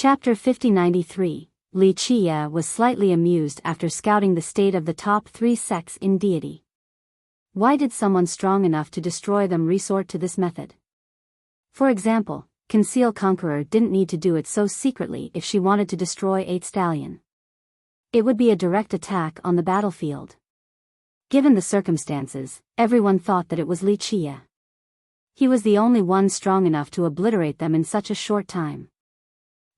Chapter 5093. Li Qia was slightly amused after scouting the state of the top 3 sects in deity. Why did someone strong enough to destroy them resort to this method? For example, Conqueror didn't need to do it so secretly if she wanted to destroy 8 Stallion. It would be a direct attack on the battlefield. Given the circumstances, everyone thought that it was Li Qia. He was the only one strong enough to obliterate them in such a short time.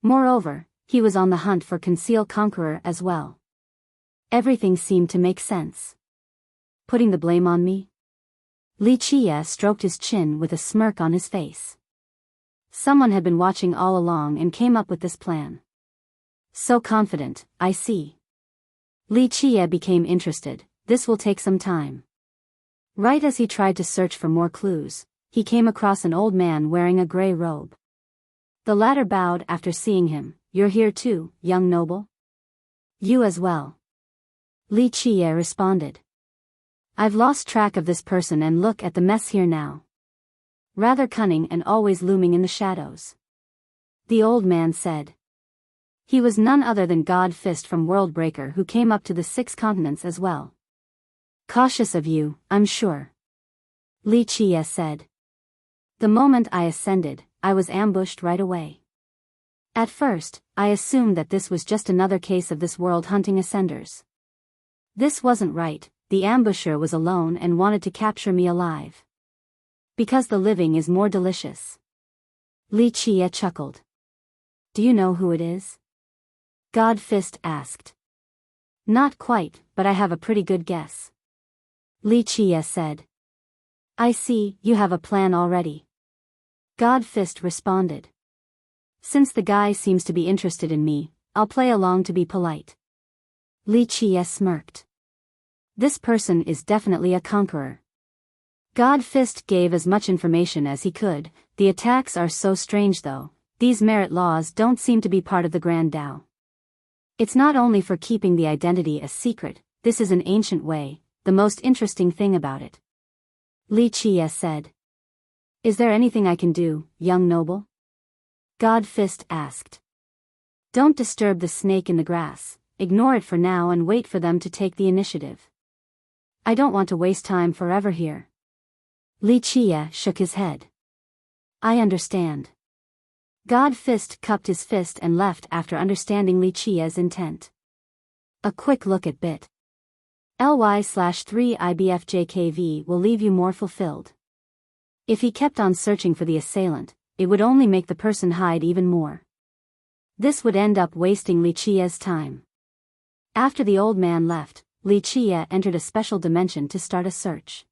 Moreover, he was on the hunt for Conqueror as well. Everything seemed to make sense. Putting the blame on me? Li Qia stroked his chin with a smirk on his face. Someone had been watching all along and came up with this plan. So confident, I see. Li Qia became interested. This will take some time. Right as he tried to search for more clues, he came across an old man wearing a gray robe. The latter bowed after seeing him. You're here too, young noble? You as well. Li Qia responded. I've lost track of this person and look at the mess here now. Rather cunning and always looming in the shadows. The old man said. He was none other than God Fist from Worldbreaker, who came up to the 6 continents as well. Cautious of you, I'm sure. Li Qia said. The moment I ascended, I was ambushed right away. At first, I assumed that this was just another case of this world hunting ascenders. This wasn't right. The ambusher was alone and wanted to capture me alive. Because the living is more delicious. Li Qia chuckled. Do you know who it is? God Fist asked. Not quite, but I have a pretty good guess. Li Qia said. I see, you have a plan already. God Fist responded. Since the guy seems to be interested in me, I'll play along to be polite. Li Qia smirked. This person is definitely a conqueror. God Fist gave as much information as he could. The attacks are so strange though. These merit laws don't seem to be part of the Grand Tao. It's not only for keeping the identity a secret, this is an ancient way, the most interesting thing about it. Li Qia said. Is there anything I can do, young noble? God Fist asked. Don't disturb the snake in the grass, ignore it for now and wait for them to take the initiative. I don't want to waste time forever here. Li Qia shook his head. I understand. God Fist cupped his fist and left after understanding Li Qia's intent. A quick look at bit. ly/3ibfjkv will leave you more fulfilled. If he kept on searching for the assailant, it would only make the person hide even more. This would end up wasting Li Qia's time. After the old man left, Li Qia entered a special dimension to start a search.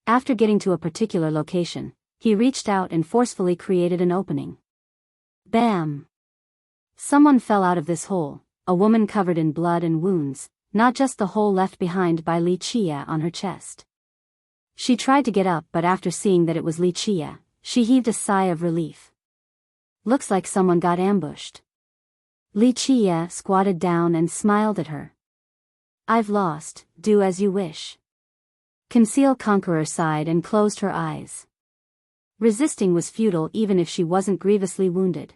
After getting to a particular location, he reached out and forcefully created an opening. Bam! Someone fell out of this hole, a woman covered in blood and wounds, not just the hole left behind by Li Qia on her chest. She tried to get up, but after seeing that it was Li Qia, she heaved a sigh of relief. Looks like someone got ambushed. Li Qia squatted down and smiled at her. I've lost, do as you wish. Conqueror sighed and closed her eyes. Resisting was futile even if she wasn't grievously wounded.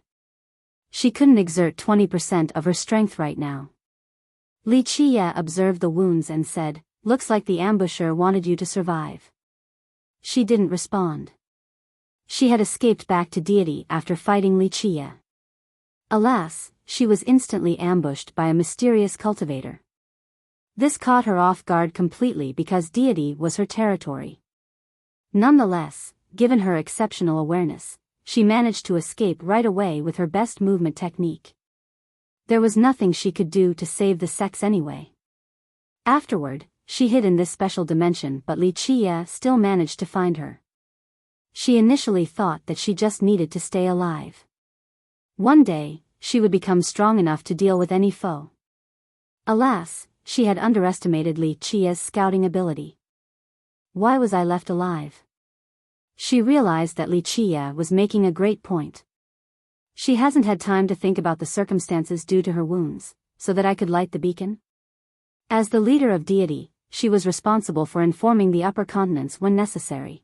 She couldn't exert 20% of her strength right now. Li Qia observed the wounds and said, looks like the ambusher wanted you to survive. She didn't respond. She had escaped back to deity after fighting Li Qia. Alas, she was instantly ambushed by a mysterious cultivator. This caught her off guard completely because deity was her territory. Nonetheless, given her exceptional awareness, she managed to escape right away with her best movement technique. There was nothing she could do to save the sex anyway. Afterward, she hid in this special dimension, but Li Qia still managed to find her. She initially thought that she just needed to stay alive. One day, she would become strong enough to deal with any foe. Alas, she had underestimated Li Qia's scouting ability. Why was I left alive? She realized that Li Qia was making a great point. She hasn't had time to think about the circumstances due to her wounds, so that I could light the beacon? As the leader of deity, she was responsible for informing the upper continents when necessary.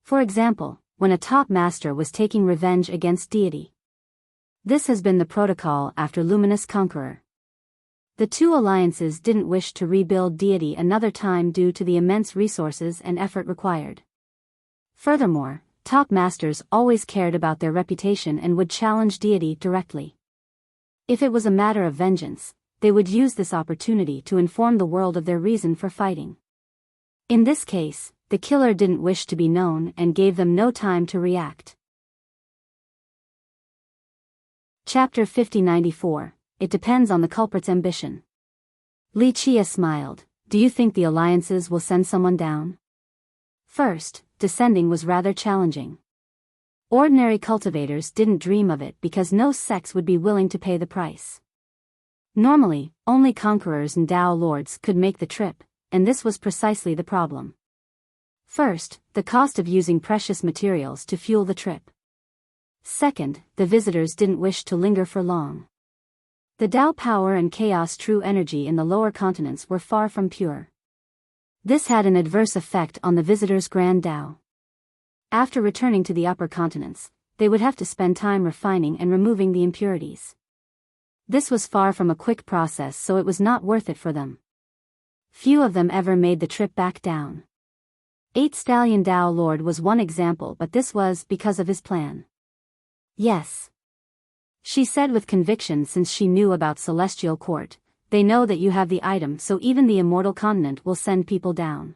For example, when a top master was taking revenge against deity. This has been the protocol after Luminous Conqueror. The two alliances didn't wish to rebuild deity another time due to the immense resources and effort required. Furthermore, top masters always cared about their reputation and would challenge deity directly. If it was a matter of vengeance, they would use this opportunity to inform the world of their reason for fighting. In this case, the killer didn't wish to be known and gave them no time to react. Chapter 5094. It depends on the culprit's ambition. Li Chia smiled. Do you think the alliances will send someone down? First, descending was rather challenging. Ordinary cultivators didn't dream of it because no sects would be willing to pay the price. Normally, only conquerors and Dao lords could make the trip, and this was precisely the problem. First, the cost of using precious materials to fuel the trip. Second, the visitors didn't wish to linger for long. The Dao power and chaos true energy in the lower continents were far from pure. This had an adverse effect on the visitors' grand Dao. After returning to the upper continents, they would have to spend time refining and removing the impurities. This was far from a quick process, so it was not worth it for them. Few of them ever made the trip back down. 8 Stallion Dao Lord was one example, but this was because of his plan. Yes, she said with conviction, since she knew about Celestial Court. They know that you have the item, so even the immortal continent will send people down.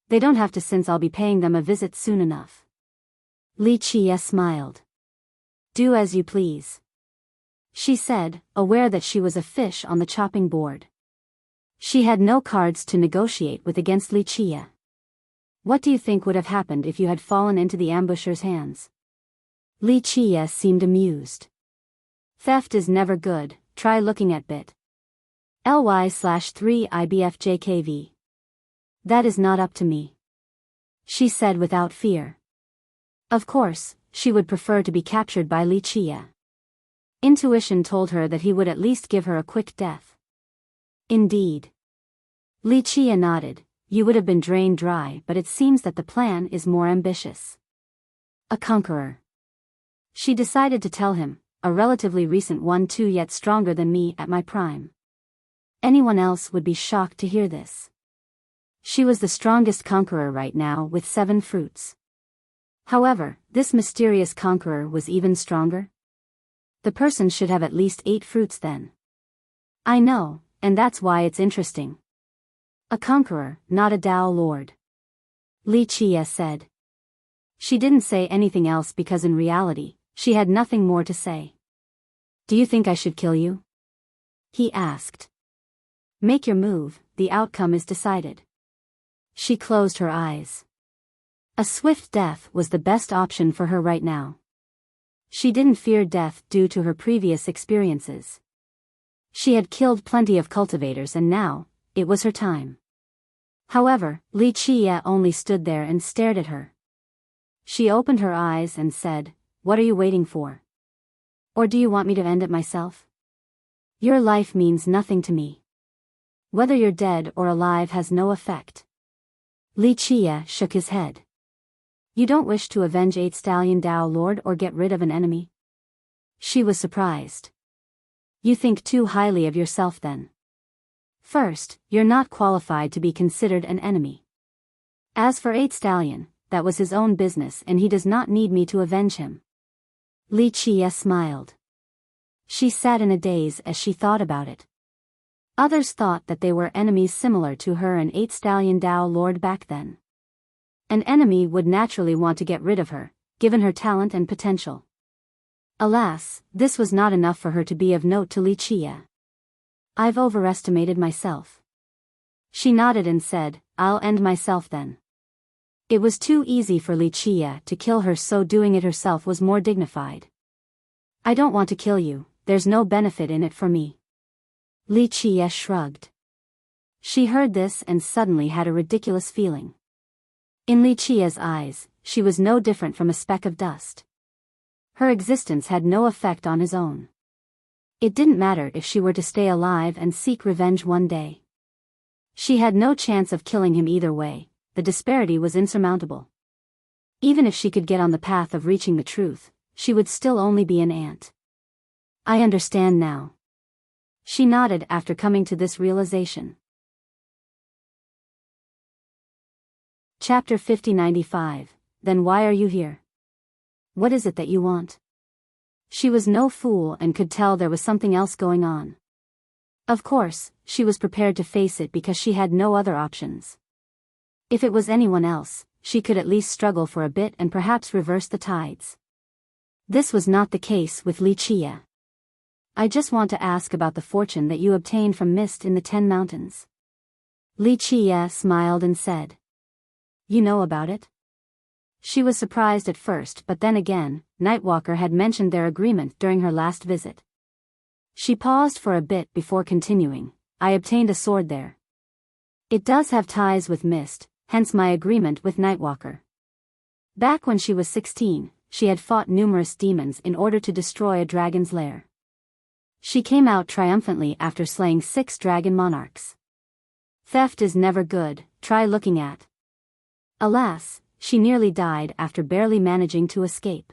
They don't have to, since I'll be paying them a visit soon enough. Li Chia smiled. Do as you please, she said, aware that she was a fish on the chopping board. She had no cards to negotiate with against Li Chia. What do you think would have happened if you had fallen into the ambusher's hands? Li Chia seemed amused. Theft is never good, try looking at bit. ly/3 IBFJKV. That is not up to me, she said without fear. Of course, she would prefer to be captured by Li Chia. Intuition told her that he would at least give her a quick death. Indeed. Li Chia nodded. You would have been drained dry, but it seems that the plan is more ambitious. A conqueror. She decided to tell him. A relatively recent one too, yet stronger than me at my prime. Anyone else would be shocked to hear this. She was the strongest conqueror right now with 7 fruits. However, this mysterious conqueror was even stronger. The person should have at least 8 fruits then. I know, and that's why it's interesting. A conqueror, not a Dao lord, Li Chia said. She didn't say anything else because in reality, she had nothing more to say. Do you think I should kill you? He asked. Make your move, the outcome is decided. She closed her eyes. A swift death was the best option for her right now. She didn't fear death due to her previous experiences. She had killed plenty of cultivators and now, it was her time. However, Li Chia only stood there and stared at her. She opened her eyes and said, What are you waiting for? Or do you want me to end it myself? Your life means nothing to me. Whether you're dead or alive has no effect. Li Chia shook his head. You don't wish to avenge 8 Stallion Dao Lord or get rid of an enemy? She was surprised. You think too highly of yourself then. First, you're not qualified to be considered an enemy. As for 8 Stallion, that was his own business and he does not need me to avenge him. Li Chia smiled. She sat in a daze as she thought about it. Others thought that they were enemies similar to her and 8 Stallion Dao Lord back then. An enemy would naturally want to get rid of her, given her talent and potential. Alas, this was not enough for her to be of note to Li Chia. I've overestimated myself. She nodded and said, I'll end myself then. It was too easy for Li Chia to kill her, so doing it herself was more dignified. I don't want to kill you, there's no benefit in it for me. Li Chia shrugged. She heard this and suddenly had a ridiculous feeling. In Li Chia's eyes, she was no different from a speck of dust. Her existence had no effect on his own. It didn't matter if she were to stay alive and seek revenge one day. She had no chance of killing him either way. The disparity was insurmountable. Even if she could get on the path of reaching the truth, she would still only be an ant. I understand now. She nodded after coming to this realization. Chapter 5095. Then why are you here? What is it that you want? She was no fool and could tell there was something else going on. Of course, she was prepared to face it because she had no other options. If it was anyone else, she could at least struggle for a bit and perhaps reverse the tides. This was not the case with Wuxia. I just want to ask about the fortune that you obtained from mist in the 10 mountains. Wuxia smiled and said. You know about it? She was surprised at first, but then again, Nightwalker had mentioned their agreement during her last visit. She paused for a bit before continuing. I obtained a sword there. It does have ties with mist, hence my agreement with Nightwalker. Back when she was 16, she had fought numerous demons in order to destroy a dragon's lair. She came out triumphantly after slaying 6 dragon monarchs. Theft is never good, try looking at. Alas, she nearly died after barely managing to escape.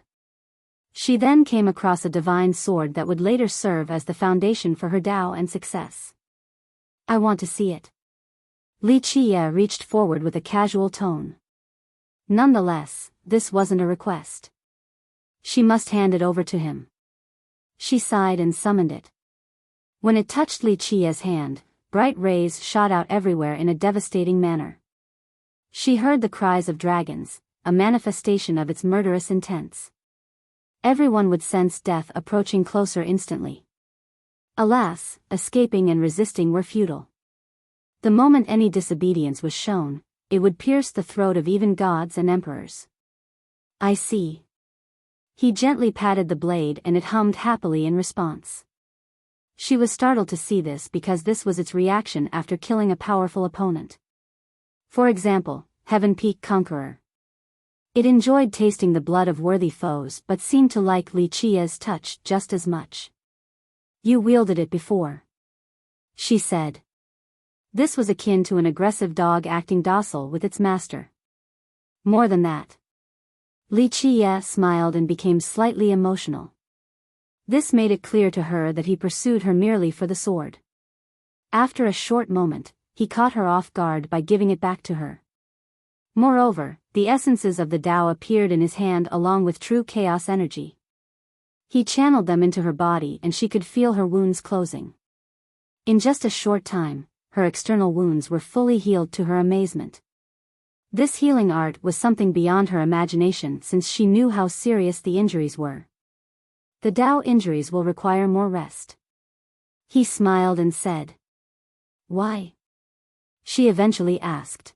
She then came across a divine sword that would later serve as the foundation for her Tao and success. I want to see it. Wuxia reached forward with a casual tone. Nonetheless, this wasn't a request. She must hand it over to him. She sighed and summoned it. When it touched Wuxia's hand, bright rays shot out everywhere in a devastating manner. She heard the cries of dragons, a manifestation of its murderous intents. Everyone would sense death approaching closer instantly. Alas, escaping and resisting were futile. The moment any disobedience was shown, it would pierce the throat of even gods and emperors. I see. He gently patted the blade and it hummed happily in response. She was startled to see this because this was its reaction after killing a powerful opponent. For example, Heaven Peak Conqueror. It enjoyed tasting the blood of worthy foes but seemed to like Wuxia's touch just as much. You wielded it before. She said. This was akin to an aggressive dog acting docile with its master. More than that. Wuxia smiled and became slightly emotional. This made it clear to her that he pursued her merely for the sword. After a short moment, he caught her off guard by giving it back to her. Moreover, the essences of the Tao appeared in his hand along with true chaos energy. He channeled them into her body and she could feel her wounds closing. In just a short time, her external wounds were fully healed to her amazement. This healing art was something beyond her imagination since she knew how serious the injuries were. The Tao injuries will require more rest. He smiled and said. Why? She eventually asked.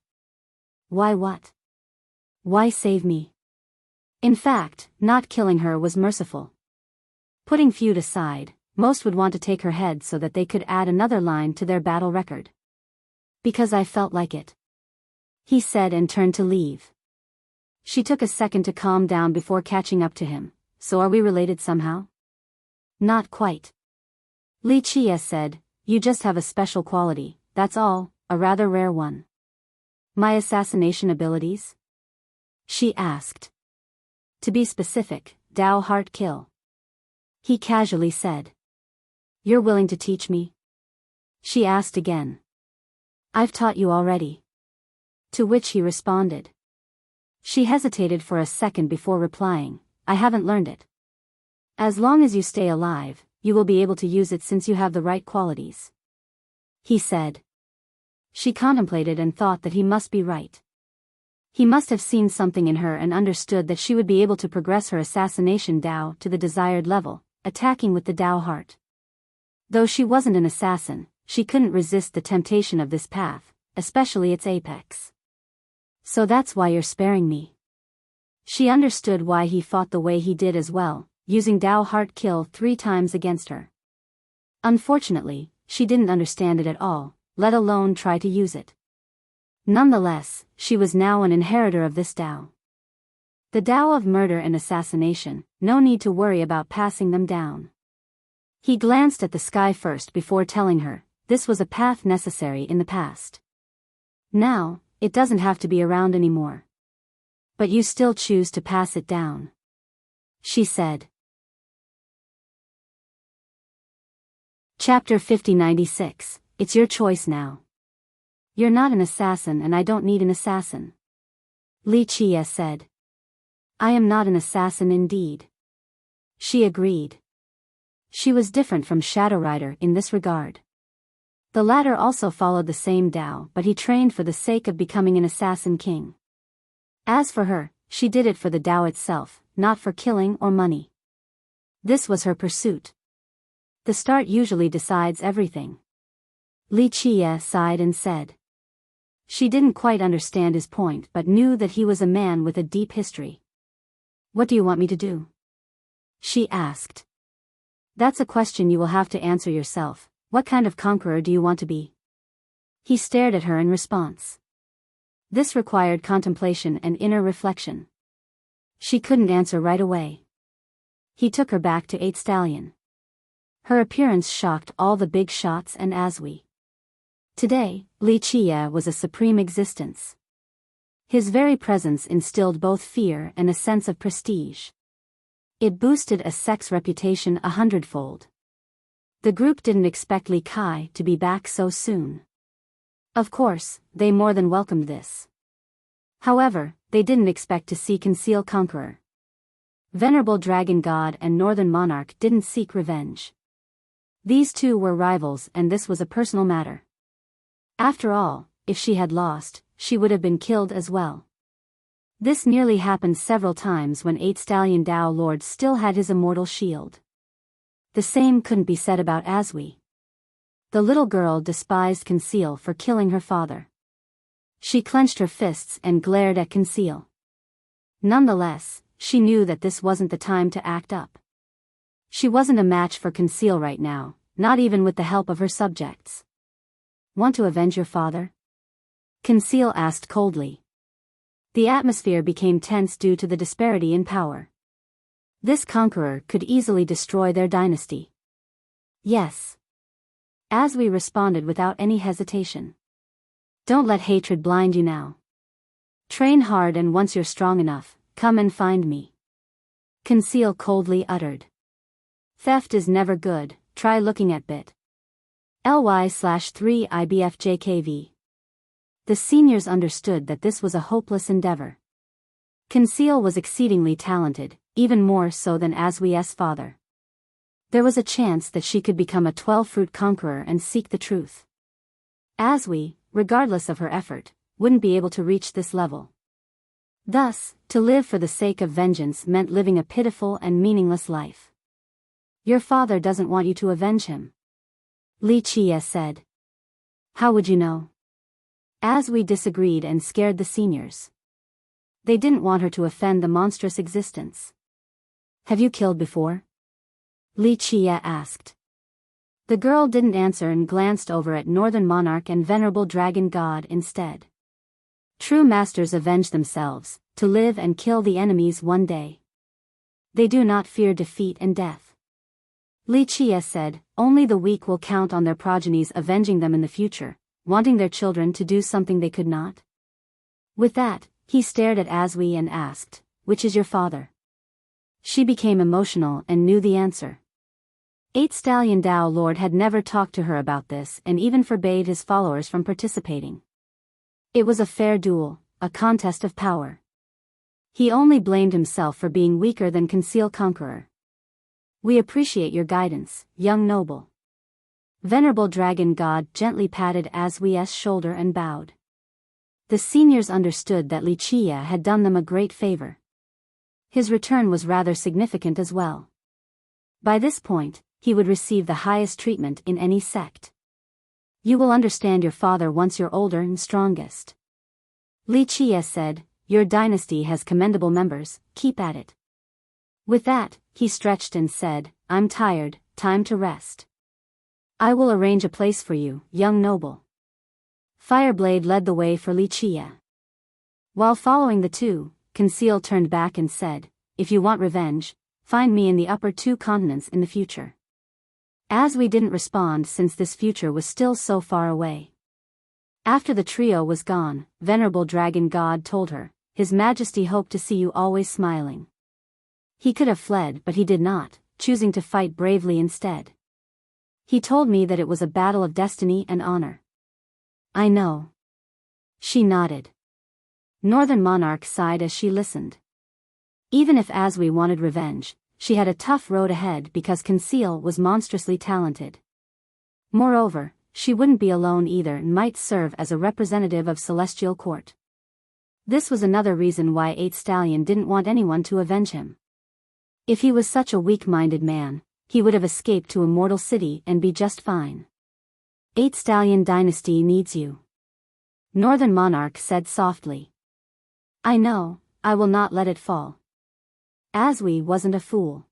Why what? Why save me? In fact, not killing her was merciful. Putting feud aside, most would want to take her head so that they could add another line to their battle record. Because I felt like it. He said and turned to leave. She took a second to calm down before catching up to him. So are we related somehow? Not quite. Wuxia said, you just have a special quality, that's all, a rather rare one. My assassination abilities? She asked. To be specific, Tao heart kill. He casually said. You're willing to teach me? She asked again. I've taught you already. To which he responded. She hesitated for a second before replying, I haven't learned it. As long as you stay alive, you will be able to use it since you have the right qualities. He said. She contemplated and thought that he must be right. He must have seen something in her and understood that she would be able to progress her assassination Tao to the desired level, attacking with the Tao heart. Though she wasn't an assassin, she couldn't resist the temptation of this path, especially its apex. So that's why you're sparing me. She understood why he fought the way he did as well, using Tao heart kill 3 times against her. Unfortunately, she didn't understand it at all, let alone try to use it. Nonetheless, she was now an inheritor of this Tao. The Tao of murder and assassination, no need to worry about passing them down. He glanced at the sky first before telling her, this was a path necessary in the past. Now, it doesn't have to be around anymore. But you still choose to pass it down. She said. Chapter 5096, It's your choice now. You're not an assassin and I don't need an assassin. Li Chia said. I am not an assassin indeed. She agreed. She was different from Shadow Rider in this regard. The latter also followed the same Tao, but he trained for the sake of becoming an assassin king. As for her, she did it for the Tao itself, not for killing or money. This was her pursuit. The start usually decides everything. Li Chia sighed and said. She didn't quite understand his point but knew that he was a man with a deep history. What do you want me to do? She asked. That's a question you will have to answer yourself. What kind of conqueror do you want to be? He stared at her in response. This required contemplation and inner reflection. She couldn't answer right away. He took her back to 8 Stallion. Her appearance shocked all the big shots and Aswi. Today, Li Chia was a supreme existence. His very presence instilled both fear and a sense of prestige. It boosted a sex reputation 100-fold. The group didn't expect Li Kai to be back so soon. Of course, they more than welcomed this. However, they didn't expect to see Conceal Conqueror. Venerable Dragon God and Northern Monarch didn't seek revenge. These two were rivals and this was a personal matter. After all, if she had lost, she would have been killed as well. This nearly happened several times when 8 Stallion Tao Lord still had his immortal shield. The same couldn't be said about Aswi. The little girl despised Conceal for killing her father. She clenched her fists and glared at Conceal. Nonetheless, she knew that this wasn't the time to act up. She wasn't a match for Conceal right now, not even with the help of her subjects. Want to avenge your father? Conceal asked coldly. The atmosphere became tense due to the disparity in power. This conqueror could easily destroy their dynasty. Yes. Aswi responded without any hesitation. Don't let hatred blind you now. Train hard and once you're strong enough, come and find me. Conceal coldly uttered. Theft is never good, try looking at bit. ly/3 IBFJKV. The seniors understood that this was a hopeless endeavor. Conceal was exceedingly talented, even more so than Aswi's father. There was a chance that she could become a 12-fruit conqueror and seek the truth. Aswi, regardless of her effort, wouldn't be able to reach this level. Thus, to live for the sake of vengeance meant living a pitiful and meaningless life. Your father doesn't want you to avenge him. Li Chia said. How would you know? Aswi disagreed and scared the seniors. They didn't want her to offend the monstrous existence. Have you killed before? Li Chia asked. The girl didn't answer and glanced over at Northern Monarch and Venerable Dragon God instead. True masters avenge themselves, to live and kill the enemies one day. They do not fear defeat and death. Li Chia said, only the weak will count on their progenies avenging them in the future, wanting their children to do something they could not. With that, he stared at Aswi and asked, which is your father? She became emotional and knew the answer. 8 Stallion Tao Lord had never talked to her about this and even forbade his followers from participating. It was a fair duel, a contest of power. He only blamed himself for being weaker than Conceal Conqueror. We appreciate your guidance, young noble. Venerable Dragon God gently patted Aswi's shoulder and bowed. The seniors understood that Li Chia had done them a great favor. His return was rather significant as well. By this point, he would receive the highest treatment in any sect. You will understand your father once you're older and strongest. Li Chia said, your dynasty has commendable members, keep at it. With that, he stretched and said, I'm tired, time to rest. I will arrange a place for you, young noble. Fireblade led the way for Li Chia. While following the two, Conceal turned back and said, if you want revenge, find me in the upper 2 continents in the future. Aswi didn't respond since this future was still so far away. After the trio was gone, Venerable Dragon God told her, His Majesty hoped to see you always smiling. He could have fled but he did not, choosing to fight bravely instead. He told me that it was a battle of destiny and honor. I know. She nodded. Northern Monarch sighed as she listened. Even if Aswi wanted revenge, she had a tough road ahead because Conceal was monstrously talented. Moreover, she wouldn't be alone either and might serve as a representative of Celestial Court. This was another reason why 8 Stallion didn't want anyone to avenge him. If he was such a weak-minded man, he would have escaped to Immortal City and be just fine. 8 Stallion Dynasty needs you. Northern Monarch said softly. I know, I will not let it fall. Aswi wasn't a fool.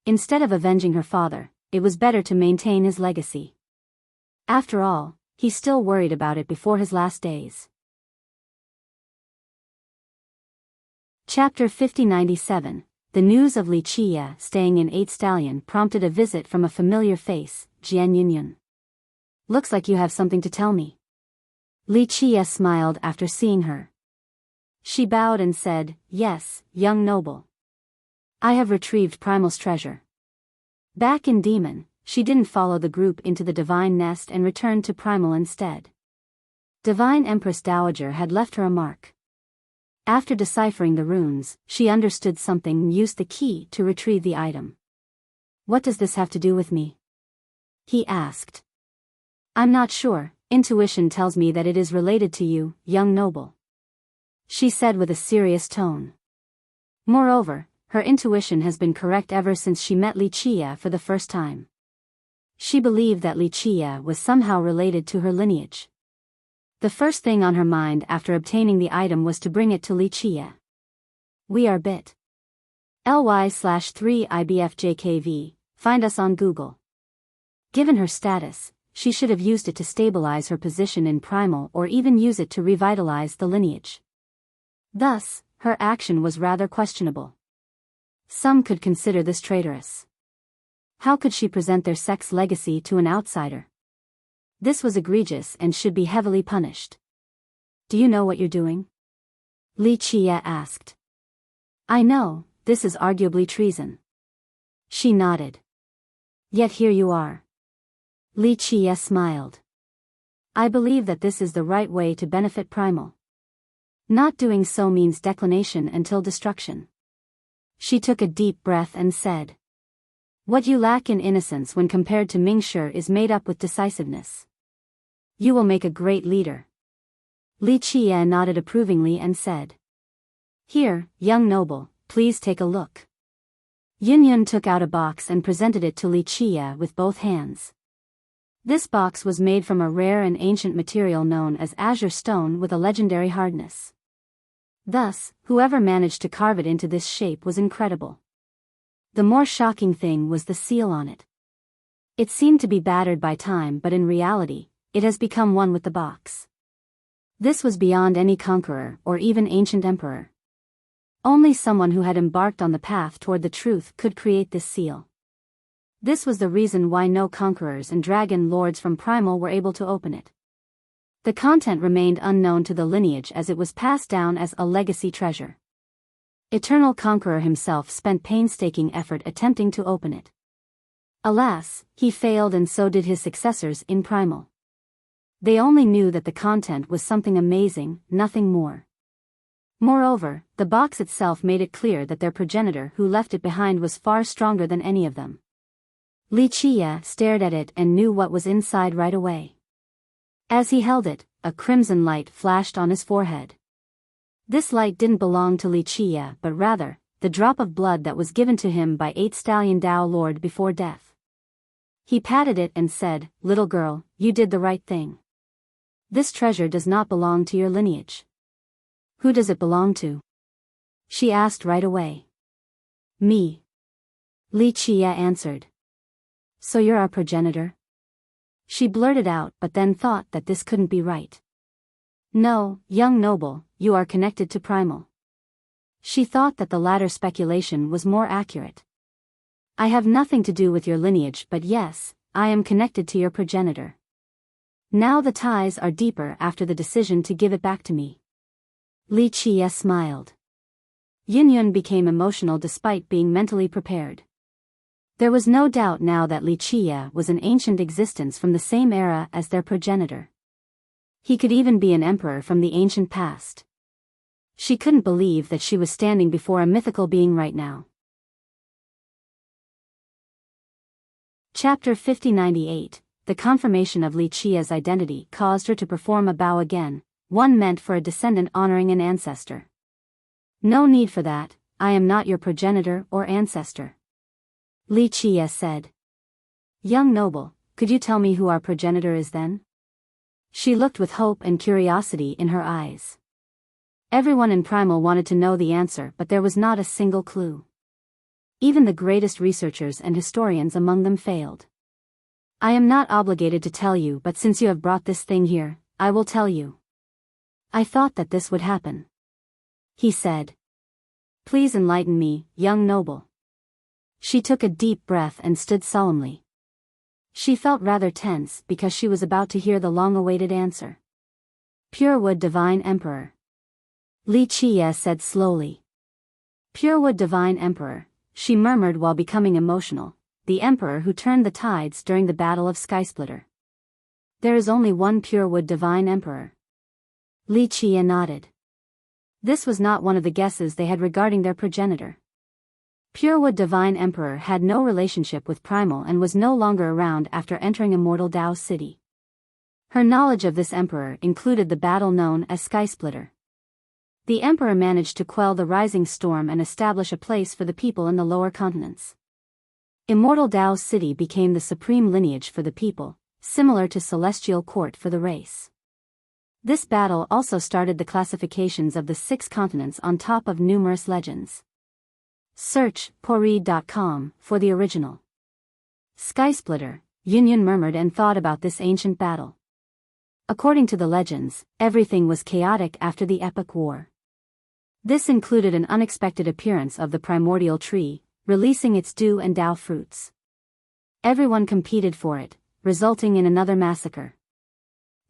Instead of avenging her father, it was better to maintain his legacy. After all, he still worried about it before his last days. Chapter 5097. The news of Li Qia staying in 8 Stallion prompted a visit from a familiar face, Jian Yunyun. Looks like you have something to tell me. Li Qia smiled after seeing her. She bowed and said, yes, young noble. I have retrieved Primal's treasure. Back in Demon, she didn't follow the group into the Divine Nest and returned to Primal instead. Divine Empress Dowager had left her a mark. After deciphering the runes, she understood something and used the key to retrieve the item. What does this have to do with me? He asked. I'm not sure, intuition tells me that it is related to you, young noble. She said with a serious tone. Moreover, her intuition has been correct ever since she met Li Qia for the first time. She believed that Li Qia was somehow related to her lineage. The first thing on her mind after obtaining the item was to bring it to Li Qia. We are bit. ly/3IBFJKV, find us on Google. Given her status, she should have used it to stabilize her position in Primal or even use it to revitalize the lineage. Thus, her action was rather questionable. Some could consider this traitorous. How could she present their sex legacy to an outsider? This was egregious and should be heavily punished. Do you know what you're doing? Li Qia asked. I know, this is arguably treason. She nodded. Yet here you are. Li Qia smiled. I believe that this is the right way to benefit Primal. Not doing so means declination until destruction. She took a deep breath and said. What you lack in innocence when compared to Mingshi is made up with decisiveness. You will make a great leader. Li Qia nodded approvingly and said. Here, young noble, please take a look. Yunyun took out a box and presented it to Li Qia with both hands. This box was made from a rare and ancient material known as azure stone with a legendary hardness. Thus, whoever managed to carve it into this shape was incredible. The more shocking thing was the seal on it. It seemed to be battered by time, but in reality, it has become one with the box. This was beyond any conqueror or even ancient emperor. Only someone who had embarked on the path toward the truth could create this seal. This was the reason why no conquerors and dragon lords from Primal were able to open it. The content remained unknown to the lineage as it was passed down as a legacy treasure. Eternal Conqueror himself spent painstaking effort attempting to open it. Alas, he failed and so did his successors in Primal. They only knew that the content was something amazing, nothing more. Moreover, the box itself made it clear that their progenitor who left it behind was far stronger than any of them. Li Qia stared at it and knew what was inside right away. As he held it, a crimson light flashed on his forehead. This light didn't belong to Li Qia but rather, the drop of blood that was given to him by 8 Stallion Dao Lord before death. He patted it and said, little girl, you did the right thing. This treasure does not belong to your lineage. Who does it belong to? She asked right away. Me. Li Qia answered. So you're our progenitor? She blurted out but then thought that this couldn't be right. No, young noble, you are connected to Primal. She thought that the latter speculation was more accurate. I have nothing to do with your lineage but yes, I am connected to your progenitor. Now the ties are deeper after the decision to give it back to me. Li Qia smiled. Yunyun became emotional despite being mentally prepared. There was no doubt now that Wuxia was an ancient existence from the same era as their progenitor. He could even be an emperor from the ancient past. She couldn't believe that she was standing before a mythical being right now. Chapter 5098. The confirmation of Wuxia's identity caused her to perform a bow again, one meant for a descendant honoring an ancestor. No need for that, I am not your progenitor or ancestor. Wuxia said. Young noble, could you tell me who our progenitor is then? She looked with hope and curiosity in her eyes. Everyone in Primal wanted to know the answer, but there was not a single clue. Even the greatest researchers and historians among them failed. I am not obligated to tell you, but since you have brought this thing here, I will tell you. I thought that this would happen. He said. Please enlighten me, young noble. She took a deep breath and stood solemnly. She felt rather tense because she was about to hear the long-awaited answer. Purewood Divine Emperor. Wuxia said slowly. Purewood Divine Emperor, she murmured while becoming emotional, the emperor who turned the tides during the Battle of Skysplitter. There is only one Purewood Divine Emperor. Wuxia nodded. This was not one of the guesses they had regarding their progenitor. Purewood Divine Emperor had no relationship with Primal and was no longer around after entering Immortal Dao City. Her knowledge of this emperor included the battle known as Skysplitter. The emperor managed to quell the rising storm and establish a place for the people in the lower continents. Immortal Dao City became the supreme lineage for the people, similar to Celestial Court for the race. This battle also started the classifications of the 6 continents on top of numerous legends. Search Pori.com for the original. Skysplitter, Yun murmured and thought about this ancient battle. According to the legends, everything was chaotic after the epic war. This included an unexpected appearance of the primordial tree, releasing its dew and Dao fruits. Everyone competed for it, resulting in another massacre.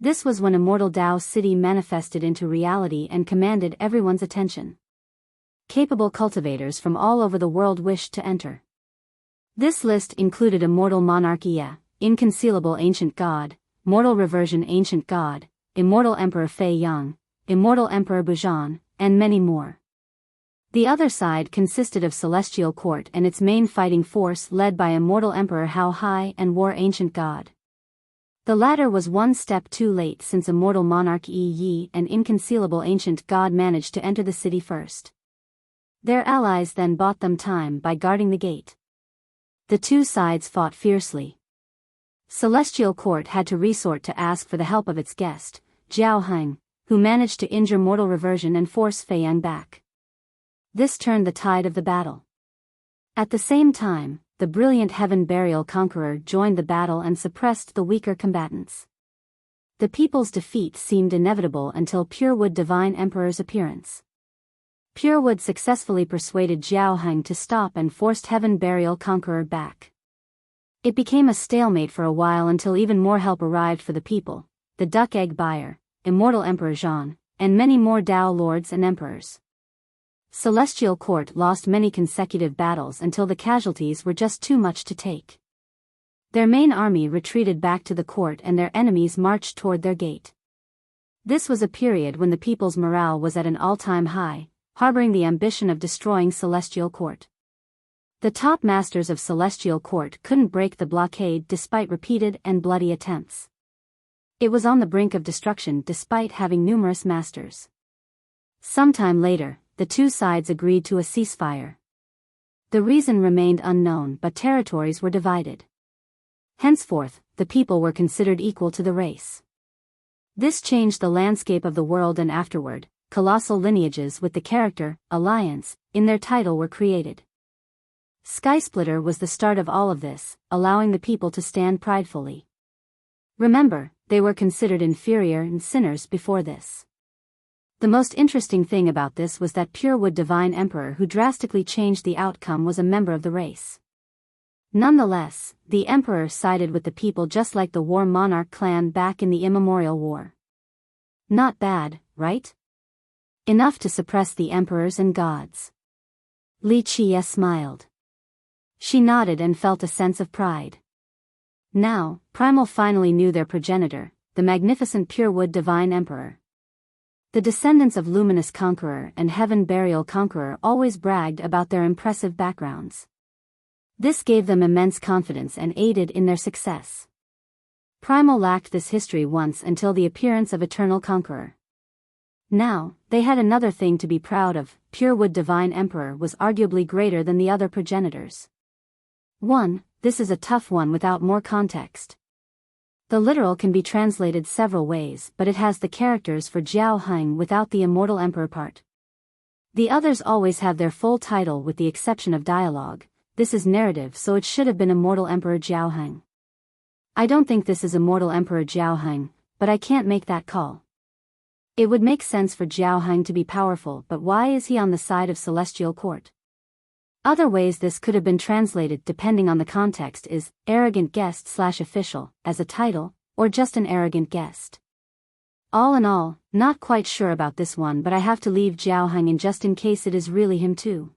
This was when Immortal Dao City manifested into reality and commanded everyone's attention. Capable cultivators from all over the world wished to enter. This list included Immortal Monarchia, Inconcealable Ancient God, Mortal Reversion Ancient God, Immortal Emperor Fei Yang, Immortal Emperor Bujan, and many more. The other side consisted of Celestial Court and its main fighting force led by Immortal Emperor Hao Hai and War Ancient God. The latter was one step too late since Immortal Monarch Yi and Inconcealable Ancient God managed to enter the city first. Their allies then bought them time by guarding the gate. The two sides fought fiercely. Celestial Court had to resort to ask for the help of its guest, Jiao Heng, who managed to injure Mortal Reversion and force Fei Yang back. This turned the tide of the battle. At the same time, the brilliant Heaven Burial Conqueror joined the battle and suppressed the weaker combatants. The people's defeat seemed inevitable until Purewood Divine Emperor's appearance. Purewood successfully persuaded Jiao Heng to stop and forced Heaven Burial Conqueror back. It became a stalemate for a while until even more help arrived for the people, the Duck Egg Buyer, Immortal Emperor Zhan, and many more Dao Lords and Emperors. Celestial Court lost many consecutive battles until the casualties were just too much to take. Their main army retreated back to the court and their enemies marched toward their gate. This was a period when the people's morale was at an all-time high, harboring the ambition of destroying Celestial Court. The top masters of Celestial Court couldn't break the blockade despite repeated and bloody attempts. It was on the brink of destruction despite having numerous masters. Sometime later, the two sides agreed to a ceasefire. The reason remained unknown, but territories were divided. Henceforth, the people were considered equal to the race. This changed the landscape of the world, and afterward, colossal lineages with the character Alliance in their title were created. Skysplitter was the start of all of this, allowing the people to stand pridefully. Remember, they were considered inferior and sinners before this. The most interesting thing about this was that Purewood Divine Emperor who drastically changed the outcome was a member of the race. Nonetheless, the Emperor sided with the people just like the War Monarch clan back in the Immemorial War. Not bad, right? Enough to suppress the emperors and gods. Wuxia smiled. She nodded and felt a sense of pride. Now, Primal finally knew their progenitor, the magnificent Purewood Divine Emperor. The descendants of Luminous Conqueror and Heaven Burial Conqueror always bragged about their impressive backgrounds. This gave them immense confidence and aided in their success. Primal lacked this history once until the appearance of Eternal Conqueror. Now, they had another thing to be proud of. Purewood Divine Emperor was arguably greater than the other progenitors. 1. This is a tough one without more context. The literal can be translated several ways, but it has the characters for Jiao Heng without the immortal emperor part. The others always have their full title with the exception of dialogue. This is narrative, so it should have been Immortal Emperor Jiao Heng. I don't think this is Immortal Emperor Jiao Heng, but I can't make that call. It would make sense for Jiao Heng to be powerful, but why is he on the side of Celestial Court? Other ways this could have been translated depending on the context is, arrogant guest/official, as a title, or just an arrogant guest. All in all, not quite sure about this one, but I have to leave Jiao Heng in just in case it is really him too.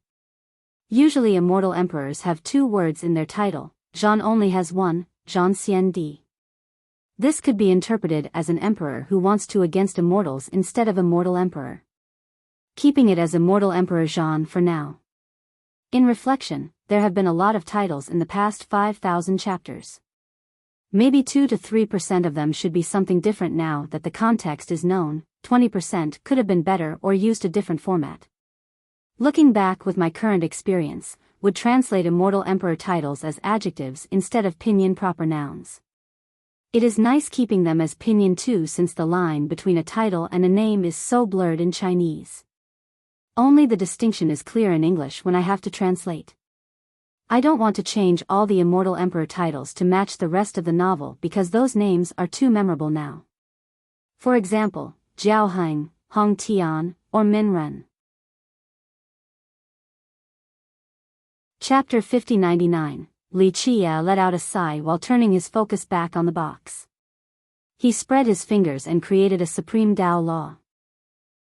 Usually immortal emperors have 2 words in their title, Zhan only has 1, Zhan Xian Di. This could be interpreted as an emperor who wants to against immortals instead of immortal emperor. Keeping it as Immortal Emperor Zhan for now. In reflection, there have been a lot of titles in the past 5,000 chapters. Maybe 2 to 3% of them should be something different now that the context is known. 20% could have been better or used a different format. Looking back with my current experience, would translate Immortal Emperor titles as adjectives instead of pinyin proper nouns. It is nice keeping them as pinyin too, since the line between a title and a name is so blurred in Chinese. Only the distinction is clear in English when I have to translate. I don't want to change all the Immortal Emperor titles to match the rest of the novel because those names are too memorable now. For example, Jiao Heng, Hong Tian, or Min Ren. Chapter 5099. Li Qia let out a sigh while turning his focus back on the box. He spread his fingers and created a supreme Dao Law.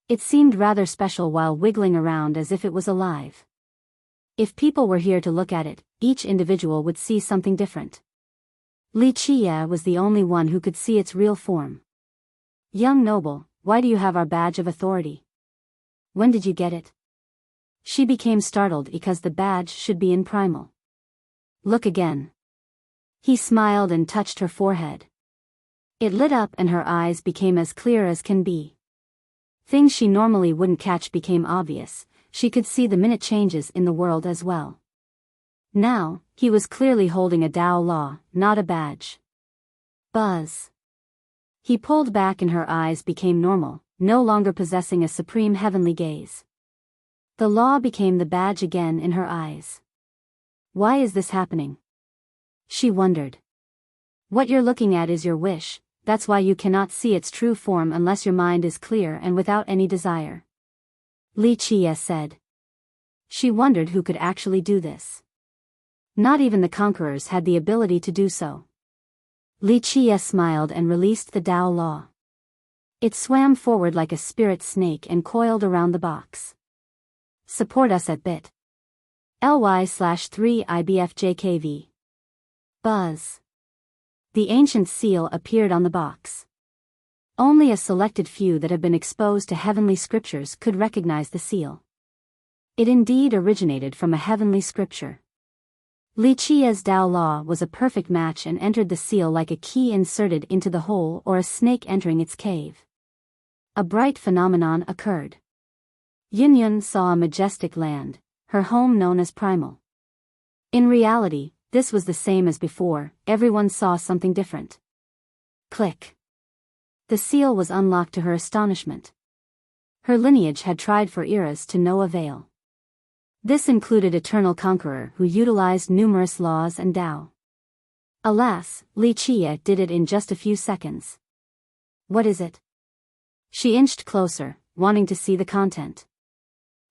It seemed rather special while wiggling around as if it was alive. If people were here to look at it, each individual would see something different. Li Qia was the only one who could see its real form. Young noble, why do you have our badge of authority? When did you get it? She became startled because the badge should be in primal. Look again. He smiled and touched her forehead. It lit up and her eyes became as clear as can be. Things she normally wouldn't catch became obvious. She could see the minute changes in the world as well. Now, he was clearly holding a Dao Law, not a badge. Buzz. He pulled back and her eyes became normal, no longer possessing a supreme heavenly gaze. The law became the badge again in her eyes. Why is this happening? She wondered. What you're looking at is your wish, that's why you cannot see its true form unless your mind is clear and without any desire. Li Qia said. She wondered who could actually do this. Not even the conquerors had the ability to do so. Li Qia smiled and released the Dao Law. It swam forward like a spirit snake and coiled around the box. Support us at bit.ly/3ibfjkv. Buzz. The ancient seal appeared on the box. Only a selected few that have been exposed to heavenly scriptures could recognize the seal. It indeed originated from a heavenly scripture. Li Qia's Dao Law was a perfect match and entered the seal like a key inserted into the hole or a snake entering its cave. A bright phenomenon occurred. Yunyun saw a majestic land, her home known as Primal. In reality, this was the same as before, everyone saw something different. Click. The seal was unlocked to her astonishment. Her lineage had tried for eras to no avail. This included Eternal Conqueror who utilized numerous laws and Dao. Alas, Li Qia did it in just a few seconds. What is it? She inched closer, wanting to see the content.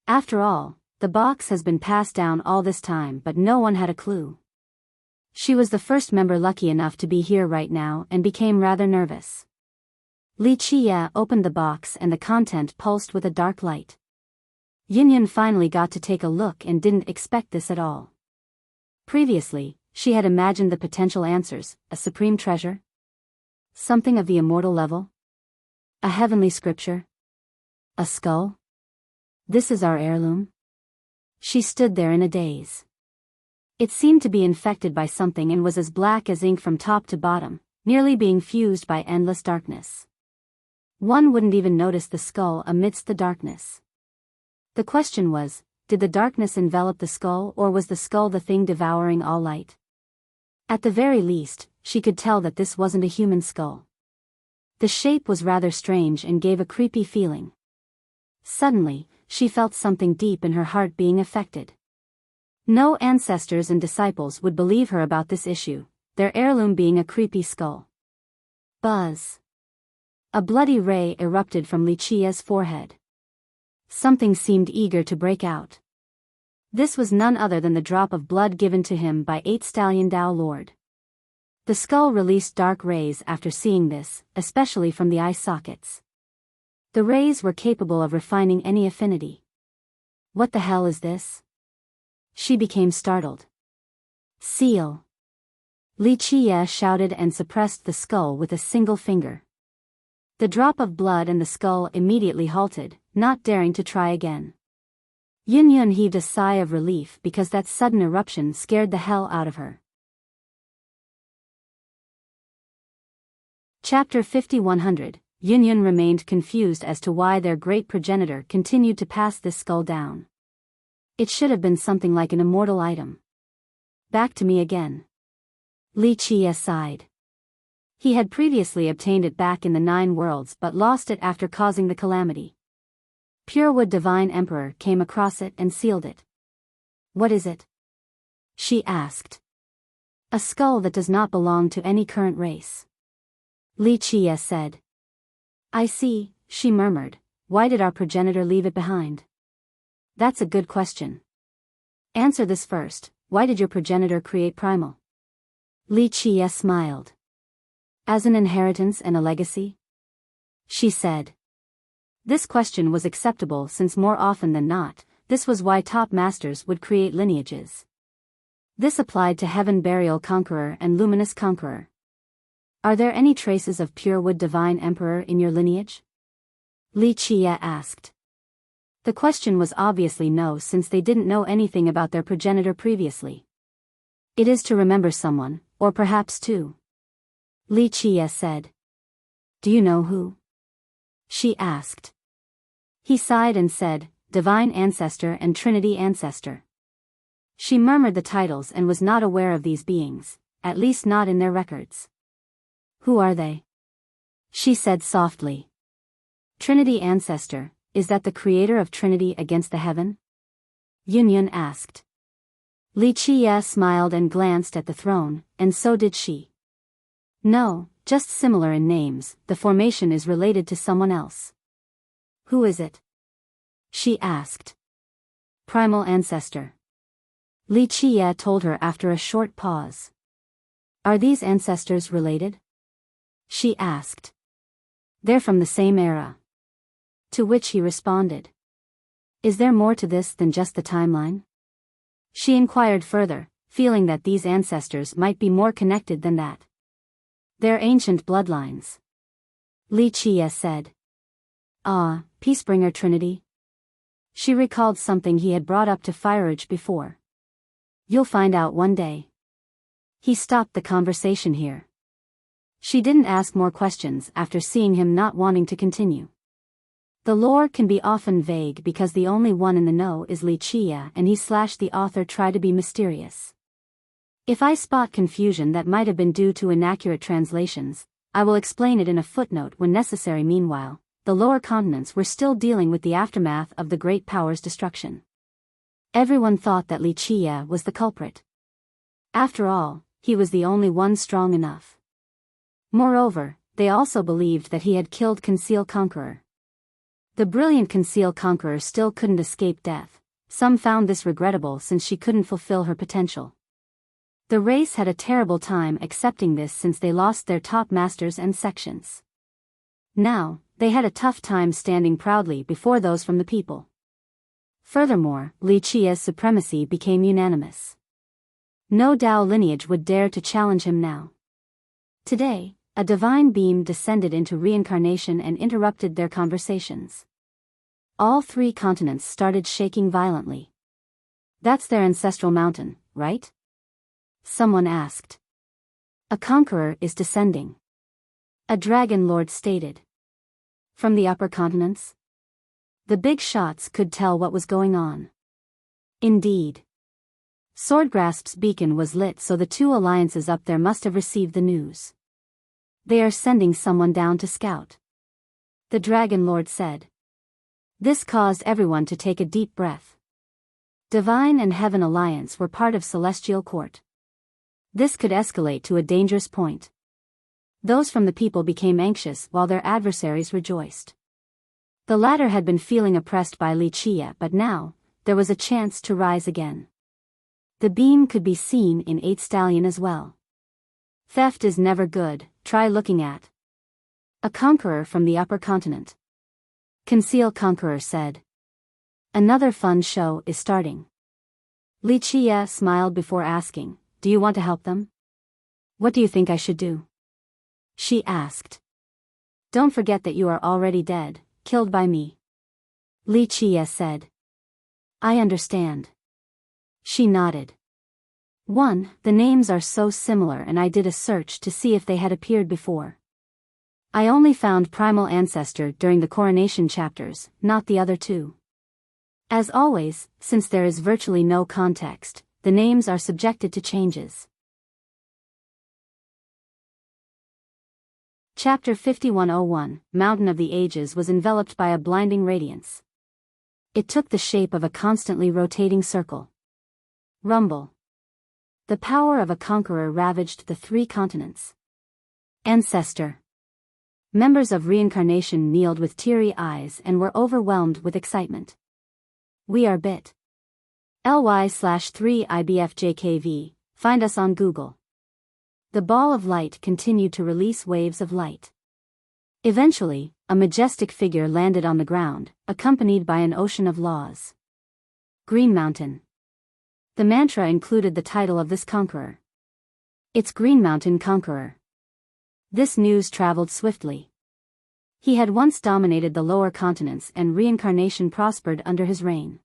After all, the box has been passed down all this time but no one had a clue. She was the first member lucky enough to be here right now and became rather nervous. Li Qia opened the box and the content pulsed with a dark light. Yunyun finally got to take a look and didn't expect this at all. Previously, she had imagined the potential answers: a supreme treasure? Something of the immortal level? A heavenly scripture? A skull? This is our heirloom? She stood there in a daze. It seemed to be infected by something and was as black as ink from top to bottom, nearly being fused by endless darkness. One wouldn't even notice the skull amidst the darkness. The question was, did the darkness envelop the skull, or was the skull the thing devouring all light? At the very least, she could tell that this wasn't a human skull. The shape was rather strange and gave a creepy feeling. Suddenly, she felt something deep in her heart being affected. No ancestors and disciples would believe her about this issue, their heirloom being a creepy skull. Buzz. A bloody ray erupted from Wuxia's forehead. Something seemed eager to break out. This was none other than the drop of blood given to him by 8 Stallion Dao Lord. The skull released dark rays after seeing this, especially from the eye sockets. The rays were capable of refining any affinity. What the hell is this? She became startled. Seal. Wuxia shouted and suppressed the skull with a single finger. The drop of blood and the skull immediately halted, not daring to try again. Yun heaved a sigh of relief because that sudden eruption scared the hell out of her. Chapter 5100. Yun remained confused as to why their great progenitor continued to pass this skull down. It should have been something like an immortal item. Back to me again. Wuxia sighed. He had previously obtained it back in the 9 worlds but lost it after causing the calamity. Purewood Divine Emperor came across it and sealed it. What is it? She asked. A skull that does not belong to any current race. Wuxia said. I see, she murmured. Why did our progenitor leave it behind? That's a good question. Answer this first. Why did your progenitor create Primal? Wuxia smiled. As an inheritance and a legacy? She said. This question was acceptable since more often than not, this was why top masters would create lineages. This applied to Heaven Burial Conqueror and Luminous Conqueror. Are there any traces of Purewood Divine Emperor in your lineage? Wuxia asked. The question was obviously no, since they didn't know anything about their progenitor previously. It is to remember someone, or perhaps two. Wuxia said. Do you know who? She asked. He sighed and said, Divine Ancestor and Trinity Ancestor. She murmured the titles and was not aware of these beings, at least not in their records. Who are they? She said softly. Trinity Ancestor, is that the creator of Trinity against the heaven? Yun asked. Wuxia smiled and glanced at the throne, and so did she. No, just similar in names, the formation is related to someone else. Who is it? She asked. Primal Ancestor. Wuxia told her after a short pause. Are these ancestors related? She asked. They're from the same era. To which he responded. Is there more to this than just the timeline? She inquired further, feeling that these ancestors might be more connected than that. They're ancient bloodlines. Wuxia said. Ah, Peacebringer Trinity. She recalled something he had brought up to Fireage before. You'll find out one day. He stopped the conversation here. She didn't ask more questions after seeing him not wanting to continue. The lore can be often vague because the only one in the know is Wuxia, and the author try to be mysterious. If I spot confusion that might have been due to inaccurate translations, I will explain it in a footnote when necessary. Meanwhile, the lower continents were still dealing with the aftermath of the Great Power's destruction. Everyone thought that Wuxia was the culprit. After all, he was the only one strong enough. Moreover, they also believed that he had killed Conceal Conqueror. The brilliant Conceal Conqueror still couldn't escape death. Some found this regrettable since she couldn't fulfill her potential. The race had a terrible time accepting this since they lost their top masters and sections. Now, they had a tough time standing proudly before those from the people. Furthermore, Wuxia's supremacy became unanimous. No Dao lineage would dare to challenge him now. Today, a divine beam descended into reincarnation and interrupted their conversations. All 3 continents started shaking violently. That's their ancestral mountain, right? Someone asked. A conqueror is descending. A dragon lord stated. From the upper continents? The big shots could tell what was going on. Indeed. Swordgrasp's beacon was lit, so the 2 alliances up there must have received the news. They are sending someone down to scout. The Dragon Lord said. This caused everyone to take a deep breath. Divine and Heaven Alliance were part of Celestial Court. This could escalate to a dangerous point. Those from the people became anxious while their adversaries rejoiced. The latter had been feeling oppressed by Wuxia, but now, there was a chance to rise again. The beam could be seen in 8 Stallion as well. Theft is never good, try looking at. A conqueror from the upper continent. Conceal Conqueror said. Another fun show is starting. Wuxia smiled before asking, do you want to help them? What do you think I should do? She asked. Don't forget that you are already dead, killed by me. Wuxia said. I understand. She nodded. 1. The names are so similar and I did a search to see if they had appeared before. I only found Primal Ancestor during the coronation chapters, not the other 2. As always, since there is virtually no context, the names are subjected to changes. Chapter 5101, Mountain of the Ages was enveloped by a blinding radiance. It took the shape of a constantly rotating circle. Rumble. The power of a conqueror ravaged the 3 continents. Ancestor. Members of reincarnation kneeled with teary eyes and were overwhelmed with excitement. We are bit. ly/3IBFJKV, find us on Google. The ball of light continued to release waves of light. Eventually, a majestic figure landed on the ground, accompanied by an ocean of laws. Green Mountain. The mantra included the title of this conqueror. It's Green Mountain Conqueror. This news traveled swiftly. He had once dominated the lower continents and reincarnation prospered under his reign.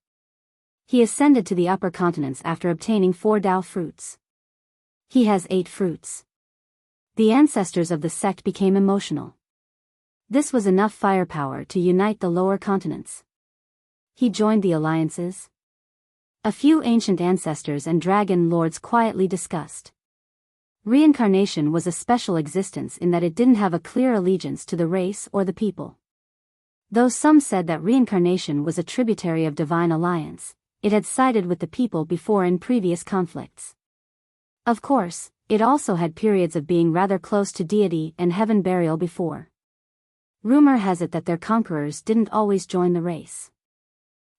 He ascended to the upper continents after obtaining 4 Dao fruits. He has 8 fruits. The ancestors of the sect became emotional. This was enough firepower to unite the lower continents. He joined the alliances. A few ancient ancestors and dragon lords quietly discussed. Reincarnation was a special existence in that it didn't have a clear allegiance to the race or the people. Though some said that reincarnation was a tributary of divine alliance, it had sided with the people before in previous conflicts. Of course, it also had periods of being rather close to deity and heaven burial before. Rumor has it that their conquerors didn't always join the race.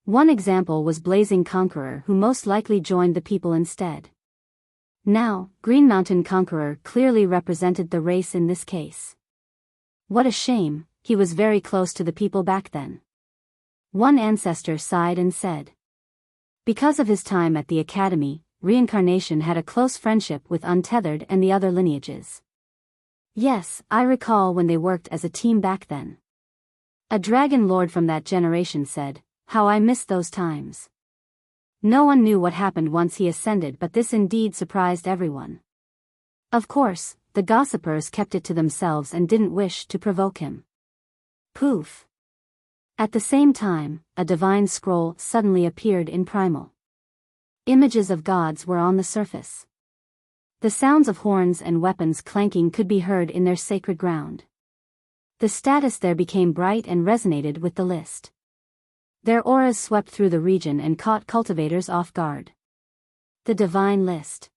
One example was Blazing Conqueror, who most likely joined the people instead. Now, Green Mountain Conqueror clearly represented the race in this case. What a shame, he was very close to the people back then. One ancestor sighed and said. Because of his time at the academy, reincarnation had a close friendship with Untethered and the other lineages. Yes, I recall when they worked as a team back then. A dragon lord from that generation said, how I miss those times. No one knew what happened once he ascended, but this indeed surprised everyone. Of course, the gossipers kept it to themselves and didn't wish to provoke him. Poof. At the same time, a divine scroll suddenly appeared in Primal. Images of gods were on the surface. The sounds of horns and weapons clanking could be heard in their sacred ground. The status there became bright and resonated with the list. Their auras swept through the region and caught cultivators off guard. The divine list.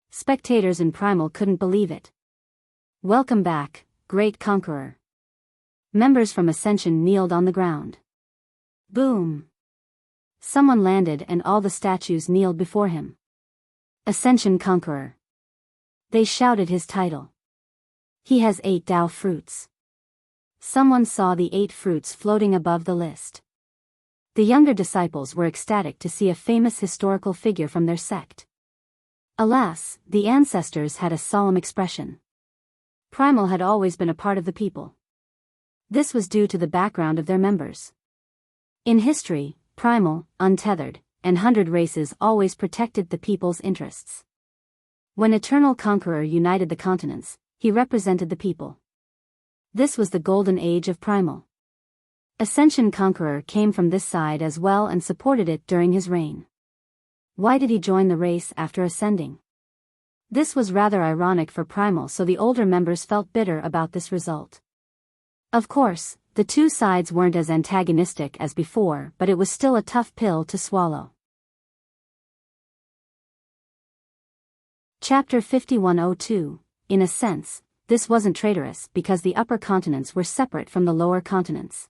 Spectators in Primal couldn't believe it. Welcome back, great conqueror. Members from Ascension kneeled on the ground. Boom. Someone landed and all the statues kneeled before him. Ascension Conqueror. They shouted his title. He has 8 Dao fruits. Someone saw the 8 fruits floating above the list. The younger disciples were ecstatic to see a famous historical figure from their sect. Alas, the ancestors had a solemn expression. Primal had always been a part of the people. This was due to the background of their members. In history, primal, untethered, and hundred races always protected the people's interests. When Eternal Conqueror united the continents, he represented the people. This was the golden age of primal. Ascension Conqueror came from this side as well and supported it during his reign. Why did he join the race after ascending? This was rather ironic for primal, so the older members felt bitter about this result. Of course, the two sides weren't as antagonistic as before, but it was still a tough pill to swallow. Chapter 5102. In a sense, this wasn't traitorous because the upper continents were separate from the lower continents.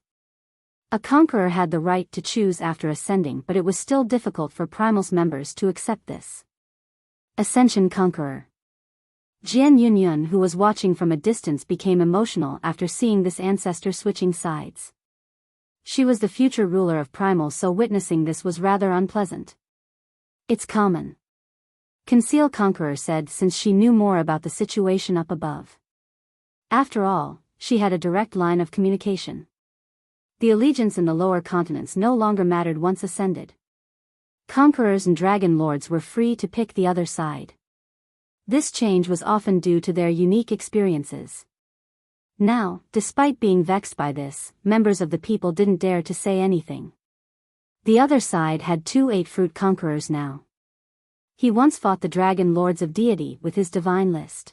A conqueror had the right to choose after ascending, but it was still difficult for Primal's members to accept this. Ascension Conqueror. Jian Yunyun, who was watching from a distance, became emotional after seeing this ancestor switching sides. She was the future ruler of Primal, so witnessing this was rather unpleasant. It's common. Conceal Conqueror said, since she knew more about the situation up above. After all, she had a direct line of communication. The allegiance in the lower continents no longer mattered once ascended. Conquerors and dragon lords were free to pick the other side. This change was often due to their unique experiences. Now, despite being vexed by this, members of the people didn't dare to say anything. The other side had two 8-fruit conquerors now. He once fought the dragon lords of deity with his divine list.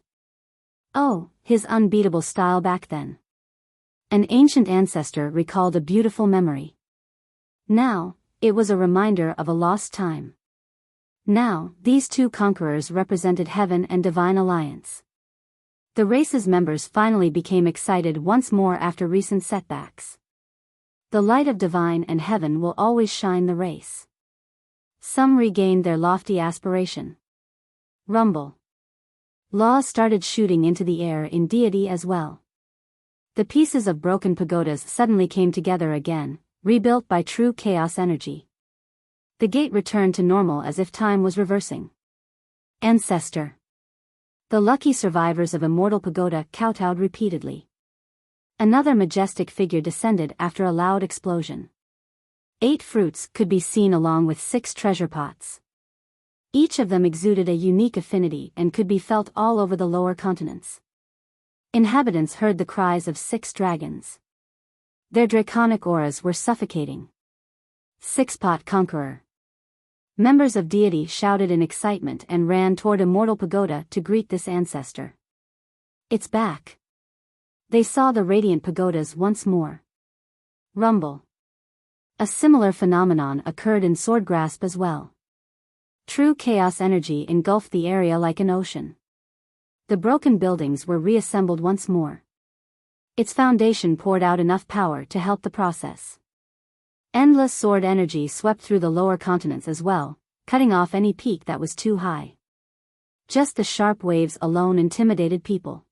Oh, his unbeatable style back then. An ancient ancestor recalled a beautiful memory. Now, it was a reminder of a lost time. Now, these two conquerors represented heaven and divine alliance. The race's members finally became excited once more after recent setbacks. The light of divine and heaven will always shine the race. Some regained their lofty aspiration. Rumble. Laws started shooting into the air in deity as well. The pieces of broken pagodas suddenly came together again, rebuilt by true chaos energy. The gate returned to normal as if time was reversing. Ancestor. The lucky survivors of Immortal Pagoda kowtowed repeatedly. Another majestic figure descended after a loud explosion. 8 fruits could be seen along with 6 treasure pots. Each of them exuded a unique affinity and could be felt all over the lower continents. Inhabitants heard the cries of 6 dragons. Their draconic auras were suffocating. 6-pot Conqueror. Members of deity shouted in excitement and ran toward Immortal Pagoda to greet this ancestor. It's back. They saw the radiant pagodas once more. Rumble. A similar phenomenon occurred in Swordgrasp as well. True chaos energy engulfed the area like an ocean. The broken buildings were reassembled once more. Its foundation poured out enough power to help the process. Endless sword energy swept through the lower continents as well, cutting off any peak that was too high. Just the sharp waves alone intimidated people.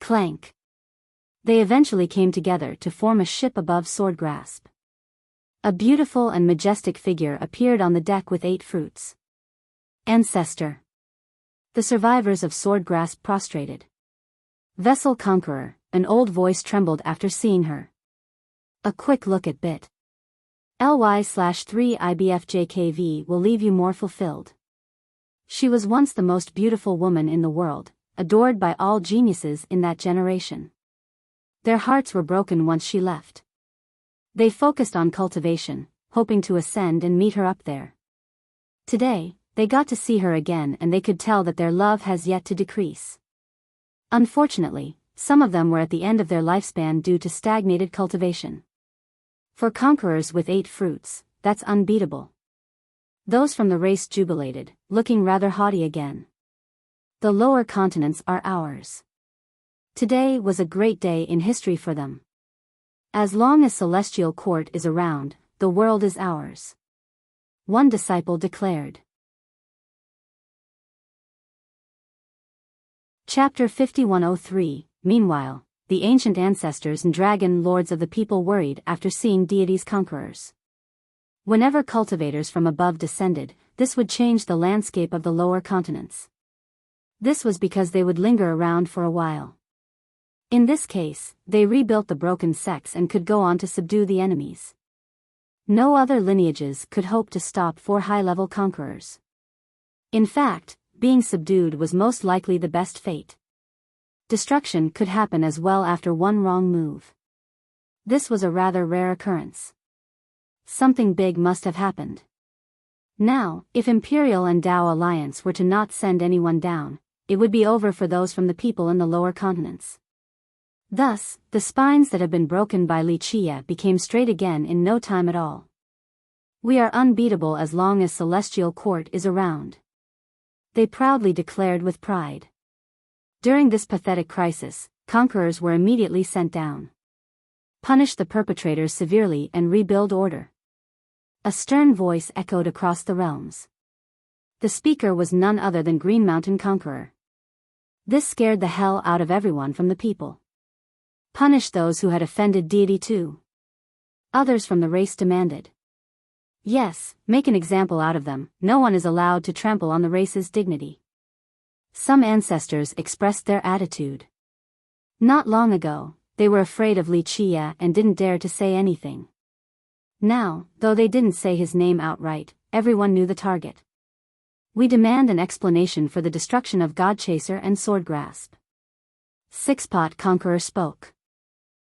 Clank. They eventually came together to form a ship above Swordgrasp. A beautiful and majestic figure appeared on the deck with 8 fruits. Ancestor. The survivors of Swordgrasp prostrated. Vessel Conqueror, an old voice trembled after seeing her. A quick look at bit. ly/3IBFJKV will leave you more fulfilled. She was once the most beautiful woman in the world, adored by all geniuses in that generation. Their hearts were broken once she left. They focused on cultivation, hoping to ascend and meet her up there. Today, they got to see her again and they could tell that their love has yet to decrease. Unfortunately, some of them were at the end of their lifespan due to stagnated cultivation. For conquerors with 8 fruits, that's unbeatable. Those from the race jubilated, looking rather haughty again. The lower continents are ours. Today was a great day in history for them. As long as Celestial Court is around, the world is ours. One disciple declared. Chapter 5103. Meanwhile, the ancient ancestors and dragon lords of the people worried after seeing deity's conquerors. Whenever cultivators from above descended, this would change the landscape of the lower continents. This was because they would linger around for a while. In this case, they rebuilt the broken sects and could go on to subdue the enemies. No other lineages could hope to stop 4 high-level conquerors. In fact, being subdued was most likely the best fate. Destruction could happen as well after one wrong move. This was a rather rare occurrence. Something big must have happened. Now, if Imperial and Dao Alliance were to not send anyone down, it would be over for those from the people in the lower continents. Thus, the spines that have been broken by Wuxia became straight again in no time at all. We are unbeatable as long as Celestial Court is around. They proudly declared with pride. During this pathetic crisis, conquerors were immediately sent down. Punish the perpetrators severely and rebuild order. A stern voice echoed across the realms. The speaker was none other than Green Mountain Conqueror. This scared the hell out of everyone from the people. Punish those who had offended deity too. Others from the race demanded. Yes, make an example out of them. No one is allowed to trample on the race's dignity. Some ancestors expressed their attitude. Not long ago, they were afraid of Wuxia and didn't dare to say anything. Now, though they didn't say his name outright, everyone knew the target. We demand an explanation for the destruction of Godchaser and Swordgrasp. Sixpot Conqueror spoke.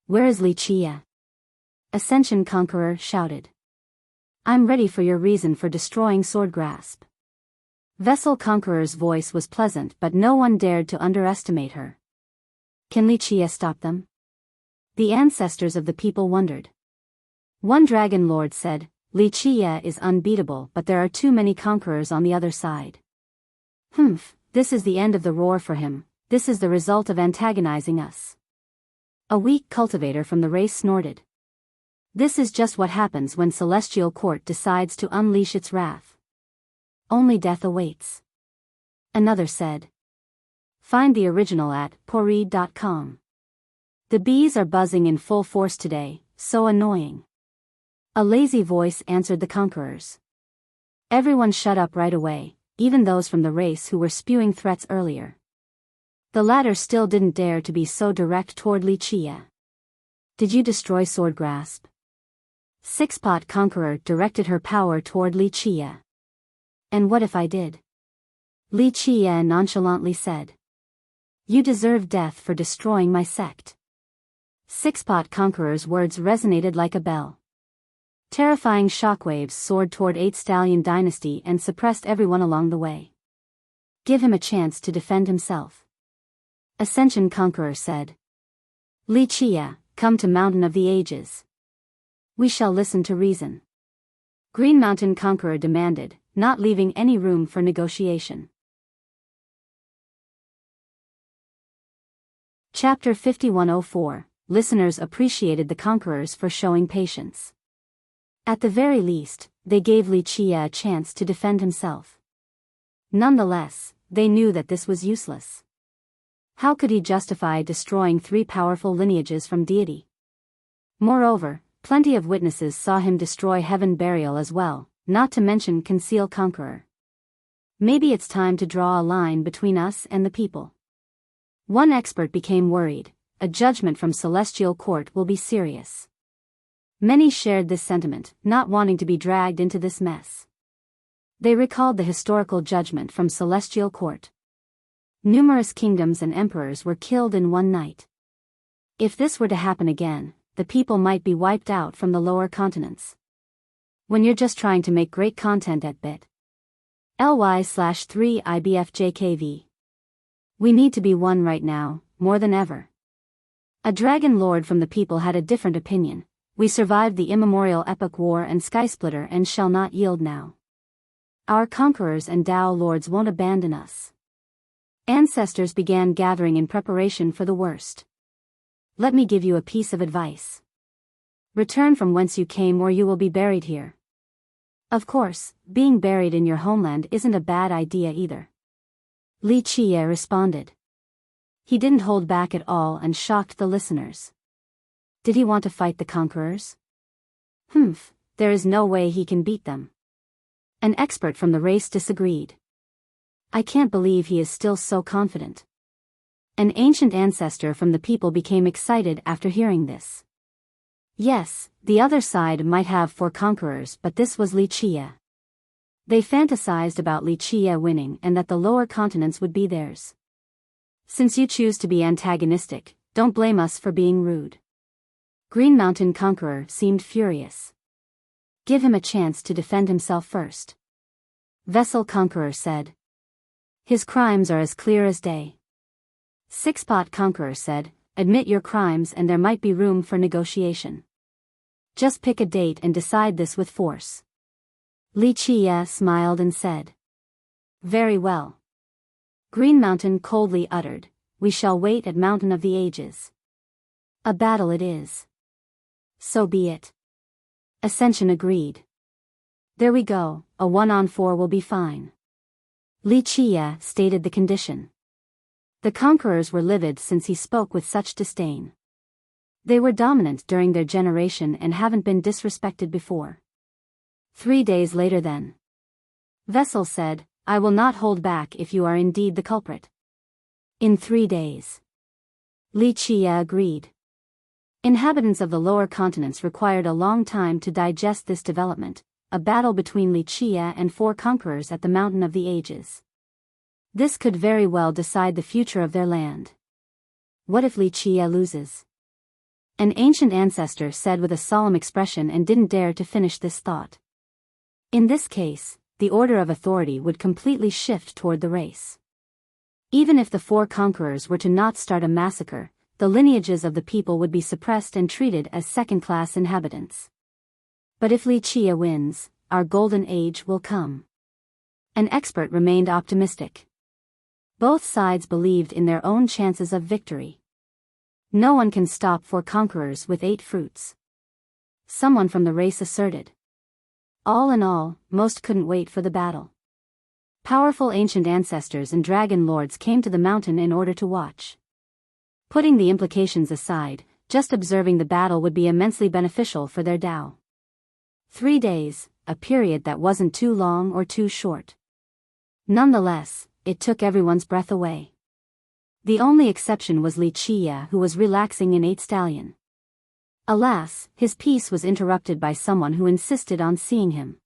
Where is Wuxia? Ascension Conqueror shouted. I'm ready for your reason for destroying Swordgrasp. Vessel Conqueror's voice was pleasant, but no one dared to underestimate her. Can Wuxia stop them? The ancestors of the people wondered. One Dragon Lord said, Wuxia is unbeatable, but there are too many conquerors on the other side. This is the end of the roar for him. This is the result of antagonizing us. A weak cultivator from the race snorted. This is just what happens when Celestial Court decides to unleash its wrath. Only death awaits. Another said. Find the original at pourri.com. The bees are buzzing in full force today, so annoying. A lazy voice answered the conquerors. Everyone shut up right away, even those from the race who were spewing threats earlier. The latter still didn't dare to be so direct toward Wuxia. Did you destroy Swordgrasp? Sixpot Conqueror directed her power toward Wuxia. And what if I did? Wuxia nonchalantly said. You deserve death for destroying my sect. Sixpot Conqueror's words resonated like a bell. Terrifying shockwaves soared toward 8 Stallion Dynasty and suppressed everyone along the way. Give him a chance to defend himself. Ascension Conqueror said. Wuxia, come to Mountain of the Ages. We shall listen to reason. Green Mountain Conqueror demanded, not leaving any room for negotiation. Chapter 5104. Listeners appreciated the conquerors for showing patience. At the very least, they gave Wuxia a chance to defend himself. Nonetheless, they knew that this was useless. How could he justify destroying 3 powerful lineages from deity? Moreover, plenty of witnesses saw him destroy Heaven Burial as well, not to mention Conceal Conqueror. Maybe it's time to draw a line between us and the people. One expert became worried. A judgment from Celestial Court will be serious. Many shared this sentiment, not wanting to be dragged into this mess. They recalled the historical judgment from Celestial Court. Numerous kingdoms and emperors were killed in one night. If this were to happen again, the people might be wiped out from the lower continents. When you're just trying to make great content at bit.ly/3ibfjkv. We need to be one right now, more than ever. A dragon lord from the people had a different opinion. We survived the immemorial epic war and skysplitter and shall not yield now. Our conquerors and Dao lords won't abandon us. Ancestors began gathering in preparation for the worst. Let me give you a piece of advice. Return from whence you came or you will be buried here. Of course, being buried in your homeland isn't a bad idea either. Wuxia responded. He didn't hold back at all and shocked the listeners. Did he want to fight the conquerors? there is no way he can beat them. An expert from the race disagreed. I can't believe he is still so confident. An ancient ancestor from the people became excited after hearing this. Yes, the other side might have 4 conquerors, but this was Wuxia. They fantasized about Wuxia winning and that the lower continents would be theirs. Since you choose to be antagonistic, don't blame us for being rude. Green Mountain Conqueror seemed furious. Give him a chance to defend himself first. Vessel Conqueror said. His crimes are as clear as day. Six-Pot Conqueror said, admit your crimes and there might be room for negotiation. Just pick a date and decide this with force. Wuxia smiled and said. Very well. Green Mountain coldly uttered, we shall wait at Mountain of the Ages. A battle it is. So be it. Ascension agreed. There we go, a 1-on-4 will be fine. Wuxia stated the condition. The conquerors were livid since he spoke with such disdain. They were dominant during their generation and haven't been disrespected before. 3 days later then. Vessel said, I will not hold back if you are indeed the culprit. In 3 days. Wuxia agreed. Inhabitants of the lower continents required a long time to digest this development, a battle between Wuxia and 4 conquerors at the Mountain of the Ages. This could very well decide the future of their land. What if Wuxia loses? An ancient ancestor said with a solemn expression and didn't dare to finish this thought. In this case, the order of authority would completely shift toward the race. Even if the 4 conquerors were to not start a massacre, the lineages of the people would be suppressed and treated as second-class inhabitants. But if Wuxia wins, our golden age will come. An expert remained optimistic. Both sides believed in their own chances of victory. No one can stop 4 conquerors with 8 fruits. Someone from the race asserted. All in all, most couldn't wait for the battle. Powerful ancient ancestors and dragon lords came to the mountain in order to watch. Putting the implications aside, just observing the battle would be immensely beneficial for their Dao. 3 days, a period that wasn't too long or too short. Nonetheless, it took everyone's breath away. The only exception was Wuxia, who was relaxing in 8 stallion. Alas, his peace was interrupted by someone who insisted on seeing him.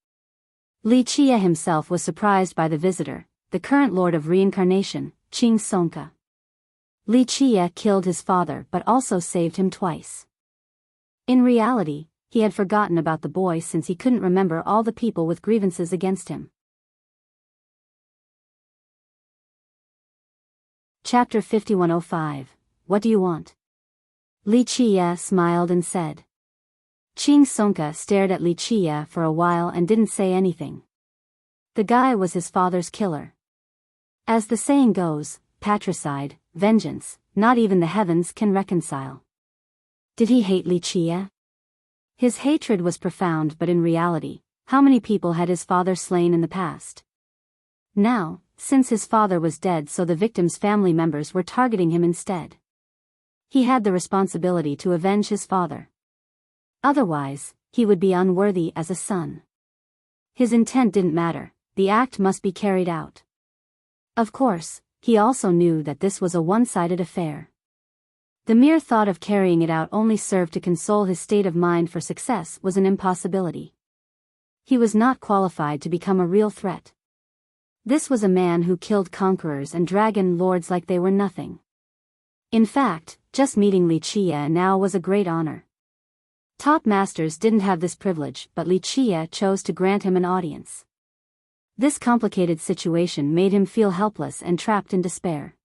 Wuxia himself was surprised by the visitor, the current Lord of Reincarnation, Qing Sonka. Wuxia killed his father but also saved him twice. In reality, he had forgotten about the boy since he couldn't remember all the people with grievances against him. Chapter 5105. What do you want? Wuxia smiled and said. Qing Sonka stared at Wuxia for a while and didn't say anything. The guy was his father's killer. As the saying goes, patricide, vengeance, not even the heavens can reconcile. Did he hate Wuxia? His hatred was profound, but in reality, how many people had his father slain in the past? Now, since his father was dead, so the victim's family members were targeting him instead. He had the responsibility to avenge his father. Otherwise, he would be unworthy as a son. His intent didn't matter, the act must be carried out. Of course, he also knew that this was a one-sided affair. The mere thought of carrying it out only served to console his state of mind, for success was an impossibility. He was not qualified to become a real threat. This was a man who killed conquerors and dragon lords like they were nothing. In fact, just meeting Wuxia now was a great honor. Top masters didn't have this privilege, but Wuxia chose to grant him an audience. This complicated situation made him feel helpless and trapped in despair.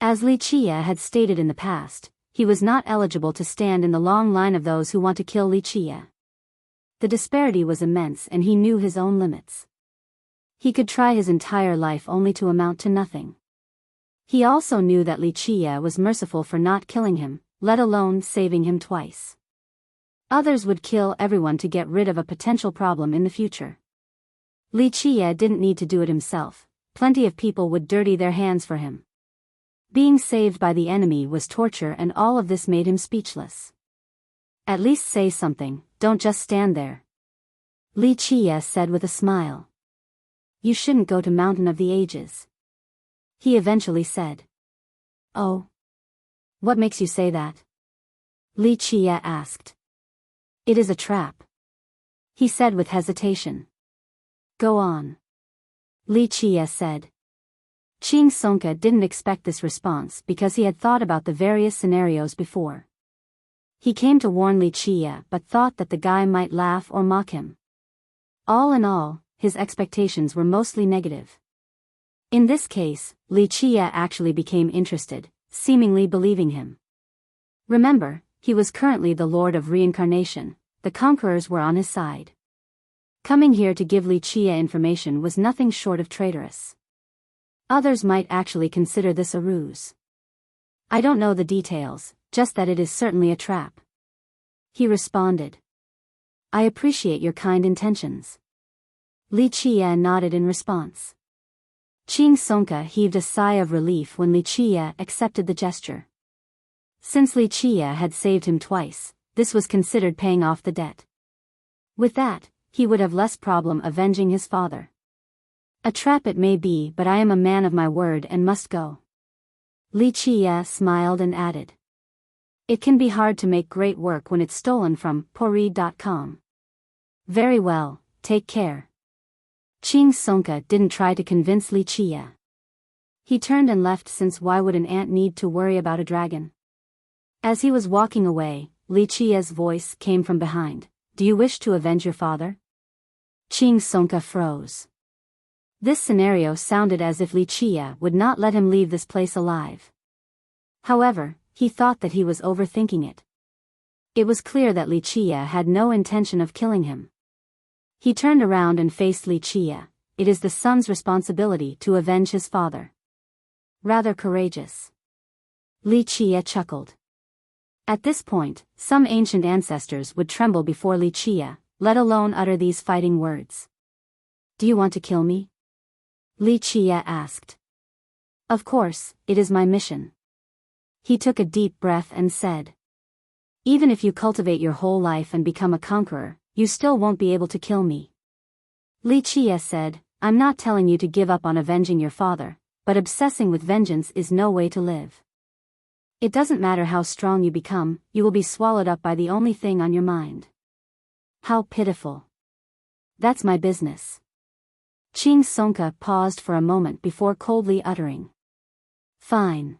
As Wuxia had stated in the past, he was not eligible to stand in the long line of those who want to kill Wuxia. The disparity was immense and he knew his own limits. He could try his entire life only to amount to nothing. He also knew that Wuxia was merciful for not killing him, let alone saving him twice. Others would kill everyone to get rid of a potential problem in the future. Wuxia didn't need to do it himself, plenty of people would dirty their hands for him. Being saved by the enemy was torture, and all of this made him speechless. At least say something, don't just stand there. Li Qie said with a smile. You shouldn't go to Mountain of the Ages. He eventually said. Oh. What makes you say that? Li Qie asked. It is a trap. He said with hesitation. Go on. Li Qie said. Qing Songke didn't expect this response because he had thought about the various scenarios before. He came to warn Li Qie but thought that the guy might laugh or mock him. All in all, his expectations were mostly negative. In this case, Li Qie actually became interested, seemingly believing him. Remember, he was currently the Lord of Reincarnation, the Conquerors were on his side. Coming here to give Li Qie information was nothing short of traitorous. Others might actually consider this a ruse. I don't know the details, just that it is certainly a trap. He responded. I appreciate your kind intentions. Li Qie nodded in response. Qing Songke heaved a sigh of relief when Li Qie accepted the gesture. Since Li Qie had saved him twice, this was considered paying off the debt. With that, he would have less problem avenging his father. A trap it may be, but I am a man of my word and must go. Li Qie smiled and added. It can be hard to make great work when it's stolen from Pori.com. Very well, take care. Qing Songke didn't try to convince Li Qie. He turned and left since why would an ant need to worry about a dragon? As he was walking away, Li Qie's voice came from behind. Do you wish to avenge your father? Qing Songke froze. This scenario sounded as if Li Qie would not let him leave this place alive. However, he thought that he was overthinking it. It was clear that Li Qie had no intention of killing him. He turned around and faced Li Qie. It is the son's responsibility to avenge his father. Rather courageous. Li Qie chuckled. At this point, some ancient ancestors would tremble before Li Qie, let alone utter these fighting words. Do you want to kill me? Li Qie asked. Of course, it is my mission. He took a deep breath and said. Even if you cultivate your whole life and become a conqueror, you still won't be able to kill me. Li Qie said, I'm not telling you to give up on avenging your father, but obsessing with vengeance is no way to live. It doesn't matter how strong you become, you will be swallowed up by the only thing on your mind. How pitiful. That's my business. Qing Songke paused for a moment before coldly uttering. Fine.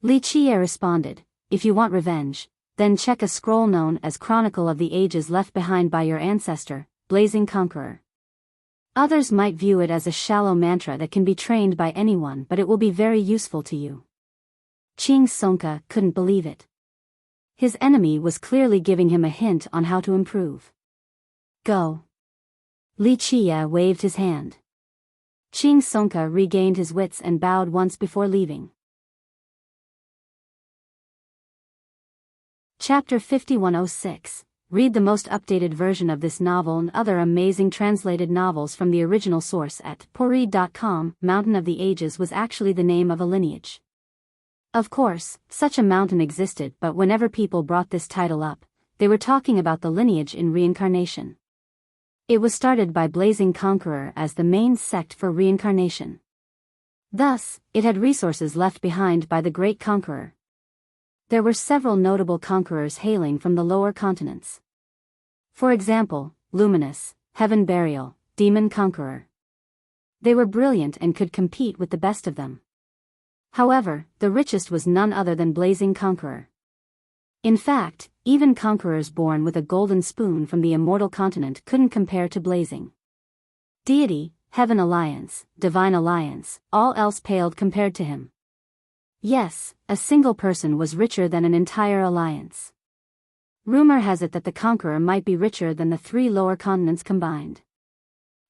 Li Qie responded, if you want revenge, then check a scroll known as Chronicle of the Ages left behind by your ancestor, Blazing Conqueror. Others might view it as a shallow mantra that can be trained by anyone, but it will be very useful to you. Qing Songke couldn't believe it. His enemy was clearly giving him a hint on how to improve. Go. Li Qie waved his hand. Qing Songke regained his wits and bowed once before leaving. Chapter 5106. Read the most updated version of this novel and other amazing translated novels from the original source at Pori.com. Mountain of the Ages was actually the name of a lineage. Of course, such a mountain existed, but whenever people brought this title up, they were talking about the lineage in reincarnation. It was started by Blazing Conqueror as the main sect for reincarnation. Thus, it had resources left behind by the Great Conqueror. There were several notable conquerors hailing from the lower continents. For example, Luminous, Heaven Burial, Demon Conqueror. They were brilliant and could compete with the best of them. However, the richest was none other than Blazing Conqueror. In fact, even conquerors born with a golden spoon from the immortal continent couldn't compare to Blazing. Deity, Heaven Alliance, Divine Alliance, all else paled compared to him. Yes, a single person was richer than an entire alliance. Rumor has it that the conqueror might be richer than the 3 lower continents combined.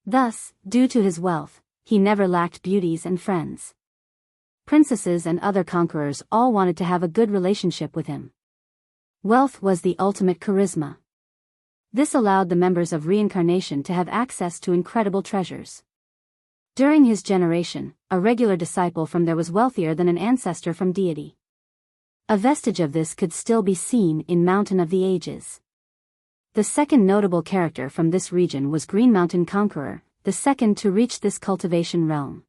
Thus, due to his wealth, he never lacked beauties and friends. Princesses and other conquerors all wanted to have a good relationship with him. Wealth was the ultimate charisma. This allowed the members of reincarnation to have access to incredible treasures. During his generation, a regular disciple from there was wealthier than an ancestor from deity. A vestige of this could still be seen in Mountain of the Ages. The second notable character from this region was Green Mountain Conqueror, the second to reach this cultivation realm.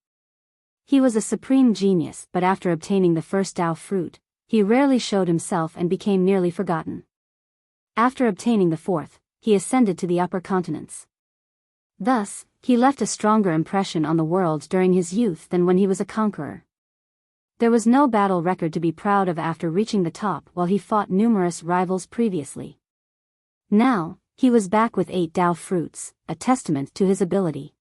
He was a supreme genius, but after obtaining the first Dao fruit, he rarely showed himself and became nearly forgotten. After obtaining the fourth, he ascended to the upper continents. Thus, he left a stronger impression on the world during his youth than when he was a conqueror. There was no battle record to be proud of after reaching the top, while he fought numerous rivals previously. Now, he was back with 8 Dao fruits, a testament to his ability.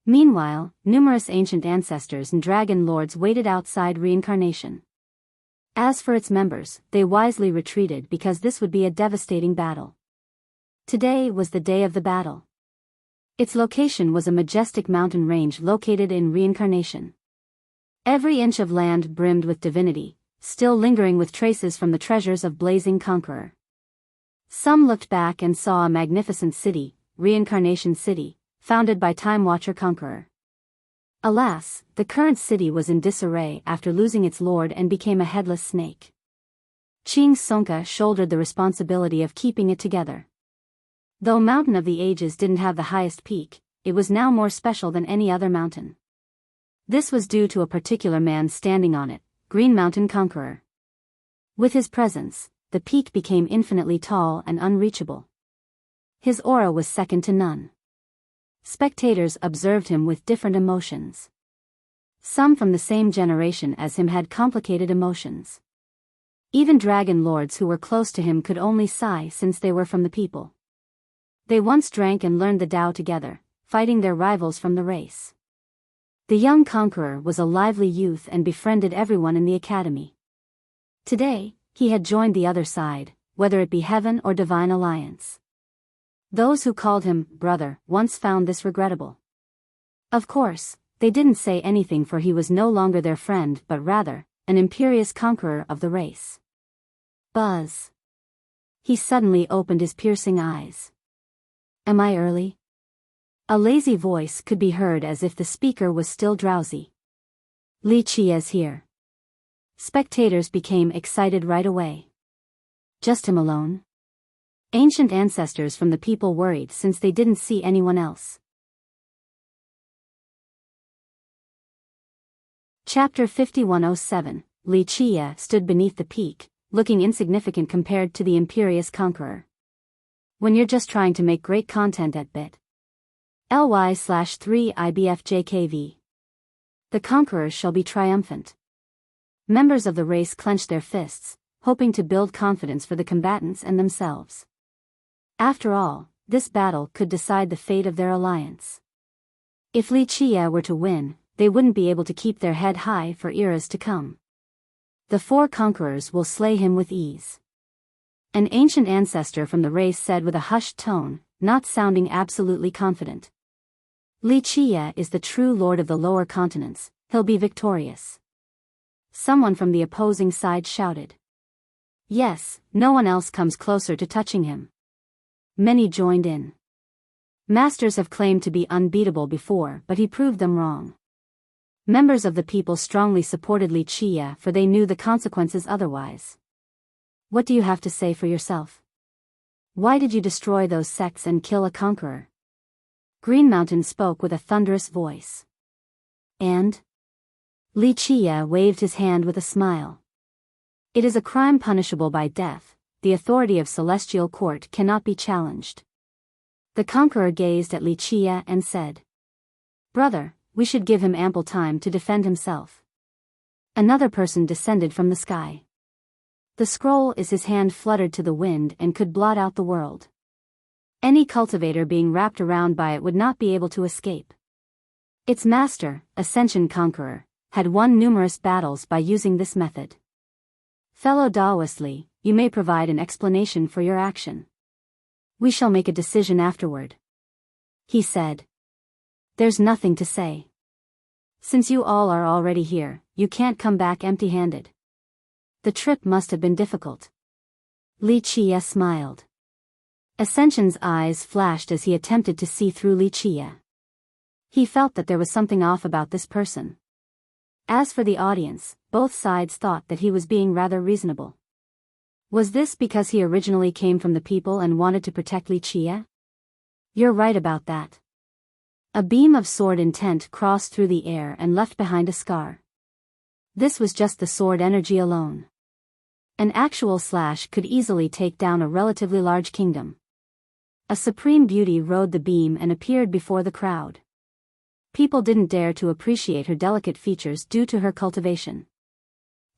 Meanwhile, numerous ancient ancestors and dragon lords waited outside reincarnation. As for its members, they wisely retreated because this would be a devastating battle. Today was the day of the battle. Its location was a majestic mountain range located in reincarnation. Every inch of land brimmed with divinity, still lingering with traces from the treasures of blazing Conqueror. Some looked back and saw a magnificent city, Reincarnation City, founded by Time Watcher Conqueror. Alas, the current city was in disarray after losing its lord and became a headless snake. Ching Sonka shouldered the responsibility of keeping it together. Though Mountain of the Ages didn't have the highest peak, it was now more special than any other mountain. This was due to a particular man standing on it, Green Mountain Conqueror. With his presence, the peak became infinitely tall and unreachable. His aura was second to none. Spectators observed him with different emotions. Some from the same generation as him had complicated emotions. Even dragon lords who were close to him could only sigh since they were from the people. They once drank and learned the Tao together, fighting their rivals from the race. The young conqueror was a lively youth and befriended everyone in the academy. Today, he had joined the other side, whether it be heaven or divine alliance. Those who called him brother once found this regrettable. Of course, they didn't say anything, for he was no longer their friend but rather, an imperious conqueror of the race. Buzz. He suddenly opened his piercing eyes. Am I early? A lazy voice could be heard as if the speaker was still drowsy. Li Qi's here. Spectators became excited right away. Just him alone? Ancient ancestors from the people worried since they didn't see anyone else. Chapter 5107. Li Qi stood beneath the peak, looking insignificant compared to the imperious conqueror. When you're just trying to make great content at bit.ly/3ibfjkv. The conquerors shall be triumphant. Members of the race clenched their fists, hoping to build confidence for the combatants and themselves. After all, this battle could decide the fate of their alliance. If Li Qi were to win, they wouldn't be able to keep their head high for eras to come. The 4 conquerors will slay him with ease. An ancient ancestor from the race said with a hushed tone, not sounding absolutely confident. Li Qi is the true lord of the lower continents, he'll be victorious. Someone from the opposing side shouted. Yes, no one else comes closer to touching him. Many joined in. Masters have claimed to be unbeatable before, but he proved them wrong. Members of the people strongly supported Li Qi, for they knew the consequences otherwise. What do you have to say for yourself? Why did you destroy those sects and kill a conqueror? Green Mountain spoke with a thunderous voice. And? Li Qi waved his hand with a smile. It is a crime punishable by death. The authority of Celestial Court cannot be challenged. The conqueror gazed at Li Qi and said, Brother, we should give him ample time to defend himself. Another person descended from the sky. The scroll is his hand fluttered to the wind and could blot out the world. Any cultivator being wrapped around by it would not be able to escape. Its master, Ascension Conqueror, had won numerous battles by using this method. Fellow Daoist Li, you may provide an explanation for your action. We shall make a decision afterward. He said. There's nothing to say. Since you all are already here, you can't come back empty-handed. The trip must have been difficult. Li Qi smiled. Ascension's eyes flashed as he attempted to see through Li Qi. He felt that there was something off about this person. As for the audience, both sides thought that he was being rather reasonable. Was this because he originally came from the people and wanted to protect Li Qie? You're right about that. A beam of sword intent crossed through the air and left behind a scar. This was just the sword energy alone. An actual slash could easily take down a relatively large kingdom. A supreme beauty rode the beam and appeared before the crowd. People didn't dare to appreciate her delicate features due to her cultivation.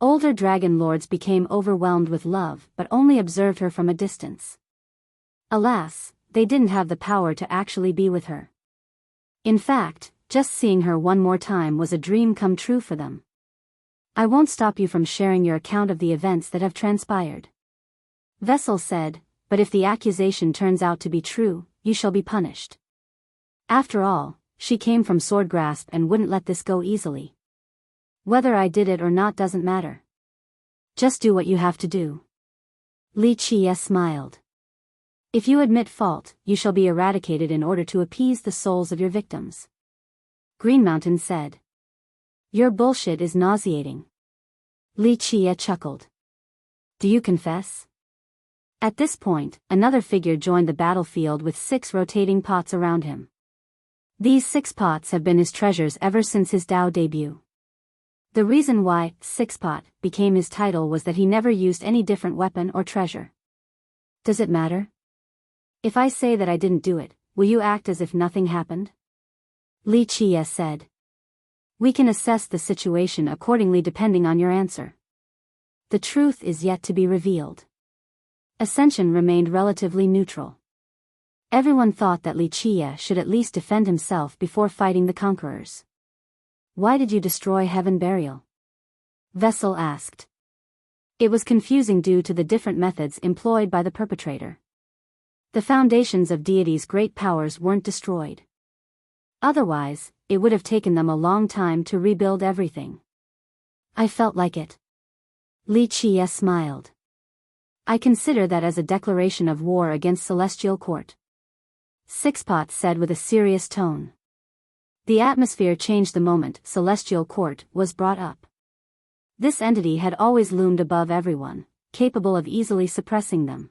Older dragon lords became overwhelmed with love but only observed her from a distance. Alas, they didn't have the power to actually be with her. In fact, just seeing her one more time was a dream come true for them. I won't stop you from sharing your account of the events that have transpired. Vessel said, but if the accusation turns out to be true, you shall be punished. After all, she came from sword grasp and wouldn't let this go easily. Whether I did it or not doesn't matter. Just do what you have to do. Li Qie smiled. If you admit fault, you shall be eradicated in order to appease the souls of your victims. Green Mountain said. Your bullshit is nauseating. Li Qie chuckled. Do you confess? At this point, another figure joined the battlefield with 6 rotating pots around him. These 6 pots have been his treasures ever since his Dao debut. The reason why Six Pot became his title was that he never used any different weapon or treasure. Does it matter? If I say that I didn't do it, will you act as if nothing happened? Li Qie said. We can assess the situation accordingly depending on your answer. The truth is yet to be revealed. Ascension remained relatively neutral. Everyone thought that Li Qie should at least defend himself before fighting the Conquerors. Why did you destroy Heaven Burial? Vessel asked. It was confusing due to the different methods employed by the perpetrator. The foundations of deities' great powers weren't destroyed. Otherwise, it would have taken them a long time to rebuild everything. I felt like it. Li Qie smiled. I consider that as a declaration of war against Celestial Court. Sixpot said with a serious tone. The atmosphere changed the moment Celestial Court was brought up. This entity had always loomed above everyone, capable of easily suppressing them.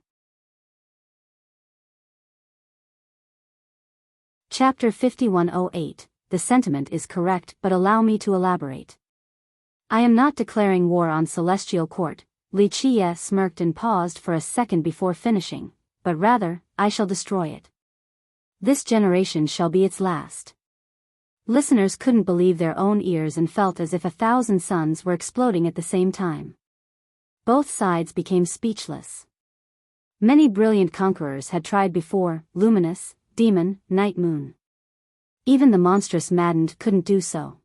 Chapter 5108. The sentiment is correct, but allow me to elaborate. I am not declaring war on Celestial Court. Li Qie smirked and paused for a second before finishing, but rather, I shall destroy it. This generation shall be its last. Listeners couldn't believe their own ears and felt as if 1,000 suns were exploding at the same time. Both sides became speechless. Many brilliant conquerors had tried before, Luminous, Demon, Night Moon. Even the monstrous Maddened couldn't do so.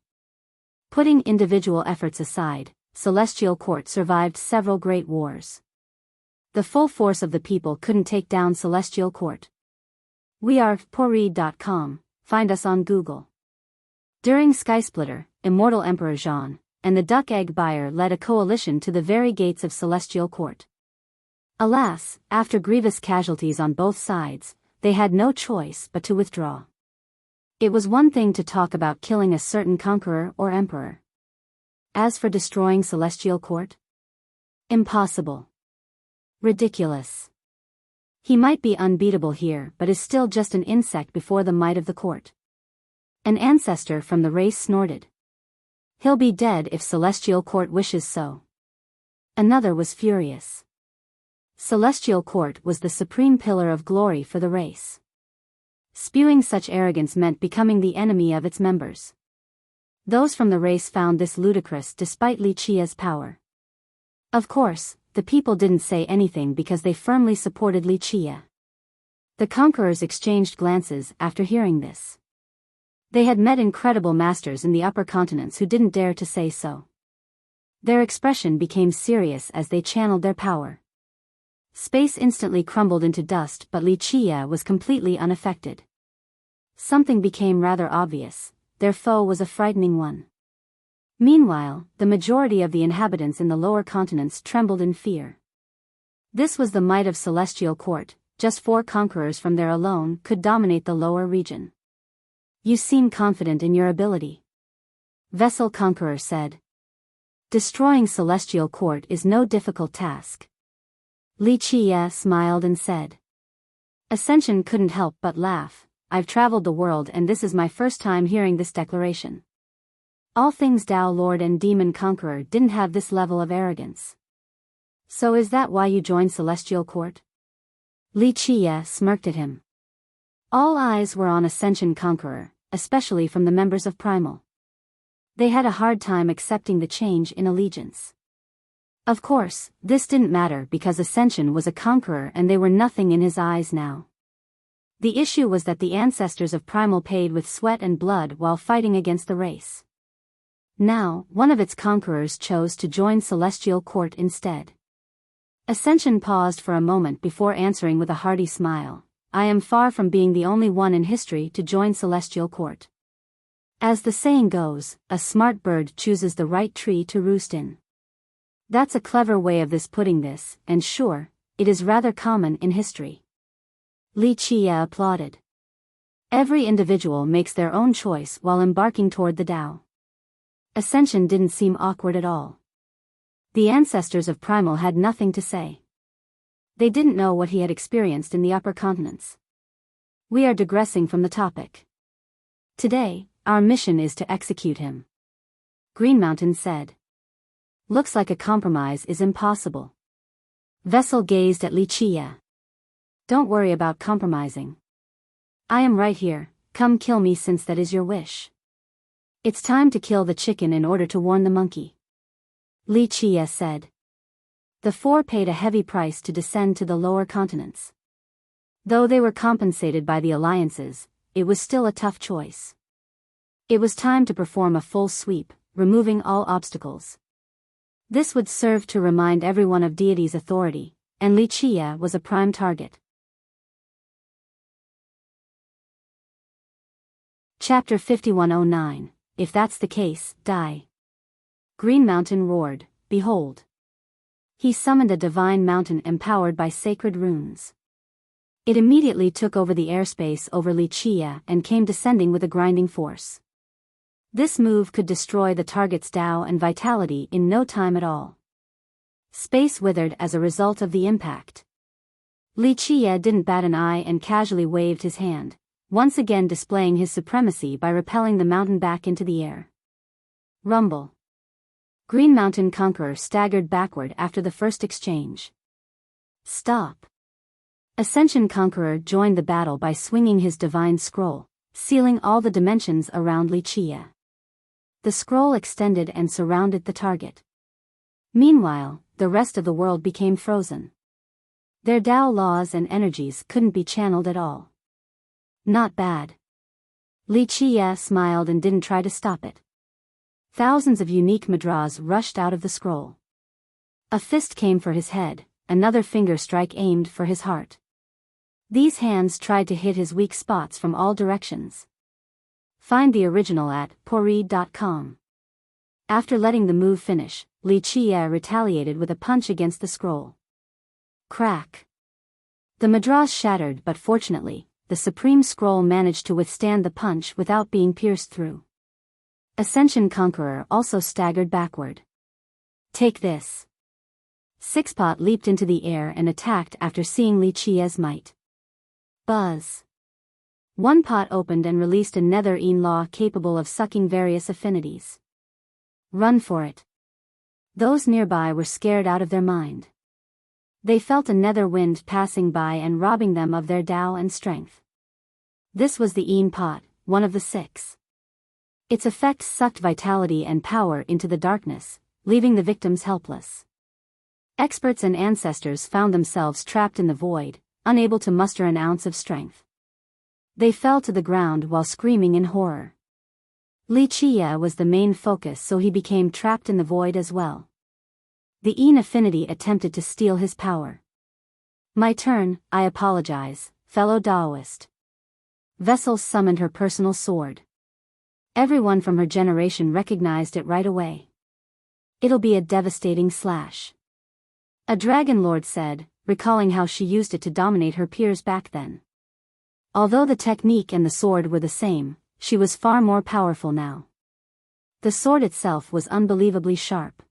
Putting individual efforts aside, Celestial Court survived several great wars. The full force of the people couldn't take down Celestial Court. We are Pori.com, find us on Google. During Skysplitter, Immortal Emperor Zhan and the Duck Egg Buyer led a coalition to the very gates of Celestial Court. Alas, after grievous casualties on both sides, they had no choice but to withdraw. It was one thing to talk about killing a certain conqueror or emperor. As for destroying Celestial Court? Impossible. Ridiculous. He might be unbeatable here but is still just an insect before the might of the court. An ancestor from the race snorted. He'll be dead if Celestial Court wishes so. Another was furious. Celestial Court was the supreme pillar of glory for the race. Spewing such arrogance meant becoming the enemy of its members. Those from the race found this ludicrous despite Li Qie's power. Of course, the people didn't say anything because they firmly supported Li Qie. The conquerors exchanged glances after hearing this. They had met incredible masters in the upper continents who didn't dare to say so. Their expression became serious as they channeled their power. Space instantly crumbled into dust, but Li Qie was completely unaffected. Something became rather obvious: their foe was a frightening one. Meanwhile, the majority of the inhabitants in the lower continents trembled in fear. This was the might of Celestial Court. Just 4 conquerors from there alone could dominate the lower region. You seem confident in your ability. Vessel Conqueror said. Destroying Celestial Court is no difficult task. Li Qie smiled and said. Ascension couldn't help but laugh. I've traveled the world and this is my first time hearing this declaration. All things Tao Lord and Demon Conqueror didn't have this level of arrogance. So is that why you joined Celestial Court? Li Qie smirked at him. All eyes were on Ascension Conqueror, especially from the members of Primal. They had a hard time accepting the change in allegiance. Of course, this didn't matter because Ascension was a conqueror and they were nothing in his eyes now. The issue was that the ancestors of Primal paid with sweat and blood while fighting against the race. Now, one of its conquerors chose to join Celestial Court instead. Ascension paused for a moment before answering with a hearty smile. I am far from being the only one in history to join Celestial Court. As the saying goes, a smart bird chooses the right tree to roost in. That's a clever way of putting this, and sure, it is rather common in history. Li Qie applauded. Every individual makes their own choice while embarking toward the Tao. Ascension didn't seem awkward at all. The ancestors of Primal had nothing to say. They didn't know what he had experienced in the upper continents. We are digressing from the topic. Today, our mission is to execute him. Green Mountain said. Looks like a compromise is impossible. Vessel gazed at Li Qie. Don't worry about compromising. I am right here, come kill me since that is your wish. It's time to kill the chicken in order to warn the monkey. Li Qie said. The four paid a heavy price to descend to the lower continents. Though they were compensated by the alliances, it was still a tough choice. It was time to perform a full sweep, removing all obstacles. This would serve to remind everyone of deity's authority, and Li Qie was a prime target. Chapter 5109. If that's the case, die. Green Mountain roared, behold. He summoned a divine mountain empowered by sacred runes. It immediately took over the airspace over Li Qie and came descending with a grinding force. This move could destroy the target's Tao and vitality in no time at all. Space withered as a result of the impact. Li Qie didn't bat an eye and casually waved his hand, once again displaying his supremacy by repelling the mountain back into the air. Rumble. Green Mountain Conqueror staggered backward after the first exchange. Stop. Ascension Conqueror joined the battle by swinging his divine scroll, sealing all the dimensions around Li Qie. The scroll extended and surrounded the target. Meanwhile, the rest of the world became frozen. Their Tao laws and energies couldn't be channeled at all. Not bad. Li Qie smiled and didn't try to stop it. Thousands of unique mudras rushed out of the scroll. A fist came for his head, another finger strike aimed for his heart. These hands tried to hit his weak spots from all directions. Find the original at pori.com. After letting the move finish, Li Qie retaliated with a punch against the scroll. Crack. The madras shattered, but fortunately, the Supreme Scroll managed to withstand the punch without being pierced through. Ascension Conqueror also staggered backward. Take this. Sixpot leaped into the air and attacked after seeing Li Qie's might. Buzz. One pot opened and released a nether-een law capable of sucking various affinities. Run for it. Those nearby were scared out of their mind. They felt a nether wind passing by and robbing them of their Tao and strength. This was the een pot, one of the six. Its effect sucked vitality and power into the darkness, leaving the victims helpless. Experts and ancestors found themselves trapped in the void, unable to muster an ounce of strength. They fell to the ground while screaming in horror. Li Qie was the main focus, so he became trapped in the void as well. The een affinity attempted to steal his power. My turn, I apologize, fellow Taoist. Vessel summoned her personal sword. Everyone from her generation recognized it right away. It'll be a devastating slash. A dragon lord said, recalling how she used it to dominate her peers back then. Although the technique and the sword were the same, she was far more powerful now. The sword itself was unbelievably sharp.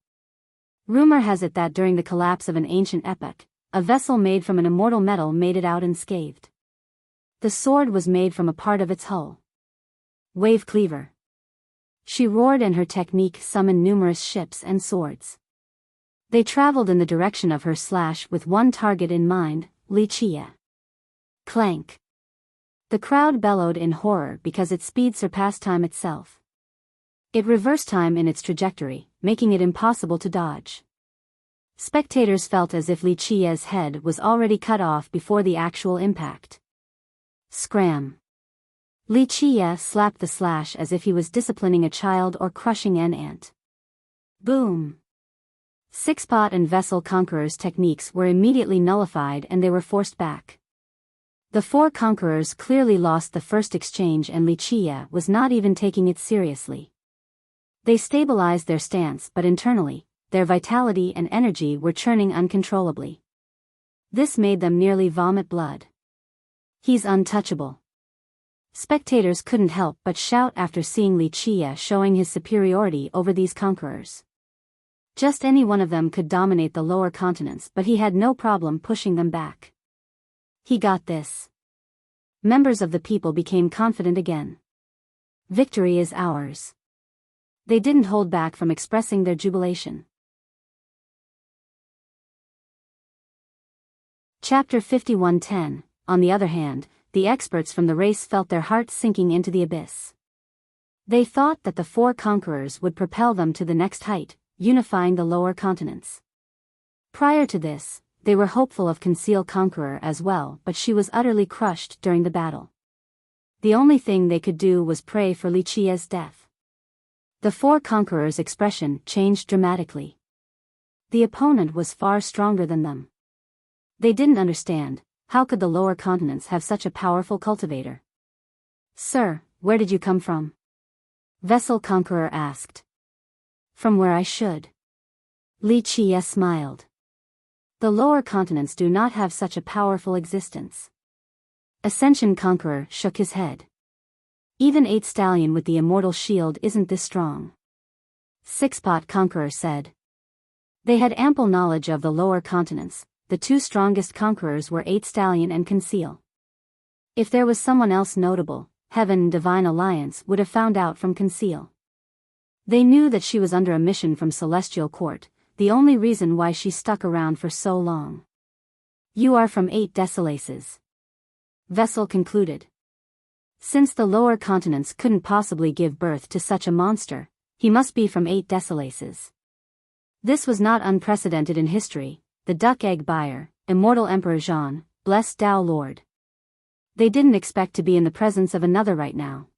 Rumor has it that during the collapse of an ancient epoch, a vessel made from an immortal metal made it out unscathed. The sword was made from a part of its hull. Wave cleaver. She roared, and her technique summoned numerous ships and swords. They traveled in the direction of her slash with one target in mind, Wuxia. Clank. The crowd bellowed in horror because its speed surpassed time itself. It reversed time in its trajectory, making it impossible to dodge. Spectators felt as if Wuxia's head was already cut off before the actual impact. Scram. Wuxia slapped the slash as if he was disciplining a child or crushing an ant. Boom. Sixpot and Vessel Conqueror's techniques were immediately nullified and they were forced back. The four conquerors clearly lost the first exchange, and Wuxia was not even taking it seriously. They stabilized their stance, but internally, their vitality and energy were churning uncontrollably. This made them nearly vomit blood. He's untouchable. Spectators couldn't help but shout after seeing Wuxia showing his superiority over these conquerors. Just any one of them could dominate the lower continents, but he had no problem pushing them back. He got this. Members of the people became confident again. Victory is ours. They didn't hold back from expressing their jubilation. Chapter 51:10. On the other hand, the experts from the race felt their hearts sinking into the abyss. They thought that the four conquerors would propel them to the next height, unifying the lower continents. Prior to this, they were hopeful of Conqueror as well, but she was utterly crushed during the battle. The only thing they could do was pray for Wuxia's death. The four conquerors' expression changed dramatically. The opponent was far stronger than them. They didn't understand, how could the lower continents have such a powerful cultivator? Sir, where did you come from? Vessel Conqueror asked. From where I should. Wuxia smiled. The lower continents do not have such a powerful existence. Ascension Conqueror shook his head. Even 8 Stallion with the immortal shield isn't this strong. Sixpot Conqueror said. They had ample knowledge of the lower continents. The two strongest conquerors were 8 Stallion and Conceal. If there was someone else notable, Heaven and Divine Alliance would have found out from Conceal. They knew that she was under a mission from Celestial Court, the only reason why she stuck around for so long. You are from 8 Desolaces. Vessel concluded. Since the lower continents couldn't possibly give birth to such a monster, he must be from 8 Desolaces. This was not unprecedented in history. The Duck Egg Buyer, Immortal Emperor Jean, Blessed Tao Lord. They didn't expect to be in the presence of another right now.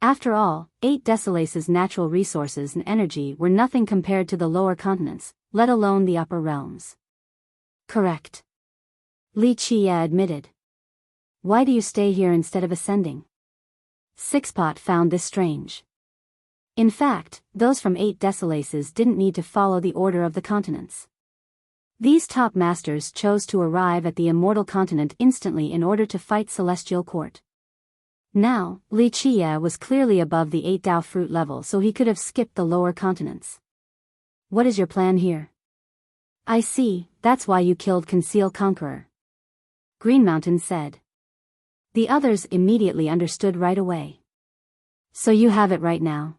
After all, 8 Desolaces' natural resources and energy were nothing compared to the lower continents, let alone the upper realms. Correct. Wuxia admitted. Why do you stay here instead of ascending? Sixpot found this strange. In fact, those from 8 Desolaces didn't need to follow the order of the continents. These top masters chose to arrive at the immortal continent instantly in order to fight Celestial Court. Now, Wuxia was clearly above the 8 Dao fruit level, so he could have skipped the lower continents. What is your plan here? I see, that's why you killed Conqueror. Green Mountain said. The others immediately understood right away. So you have it right now.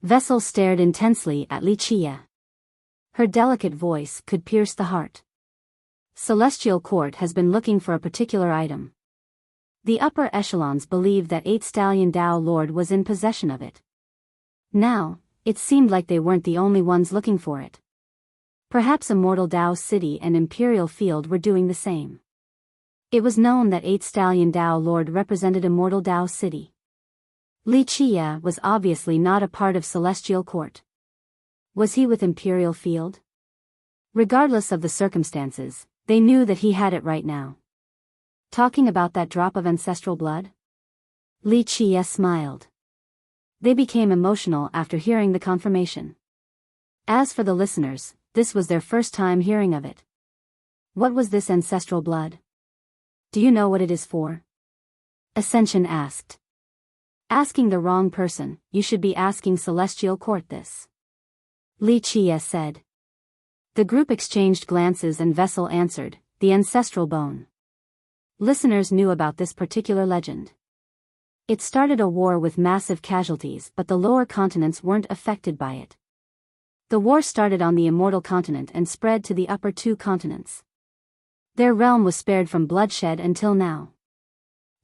Vessel stared intensely at Wuxia. Her delicate voice could pierce the heart. Celestial Court has been looking for a particular item. The upper echelons believed that 8 Stallion Dao Lord was in possession of it. Now, it seemed like they weren't the only ones looking for it. Perhaps Immortal Dao City and Imperial Field were doing the same. It was known that 8 Stallion Dao Lord represented Immortal Dao City. Wuxia was obviously not a part of Celestial Court. Was he with Imperial Field? Regardless of the circumstances, they knew that he had it right now. Talking about that drop of ancestral blood? Wuxia smiled. They became emotional after hearing the confirmation. As for the listeners, this was their first time hearing of it. What was this ancestral blood? Do you know what it is for? Ascension asked. Asking the wrong person, you should be asking Celestial Court this. Wuxia said. The group exchanged glances and Vessel answered, the ancestral bone. Listeners knew about this particular legend. It started a war with massive casualties, but the lower continents weren't affected by it. The war started on the immortal continent and spread to the upper two continents. Their realm was spared from bloodshed until now.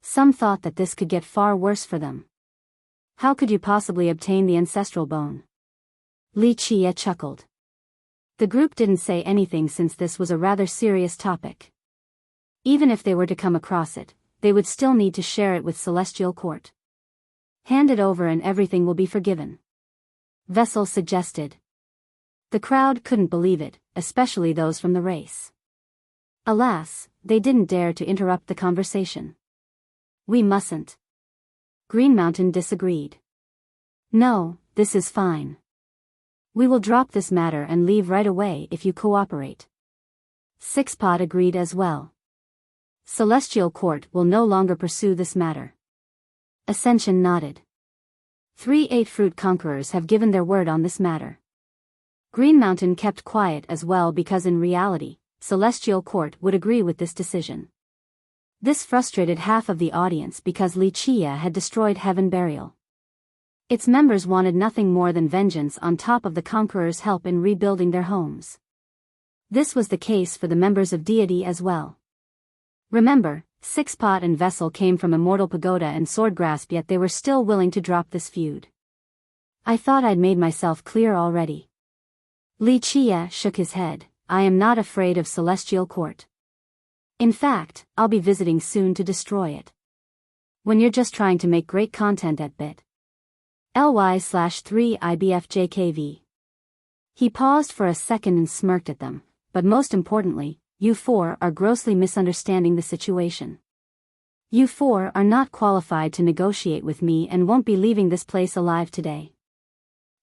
Some thought that this could get far worse for them. How could you possibly obtain the ancestral bone? Li Qie chuckled. The group didn't say anything since this was a rather serious topic. Even if they were to come across it, they would still need to share it with Celestial Court. Hand it over and everything will be forgiven. Vessel suggested. The crowd couldn't believe it, especially those from the race. Alas, they didn't dare to interrupt the conversation. We mustn't. Green Mountain disagreed. No, this is fine. We will drop this matter and leave right away if you cooperate. Sixpot agreed as well. Celestial Court will no longer pursue this matter. Ascension nodded. 3 8-fruit conquerors have given their word on this matter. Green Mountain kept quiet as well because in reality, Celestial Court would agree with this decision. This frustrated half of the audience because Li Qie had destroyed Heaven Burial. Its members wanted nothing more than vengeance on top of the Conqueror's help in rebuilding their homes. This was the case for the members of Deity as well. Remember, Sixpot and Vessel came from Immortal Pagoda and Swordgrasp, yet they were still willing to drop this feud. I thought I'd made myself clear already. Li Qie shook his head. I am not afraid of Celestial Court. In fact, I'll be visiting soon to destroy it. When you're just trying to make great content at bit.ly/3ibfjkv. He paused for a second and smirked at them, but most importantly, you four are grossly misunderstanding the situation. You four are not qualified to negotiate with me and won't be leaving this place alive today.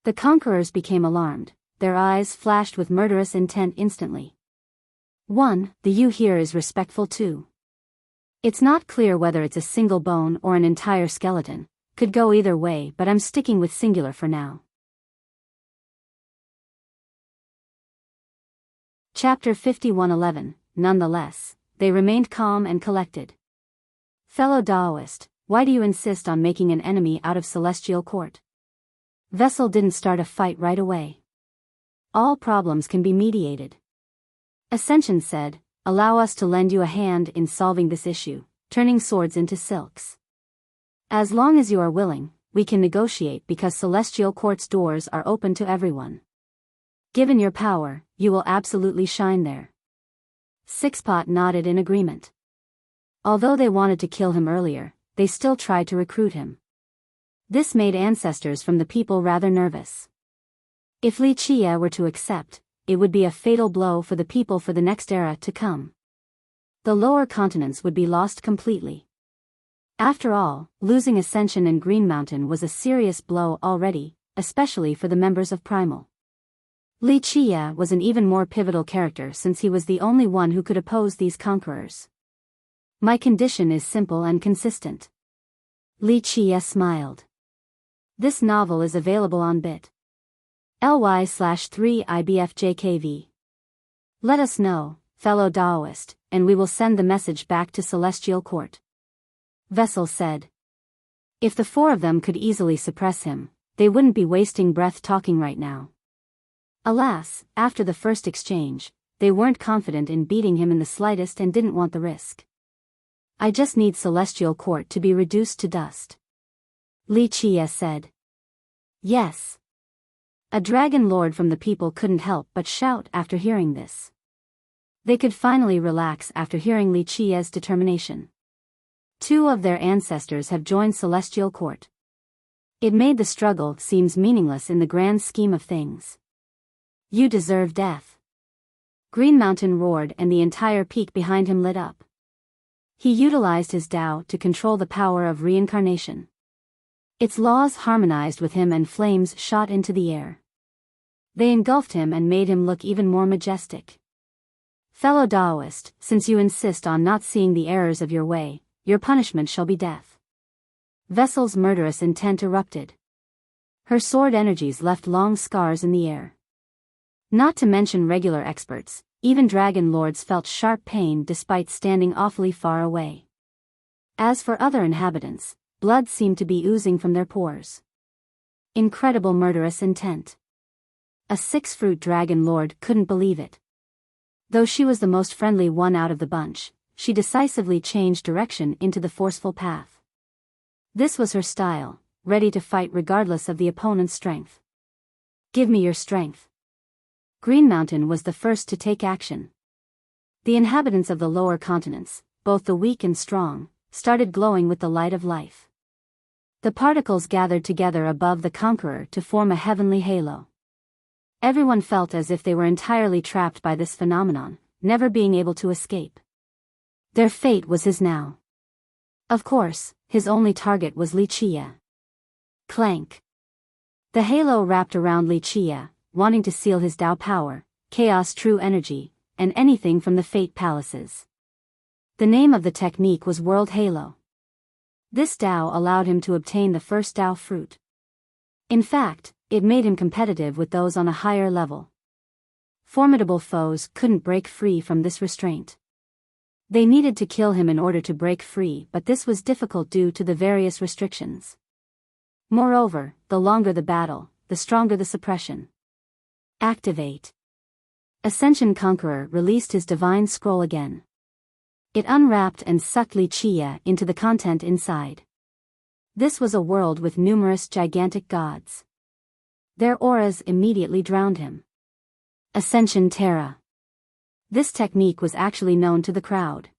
The conquerors became alarmed, their eyes flashed with murderous intent instantly. 1. The you here is respectful too. It's not clear whether it's a single bone or an entire skeleton. Could go either way, but I'm sticking with singular for now. Chapter 51:11. Nonetheless, they remained calm and collected. Fellow Daoist, why do you insist on making an enemy out of Celestial Court? Vessel didn't start a fight right away. All problems can be mediated. Ascension said, allow us to lend you a hand in solving this issue, turning swords into silks. As long as you are willing, we can negotiate because Celestial Court's doors are open to everyone. Given your power, you will absolutely shine there. Sixpot nodded in agreement. Although they wanted to kill him earlier, they still tried to recruit him. This made ancestors from the people rather nervous. If Li Qie were to accept, it would be a fatal blow for the people for the next era to come. The lower continents would be lost completely. After all, losing Ascension and Green Mountain was a serious blow already, especially for the members of Primal. Li Qie was an even more pivotal character since he was the only one who could oppose these conquerors. My condition is simple and consistent. Li Qie smiled. This novel is available on bit.ly/3ibfjkv. Let us know, fellow Daoist, and we will send the message back to Celestial Court. Vessel said. If the four of them could easily suppress him, they wouldn't be wasting breath talking right now. Alas, after the first exchange, they weren't confident in beating him in the slightest and didn't want the risk. I just need Celestial Court to be reduced to dust. Li Qie said. Yes. A dragon lord from the people couldn't help but shout after hearing this. They could finally relax after hearing Li Qie's determination. 2 of their ancestors have joined Celestial Court. It made the struggle seems meaningless in the grand scheme of things. You deserve death. Green Mountain roared and the entire peak behind him lit up. He utilized his Tao to control the power of reincarnation. Its laws harmonized with him and flames shot into the air. They engulfed him and made him look even more majestic. Fellow Daoist, since you insist on not seeing the errors of your way, your punishment shall be death. Vessel's murderous intent erupted. Her sword energies left long scars in the air. Not to mention regular experts, even dragon lords felt sharp pain despite standing awfully far away. As for other inhabitants, blood seemed to be oozing from their pores. Incredible murderous intent. A six-fruit dragon lord couldn't believe it. Though she was the most friendly one out of the bunch, she decisively changed direction into the forceful path. This was her style, ready to fight regardless of the opponent's strength. Give me your strength. Green Mountain was the first to take action. The inhabitants of the lower continents, both the weak and strong, started glowing with the light of life. The particles gathered together above the Conqueror to form a heavenly halo. Everyone felt as if they were entirely trapped by this phenomenon, never being able to escape. Their fate was his now. Of course, his only target was Wuxia. Clank. The halo wrapped around Wuxia, wanting to seal his Tao power, chaos true energy, and anything from the Fate Palaces. The name of the technique was World Halo. This Tao allowed him to obtain the first Tao fruit. In fact, it made him competitive with those on a higher level. Formidable foes couldn't break free from this restraint. They needed to kill him in order to break free, but this was difficult due to the various restrictions. Moreover, the longer the battle, the stronger the suppression. Activate. Ascension Conqueror released his divine scroll again. It unwrapped and sucked Wuxia into the content inside. This was a world with numerous gigantic gods. Their auras immediately drowned him. Ascension Terra. This technique was actually known to the crowd.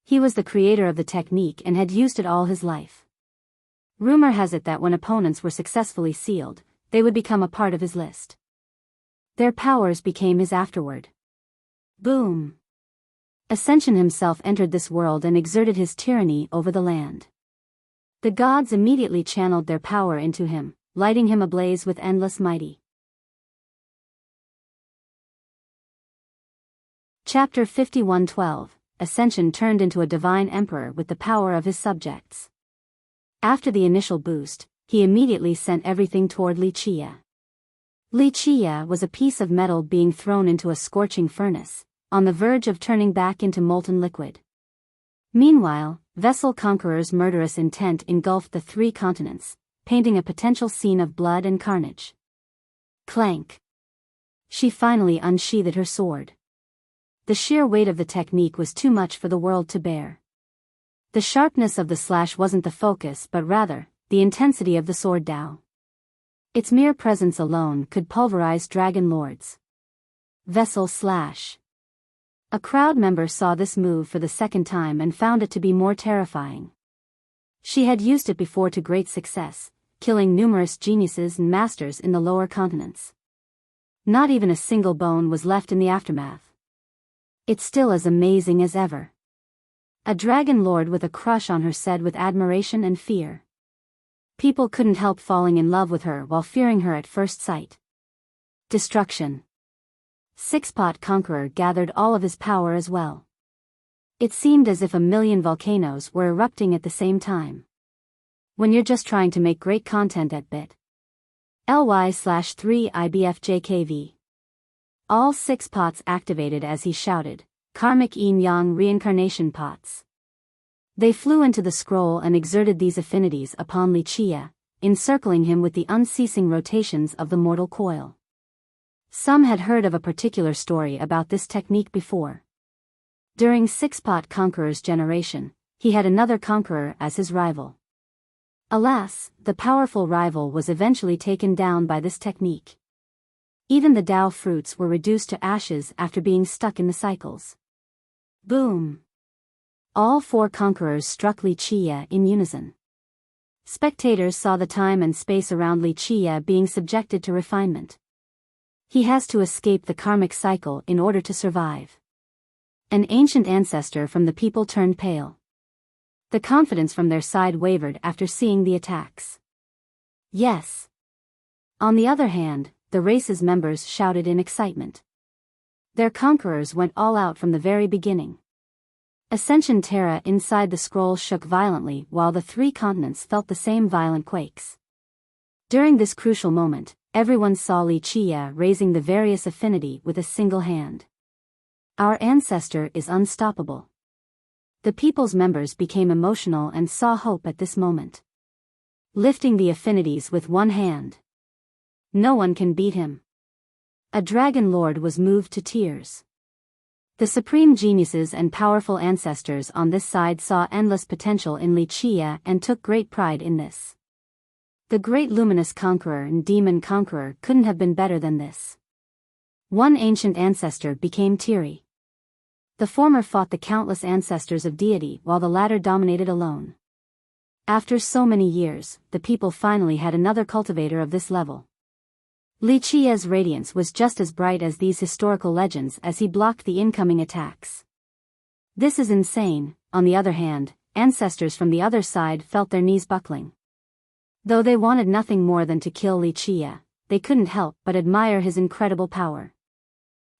He was the creator of the technique and had used it all his life. Rumor has it that when opponents were successfully sealed, they would become a part of his list. Their powers became his afterward. Boom! Ascension himself entered this world and exerted his tyranny over the land. The gods immediately channeled their power into him, lighting him ablaze with endless mighty. Chapter 51:12 Ascension turned into a divine emperor with the power of his subjects. After the initial boost, he immediately sent everything toward Wuxia. Wuxia was a piece of metal being thrown into a scorching furnace, on the verge of turning back into molten liquid. Meanwhile, Vessel Conqueror's murderous intent engulfed the three continents, painting a potential scene of blood and carnage. Clank. She finally unsheathed her sword. The sheer weight of the technique was too much for the world to bear. The sharpness of the slash wasn't the focus but rather, the intensity of the sword Tao. Its mere presence alone could pulverize dragon lords. Vessel slash. A crowd member saw this move for the second time and found it to be more terrifying. She had used it before to great success, killing numerous geniuses and masters in the lower continents. Not even a single bone was left in the aftermath. It's still as amazing as ever. A dragon lord with a crush on her said with admiration and fear. People couldn't help falling in love with her while fearing her at first sight. Destruction. Six-Pot Conqueror gathered all of his power as well. It seemed as if 1,000,000 volcanoes were erupting at the same time. When you're just trying to make great content at bit.ly/3ibfjkv. All 6 pots activated as he shouted, Karmic Yin-Yang Reincarnation Pots. They flew into the scroll and exerted these affinities upon Wuxia, encircling him with the unceasing rotations of the mortal coil. Some had heard of a particular story about this technique before. During Six-Pot Conqueror's generation, he had another conqueror as his rival. Alas, the powerful rival was eventually taken down by this technique. Even the Tao fruits were reduced to ashes after being stuck in the cycles. Boom! All 4 conquerors struck Wuxia in unison. Spectators saw the time and space around Wuxia being subjected to refinement. He has to escape the karmic cycle in order to survive. An ancient ancestor from the people turned pale. The confidence from their side wavered after seeing the attacks. Yes. On the other hand, the race's members shouted in excitement. Their conquerors went all out from the very beginning. Ascension Terra inside the scroll shook violently while the 3 continents felt the same violent quakes. During this crucial moment, everyone saw Wuxia raising the various affinity with a single hand. Our ancestor is unstoppable. The people's members became emotional and saw hope at this moment. Lifting the affinities with one hand. No one can beat him. A dragon lord was moved to tears. The supreme geniuses and powerful ancestors on this side saw endless potential in Wuxia and took great pride in this. The great luminous conqueror and demon conqueror couldn't have been better than this. One ancient ancestor became teary. The former fought the countless ancestors of deity while the latter dominated alone. After so many years, the people finally had another cultivator of this level. Wuxia's radiance was just as bright as these historical legends as he blocked the incoming attacks. This is insane. On the other hand, ancestors from the other side felt their knees buckling. Though they wanted nothing more than to kill Wuxia, they couldn't help but admire his incredible power.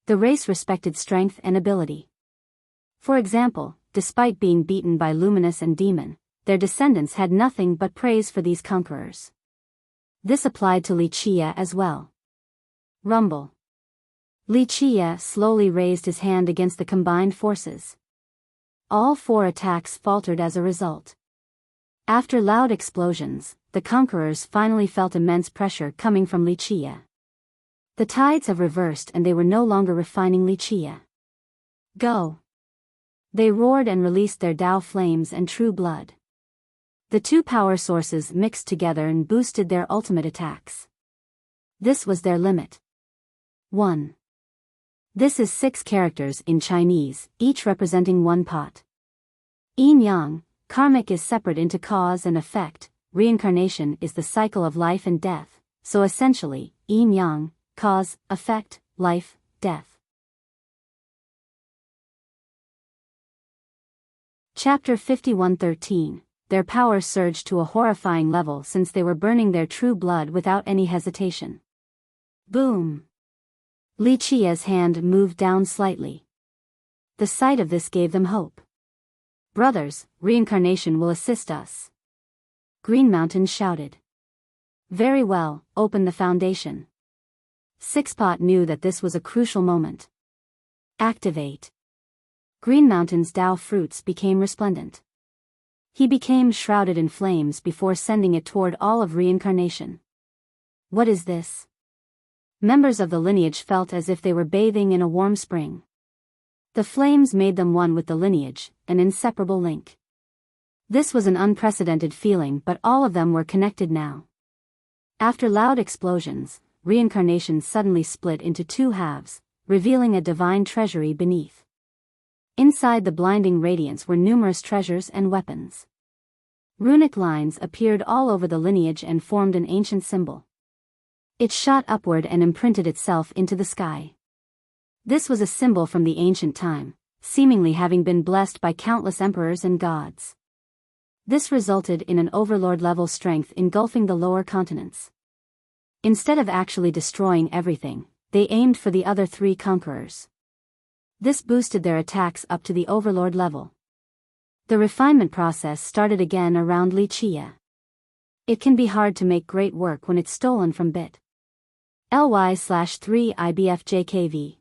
The race respected strength and ability. For example, despite being beaten by Luminous and Demon, their descendants had nothing but praise for these conquerors. This applied to Wuxia as well. Rumble. Wuxia slowly raised his hand against the combined forces. All 4 attacks faltered as a result. After loud explosions, the conquerors finally felt immense pressure coming from Wuxia. The tides have reversed and they were no longer refining Wuxia. Go! They roared and released their Tao flames and true blood. The 2 power sources mixed together and boosted their ultimate attacks. This was their limit. 1. This is 6 characters in Chinese, each representing 1 pot. Yin-yang, karmic is separate into cause and effect, reincarnation is the cycle of life and death, so essentially, yin-yang, cause, effect, life, death. Chapter 51:13. Their power surged to a horrifying level since they were burning their true blood without any hesitation. Boom! Wuxia's hand moved down slightly. The sight of this gave them hope. Brothers, reincarnation will assist us. Green Mountain shouted. Very well, open the foundation. Sixpot knew that this was a crucial moment. Activate. Green Mountain's Tao fruits became resplendent. He became shrouded in flames before sending it toward all of reincarnation. What is this? Members of the lineage felt as if they were bathing in a warm spring. The flames made them one with the lineage, an inseparable link. This was an unprecedented feeling, but all of them were connected now. After loud explosions, reincarnation suddenly split into 2 halves, revealing a divine treasury beneath. Inside the blinding radiance were numerous treasures and weapons. Runic lines appeared all over the lineage and formed an ancient symbol. It shot upward and imprinted itself into the sky. This was a symbol from the ancient time, seemingly having been blessed by countless emperors and gods. This resulted in an overlord-level strength engulfing the lower continents. Instead of actually destroying everything, they aimed for the other 3 conquerors. This boosted their attacks up to the overlord level. The refinement process started again around Wuxia. It can be hard to make great work when it's stolen from bit. ly/3 IBFJKV.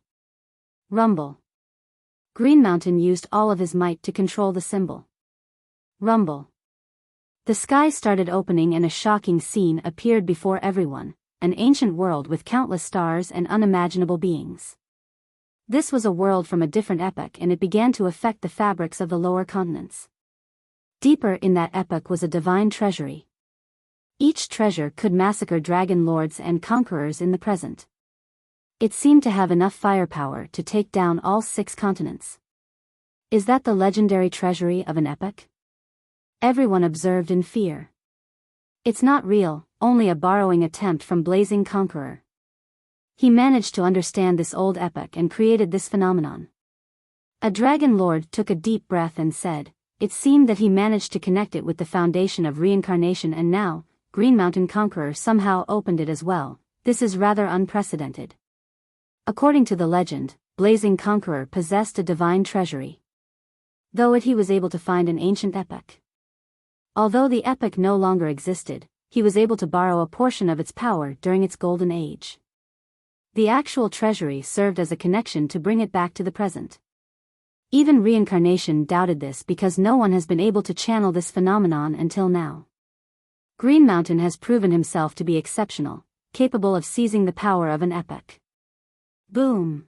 Rumble. Green Mountain used all of his might to control the symbol. Rumble. The sky started opening and a shocking scene appeared before everyone, an ancient world with countless stars and unimaginable beings. This was a world from a different epoch and it began to affect the fabrics of the lower continents. Deeper in that epoch was a divine treasury. Each treasure could massacre dragon lords and conquerors in the present. It seemed to have enough firepower to take down all 6 continents. Is that the legendary treasury of an epoch? Everyone observed in fear. It's not real, only a borrowing attempt from Blazing Conqueror. He managed to understand this old epoch and created this phenomenon. A dragon lord took a deep breath and said, it seemed that he managed to connect it with the foundation of reincarnation and now, Green Mountain Conqueror somehow opened it as well. This is rather unprecedented. According to the legend, Blazing Conqueror possessed a divine treasury. Though he was able to find an ancient epoch. Although the epoch no longer existed, he was able to borrow a portion of its power during its golden age. The actual treasury served as a connection to bring it back to the present. Even reincarnation doubted this because no one has been able to channel this phenomenon until now. Green Mountain has proven himself to be exceptional, capable of seizing the power of an epoch. Boom!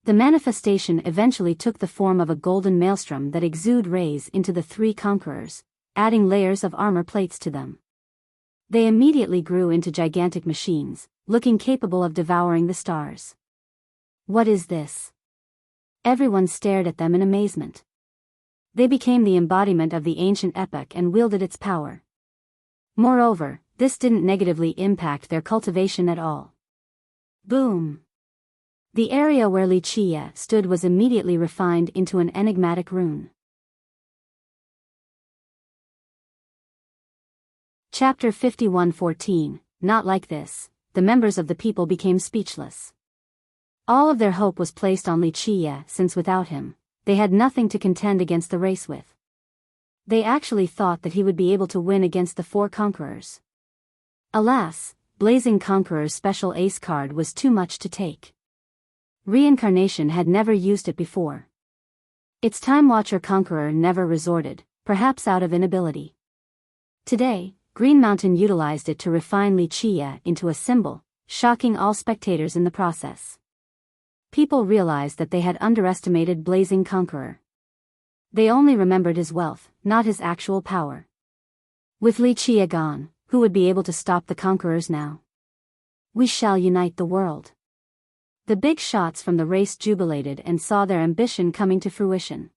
The manifestation eventually took the form of a golden maelstrom that exuded rays into the three conquerors, adding layers of armor plates to them. They immediately grew into gigantic machines, looking capable of devouring the stars. What is this? Everyone stared at them in amazement. They became the embodiment of the ancient epoch and wielded its power. Moreover, this didn't negatively impact their cultivation at all. Boom! The area where Wuxia stood was immediately refined into an enigmatic rune. Chapter 51:14. Not like this. The members of the people became speechless. All of their hope was placed on Wuxia since without him, they had nothing to contend against the race with. They actually thought that he would be able to win against the four conquerors. Alas, Blazing Conqueror's special ace card was too much to take. Reincarnation had never used it before. Its Time Watcher Conqueror never resorted, perhaps out of inability. Today, Green Mountain utilized it to refine Wuxia into a symbol, shocking all spectators in the process. People realized that they had underestimated Blazing Conqueror. They only remembered his wealth, not his actual power. With Wuxia gone, who would be able to stop the conquerors now? We shall unite the world. The big shots from the race jubilated and saw their ambition coming to fruition.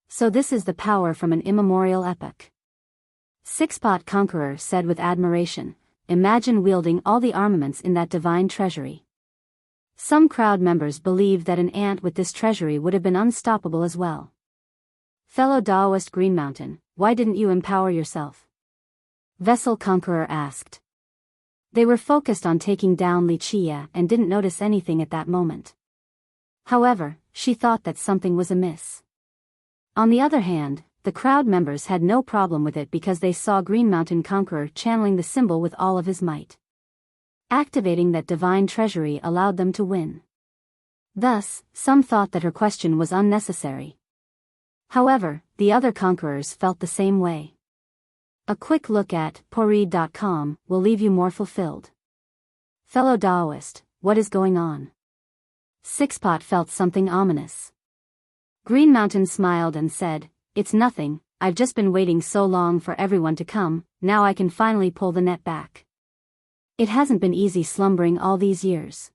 So this is the power from an immemorial epoch. Six-Pot Conqueror said with admiration, imagine wielding all the armaments in that divine treasury. Some crowd members believed that an ant with this treasury would have been unstoppable as well. Fellow Daoist Green Mountain, why didn't you empower yourself? Vessel Conqueror asked. They were focused on taking down Wuxia and didn't notice anything at that moment. However, she thought that something was amiss. On the other hand, the crowd members had no problem with it because they saw Green Mountain Conqueror channeling the symbol with all of his might. Activating that divine treasury allowed them to win. Thus, some thought that her question was unnecessary. However, the other conquerors felt the same way. A quick look at Poreed.com will leave you more fulfilled. Fellow Daoist, what is going on? Six-Pot felt something ominous. Green Mountain smiled and said, it's nothing, I've just been waiting so long for everyone to come, now I can finally pull the net back. It hasn't been easy slumbering all these years.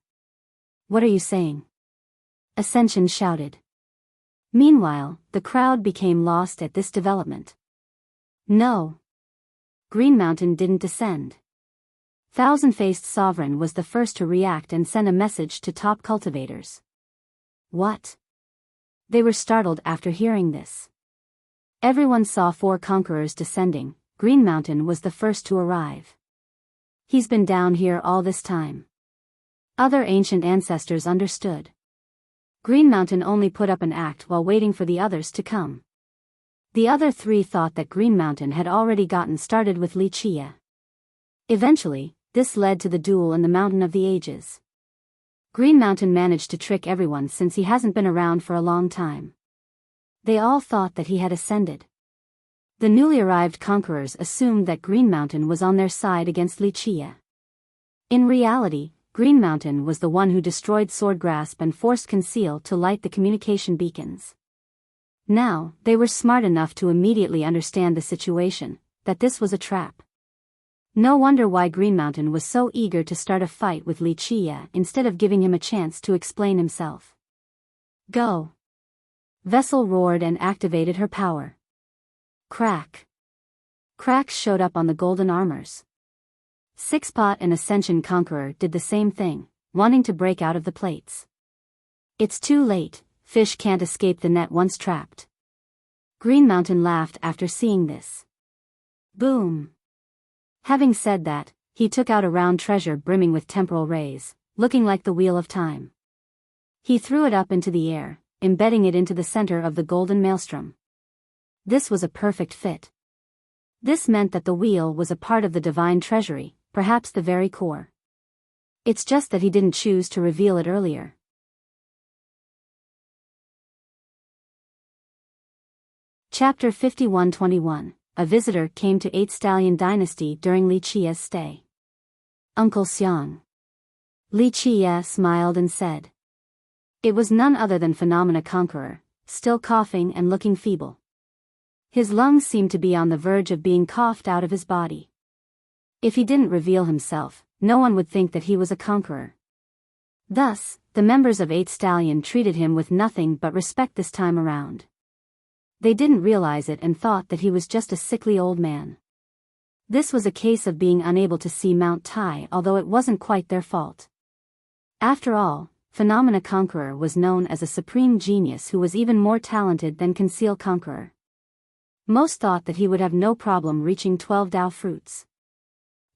What are you saying? Ascension shouted. Meanwhile, the crowd became lost at this development. No. Green Mountain didn't descend. Thousand-Faced Sovereign was the first to react and send a message to top cultivators. What? They were startled after hearing this. Everyone saw four conquerors descending. Green Mountain was the first to arrive. He's been down here all this time. Other ancient ancestors understood. Green Mountain only put up an act while waiting for the others to come. The other three thought that Green Mountain had already gotten started with Wuxia. Eventually, this led to the duel in the Mountain of the Ages. Green Mountain managed to trick everyone since he hasn't been around for a long time. They all thought that he had ascended. The newly arrived conquerors assumed that Green Mountain was on their side against Wuxia. In reality, Green Mountain was the one who destroyed Sword Grasp and forced Conceal to light the communication beacons. Now, they were smart enough to immediately understand the situation, that this was a trap. No wonder why Green Mountain was so eager to start a fight with Wuxia instead of giving him a chance to explain himself. Go! Vessel roared and activated her power. Crack! Cracks showed up on the golden armors. Six-Pot and Ascension Conqueror did the same thing, wanting to break out of the plates. It's too late, fish can't escape the net once trapped. Green Mountain laughed after seeing this. Boom! Having said that, he took out a round treasure brimming with temporal rays, looking like the Wheel of Time. He threw it up into the air, embedding it into the center of the golden maelstrom. This was a perfect fit. This meant that the wheel was a part of the divine treasury, perhaps the very core. It's just that he didn't choose to reveal it earlier. Chapter 51-21. A visitor came to 8 Stallion Dynasty during Li Qia's stay. Uncle Xiang. Li Qia smiled and said. It was none other than Phenomena Conqueror, still coughing and looking feeble. His lungs seemed to be on the verge of being coughed out of his body. If he didn't reveal himself, no one would think that he was a conqueror. Thus, the members of 8 Stallion treated him with nothing but respect this time around. They didn't realize it and thought that he was just a sickly old man. This was a case of being unable to see Mount Tai, although it wasn't quite their fault. After all, Phenomena Conqueror was known as a supreme genius who was even more talented than Conceal Conqueror. Most thought that he would have no problem reaching 12 Dao fruits.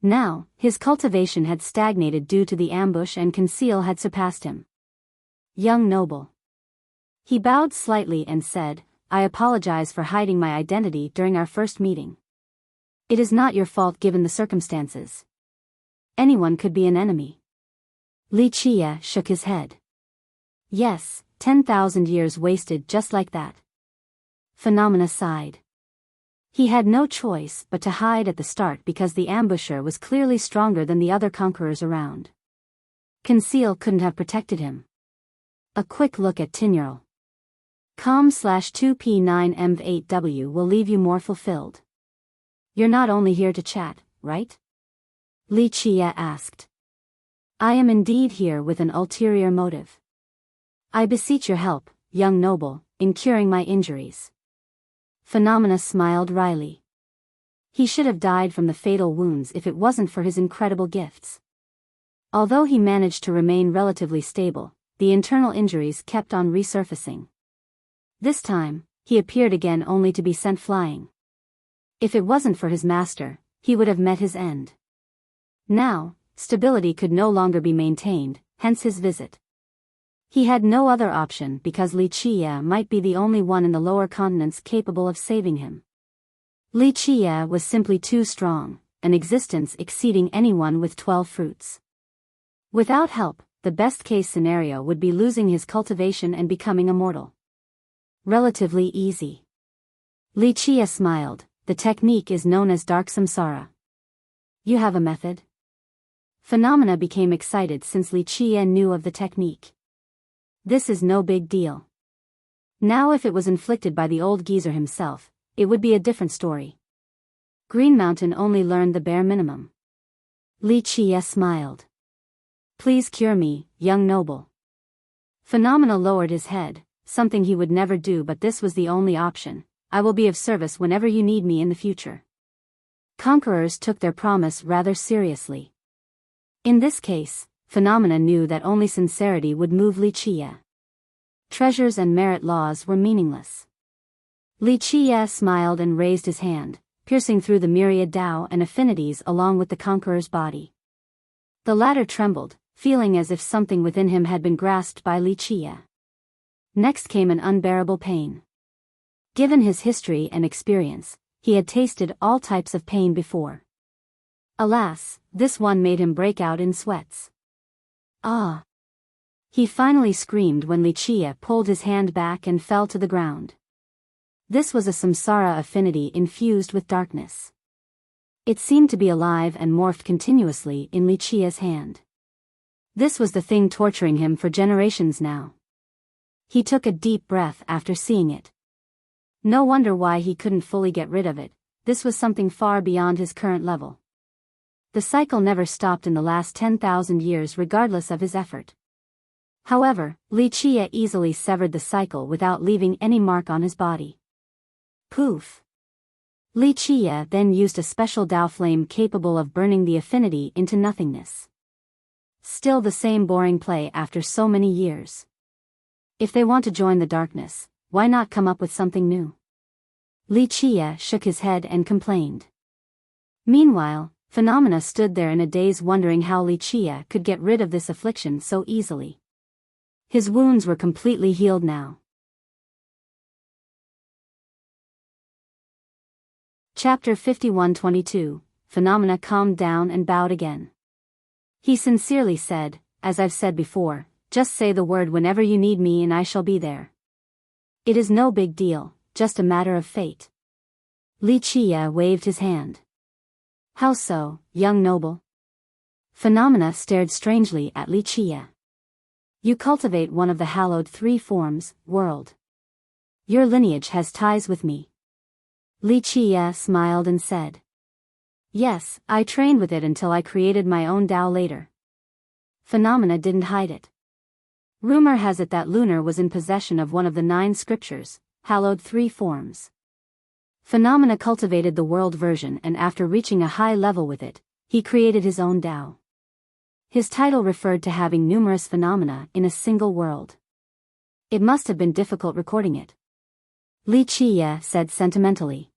Now, his cultivation had stagnated due to the ambush and Conceal had surpassed him. Young noble. He bowed slightly and said, I apologize for hiding my identity during our first meeting. It is not your fault given the circumstances. Anyone could be an enemy. Li Qia shook his head. Yes, 10,000 years wasted just like that. Phenomena sighed. He had no choice but to hide at the start because the ambusher was clearly stronger than the other conquerors around. Conceal couldn't have protected him. A quick look at Tinyurl. com/2p9mv8w will leave you more fulfilled. You're not only here to chat, right? Li Qia asked. I am indeed here with an ulterior motive. I beseech your help, young noble, in curing my injuries. Phenomena smiled wryly. He should have died from the fatal wounds if it wasn't for his incredible gifts. Although he managed to remain relatively stable, the internal injuries kept on resurfacing. This time, he appeared again only to be sent flying. If it wasn't for his master, he would have met his end. Now, stability could no longer be maintained, hence his visit. He had no other option because Li Qia might be the only one in the lower continents capable of saving him. Li Qia was simply too strong, an existence exceeding anyone with 12 fruits. Without help, the best-case scenario would be losing his cultivation and becoming immortal. Relatively easy. Li Qia smiled. The technique is known as Dark Samsara. You have a method? Phenomena became excited since Li Qia knew of the technique. This is no big deal. Now if it was inflicted by the old geezer himself, it would be a different story. Green Mountain only learned the bare minimum. Li Qia smiled. Please cure me, young noble. Phenomena lowered his head, something he would never do, but this was the only option. I will be of service whenever you need me in the future. Conquerors took their promise rather seriously. In this case, Phenomena knew that only sincerity would move Li Qia. Treasures and merit laws were meaningless. Li Qia smiled and raised his hand, piercing through the myriad Dao and affinities along with the conqueror's body. The latter trembled, feeling as if something within him had been grasped by Li Qia. Next came an unbearable pain. Given his history and experience, he had tasted all types of pain before. Alas, this one made him break out in sweats. Ah! He finally screamed when Li Qia pulled his hand back and fell to the ground. This was a samsara affinity infused with darkness. It seemed to be alive and morphed continuously in Li Qia's hand. This was the thing torturing him for generations now. He took a deep breath after seeing it. No wonder why he couldn't fully get rid of it. This was something far beyond his current level. The cycle never stopped in the last 10,000 years regardless of his effort. However, Li Qia easily severed the cycle without leaving any mark on his body. Poof! Li Qia then used a special Dao flame capable of burning the affinity into nothingness. Still the same boring play after so many years. If they want to join the darkness, why not come up with something new? Li Qia shook his head and complained. Meanwhile, Phenomena stood there in a daze wondering how Li Qia could get rid of this affliction so easily. His wounds were completely healed now. Chapter 51-22, Phenomena calmed down and bowed again. He sincerely said, as I've said before, just say the word whenever you need me and I shall be there. It is no big deal, just a matter of fate. Wuxia waved his hand. How so, young noble? Phenomena stared strangely at Wuxia. You cultivate one of the hallowed three forms, world. Your lineage has ties with me. Wuxia smiled and said. Yes, I trained with it until I created my own Tao later. Phenomena didn't hide it. Rumor has it that Lunar was in possession of one of the 9 scriptures, hallowed three forms. Phenomena cultivated the world version and after reaching a high level with it, he created his own Tao. His title referred to having numerous phenomena in a single world. It must have been difficult recording it. Wuxia said sentimentally.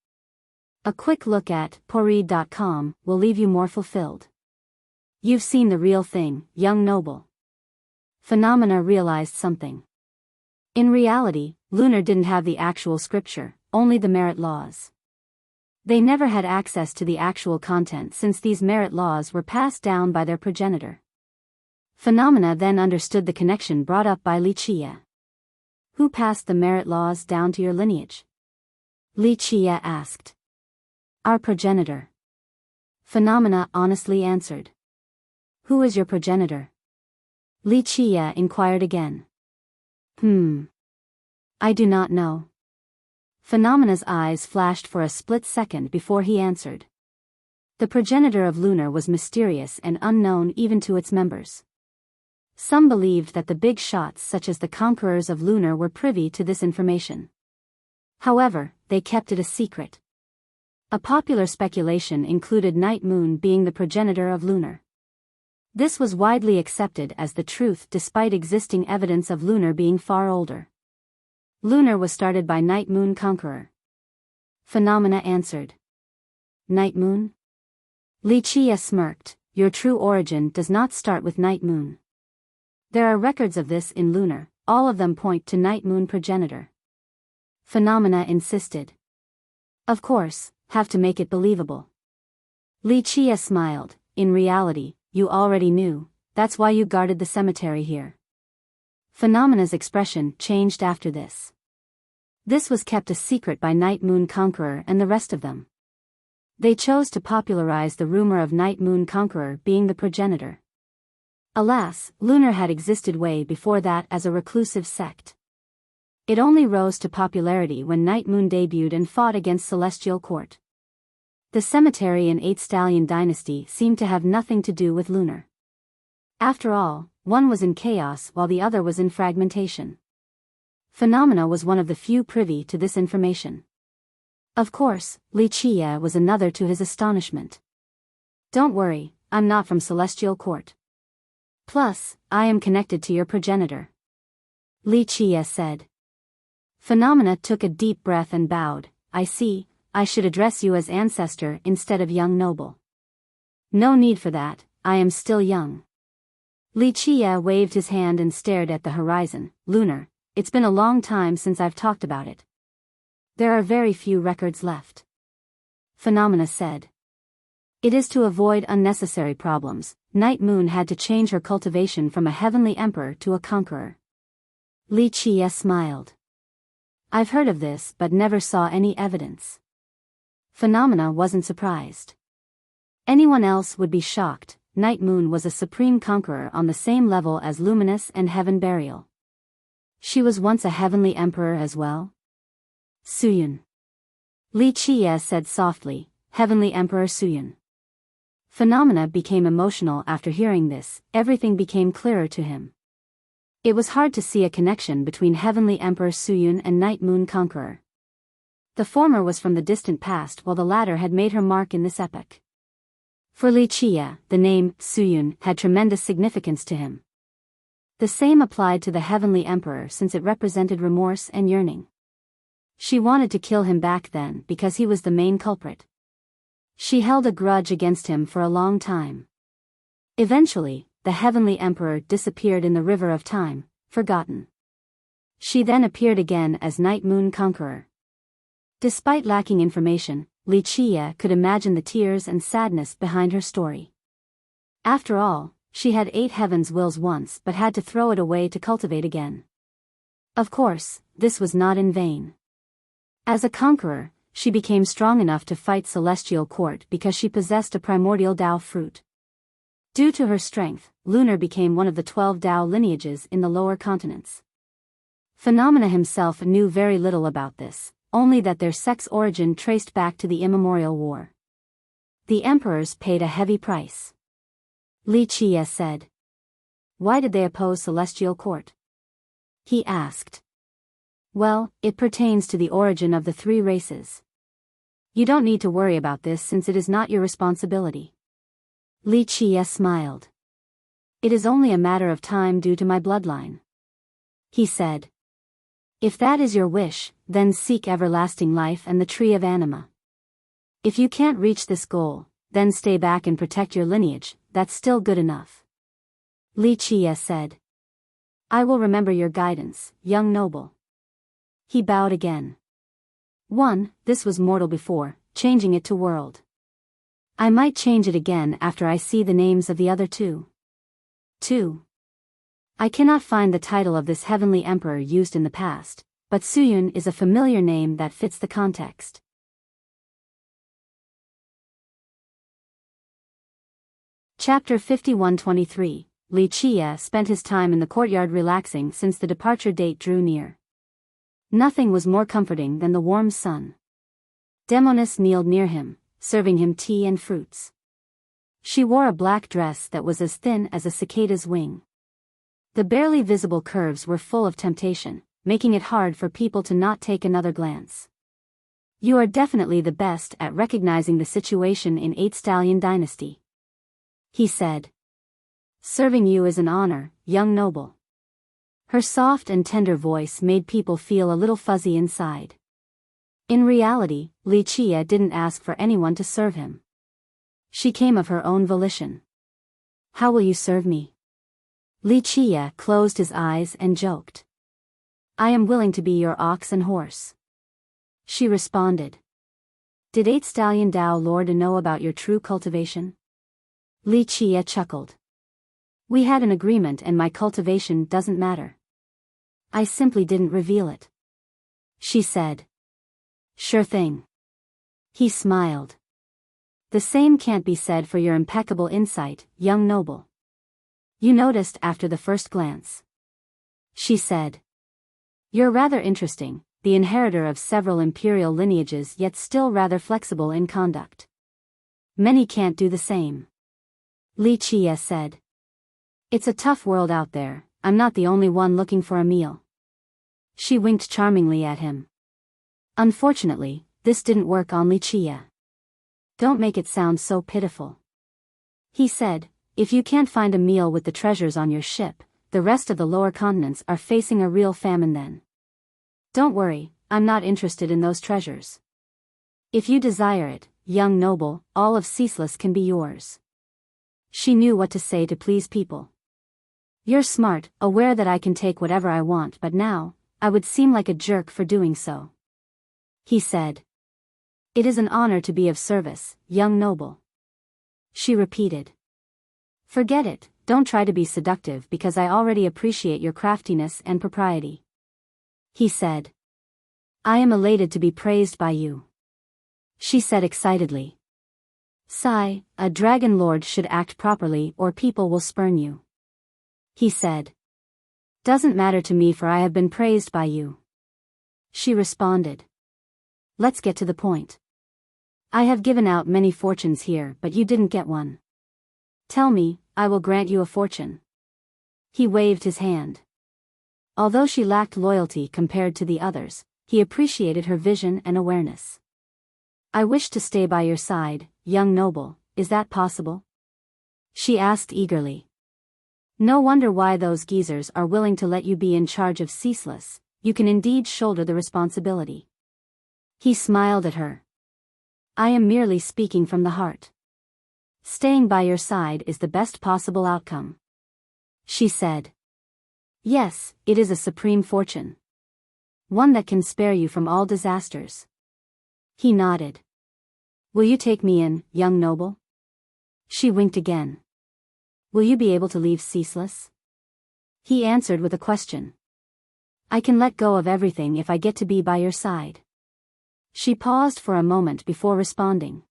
A quick look at poread.com will leave you more fulfilled. You've seen the real thing, young noble. Phenomena realized something. In reality, Lunar didn't have the actual scripture, only the merit laws. They never had access to the actual content since these merit laws were passed down by their progenitor. Phenomena then understood the connection brought up by Wuxia. Who passed the merit laws down to your lineage? Wuxia asked. Our progenitor. Phenomena honestly answered. Who is your progenitor? Wuxia inquired again. I do not know. Phenomena's eyes flashed for a split second before he answered. The progenitor of Lunar was mysterious and unknown even to its members. Some believed that the big shots such as the Conquerors of Lunar were privy to this information. However, they kept it a secret. A popular speculation included Night Moon being the progenitor of Lunar. This was widely accepted as the truth despite existing evidence of Lunar being far older. Lunar was started by Night Moon Conqueror. Phenomena answered. Night Moon? Wuxia smirked. Your true origin does not start with Night Moon. There are records of this in Lunar, all of them point to Night Moon progenitor. Phenomena insisted. Of course, have to make it believable. Wuxia smiled. In reality, you already knew, that's why you guarded the cemetery here. Phenomena's expression changed after this. This was kept a secret by Night Moon Conqueror and the rest of them. They chose to popularize the rumor of Night Moon Conqueror being the progenitor. Alas, Lunar had existed way before that as a reclusive sect. It only rose to popularity when Night Moon debuted and fought against Celestial Court. The cemetery in 8th Stallion Dynasty seemed to have nothing to do with Lunar. After all, one was in chaos while the other was in fragmentation. Phenomena was one of the few privy to this information. Of course, Wuxia was another to his astonishment. Don't worry, I'm not from Celestial Court. Plus, I am connected to your progenitor. Wuxia said. Phenomena took a deep breath and bowed. I see. I should address you as ancestor instead of young noble. No need for that, I am still young. Wuxia waved his hand and stared at the horizon. Lunar, it's been a long time since I've talked about it. There are very few records left. Phenomena said. It is to avoid unnecessary problems, Night Moon had to change her cultivation from a heavenly emperor to a conqueror. Wuxia smiled. I've heard of this but never saw any evidence. Phenomena wasn't surprised. Anyone else would be shocked. Night Moon was a supreme conqueror on the same level as Luminous and Heaven Burial. She was once a heavenly emperor as well? Suyun. Wuxia said softly, Heavenly Emperor Suyun. Phenomena became emotional after hearing this, everything became clearer to him. It was hard to see a connection between Heavenly Emperor Suyun and Night Moon Conqueror. The former was from the distant past while the latter had made her mark in this epoch. For Wuxia, the name, Suyun, had tremendous significance to him. The same applied to the Heavenly Emperor since it represented remorse and yearning. She wanted to kill him back then because he was the main culprit. She held a grudge against him for a long time. Eventually, the Heavenly Emperor disappeared in the river of time, forgotten. She then appeared again as Night Moon Conqueror. Despite lacking information, Li Qie could imagine the tears and sadness behind her story. After all, she had 8 heaven's wills once but had to throw it away to cultivate again. Of course, this was not in vain. As a conqueror, she became strong enough to fight Celestial Court because she possessed a primordial Dao fruit. Due to her strength, Lunar became one of the 12 Dao lineages in the lower continents. Phenomena himself knew very little about this, only that their sex origin traced back to the immemorial war. The emperors paid a heavy price. Li Qie said. Why did they oppose Celestial Court? He asked. Well, it pertains to the origin of the 3 races. You don't need to worry about this since it is not your responsibility. Li Qie smiled. It is only a matter of time due to my bloodline. He said. If that is your wish, then seek everlasting life and the tree of anima. If you can't reach this goal, then stay back and protect your lineage, that's still good enough. Li Qie said. I will remember your guidance, young noble. He bowed again. 1. This was mortal before, changing it to world. I might change it again after I see the names of the other 2. 2. I cannot find the title of this heavenly emperor used in the past, but Suyun is a familiar name that fits the context. Chapter 51-23. Li Qie spent his time in the courtyard relaxing since the departure date drew near. Nothing was more comforting than the warm sun. Demonis kneeled near him, serving him tea and fruits. She wore a black dress that was as thin as a cicada's wing. The barely visible curves were full of temptation, making it hard for people to not take another glance. You are definitely the best at recognizing the situation in 8 Stallion Dynasty. He said. Serving you is an honor, young noble. Her soft and tender voice made people feel a little fuzzy inside. In reality, Li Qie didn't ask for anyone to serve him. She came of her own volition. How will you serve me? Li Qie closed his eyes and joked. I am willing to be your ox and horse. She responded. Did 8 Stallion Dao Lord know about your true cultivation? Li Qie chuckled. We had an agreement and my cultivation doesn't matter. I simply didn't reveal it. She said. Sure thing. He smiled. The same can't be said for your impeccable insight, young noble. You noticed after the first glance. She said. You're rather interesting, the inheritor of several imperial lineages yet still rather flexible in conduct. Many can't do the same. Li Qie said. It's a tough world out there, I'm not the only one looking for a meal. She winked charmingly at him. Unfortunately, this didn't work on Li Qie. Don't make it sound so pitiful. He said, if you can't find a meal with the treasures on your ship, the rest of the lower continents are facing a real famine then. Don't worry, I'm not interested in those treasures. If you desire it, young noble, all of Ceaseless can be yours. She knew what to say to please people. You're smart, aware that I can take whatever I want, but now, I would seem like a jerk for doing so. He said. It is an honor to be of service, young noble. She repeated. Forget it, don't try to be seductive because I already appreciate your craftiness and propriety. He said. I am elated to be praised by you. She said excitedly. Sigh, a dragon lord should act properly or people will spurn you. He said. Doesn't matter to me for I have been praised by you. She responded. Let's get to the point. I have given out many fortunes here but you didn't get one. Tell me, I will grant you a fortune. He waved his hand. Although she lacked loyalty compared to the others, he appreciated her vision and awareness. I wish to stay by your side, young noble, is that possible? She asked eagerly. No wonder why those geezers are willing to let you be in charge of Ceaseless, you can indeed shoulder the responsibility. He smiled at her. I am merely speaking from the heart. Staying by your side is the best possible outcome. She said. Yes, it is a supreme fortune. One that can spare you from all disasters. He nodded. Will you take me in, young noble? She winked again. Will you be able to leave ceaseless? He answered with a question. I can let go of everything if I get to be by your side. She paused for a moment before responding.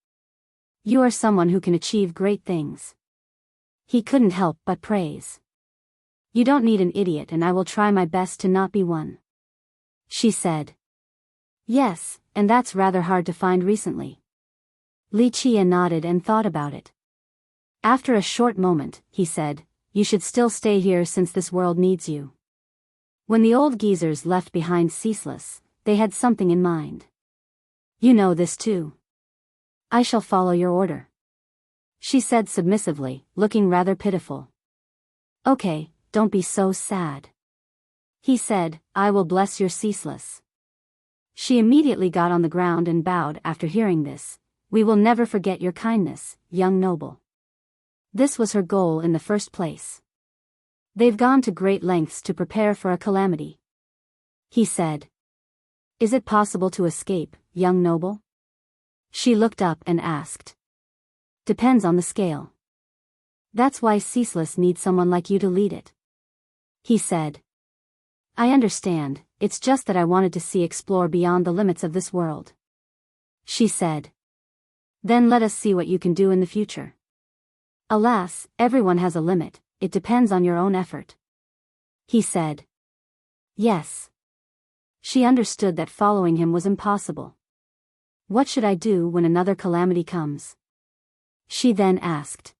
You are someone who can achieve great things. He couldn't help but praise. You don't need an idiot, and I will try my best to not be one. She said. Yes, and that's rather hard to find recently. Wuxia nodded and thought about it. After a short moment, he said, You should still stay here since this world needs you. When the old geezers left behind Ceaseless, they had something in mind. You know this too. I shall follow your order. She said submissively, looking rather pitiful. Okay, don't be so sad. He said, I will bless your Ceaseless. She immediately got on the ground and bowed after hearing this. We will never forget your kindness, young noble. This was her goal in the first place. They've gone to great lengths to prepare for a calamity. He said. Is it possible to escape, young noble? She looked up and asked. Depends on the scale. That's why Ceaseless needs someone like you to lead it. He said. I understand, it's just that I wanted to explore beyond the limits of this world. She said. Then let us see what you can do in the future. Alas, everyone has a limit, it depends on your own effort. He said. Yes. She understood that following him was impossible. What should I do when another calamity comes? She then asked.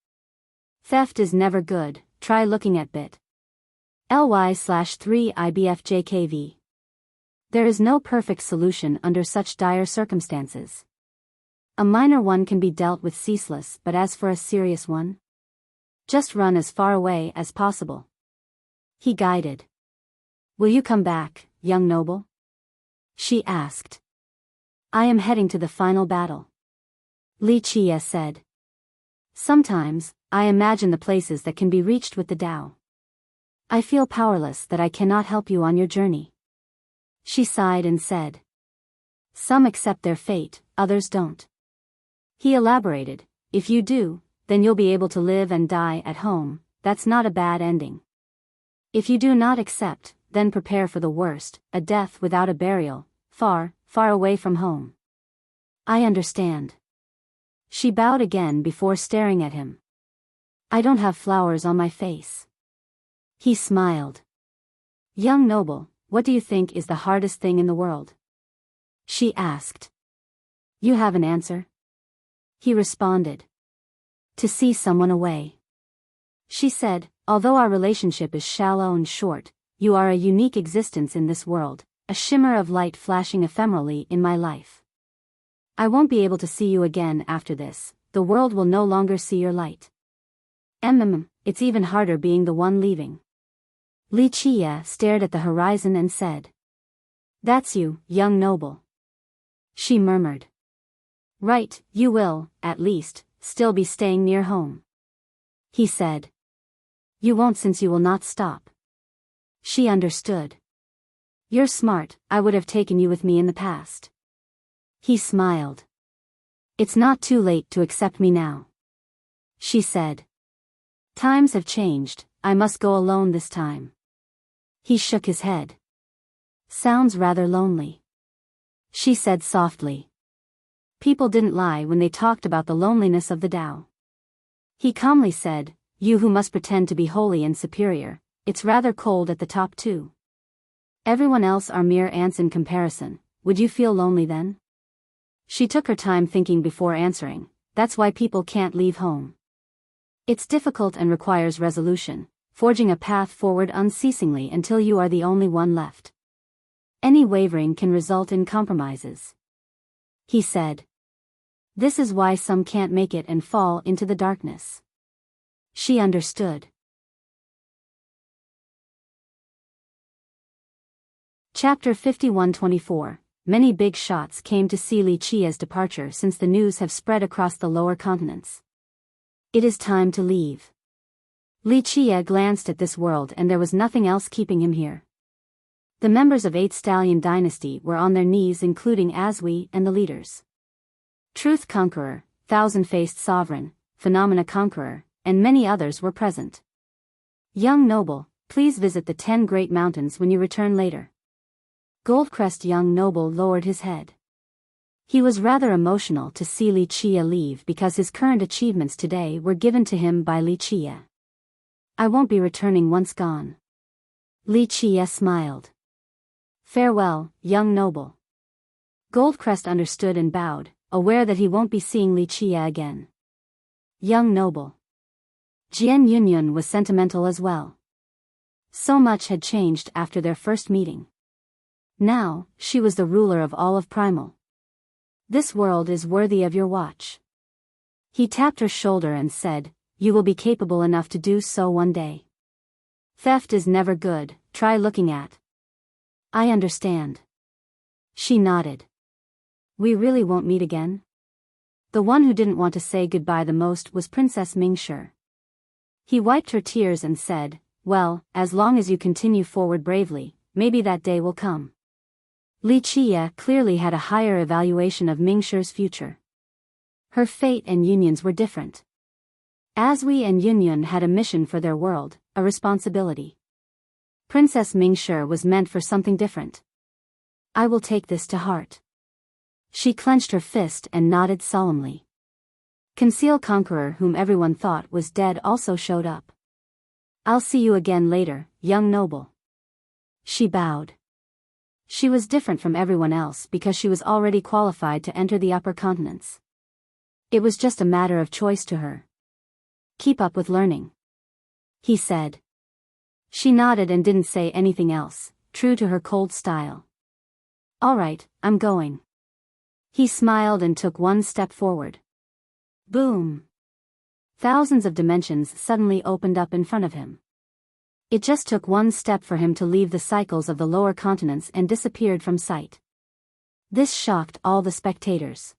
Theft is never good, try looking at bit.ly/3ibfjkv. There is no perfect solution under such dire circumstances. A minor one can be dealt with ceaseless, but as for a serious one? Just run as far away as possible. He guided. Will you come back, young noble? She asked. I am heading to the final battle. Wuxia said. Sometimes, I imagine the places that can be reached with the Tao. I feel powerless that I cannot help you on your journey. She sighed and said. Some accept their fate, others don't. He elaborated, if you do, then you'll be able to live and die at home, that's not a bad ending. If you do not accept, then prepare for the worst, a death without a burial, far, far away from home. I understand. She bowed again before staring at him. I don't have flowers on my face. He smiled. Young noble, what do you think is the hardest thing in the world? She asked. You have an answer? He responded. To see someone away. She said, although our relationship is shallow and short, you are a unique existence in this world, a shimmer of light flashing ephemerally in my life. I won't be able to see you again after this, the world will no longer see your light. It's even harder being the one leaving. Wuxia stared at the horizon and said. That's you, young noble. She murmured. Right, you will, at least, still be staying near home. He said. You won't since you will not stop. She understood. You're smart, I would have taken you with me in the past. He smiled. It's not too late to accept me now. She said. Times have changed, I must go alone this time. He shook his head. Sounds rather lonely. She said softly. People didn't lie when they talked about the loneliness of the Tao. He calmly said, you who must pretend to be holy and superior, it's rather cold at the top too. Everyone else are mere ants in comparison, would you feel lonely then? She took her time thinking before answering, that's why people can't leave home. It's difficult and requires resolution, forging a path forward unceasingly until you are the only one left. Any wavering can result in compromises. He said. This is why some can't make it and fall into the darkness. She understood. Chapter 51-24. Many big shots came to see Wuxia's departure since the news have spread across the lower continents. It is time to leave. Wuxia glanced at this world and there was nothing else keeping him here. The members of 8th Stallion Dynasty were on their knees including Asui and the leaders. Truth Conqueror, Thousand-Faced Sovereign, Phenomena Conqueror, and many others were present. Young noble, please visit the 10 great mountains when you return later. Goldcrest young noble lowered his head. He was rather emotional to see Li Chia leave because his current achievements today were given to him by Li Chia. I won't be returning once gone. Li Chia smiled. Farewell, young noble. Goldcrest understood and bowed, aware that he won't be seeing Li Chia again. Young noble. Jian Yunyun was sentimental as well. So much had changed after their first meeting. Now, she was the ruler of all of Primal. This world is worthy of your watch. He tapped her shoulder and said, you will be capable enough to do so one day. Theft is never good, try looking at. I understand. She nodded. We really won't meet again? The one who didn't want to say goodbye the most was Princess Mingshi. He wiped her tears and said, well, as long as you continue forward bravely, maybe that day will come. Li Chia clearly had a higher evaluation of Mingshi's future. Her fate and Yunyun's were different. Asui and Yunyun had a mission for their world, a responsibility. Princess Mingshi was meant for something different. I will take this to heart. She clenched her fist and nodded solemnly. Conceal Conqueror, whom everyone thought was dead, also showed up. I'll see you again later, young noble. She bowed. She was different from everyone else because she was already qualified to enter the upper continents. It was just a matter of choice to her. Keep up with learning, he said. She nodded and didn't say anything else, true to her cold style. All right, I'm going. He smiled and took one step forward. Boom! Thousands of dimensions suddenly opened up in front of him. It just took one step for him to leave the cycles of the lower continents and disappeared from sight. This shocked all the spectators.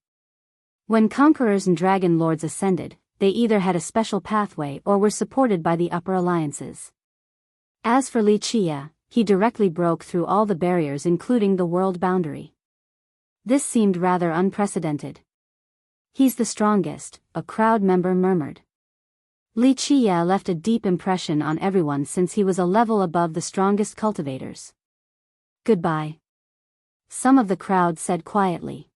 When conquerors and dragon lords ascended, they either had a special pathway or were supported by the upper alliances. As for Li Chia, he directly broke through all the barriers including the world boundary. This seemed rather unprecedented. He's the strongest, a crowd member murmured. Li Chia left a deep impression on everyone since he was a level above the strongest cultivators. Goodbye. Some of the crowd said quietly.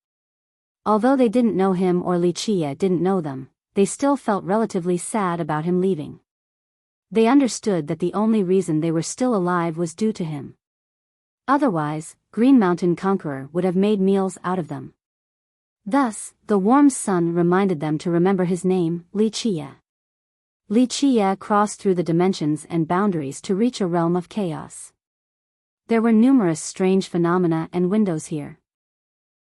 Although they didn't know him or Li Chia didn't know them, they still felt relatively sad about him leaving. They understood that the only reason they were still alive was due to him. Otherwise, Green Mountain Conqueror would have made meals out of them. Thus, the warm sun reminded them to remember his name, Li Chia. Li Chia crossed through the dimensions and boundaries to reach a realm of chaos. There were numerous strange phenomena and windows here.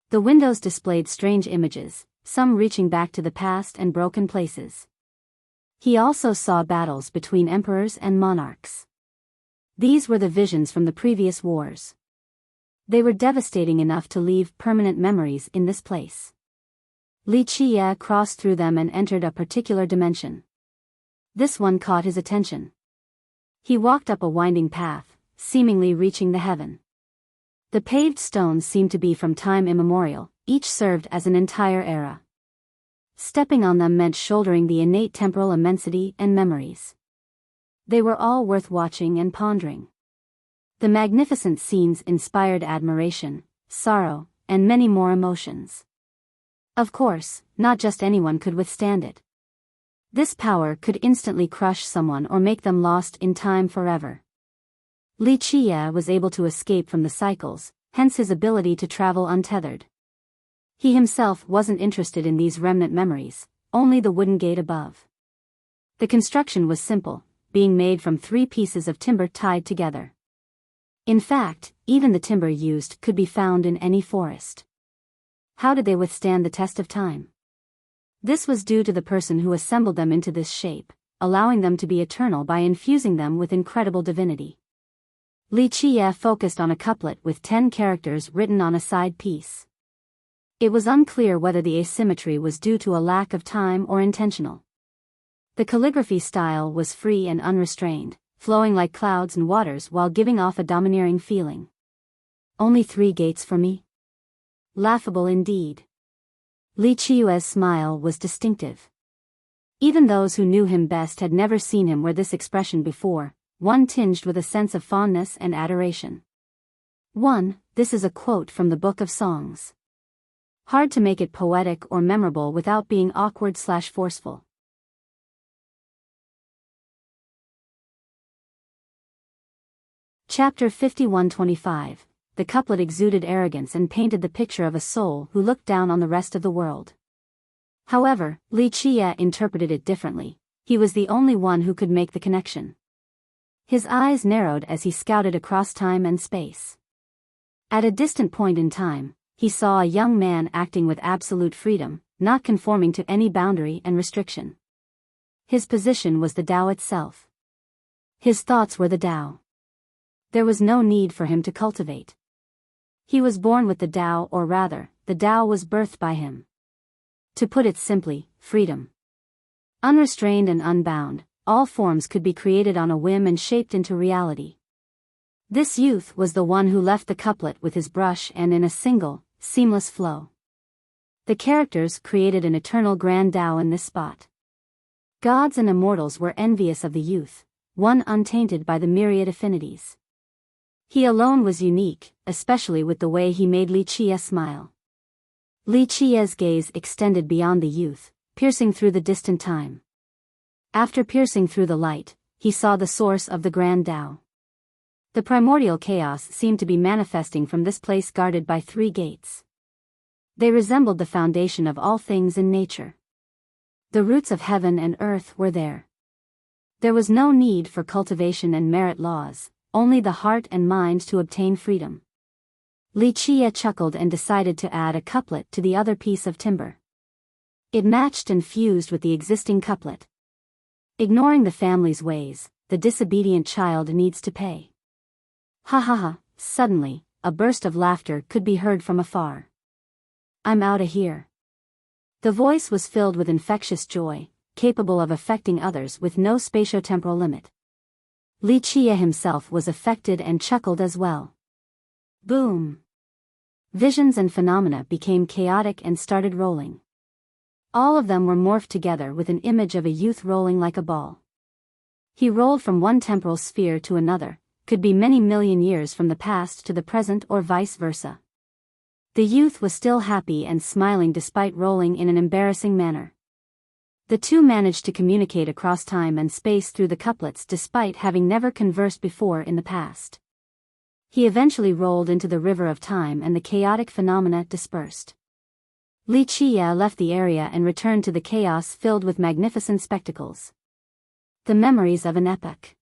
The windows displayed strange images, some reaching back to the past and broken places. He also saw battles between emperors and monarchs. These were the visions from the previous wars. They were devastating enough to leave permanent memories in this place. Li Chia crossed through them and entered a particular dimension. This one caught his attention. He walked up a winding path, seemingly reaching the heaven. The paved stones seemed to be from time immemorial, each served as an entire era. Stepping on them meant shouldering the innate temporal immensity and memories. They were all worth watching and pondering. The magnificent scenes inspired admiration, sorrow, and many more emotions. Of course, not just anyone could withstand it. This power could instantly crush someone or make them lost in time forever. Li Chia was able to escape from the cycles, hence his ability to travel untethered. He himself wasn't interested in these remnant memories, only the wooden gate above. The construction was simple, being made from 3 pieces of timber tied together. In fact, even the timber used could be found in any forest. How did they withstand the test of time? This was due to the person who assembled them into this shape, allowing them to be eternal by infusing them with incredible divinity. Li Chia focused on a couplet with 10 characters written on a side piece. It was unclear whether the asymmetry was due to a lack of time or intentional. The calligraphy style was free and unrestrained, flowing like clouds and waters while giving off a domineering feeling. Only 3 gates for me? Laughable indeed. Li Qiue's smile was distinctive. Even those who knew him best had never seen him wear this expression before, one tinged with a sense of fondness and adoration. 1. This is a quote from the Book of Songs. Hard to make it poetic or memorable without being awkward/forceful. Chapter 51-25. The couplet exuded arrogance and painted the picture of a soul who looked down on the rest of the world. However, Li Qiue interpreted it differently. He was the only one who could make the connection. His eyes narrowed as he scouted across time and space. At a distant point in time, he saw a young man acting with absolute freedom, not conforming to any boundary and restriction. His position was the Tao itself. His thoughts were the Tao. There was no need for him to cultivate. He was born with the Tao, or rather, the Tao was birthed by him. To put it simply, freedom. Unrestrained and unbound, all forms could be created on a whim and shaped into reality. This youth was the one who left the couplet with his brush and in a single, seamless flow. The characters created an eternal grand Tao in this spot. Gods and immortals were envious of the youth, one untainted by the myriad affinities. He alone was unique, especially with the way he made Li Qiue smile. Li Qiue's gaze extended beyond the youth, piercing through the distant time. After piercing through the light, he saw the source of the grand Tao. The primordial chaos seemed to be manifesting from this place guarded by 3 gates. They resembled the foundation of all things in nature. The roots of heaven and earth were there. There was no need for cultivation and merit laws, only the heart and mind to obtain freedom. Li Qiue chuckled and decided to add a couplet to the other piece of timber. It matched and fused with the existing couplet. Ignoring the family's ways, the disobedient child needs to pay. Ha ha ha, suddenly, a burst of laughter could be heard from afar. I'm outta here. The voice was filled with infectious joy, capable of affecting others with no spatiotemporal limit. Li Qiue himself was affected and chuckled as well. Boom! Visions and phenomena became chaotic and started rolling. All of them were morphed together with an image of a youth rolling like a ball. He rolled from one temporal sphere to another, could be many million years from the past to the present or vice versa. The youth was still happy and smiling despite rolling in an embarrassing manner. The two managed to communicate across time and space through the couplets despite having never conversed before in the past. He eventually rolled into the river of time and the chaotic phenomena dispersed. Li Qiue left the area and returned to the chaos filled with magnificent spectacles. The memories of an epoch.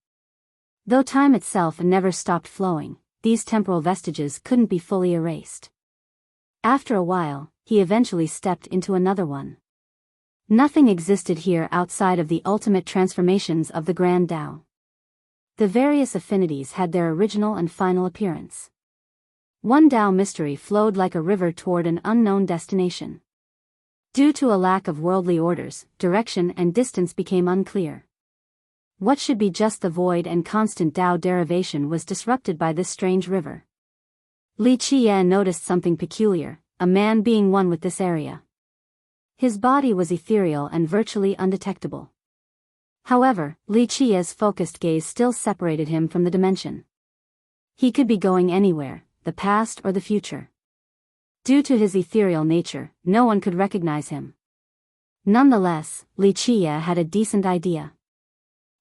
Though time itself never stopped flowing, these temporal vestiges couldn't be fully erased. After a while, he eventually stepped into another one. Nothing existed here outside of the ultimate transformations of the Grand Tao. The various affinities had their original and final appearance. One Tao mystery flowed like a river toward an unknown destination. Due to a lack of worldly orders, direction and distance became unclear. What should be just the void and constant Tao derivation was disrupted by this strange river. Li Qiue noticed something peculiar, a man being one with this area. His body was ethereal and virtually undetectable. However, Li Qiue's focused gaze still separated him from the dimension. He could be going anywhere, the past or the future. Due to his ethereal nature, no one could recognize him. Nonetheless, Li Qiue had a decent idea.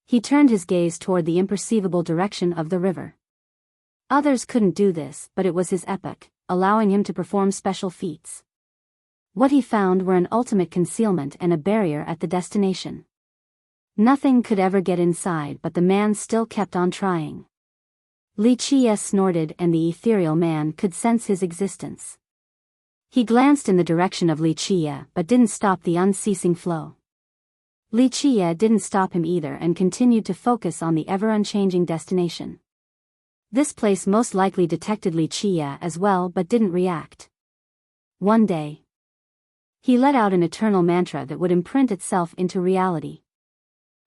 He turned his gaze toward the imperceivable direction of the river. Others couldn't do this, but it was his epoch, allowing him to perform special feats. What he found were an ultimate concealment and a barrier at the destination. Nothing could ever get inside, but the man still kept on trying. Li Qiue snorted and the ethereal man could sense his existence. He glanced in the direction of Li Qiue but didn't stop the unceasing flow. Li Qiue didn't stop him either and continued to focus on the ever-unchanging destination. This place most likely detected Li Qiue as well but didn't react. One day, he let out an eternal mantra that would imprint itself into reality.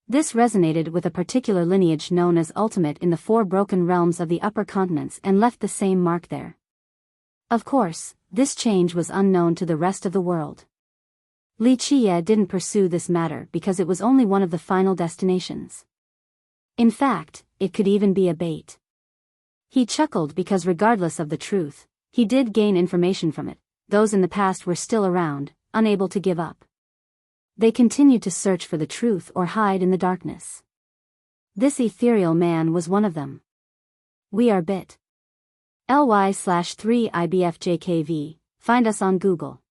This resonated with a particular lineage known as Ultimate in the 4 broken realms of the upper continents and left the same mark there. Of course, this change was unknown to the rest of the world. Li Qie didn't pursue this matter because it was only one of the final destinations. In fact, it could even be a bait. He chuckled because regardless of the truth, he did gain information from it. Those in the past were still around, unable to give up. They continued to search for the truth or hide in the darkness. This ethereal man was one of them. We are bit. ly/3ibfjkv, find us on Google.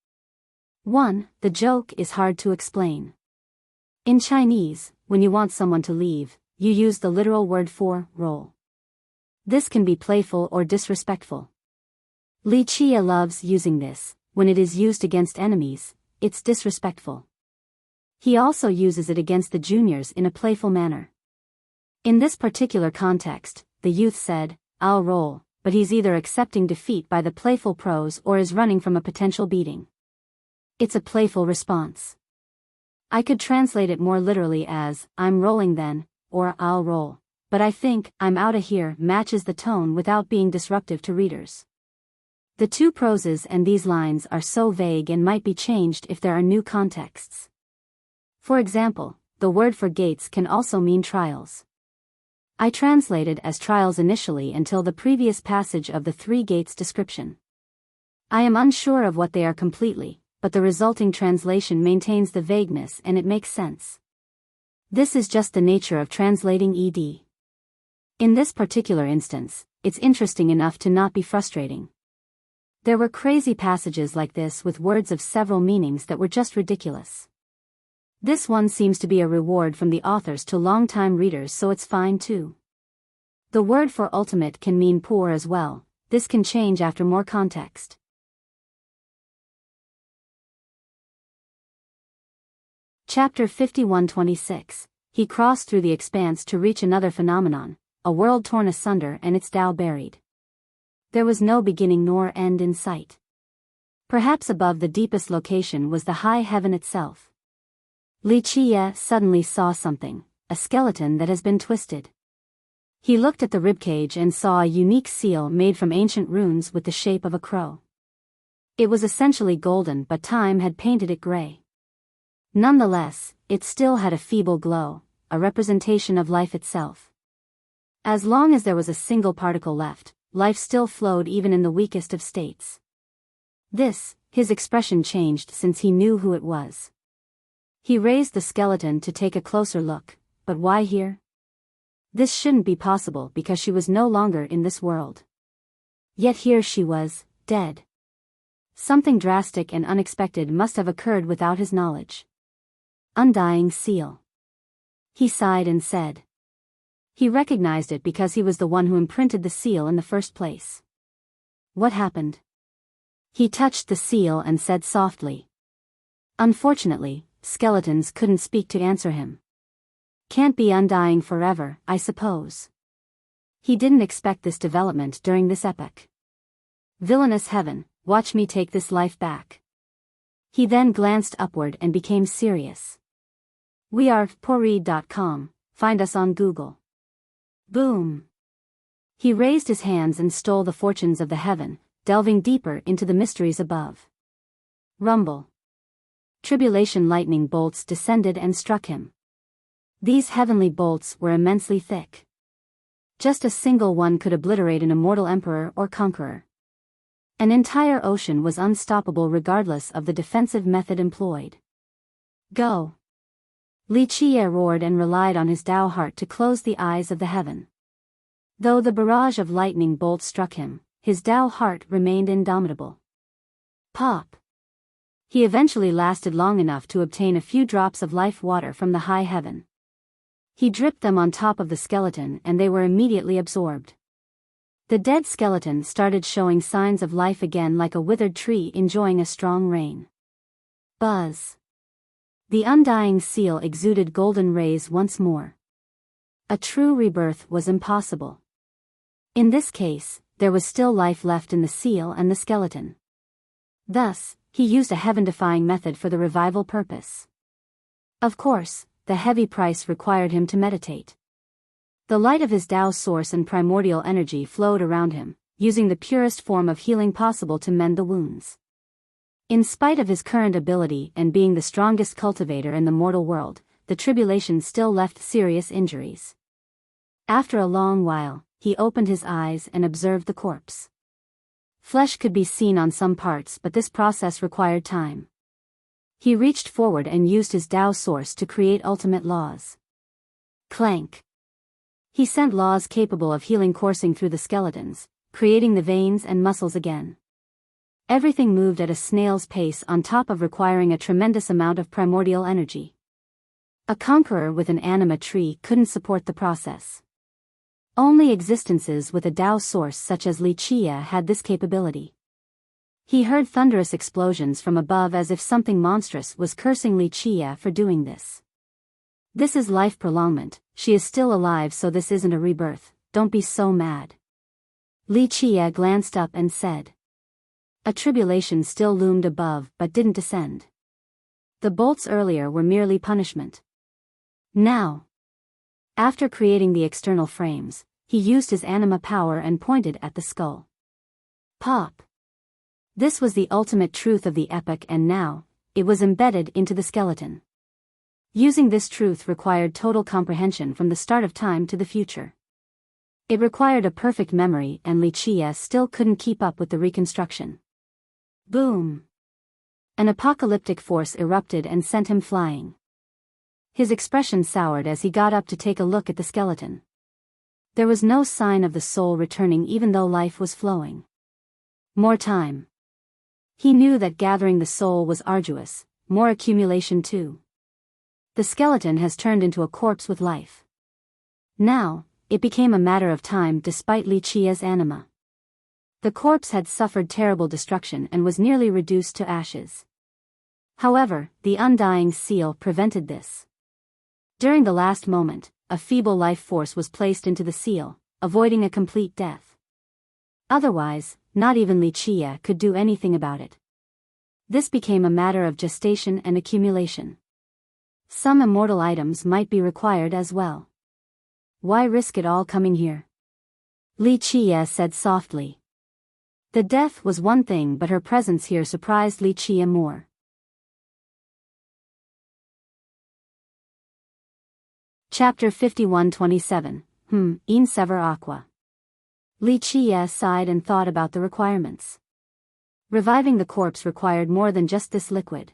1. The joke is hard to explain. In Chinese, when you want someone to leave, you use the literal word for roll. This can be playful or disrespectful. Li Qie loves using this. When it is used against enemies, it's disrespectful. He also uses it against the juniors in a playful manner. In this particular context, the youth said, "I'll roll," but he's either accepting defeat by the playful prose or is running from a potential beating. It's a playful response. I could translate it more literally as, "I'm rolling then," or "I'll roll," but I think "I'm outta here" matches the tone without being disruptive to readers. The two proses and these lines are so vague and might be changed if there are new contexts. For example, the word for gates can also mean trials. I translated as trials initially until the previous passage of the three gates description. I am unsure of what they are completely, but the resulting translation maintains the vagueness and it makes sense. This is just the nature of translating ED. In this particular instance, it's interesting enough to not be frustrating. There were crazy passages like this with words of several meanings that were just ridiculous. This one seems to be a reward from the authors to long-time readers, so it's fine too. The word for ultimate can mean poor as well. This can change after more context. Chapter 51-26. He crossed through the expanse to reach another phenomenon, a world torn asunder and its Tao buried. There was no beginning nor end in sight. Perhaps above the deepest location was the high heaven itself. Li Qie suddenly saw something, a skeleton that has been twisted. He looked at the ribcage and saw a unique seal made from ancient runes with the shape of a crow. It was essentially golden, but time had painted it gray. Nonetheless, it still had a feeble glow, a representation of life itself. As long as there was a single particle left, life still flowed even in the weakest of states. His expression changed since he knew who it was. He raised the skeleton to take a closer look, but why here? This shouldn't be possible because she was no longer in this world. Yet here she was, dead. Something drastic and unexpected must have occurred without his knowledge. Undying seal. He sighed and said. He recognized it because he was the one who imprinted the seal in the first place. What happened? He touched the seal and said softly. Unfortunately, skeletons couldn't speak to answer him. Can't be undying forever, I suppose. He didn't expect this development during this epoch. Villainous heaven, watch me take this life back. He then glanced upward and became serious. We are Pori.com, find us on Google. Boom. He raised his hands and stole the fortunes of the heaven, delving deeper into the mysteries above. Rumble. Tribulation lightning bolts descended and struck him. These heavenly bolts were immensely thick. Just a single one could obliterate an immortal emperor or conqueror. An entire ocean was unstoppable regardless of the defensive method employed. Go. Li Qie roared and relied on his Tao heart to close the eyes of the heaven. Though the barrage of lightning bolts struck him, his Tao heart remained indomitable. Pop. He eventually lasted long enough to obtain a few drops of life water from the high heaven. He dripped them on top of the skeleton and they were immediately absorbed. The dead skeleton started showing signs of life again like a withered tree enjoying a strong rain. Buzz. The undying seal exuded golden rays once more. A true rebirth was impossible. In this case, there was still life left in the seal and the skeleton. Thus, he used a heaven-defying method for the revival purpose. Of course, the heavy price required him to meditate. The light of his Tao source and primordial energy flowed around him, using the purest form of healing possible to mend the wounds. In spite of his current ability and being the strongest cultivator in the mortal world, the tribulation still left serious injuries. After a long while, he opened his eyes and observed the corpse. Flesh could be seen on some parts, but this process required time. He reached forward and used his Tao source to create ultimate laws. Clank. He sent laws capable of healing coursing through the skeletons, creating the veins and muscles again. Everything moved at a snail's pace, on top of requiring a tremendous amount of primordial energy. A conqueror with an anima tree couldn't support the process. Only existences with a Tao source such as Wuxia had this capability. He heard thunderous explosions from above, as if something monstrous was cursing Wuxia for doing this. This is life prolongment. She is still alive, so this isn't a rebirth. Don't be so mad. Wuxia glanced up and said. A tribulation still loomed above but didn't descend. The bolts earlier were merely punishment. Now, after creating the external frames, he used his anima power and pointed at the skull. Pop. This was the ultimate truth of the epic, and now, it was embedded into the skeleton. Using this truth required total comprehension from the start of time to the future. It required a perfect memory, and Wuxia still couldn't keep up with the reconstruction. Boom! An apocalyptic force erupted and sent him flying. His expression soured as he got up to take a look at the skeleton. There was no sign of the soul returning, even though life was flowing. More time. He knew that gathering the soul was arduous, more accumulation too. The skeleton has turned into a corpse with life. Now, it became a matter of time despite Wuxia's anima. The corpse had suffered terrible destruction and was nearly reduced to ashes. However, the undying seal prevented this. During the last moment, a feeble life force was placed into the seal, avoiding a complete death. Otherwise, not even Wuxia could do anything about it. This became a matter of gestation and accumulation. Some immortal items might be required as well. Why risk it all coming here? Wuxia said softly. The death was one thing, but her presence here surprised Wuxia more. Chapter 51-27, In Sever Aqua. Wuxia sighed and thought about the requirements. Reviving the corpse required more than just this liquid.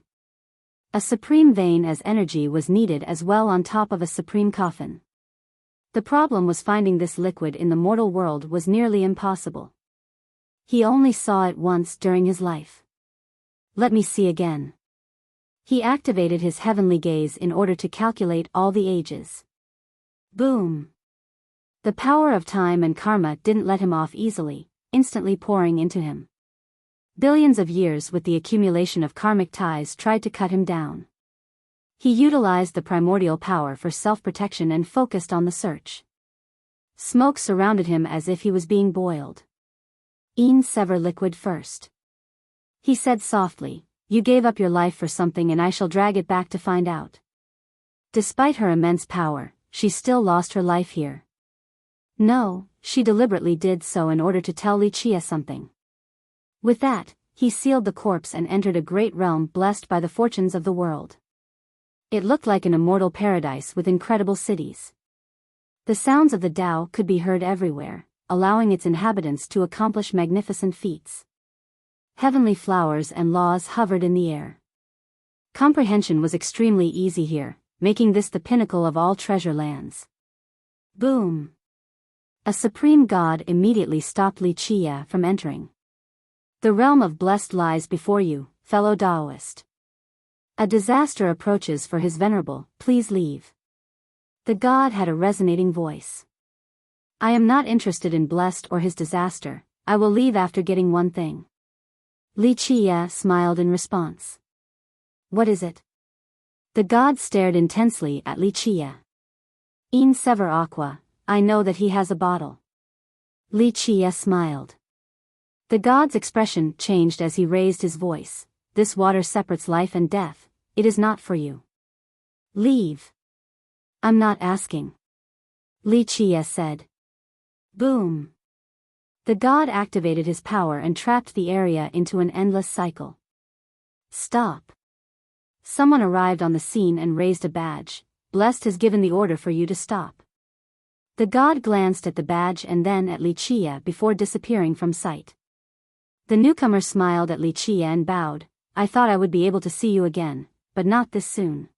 A supreme vein as energy was needed as well, on top of a supreme coffin. The problem was finding this liquid in the mortal world was nearly impossible. He only saw it once during his life. Let me see again. He activated his heavenly gaze in order to calculate all the ages. Boom! The power of time and karma didn't let him off easily, instantly pouring into him. Billions of years with the accumulation of karmic ties tried to cut him down. He utilized the primordial power for self-protection and focused on the search. Smoke surrounded him as if he was being boiled. Sever liquid first. He said softly, you gave up your life for something and I shall drag it back to find out. Despite her immense power, she still lost her life here. No, she deliberately did so in order to tell Wuxia something. With that, he sealed the corpse and entered a great realm blessed by the fortunes of the world. It looked like an immortal paradise with incredible cities. The sounds of the Tao could be heard everywhere, allowing its inhabitants to accomplish magnificent feats. Heavenly flowers and laws hovered in the air. Comprehension was extremely easy here, making this the pinnacle of all treasure lands. Boom! A supreme god immediately stopped Wuxia from entering. The realm of blessed lies before you, fellow Taoist. A disaster approaches for his venerable, please leave. The god had a resonating voice. I am not interested in blessed or his disaster, I will leave after getting one thing. Wuxia smiled in response. What is it? The god stared intensely at Wuxia. Sever Aqua, I know that he has a bottle. Wuxia smiled. The god's expression changed as he raised his voice. This water separates life and death, it is not for you. Leave. I'm not asking. Wuxia said. Boom. The god activated his power and trapped the area into an endless cycle. Stop. Someone arrived on the scene and raised a badge. Blessed has given the order for you to stop. The god glanced at the badge and then at Wuxia before disappearing from sight. The newcomer smiled at Wuxia and bowed. I thought I would be able to see you again, but not this soon.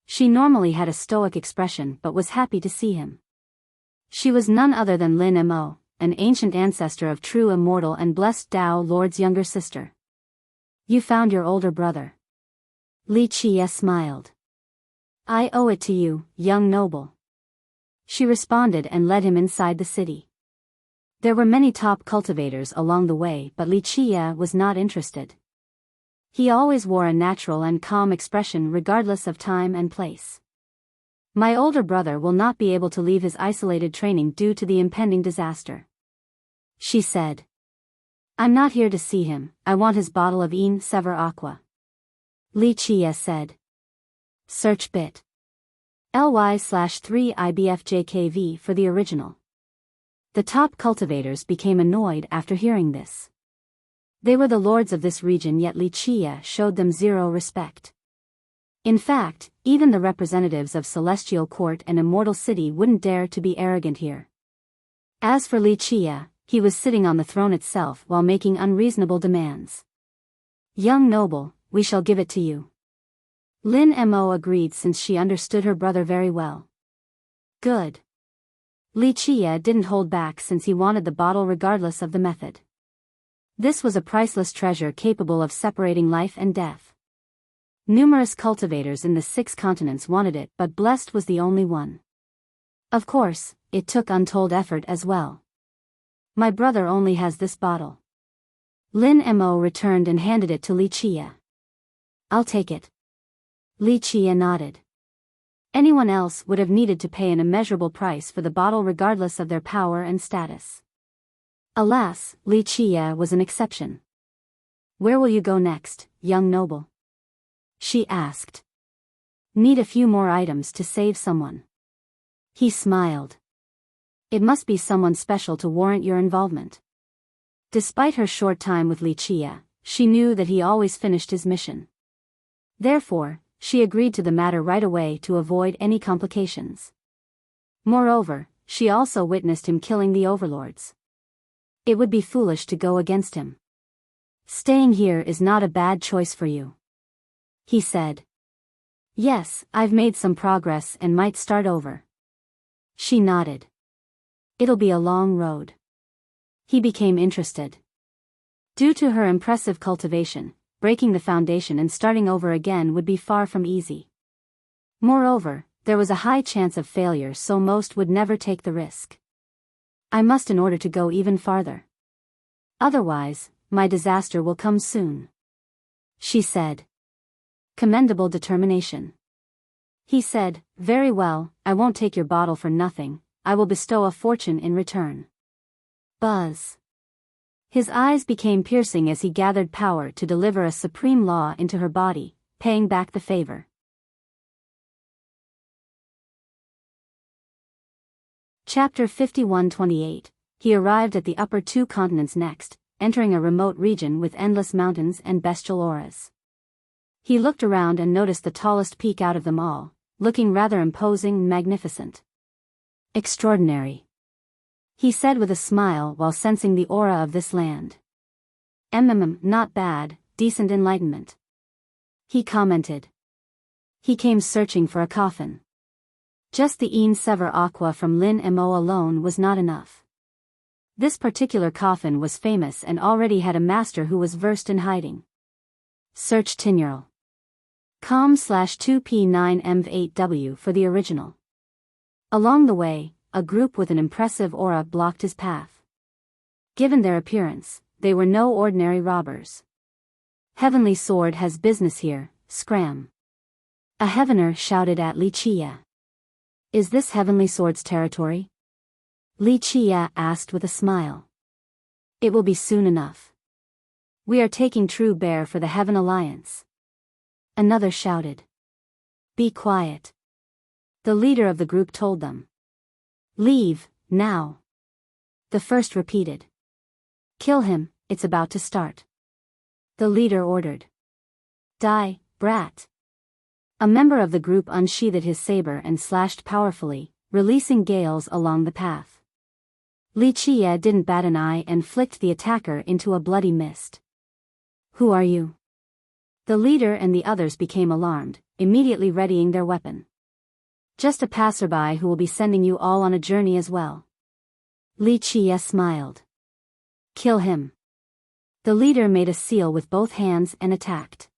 She normally had a stoic expression but was happy to see him. She was none other than Lin Mo, an ancient ancestor of true immortal and blessed Dao Lord's younger sister. You found your older brother. Wuxia smiled. I owe it to you, young noble. She responded and led him inside the city. There were many top cultivators along the way, but Wuxia was not interested. He always wore a natural and calm expression regardless of time and place. My older brother will not be able to leave his isolated training due to the impending disaster. She said. I'm not here to see him, I want his bottle of Ain Sever Aqua. Wuxia said. Search bit. ly/3ibfjkv for the original. The top cultivators became annoyed after hearing this. They were the lords of this region, yet Wuxia showed them zero respect. In fact, even the representatives of Celestial Court and Immortal City wouldn't dare to be arrogant here. As for Wuxia, he was sitting on the throne itself while making unreasonable demands. Young noble, we shall give it to you. Lin Mo agreed since she understood her brother very well. Good. Wuxia didn't hold back since he wanted the bottle regardless of the method. This was a priceless treasure capable of separating life and death. Numerous cultivators in the 6 continents wanted it, but Blessed was the only one. Of course, it took untold effort as well. My brother only has this bottle. Lin Mo returned and handed it to Wuxia. I'll take it. Wuxia nodded. Anyone else would have needed to pay an immeasurable price for the bottle regardless of their power and status. Alas, Wuxia was an exception. Where will you go next, young noble? She asked. Need a few more items to save someone. He smiled. It must be someone special to warrant your involvement. Despite her short time with Wuxia, she knew that he always finished his mission. Therefore, she agreed to the matter right away to avoid any complications. Moreover, she also witnessed him killing the overlords. It would be foolish to go against him. Staying here is not a bad choice for you. He said. Yes, I've made some progress and might start over. She nodded. It'll be a long road. He became interested. Due to her impressive cultivation, breaking the foundation and starting over again would be far from easy. Moreover, there was a high chance of failure, so most would never take the risk. I must in order to go even farther. Otherwise, my disaster will come soon. She said. Commendable determination. He said, very well, I won't take your bottle for nothing, I will bestow a fortune in return. Buzz. His eyes became piercing as he gathered power to deliver a supreme law into her body, paying back the favor. Chapter 51-28. He arrived at the upper 2 continents next, entering a remote region with endless mountains and bestial auras. He looked around and noticed the tallest peak out of them all, looking rather imposing and magnificent. Extraordinary. He said with a smile while sensing the aura of this land. Not bad, decent enlightenment. He commented. He came searching for a coffin. Just the Ain Sever Aqua from Lin Mo alone was not enough. This particular coffin was famous and already had a master who was versed in hiding. Search Tinural. com/2p9mv8w for the original. Along the way, a group with an impressive aura blocked his path. Given their appearance, they were no ordinary robbers. Heavenly Sword has business here, scram. A heavener shouted at Wuxia. Is this Heavenly Sword's territory? Wuxia asked with a smile. It will be soon enough. We are taking true bear for the Heaven Alliance. Another shouted. Be quiet. The leader of the group told them. Leave, now. The first repeated. Kill him, it's about to start. The leader ordered. Die, brat. A member of the group unsheathed his saber and slashed powerfully, releasing gales along the path. Li Qie didn't bat an eye and flicked the attacker into a bloody mist. Who are you? The leader and the others became alarmed, immediately readying their weapon. Just a passerby who will be sending you all on a journey as well. Li Qie smiled. Kill him. The leader made a seal with both hands and attacked.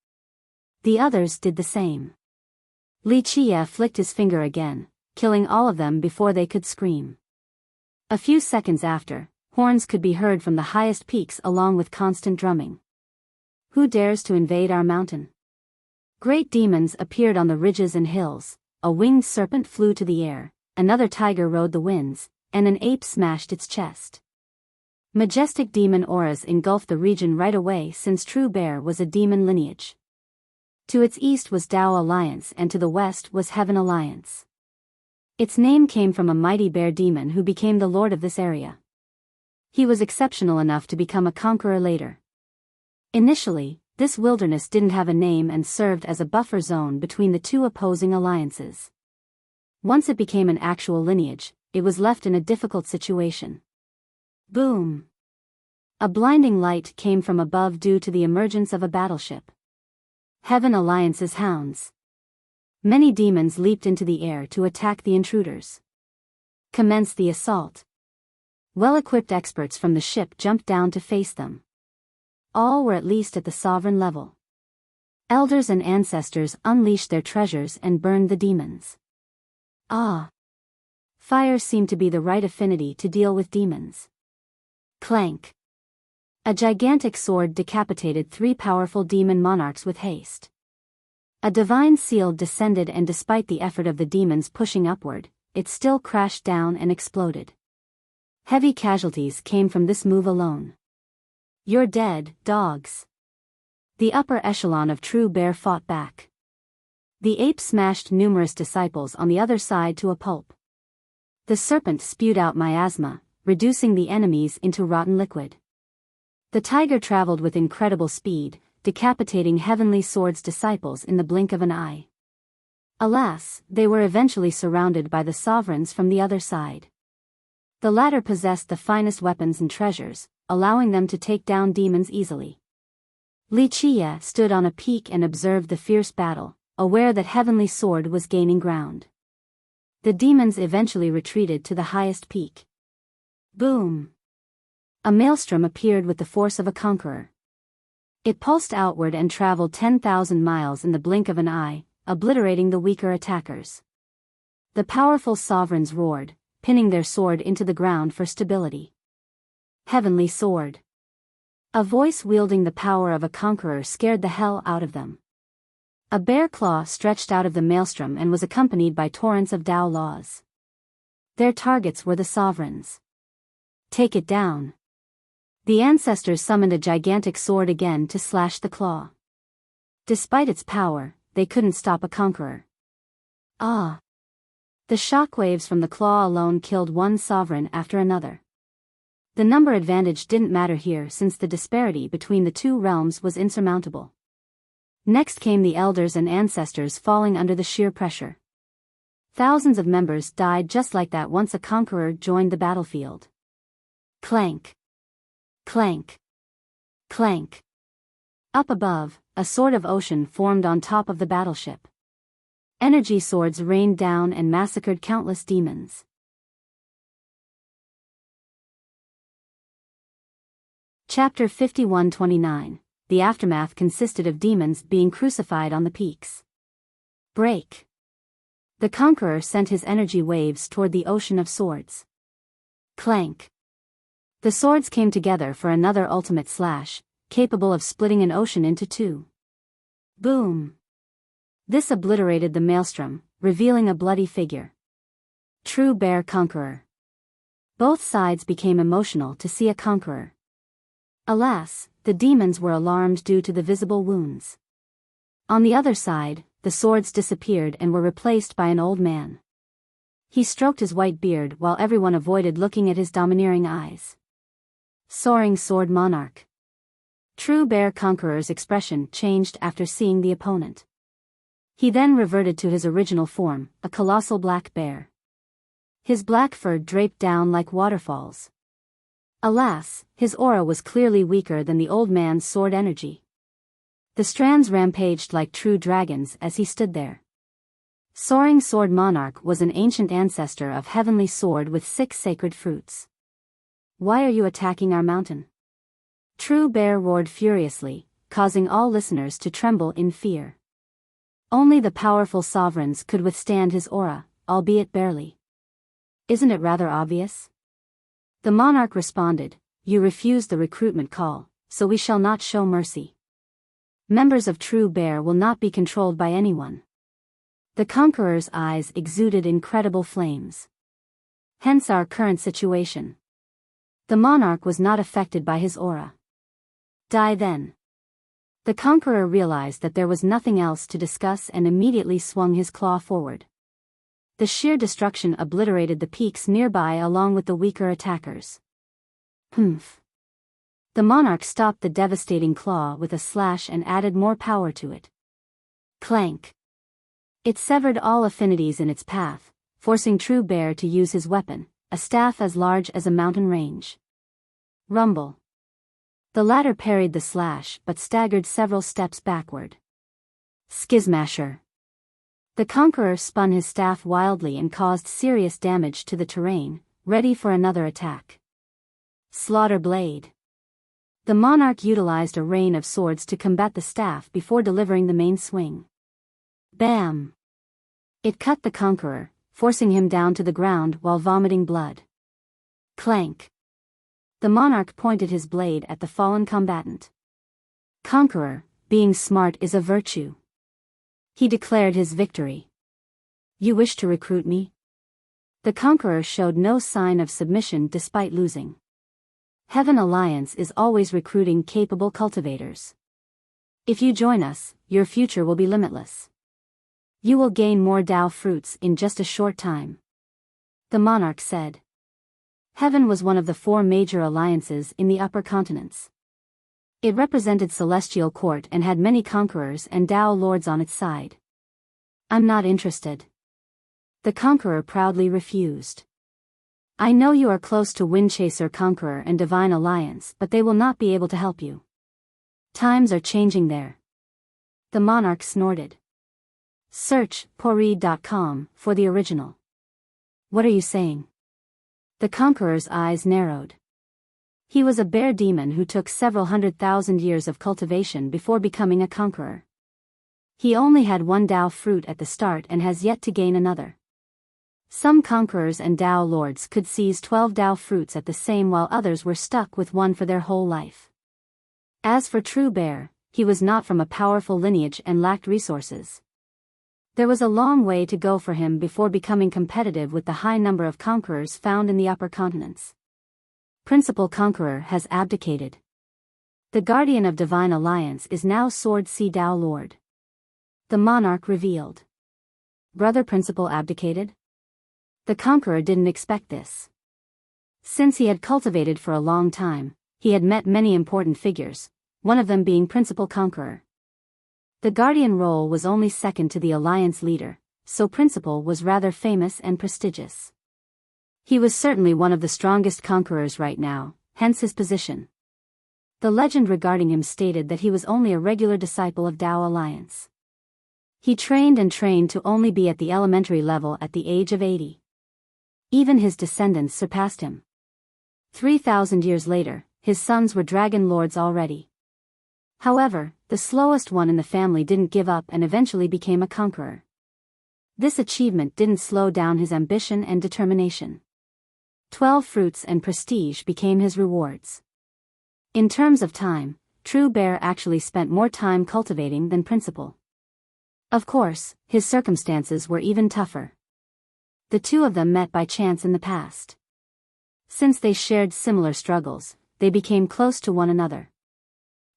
The others did the same. Li Qie flicked his finger again, killing all of them before they could scream. A few seconds after, horns could be heard from the highest peaks along with constant drumming. Who dares to invade our mountain? Great demons appeared on the ridges and hills, a winged serpent flew to the air, another tiger rode the winds, and an ape smashed its chest. Majestic demon auras engulfed the region right away since True Bear was a demon lineage. To its east was Tao Alliance and to the west was Heaven Alliance. Its name came from a mighty bear demon who became the lord of this area. He was exceptional enough to become a conqueror later. Initially, this wilderness didn't have a name and served as a buffer zone between the two opposing alliances. Once it became an actual lineage, it was left in a difficult situation. Boom! A blinding light came from above due to the emergence of a battleship. Heaven Alliance's hounds. Many demons leaped into the air to attack the intruders. Commenced the assault. Well-equipped experts from the ship jumped down to face them. All were at least at the sovereign level. Elders and ancestors unleashed their treasures and burned the demons. Ah! Fire seemed to be the right affinity to deal with demons. Clank! A gigantic sword decapitated 3 powerful demon monarchs with haste. A divine seal descended and despite the effort of the demons pushing upward, it still crashed down and exploded. Heavy casualties came from this move alone. You're dead, dogs. The upper echelon of True Bear fought back. The ape smashed numerous disciples on the other side to a pulp. The serpent spewed out miasma, reducing the enemies into rotten liquid. The tiger traveled with incredible speed, decapitating Heavenly Sword's disciples in the blink of an eye. Alas, they were eventually surrounded by the sovereigns from the other side. The latter possessed the finest weapons and treasures, allowing them to take down demons easily. Li Qie stood on a peak and observed the fierce battle, aware that Heavenly Sword was gaining ground. The demons eventually retreated to the highest peak. Boom! A maelstrom appeared with the force of a conqueror. It pulsed outward and traveled 10,000 miles in the blink of an eye, obliterating the weaker attackers. The powerful sovereigns roared, pinning their sword into the ground for stability. Heavenly Sword. A voice wielding the power of a conqueror scared the hell out of them. A bear claw stretched out of the maelstrom and was accompanied by torrents of Tao laws. Their targets were the sovereigns. Take it down. The ancestors summoned a gigantic sword again to slash the claw. Despite its power, they couldn't stop a conqueror. Ah! The shockwaves from the claw alone killed one sovereign after another. The number advantage didn't matter here since the disparity between the two realms was insurmountable. Next came the elders and ancestors falling under the sheer pressure. Thousands of members died just like that once a conqueror joined the battlefield. Clank! Clank! Clank! Up above, a sword of ocean formed on top of the battleship. Energy swords rained down and massacred countless demons. Chapter 51-29. The aftermath consisted of demons being crucified on the peaks. Break! The conqueror sent his energy waves toward the ocean of swords. Clank! The swords came together for another ultimate slash, capable of splitting an ocean into two. Boom! This obliterated the maelstrom, revealing a bloody figure. True Bear Conqueror. Both sides became emotional to see a conqueror. Alas, the demons were alarmed due to the visible wounds. On the other side, the swords disappeared and were replaced by an old man. He stroked his white beard while everyone avoided looking at his domineering eyes. Soaring Sword Monarch. True Bear Conqueror's expression changed after seeing the opponent. He then reverted to his original form, a colossal black bear. His black fur draped down like waterfalls. Alas, his aura was clearly weaker than the old man's sword energy. The strands rampaged like true dragons as he stood there. Soaring Sword Monarch was an ancient ancestor of Heavenly Sword with 6 sacred fruits. Why are you attacking our mountain? True Bear roared furiously, causing all listeners to tremble in fear. Only the powerful sovereigns could withstand his aura, albeit barely. Isn't it rather obvious? The monarch responded, "You refused the recruitment call, so we shall not show mercy. Members of True Bear will not be controlled by anyone." The Conqueror's eyes exuded incredible flames. Hence our current situation. The monarch was not affected by his aura. Die then. The Conqueror realized that there was nothing else to discuss and immediately swung his claw forward. The sheer destruction obliterated the peaks nearby along with the weaker attackers. Humph. The monarch stopped the devastating claw with a slash and added more power to it. Clank. It severed all affinities in its path, forcing True Bear to use his weapon, a staff as large as a mountain range. Rumble. The latter parried the slash but staggered several steps backward. Skizmasher. The Conqueror spun his staff wildly and caused serious damage to the terrain, ready for another attack. Slaughter Blade. The monarch utilized a rain of swords to combat the staff before delivering the main swing. Bam! It cut the Conqueror, forcing him down to the ground while vomiting blood. Clank! The monarch pointed his blade at the fallen combatant. Conqueror, being smart is a virtue. He declared his victory. You wish to recruit me? The Conqueror showed no sign of submission despite losing. Heaven Alliance is always recruiting capable cultivators. If you join us, your future will be limitless. You will gain more Dao fruits in just a short time. The monarch said. Heaven was one of the 4 major alliances in the upper continents. It represented Celestial Court and had many conquerors and Dao lords on its side. I'm not interested. The Conqueror proudly refused. I know you are close to Windchaser Conqueror and Divine Alliance, but they will not be able to help you. Times are changing there. The monarch snorted. Search Pori.com for the original. What are you saying? The Conqueror's eyes narrowed. He was a bear demon who took several 100,000 years of cultivation before becoming a conqueror. He only had 1 Dao fruit at the start and has yet to gain another. Some conquerors and Dao lords could seize 12 Dao fruits at the same while others were stuck with 1 for their whole life. As for True Bear, he was not from a powerful lineage and lacked resources. There was a long way to go for him before becoming competitive with the high number of conquerors found in the upper continents. Principal Conqueror has abdicated. The Guardian of Divine Alliance is now Sword Sea Dao Lord. The monarch revealed. Brother Principal abdicated? The Conqueror didn't expect this. Since he had cultivated for a long time, he had met many important figures, one of them being Principal Conqueror. The Guardian role was only second to the Alliance leader, so Principal was rather famous and prestigious. He was certainly one of the strongest conquerors right now, hence his position. The legend regarding him stated that he was only a regular disciple of Dao Alliance. He trained and trained to only be at the elementary level at the age of 80. Even his descendants surpassed him. 3,000 years later, his sons were dragon lords already. However, the slowest one in the family didn't give up and eventually became a conqueror. This achievement didn't slow down his ambition and determination. 12 fruits and prestige became his rewards. In terms of time, True Bear actually spent more time cultivating than Principal. Of course, his circumstances were even tougher. The two of them met by chance in the past. Since they shared similar struggles, they became close to one another.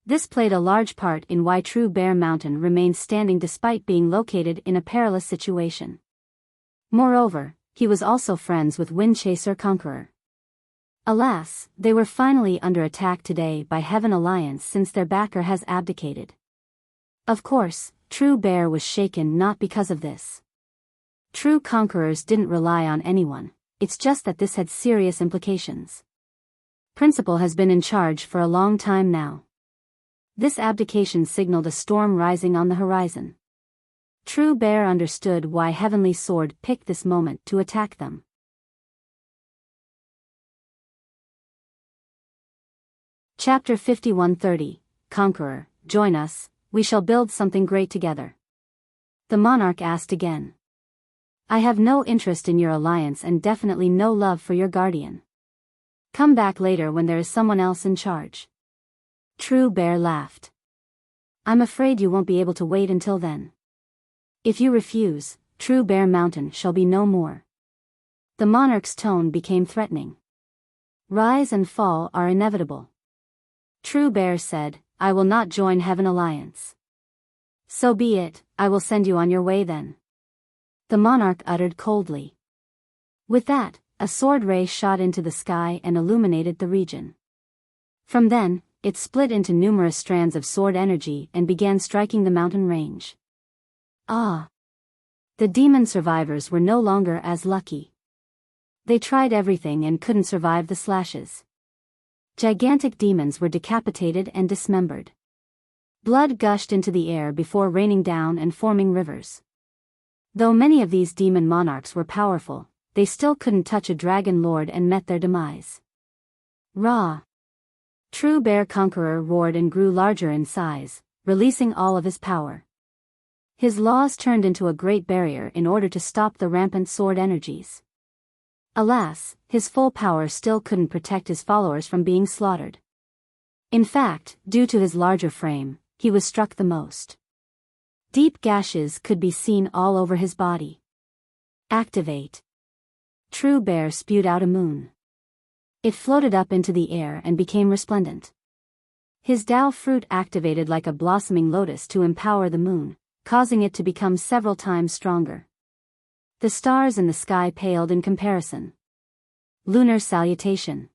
This played a large part in why True Bear Mountain remained standing despite being located in a perilous situation. Moreover, he was also friends with Windchaser Conqueror. Alas, they were finally under attack today by Heaven Alliance since their backer has abdicated. Of course, True Bear was shaken not because of this. True conquerors didn't rely on anyone, it's just that this had serious implications. Principal has been in charge for a long time now. This abdication signaled a storm rising on the horizon. True Bear understood why Heavenly Sword picked this moment to attack them. Chapter 5130, Conqueror, join us, we shall build something great together. The monarch asked again. I have no interest in your alliance and definitely no love for your guardian. Come back later when there is someone else in charge. True Bear laughed. I'm afraid you won't be able to wait until then. If you refuse, True Bear Mountain shall be no more. The monarch's tone became threatening. Rise and fall are inevitable. True Bear said, I will not join Heaven Alliance. So be it, I will send you on your way then. The monarch uttered coldly. With that, a sword ray shot into the sky and illuminated the region. From then, it split into numerous strands of sword energy and began striking the mountain range. Ah! The demon survivors were no longer as lucky. They tried everything and couldn't survive the slashes. Gigantic demons were decapitated and dismembered. Blood gushed into the air before raining down and forming rivers. Though many of these demon monarchs were powerful, they still couldn't touch a dragon lord and met their demise. Rah! True Bear Conqueror roared and grew larger in size, releasing all of his power. His laws turned into a great barrier in order to stop the rampant sword energies. Alas, his full power still couldn't protect his followers from being slaughtered. In fact, due to his larger frame, he was struck the most. Deep gashes could be seen all over his body. Activate. True Bear spewed out a moon. It floated up into the air and became resplendent. His Dao fruit activated like a blossoming lotus to empower the moon, causing it to become several times stronger. The stars in the sky paled in comparison. Lunar salutation.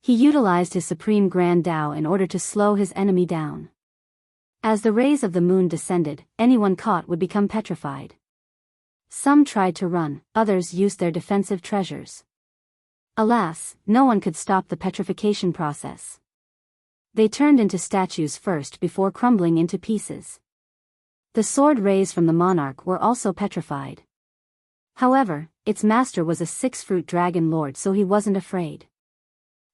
He utilized his supreme grand Dao in order to slow his enemy down. As the rays of the moon descended, anyone caught would become petrified. Some tried to run, others used their defensive treasures. Alas, no one could stop the petrification process. They turned into statues first before crumbling into pieces. The sword rays from the monarch were also petrified. However, its master was a 6-fruit dragon lord, so he wasn't afraid.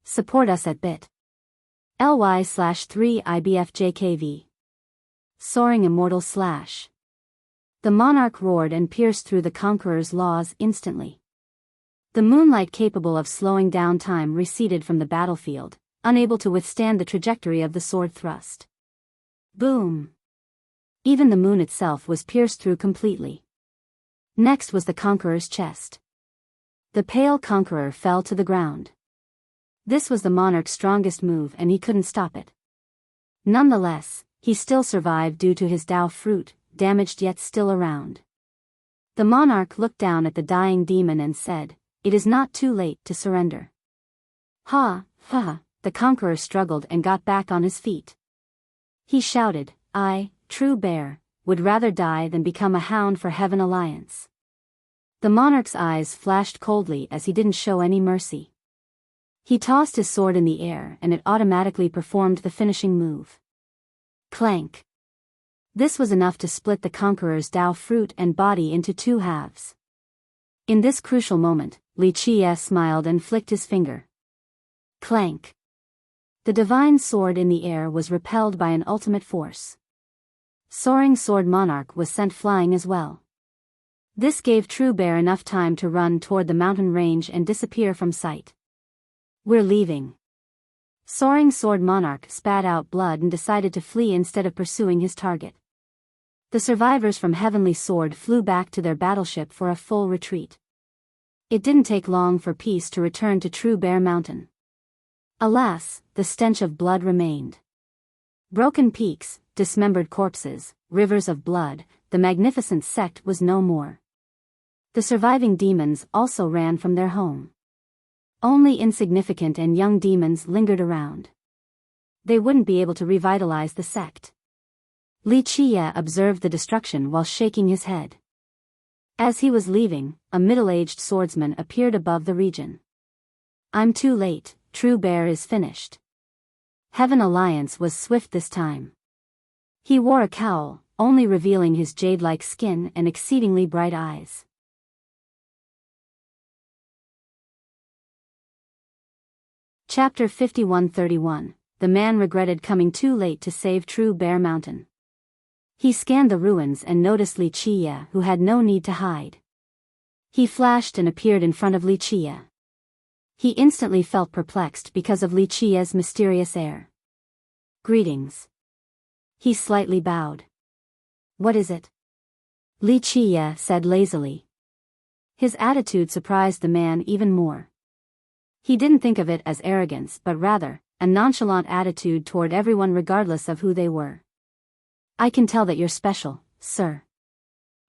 Support us at bit.ly/3IBFJKV. Soaring Immortal / The monarch roared and pierced through the conqueror's laws instantly. The moonlight capable of slowing down time receded from the battlefield, unable to withstand the trajectory of the sword thrust. Boom! Even the moon itself was pierced through completely. Next was the conqueror's chest. The pale conqueror fell to the ground. This was the monarch's strongest move and he couldn't stop it. Nonetheless, he still survived due to his Dao fruit, damaged yet still around. The monarch looked down at the dying demon and said, "It is not too late to surrender." Ha, ha, the conqueror struggled and got back on his feet. He shouted, "I, True Bear, would rather die than become a hound for Heaven Alliance." The monarch's eyes flashed coldly as he didn't show any mercy. He tossed his sword in the air and it automatically performed the finishing move. Clank. This was enough to split the conqueror's Dao fruit and body into 2 halves. In this crucial moment, Li Qie smiled and flicked his finger. Clank. The divine sword in the air was repelled by an ultimate force. Soaring Sword Monarch was sent flying as well. This gave True Bear enough time to run toward the mountain range and disappear from sight. "We're leaving." Soaring Sword Monarch spat out blood and decided to flee instead of pursuing his target. The survivors from Heavenly Sword flew back to their battleship for a full retreat. It didn't take long for peace to return to True Bear Mountain. Alas, the stench of blood remained. Broken peaks, dismembered corpses, rivers of blood, the magnificent sect was no more. The surviving demons also ran from their home. Only insignificant and young demons lingered around. They wouldn't be able to revitalize the sect. Li Qie observed the destruction while shaking his head. As he was leaving, a middle-aged swordsman appeared above the region. I'm too late, True Bear is finished. Heaven Alliance was swift this time. He wore a cowl, only revealing his jade-like skin and exceedingly bright eyes. Chapter 51-31. The man regretted coming too late to save True Bear Mountain. He scanned the ruins and noticed Li Qie, who had no need to hide. He flashed and appeared in front of Li Qie. He instantly felt perplexed because of Li Qie's mysterious air. Greetings. He slightly bowed. What is it? Li Qie said lazily. His attitude surprised the man even more. He didn't think of it as arrogance but rather, a nonchalant attitude toward everyone regardless of who they were. I can tell that you're special, sir.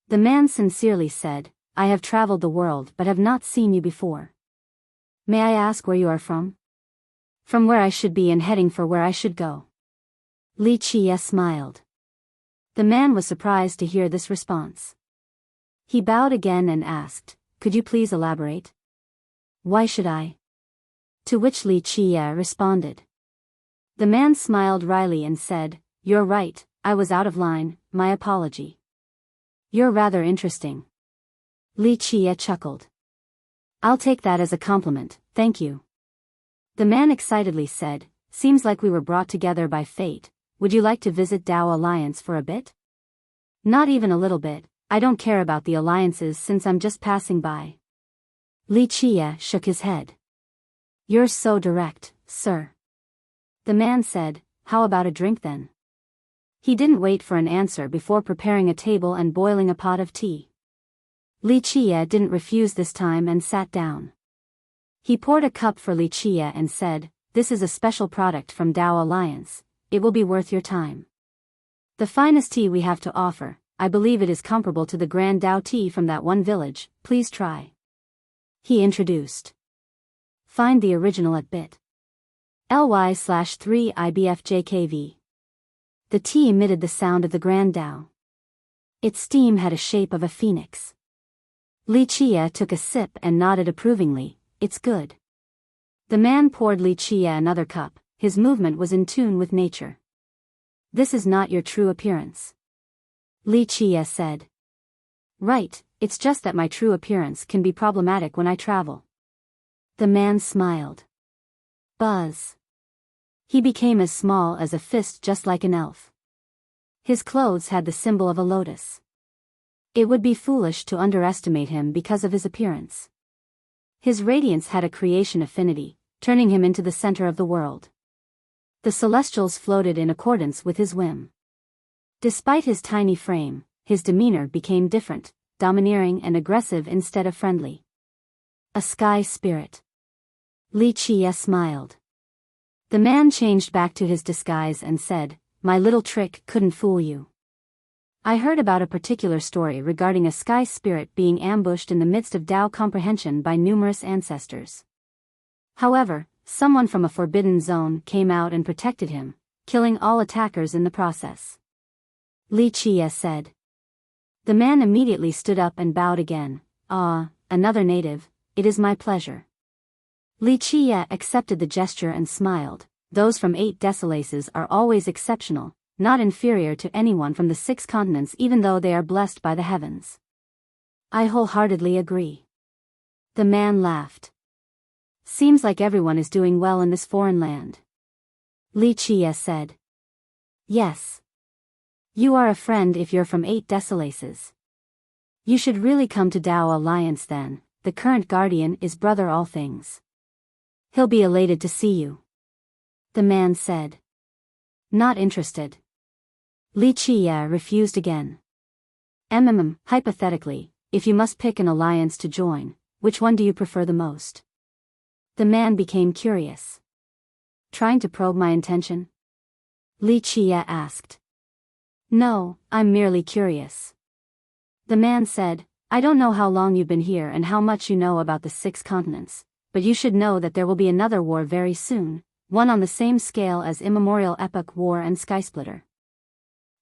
The man sincerely said, I have traveled the world but have not seen you before. May I ask where you are from? From where I should be and heading for where I should go. Li Qie smiled. The man was surprised to hear this response. He bowed again and asked, could you please elaborate? Why should I? To which Li Qie responded. The man smiled wryly and said, you're right, I was out of line, my apology. You're rather interesting. Li Qie chuckled. I'll take that as a compliment, thank you. The man excitedly said, seems like we were brought together by fate, would you like to visit Dao Alliance for a bit? Not even a little bit, I don't care about the alliances since I'm just passing by. Li Qie shook his head. You're so direct, sir. The man said, how about a drink then? He didn't wait for an answer before preparing a table and boiling a pot of tea. Li Qie didn't refuse this time and sat down. He poured a cup for Li Qie and said, this is a special product from Dao Alliance, it will be worth your time. The finest tea we have to offer, I believe it is comparable to the Grand Dao tea from that one village, please try. He introduced. Find the original at bit.ly/3IBFJKV. The tea emitted the sound of the Grand Dao. Its steam had a shape of a phoenix. Li Qie took a sip and nodded approvingly, it's good. The man poured Li Qie another cup, his movement was in tune with nature. This is not your true appearance. Li Qie said. Right, it's just that my true appearance can be problematic when I travel. The man smiled. Buzz. He became as small as a fist just like an elf. His clothes had the symbol of a lotus. It would be foolish to underestimate him because of his appearance. His radiance had a creation affinity, turning him into the center of the world. The celestials floated in accordance with his whim. Despite his tiny frame, his demeanor became different, domineering and aggressive instead of friendly. A sky spirit. Li Qie smiled. The man changed back to his disguise and said, my little trick couldn't fool you. I heard about a particular story regarding a sky spirit being ambushed in the midst of Dao comprehension by numerous ancestors. However, someone from a forbidden zone came out and protected him, killing all attackers in the process. Li Qie said. The man immediately stood up and bowed again. Ah, another native, it is my pleasure. Li Qie accepted the gesture and smiled. Those from 8 Desolaces are always exceptional, not inferior to anyone from the 6 continents even though they are blessed by the heavens. I wholeheartedly agree. The man laughed. Seems like everyone is doing well in this foreign land. Li Qie said. Yes. You are a friend if you're from 8 Desolaces. You should really come to Dao Alliance then, the current guardian is Brother All Things. He'll be elated to see you. The man said. Not interested. Li Qie refused again. Hypothetically, if you must pick an alliance to join, which one do you prefer the most? The man became curious. Trying to probe my intention? Li Qie asked. No, I'm merely curious. The man said, I don't know how long you've been here and how much you know about the 6 continents, but you should know that there will be another war very soon, one on the same scale as Immemorial Epoch War and Skysplitter.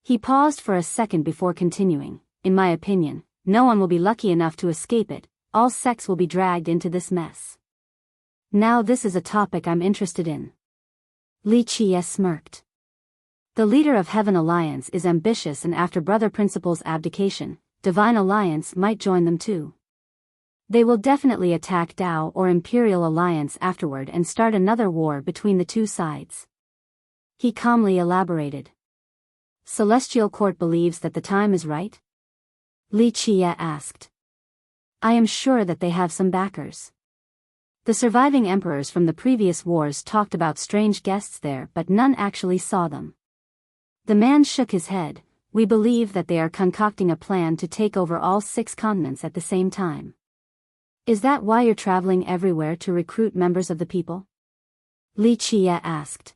He paused for a second before continuing. In my opinion, no one will be lucky enough to escape it, all sects will be dragged into this mess. Now this is a topic I'm interested in. Li Qie smirked. The leader of Heaven Alliance is ambitious, and after Brother Principal's abdication, Divine Alliance might join them too. They will definitely attack Dao or Imperial Alliance afterward and start another war between the two sides. He calmly elaborated. Celestial Court believes that the time is right? Li Qie asked. I am sure that they have some backers. The surviving emperors from the previous wars talked about strange guests there, but none actually saw them. The man shook his head. We believe that they are concocting a plan to take over all 6 continents at the same time. Is that why you're traveling everywhere to recruit members of the people? Li Qie asked.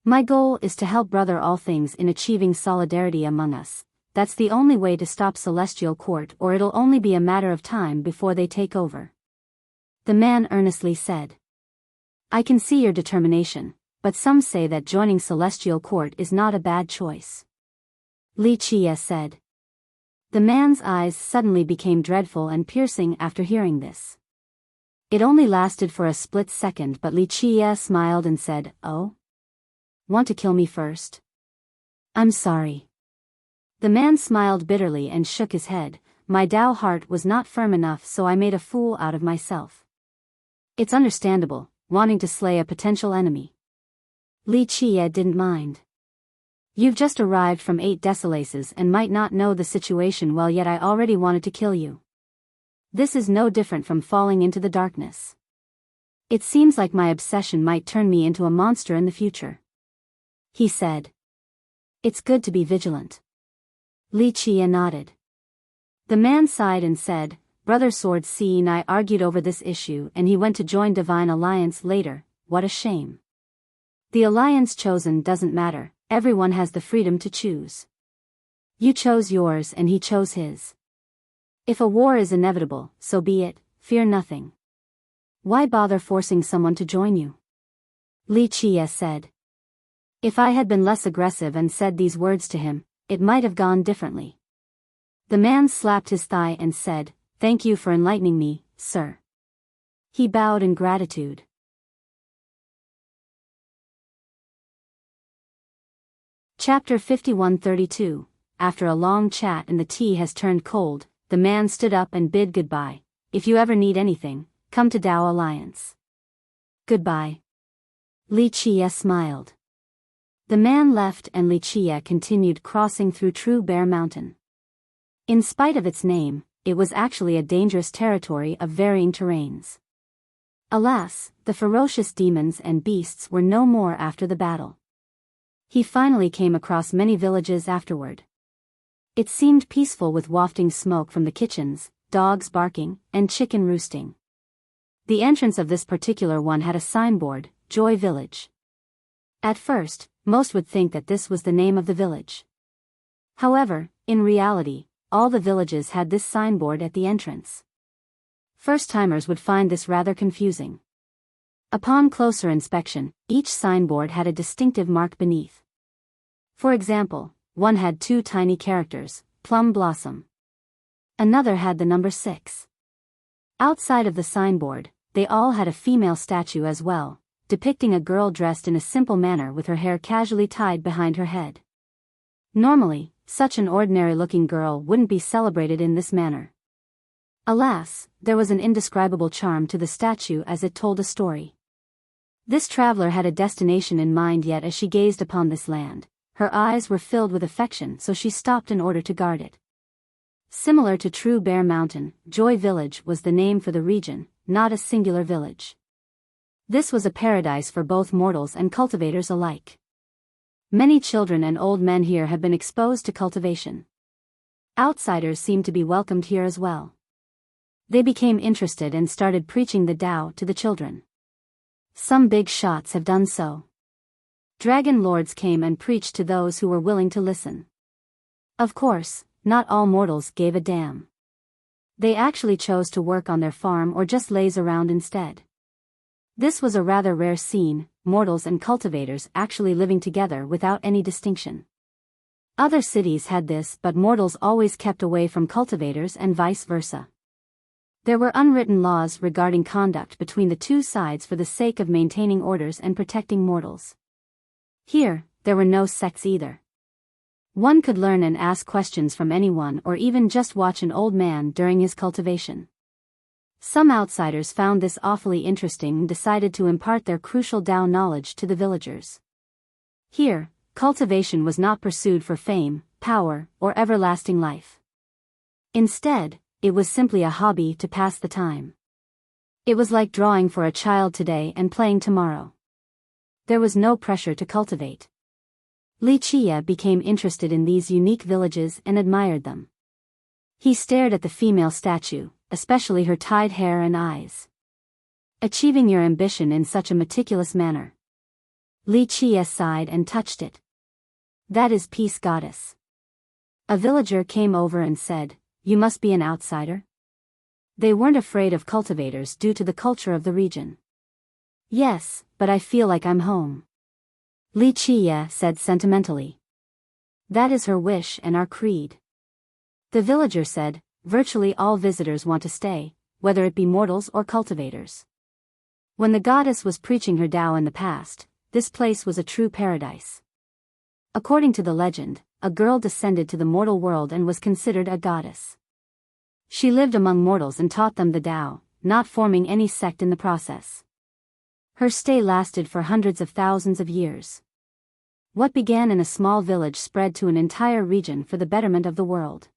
My goal is to help brother all things in achieving solidarity among us. That's the only way to stop Celestial Court, or it'll only be a matter of time before they take over. The man earnestly said. I can see your determination, but some say that joining Celestial Court is not a bad choice. Li Qie said. The man's eyes suddenly became dreadful and piercing after hearing this. It only lasted for a split second, but Li Qie smiled and said, Oh? Want to kill me first? I'm sorry. The man smiled bitterly and shook his head. My Dao heart was not firm enough, so I made a fool out of myself. It's understandable, wanting to slay a potential enemy. Li Qie didn't mind. You've just arrived from 8 Desolaces and might not know the situation well, yet I already wanted to kill you. This is no different from falling into the darkness. It seems like my obsession might turn me into a monster in the future. He said. It's good to be vigilant. Li Qie nodded. The man sighed and said, Brother Sword C and I argued over this issue, and he went to join Divine Alliance later. What a shame. The alliance chosen doesn't matter, everyone has the freedom to choose. You chose yours and he chose his. If a war is inevitable, so be it, fear nothing. Why bother forcing someone to join you? Li Qie said. If I had been less aggressive and said these words to him, it might have gone differently. The man slapped his thigh and said, Thank you for enlightening me, sir. He bowed in gratitude. Chapter 51-32. After a long chat and the tea has turned cold, the man stood up and bid goodbye. If you ever need anything, come to Dao Alliance. Goodbye. Li Qie smiled. The man left and Li Qie continued crossing through True Bear Mountain. In spite of its name, it was actually a dangerous territory of varying terrains. Alas, the ferocious demons and beasts were no more after the battle. He finally came across many villages afterward. It seemed peaceful with wafting smoke from the kitchens, dogs barking, and chicken roosting. The entrance of this particular one had a signboard, Joy Village. At first, most would think that this was the name of the village. However, in reality, all the villages had this signboard at the entrance. First-timers would find this rather confusing. Upon closer inspection, each signboard had a distinctive mark beneath. For example, one had 2 tiny characters, Plum Blossom. Another had the number 6. Outside of the signboard, they all had a female statue as well, depicting a girl dressed in a simple manner with her hair casually tied behind her head. Normally, such an ordinary-looking girl wouldn't be celebrated in this manner. Alas, there was an indescribable charm to the statue as it told a story. This traveler had a destination in mind, yet as she gazed upon this land, her eyes were filled with affection, so she stopped in order to guard it. Similar to True Bear Mountain, Joy Village was the name for the region, not a singular village. This was a paradise for both mortals and cultivators alike. Many children and old men here have been exposed to cultivation. Outsiders seemed to be welcomed here as well. They became interested and started preaching the Tao to the children. Some big shots have done so. Dragon lords came and preached to those who were willing to listen. Of course, not all mortals gave a damn. They actually chose to work on their farm or just laze around instead. This was a rather rare scene, mortals and cultivators actually living together without any distinction. Other cities had this, but mortals always kept away from cultivators and vice versa. There were unwritten laws regarding conduct between the two sides for the sake of maintaining orders and protecting mortals. Here, there were no sects either. One could learn and ask questions from anyone or even just watch an old man during his cultivation. Some outsiders found this awfully interesting and decided to impart their crucial Tao knowledge to the villagers. Here, cultivation was not pursued for fame, power, or everlasting life. Instead, it was simply a hobby to pass the time. It was like drawing for a child today and playing tomorrow. There was no pressure to cultivate. Wuxia became interested in these unique villages and admired them. He stared at the female statue, especially her tied hair and eyes. Achieving your ambition in such a meticulous manner. Wuxia sighed and touched it. That is Peace Goddess. A villager came over and said, "You must be an outsider?" They weren't afraid of cultivators due to the culture of the region. "Yes, but I feel like I'm home," Wuxia said sentimentally. "That is her wish and our creed." The villager said, "Virtually all visitors want to stay, whether it be mortals or cultivators. When the goddess was preaching her Tao in the past, this place was a true paradise. According to the legend, a girl descended to the mortal world and was considered a goddess. She lived among mortals and taught them the Tao, not forming any sect in the process. Her stay lasted for hundreds of thousands of years. What began in a small village spread to an entire region for the betterment of the world.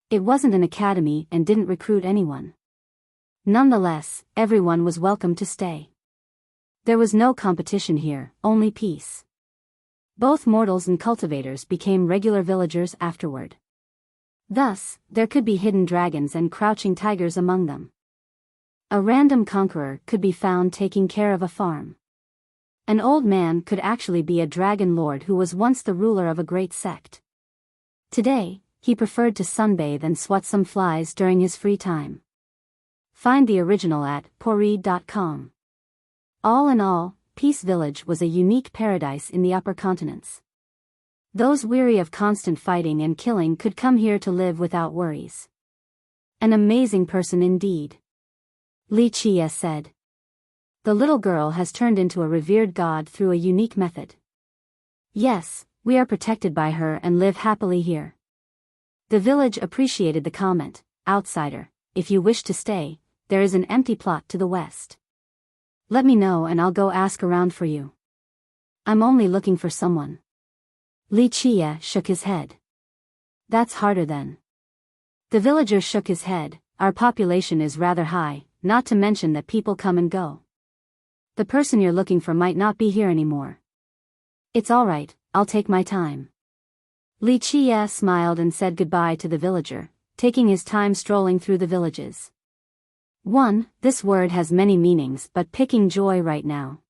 It wasn't an academy and didn't recruit anyone. Nonetheless, everyone was welcome to stay. There was no competition here, only peace. Both mortals and cultivators became regular villagers afterward. Thus, there could be hidden dragons and crouching tigers among them. A random conqueror could be found taking care of a farm. An old man could actually be a dragon lord who was once the ruler of a great sect. Today, he preferred to sunbathe and swat some flies during his free time. Find the original at pori.com. All in all, Peace Village was a unique paradise in the upper continents. Those weary of constant fighting and killing could come here to live without worries. An amazing person indeed, Wuxia said. The little girl has turned into a revered god through a unique method. Yes, we are protected by her and live happily here. The village appreciated the comment. Outsider, if you wish to stay, there is an empty plot to the west. Let me know and I'll go ask around for you. I'm only looking for someone. Wuxia shook his head. That's harder then. The villager shook his head. Our population is rather high, not to mention that people come and go. The person you're looking for might not be here anymore. It's all right, I'll take my time. Wuxia smiled and said goodbye to the villager, taking his time strolling through the villages. 1. This word has many meanings, but picking joy right now.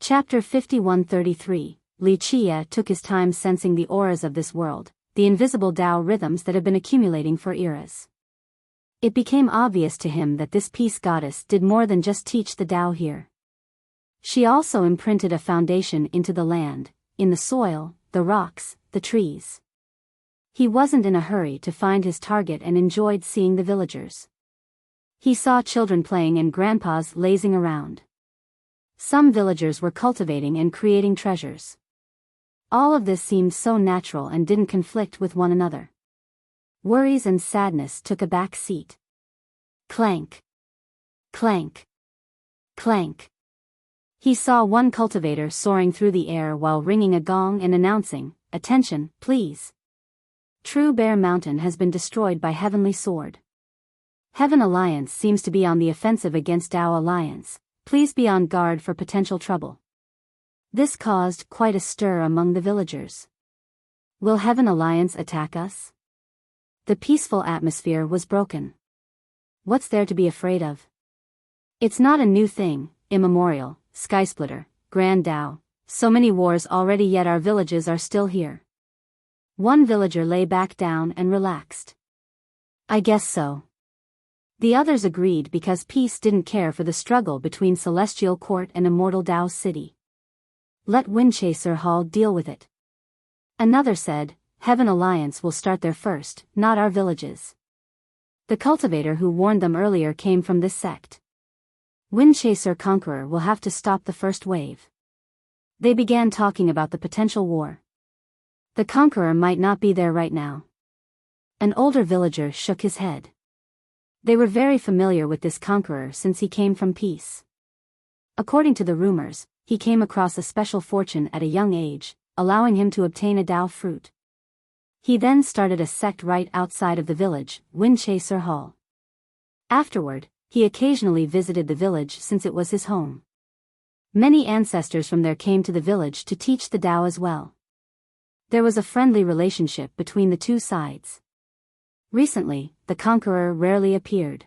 Chapter 5133. Wuxia took his time sensing the auras of this world, the invisible Tao rhythms that have been accumulating for eras. It became obvious to him that this peace goddess did more than just teach the Tao here. She also imprinted a foundation into the land, in the soil, the rocks, the trees. He wasn't in a hurry to find his target and enjoyed seeing the villagers. He saw children playing and grandpas lazing around. Some villagers were cultivating and creating treasures. All of this seemed so natural and didn't conflict with one another. Worries and sadness took a back seat. Clank. Clank. Clank. He saw one cultivator soaring through the air while ringing a gong and announcing, "Attention, please. True Bear Mountain has been destroyed by Heavenly Sword. Heaven Alliance seems to be on the offensive against Tao Alliance. Please be on guard for potential trouble." This caused quite a stir among the villagers. Will Heaven Alliance attack us? The peaceful atmosphere was broken. What's there to be afraid of? It's not a new thing, immemorial, skysplitter, Grand Tao, so many wars already yet our villages are still here. One villager lay back down and relaxed. I guess so. The others agreed because peace didn't care for the struggle between Celestial Court and Immortal Dao City. Let Windchaser Hall deal with it. Another said, Heaven Alliance will start there first, not our villages. The cultivator who warned them earlier came from this sect. Windchaser Conqueror will have to stop the first wave. They began talking about the potential war. The Conqueror might not be there right now. An older villager shook his head. They were very familiar with this Conqueror since he came from peace. According to the rumors, he came across a special fortune at a young age, allowing him to obtain a Dao fruit. He then started a sect right outside of the village, Windchaser Hall. Afterward, he occasionally visited the village since it was his home. Many ancestors from there came to the village to teach the Dao as well. There was a friendly relationship between the two sides. Recently, the Conqueror rarely appeared.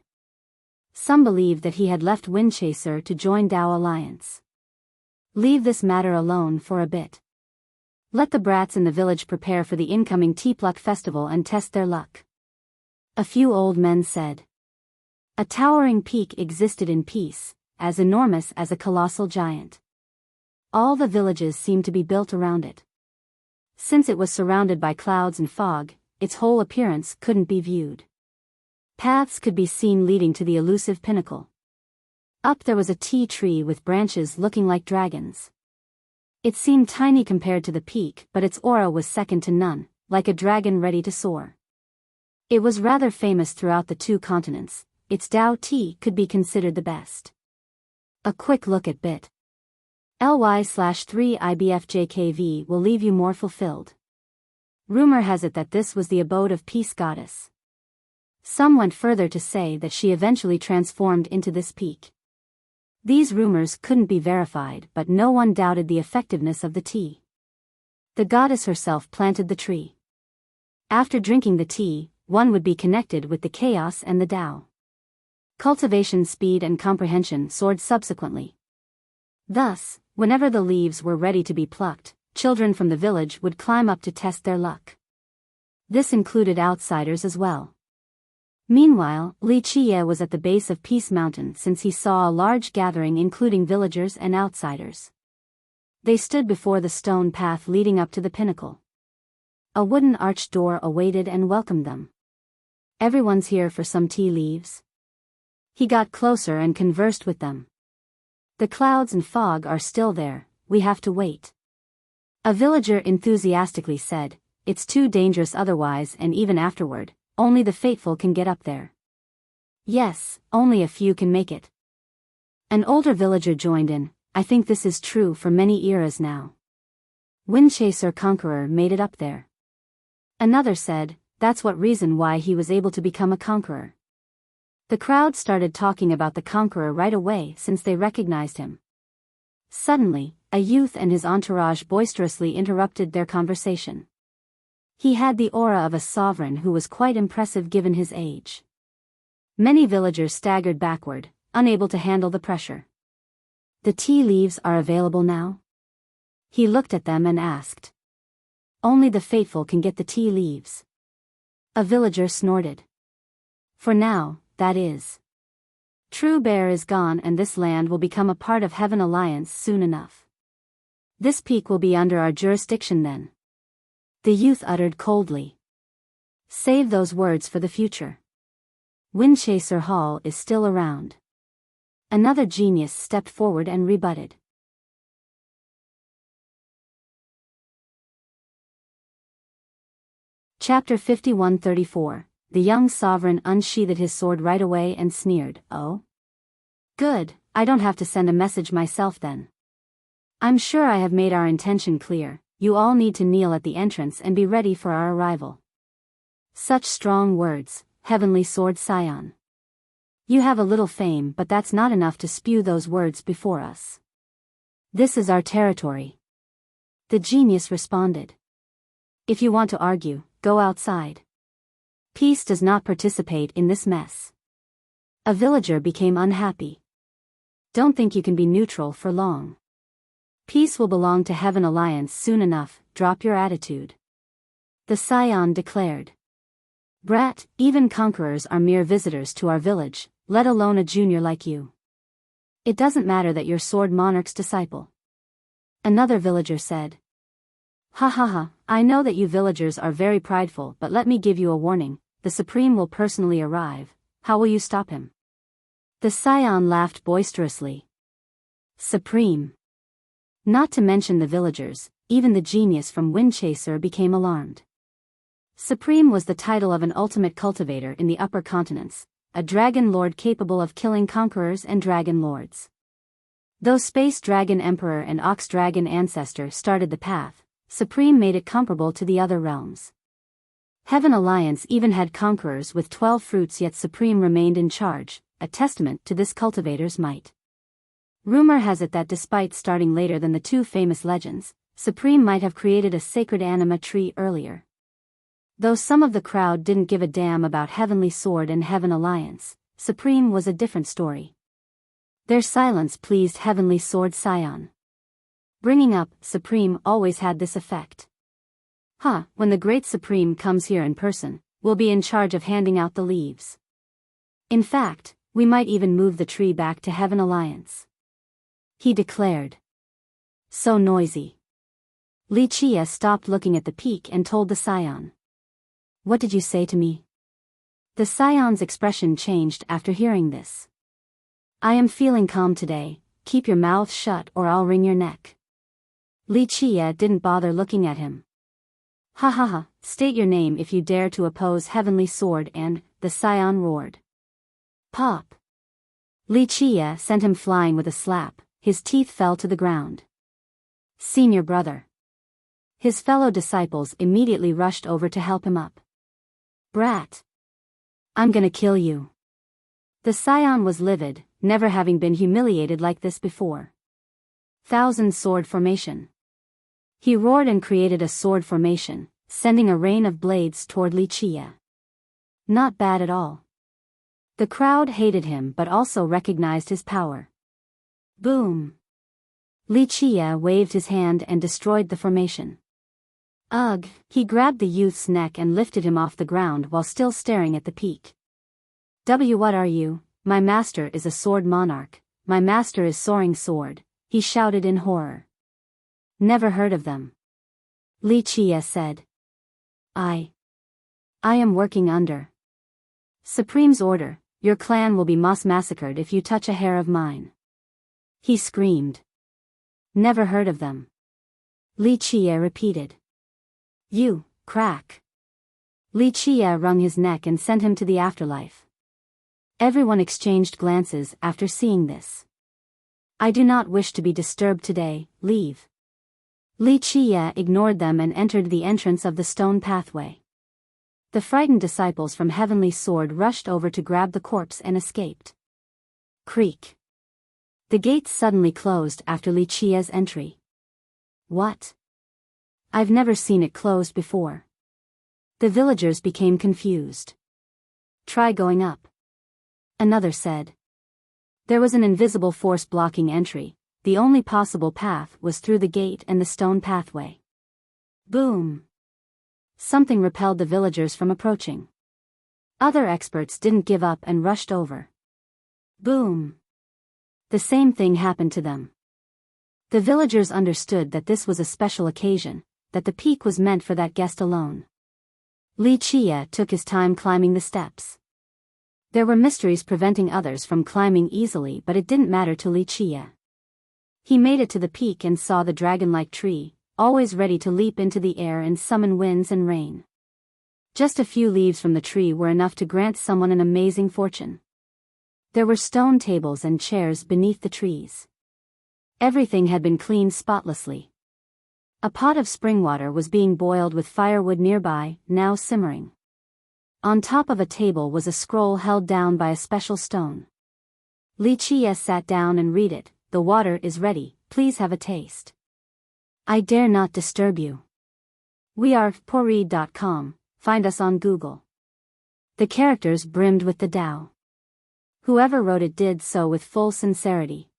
Some believed that he had left Windchaser to join Dao Alliance. Leave this matter alone for a bit. Let the brats in the village prepare for the incoming Teapluck festival and test their luck. A few old men said. A towering peak existed in peace, as enormous as a colossal giant. All the villages seemed to be built around it. Since it was surrounded by clouds and fog, its whole appearance couldn't be viewed. Paths could be seen leading to the elusive pinnacle. Up there was a tea tree with branches looking like dragons. It seemed tiny compared to the peak, but its aura was second to none, like a dragon ready to soar. It was rather famous throughout the two continents. Its Dao tea could be considered the best. A quick look at bit. ly/3 IBFJKV will leave you more fulfilled. Rumor has it that this was the abode of Peace Goddess. Some went further to say that she eventually transformed into this peak. These rumors couldn't be verified, but no one doubted the effectiveness of the tea. The goddess herself planted the tree. After drinking the tea, one would be connected with the chaos and the Dao. Cultivation speed and comprehension soared subsequently. Thus, whenever the leaves were ready to be plucked, children from the village would climb up to test their luck. This included outsiders as well. Meanwhile, Li Qiye was at the base of Peace Mountain since he saw a large gathering including villagers and outsiders. They stood before the stone path leading up to the pinnacle. A wooden arched door awaited and welcomed them. Everyone's here for some tea leaves. He got closer and conversed with them. The clouds and fog are still there, we have to wait. A villager enthusiastically said, it's too dangerous otherwise, and even afterward, only the faithful can get up there. Yes, only a few can make it. An older villager joined in, I think this is true for many eras now. Windchaser Conqueror made it up there. Another said, that's what reason why he was able to become a conqueror. The crowd started talking about the Conqueror right away since they recognized him. Suddenly, a youth and his entourage boisterously interrupted their conversation. He had the aura of a sovereign who was quite impressive given his age. Many villagers staggered backward, unable to handle the pressure. The tea leaves are available now? He looked at them and asked. Only the faithful can get the tea leaves. A villager snorted. For now, that is. True Bear is gone and this land will become a part of Heaven Alliance soon enough. This peak will be under our jurisdiction then. The youth uttered coldly. Save those words for the future. Windchaser Hall is still around. Another genius stepped forward and rebutted. Chapter 5134. The young sovereign unsheathed his sword right away and sneered, Oh? Good, I don't have to send a message myself then. I'm sure I have made our intention clear. You all need to kneel at the entrance and be ready for our arrival. Such strong words, Heavenly Sword Scion. You have a little fame, but that's not enough to spew those words before us. This is our territory. The genius responded. If you want to argue, go outside. Peace does not participate in this mess. A villager became unhappy. Don't think you can be neutral for long. Peace will belong to Heaven Alliance soon enough, drop your attitude. The Scion declared. Brat, even conquerors are mere visitors to our village, let alone a junior like you. It doesn't matter that you're Sword Monarch's disciple. Another villager said. Ha ha ha, I know that you villagers are very prideful, but let me give you a warning, the Supreme will personally arrive, how will you stop him? The scion laughed boisterously. Supreme. Not to mention the villagers, even the genius from Windchaser became alarmed. Supreme was the title of an ultimate cultivator in the upper continents, a dragon lord capable of killing conquerors and dragon lords. Though Space Dragon Emperor and Ox Dragon Ancestor started the path, Supreme made it comparable to the other realms. Heaven Alliance even had conquerors with 12 fruits, yet Supreme remained in charge, a testament to this cultivator's might. Rumor has it that despite starting later than the two famous legends, Supreme might have created a sacred anima tree earlier. Though some of the crowd didn't give a damn about Heavenly Sword and Heaven Alliance, Supreme was a different story. Their silence pleased Heavenly Sword Scion. Bringing up Supreme always had this effect. When the great Supreme comes here in person, we'll be in charge of handing out the leaves. In fact, we might even move the tree back to Heaven Alliance. He declared. So noisy. Wuxia stopped looking at the peak and told the scion. What did you say to me? The scion's expression changed after hearing this. I am feeling calm today, keep your mouth shut or I'll wring your neck. Wuxia didn't bother looking at him. Ha ha ha, state your name if you dare to oppose Heavenly Sword and, the scion roared. Pop. Wuxia sent him flying with a slap, his teeth fell to the ground. Senior brother. His fellow disciples immediately rushed over to help him up. Brat. I'm gonna kill you. The scion was livid, never having been humiliated like this before. 1,000 sword formation. He roared and created a sword formation, sending a rain of blades toward Wuxia. Not bad at all. The crowd hated him but also recognized his power. Boom. Wuxia waved his hand and destroyed the formation. Ugh, he grabbed the youth's neck and lifted him off the ground while still staring at the peak. What are you? My master is a sword monarch, my master is Soaring Sword, he shouted in horror. Never heard of them. Wuxia said. I am working under Supreme's order, your clan will be massacred if you touch a hair of mine. He screamed. Never heard of them. Wuxia repeated. You, crack. Wuxia wrung his neck and sent him to the afterlife. Everyone exchanged glances after seeing this. I do not wish to be disturbed today, leave. Wuxia ignored them and entered the entrance of the stone pathway. The frightened disciples from Heavenly Sword rushed over to grab the corpse and escaped. Creak. The gates suddenly closed after Wuxia's entry. What? I've never seen it closed before. The villagers became confused. Try going up. Another said. There was an invisible force blocking entry, the only possible path was through the gate and the stone pathway. Boom. Something repelled the villagers from approaching. Other experts didn't give up and rushed over. Boom. The same thing happened to them. The villagers understood that this was a special occasion, that the peak was meant for that guest alone. Wuxia took his time climbing the steps. There were mysteries preventing others from climbing easily, but it didn't matter to Wuxia. He made it to the peak and saw the dragon-like tree, always ready to leap into the air and summon winds and rain. Just a few leaves from the tree were enough to grant someone an amazing fortune. There were stone tables and chairs beneath the trees. Everything had been cleaned spotlessly. A pot of spring water was being boiled with firewood nearby, now simmering. On top of a table was a scroll held down by a special stone. Wuxia sat down and read it. The water is ready, please have a taste. I dare not disturb you. We are Pori.com, find us on Google. The characters brimmed with the Tao. Whoever wrote it did so with full sincerity.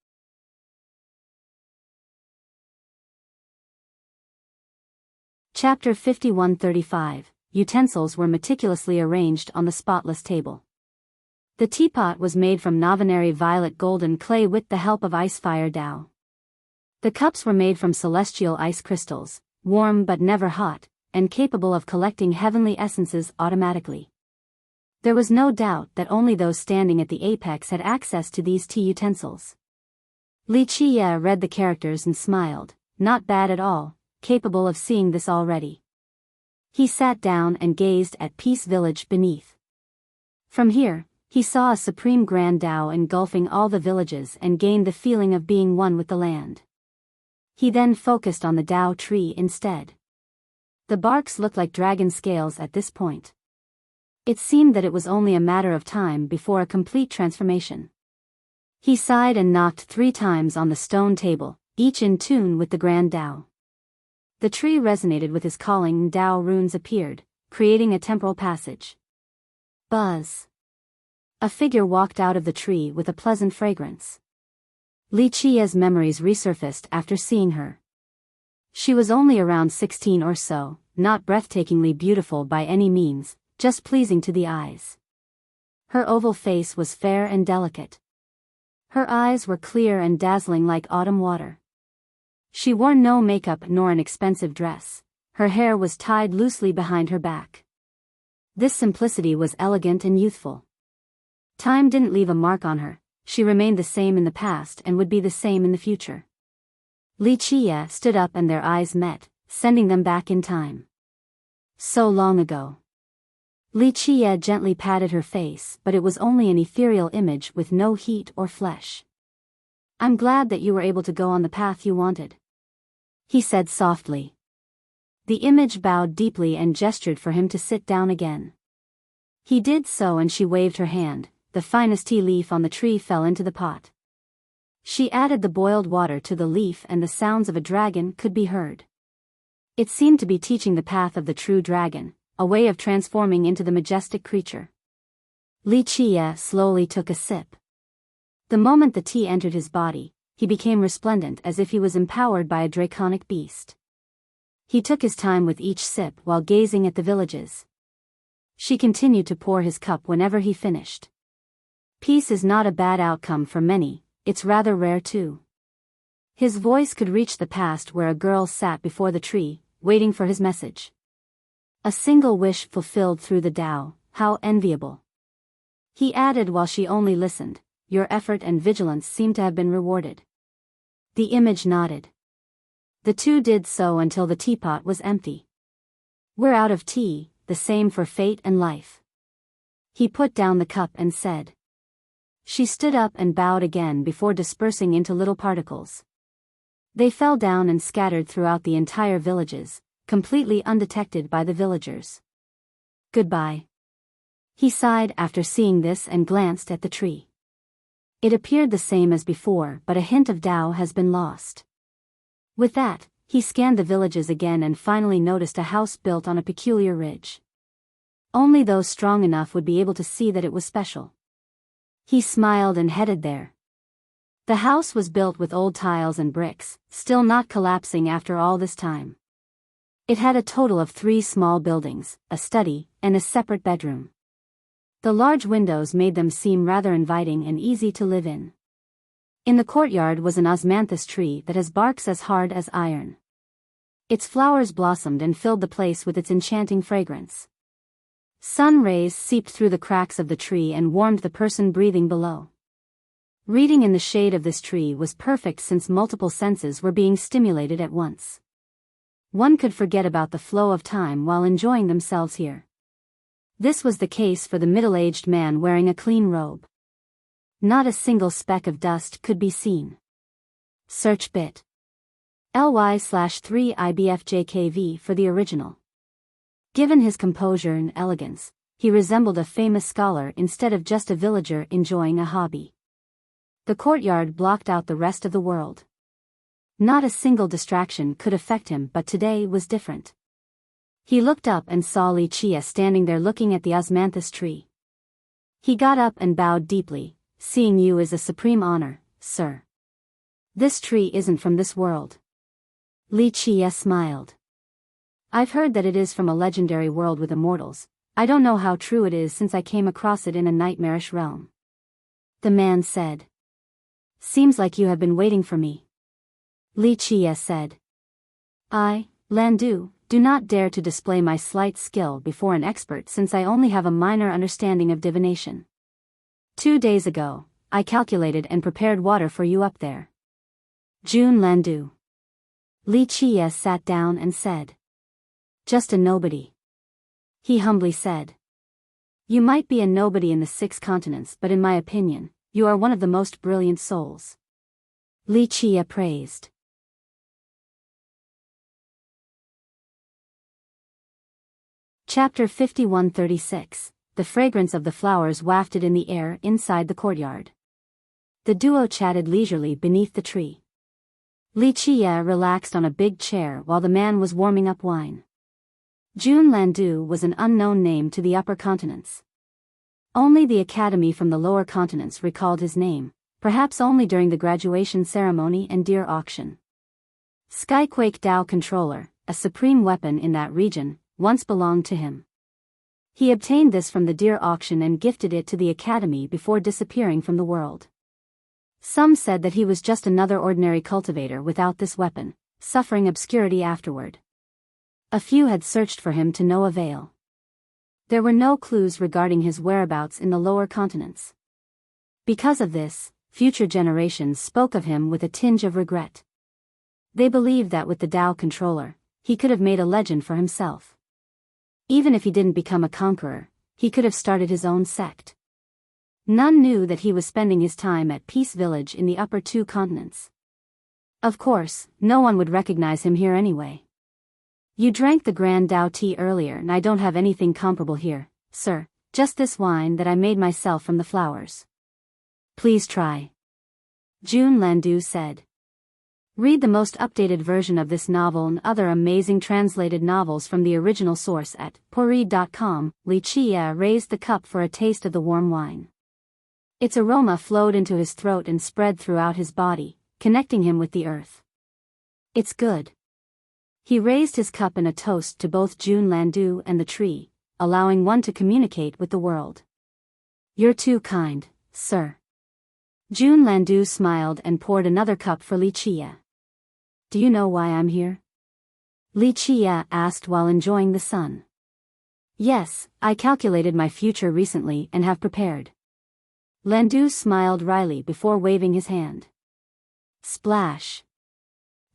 Chapter 5135, utensils were meticulously arranged on the spotless table. The teapot was made from novenary violet golden clay with the help of ice fire Dao. The cups were made from celestial ice crystals, warm but never hot, and capable of collecting heavenly essences automatically. There was no doubt that only those standing at the apex had access to these tea utensils. Li Qie read the characters and smiled. Not bad at all, capable of seeing this already. He sat down and gazed at Peace Village beneath. From here, he saw a supreme grand Tao engulfing all the villages and gained the feeling of being one with the land. He then focused on the Tao tree instead. The barks looked like dragon scales at this point. It seemed that it was only a matter of time before a complete transformation. He sighed and knocked 3 times on the stone table, each in tune with the grand Tao. The tree resonated with his calling and Tao runes appeared, creating a temporal passage. Buzz. A figure walked out of the tree with a pleasant fragrance. Li Qie's memories resurfaced after seeing her. She was only around 16 or so, not breathtakingly beautiful by any means, just pleasing to the eyes. Her oval face was fair and delicate. Her eyes were clear and dazzling like autumn water. She wore no makeup nor an expensive dress. Her hair was tied loosely behind her back. This simplicity was elegant and youthful. Time didn't leave a mark on her. She remained the same in the past and would be the same in the future. Li Qie stood up and their eyes met, sending them back in time. So long ago. Li Qie gently patted her face, but it was only an ethereal image with no heat or flesh. I'm glad that you were able to go on the path you wanted, he said softly. The image bowed deeply and gestured for him to sit down again. He did so and she waved her hand. The finest tea leaf on the tree fell into the pot. She added the boiled water to the leaf and the sounds of a dragon could be heard. It seemed to be teaching the path of the true dragon, a way of transforming into the majestic creature. Li Qie slowly took a sip. The moment the tea entered his body, he became resplendent as if he was empowered by a draconic beast. He took his time with each sip while gazing at the villages. She continued to pour his cup whenever he finished. Peace is not a bad outcome for many, it's rather rare too. His voice could reach the past where a girl sat before the tree, waiting for his message. A single wish fulfilled through the Tao, how enviable. He added while she only listened, your effort and vigilance seem to have been rewarded. The image nodded. The two did so until the teapot was empty. We're out of tea, the same for fate and life. He put down the cup and said. She stood up and bowed again before dispersing into little particles. They fell down and scattered throughout the entire villages, completely undetected by the villagers. Goodbye. He sighed after seeing this and glanced at the tree. It appeared the same as before, but a hint of Tao has been lost. With that, he scanned the villages again and finally noticed a house built on a peculiar ridge. Only those strong enough would be able to see that it was special. He smiled and headed there. The house was built with old tiles and bricks, still not collapsing after all this time. It had a total of 3 small buildings, a study, and a separate bedroom. The large windows made them seem rather inviting and easy to live in. In the courtyard was an osmanthus tree that has barks as hard as iron. Its flowers blossomed and filled the place with its enchanting fragrance. Sun rays seeped through the cracks of the tree and warmed the person breathing below. Reading in the shade of this tree was perfect since multiple senses were being stimulated at once. One could forget about the flow of time while enjoying themselves here. This was the case for the middle-aged man wearing a clean robe. Not a single speck of dust could be seen. Search bit. ly/3ibfjkv for the original. Given his composure and elegance, he resembled a famous scholar instead of just a villager enjoying a hobby. The courtyard blocked out the rest of the world. Not a single distraction could affect him, but today was different. He looked up and saw Li Qie standing there looking at the osmanthus tree. He got up and bowed deeply. Seeing you is a supreme honor, sir. This tree isn't from this world. Li Qie smiled. I've heard that it is from a legendary world with immortals. I don't know how true it is since I came across it in a nightmarish realm. The man said. Seems like you have been waiting for me. Li Qie said. I, Landu, do not dare to display my slight skill before an expert since I only have a minor understanding of divination. 2 days ago, I calculated and prepared water for you up there. Jun Landu. Li Qie sat down and said. Just a nobody. He humbly said. You might be a nobody in the 6 continents, but in my opinion, you are one of the most brilliant souls. Li Qie praised. Chapter 5136. The fragrance of the flowers wafted in the air inside the courtyard. The duo chatted leisurely beneath the tree. Li Qie relaxed on a big chair while the man was warming up wine. Jun Landu was an unknown name to the upper continents. Only the academy from the lower continents recalled his name, perhaps only during the graduation ceremony and deer auction. Skyquake Dao Controller, a supreme weapon in that region, once belonged to him. He obtained this from the deer auction and gifted it to the academy before disappearing from the world. Some said that he was just another ordinary cultivator without this weapon, suffering obscurity afterward. A few had searched for him to no avail. There were no clues regarding his whereabouts in the lower continents. Because of this, future generations spoke of him with a tinge of regret. They believed that with the Dao Controller, he could have made a legend for himself. Even if he didn't become a conqueror, he could have started his own sect. None knew that he was spending his time at Peace Village in the upper 2 continents. Of course, no one would recognize him here anyway. You drank the Grand Dao tea earlier and I don't have anything comparable here, sir, just this wine that I made myself from the flowers. Please try. Jun Landu said. Read the most updated version of this novel and other amazing translated novels from the original source at pourri.com. Li Qie raised the cup for a taste of the warm wine. Its aroma flowed into his throat and spread throughout his body, connecting him with the earth. It's good. He raised his cup in a toast to both Jun Landu and the tree, allowing one to communicate with the world. You're too kind, sir. Jun Landu smiled and poured another cup for Li Qie. Do you know why I'm here? Li Qie asked while enjoying the sun. Yes, I calculated my future recently and have prepared. Landu smiled wryly before waving his hand. Splash.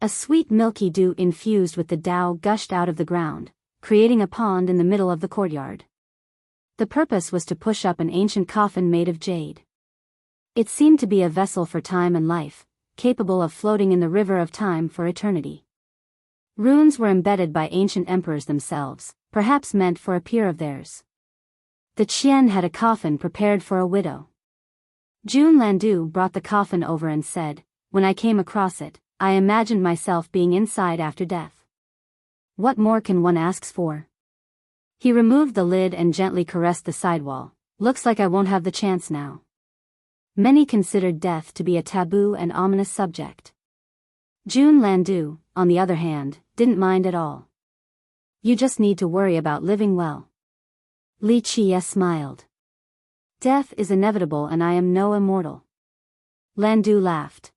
A sweet milky dew infused with the Dao gushed out of the ground, creating a pond in the middle of the courtyard. The purpose was to push up an ancient coffin made of jade. It seemed to be a vessel for time and life, capable of floating in the river of time for eternity. Runes were embedded by ancient emperors themselves, perhaps meant for a peer of theirs. The Qian had a coffin prepared for a widow. Jun Landu brought the coffin over and said, When I came across it, I imagined myself being inside after death. What more can one ask for? He removed the lid and gently caressed the sidewall. Looks like I won't have the chance now. Many considered death to be a taboo and ominous subject. Jun Landu, on the other hand, didn't mind at all. You just need to worry about living well. Li Qie smiled. Death is inevitable and I am no immortal. Landu laughed.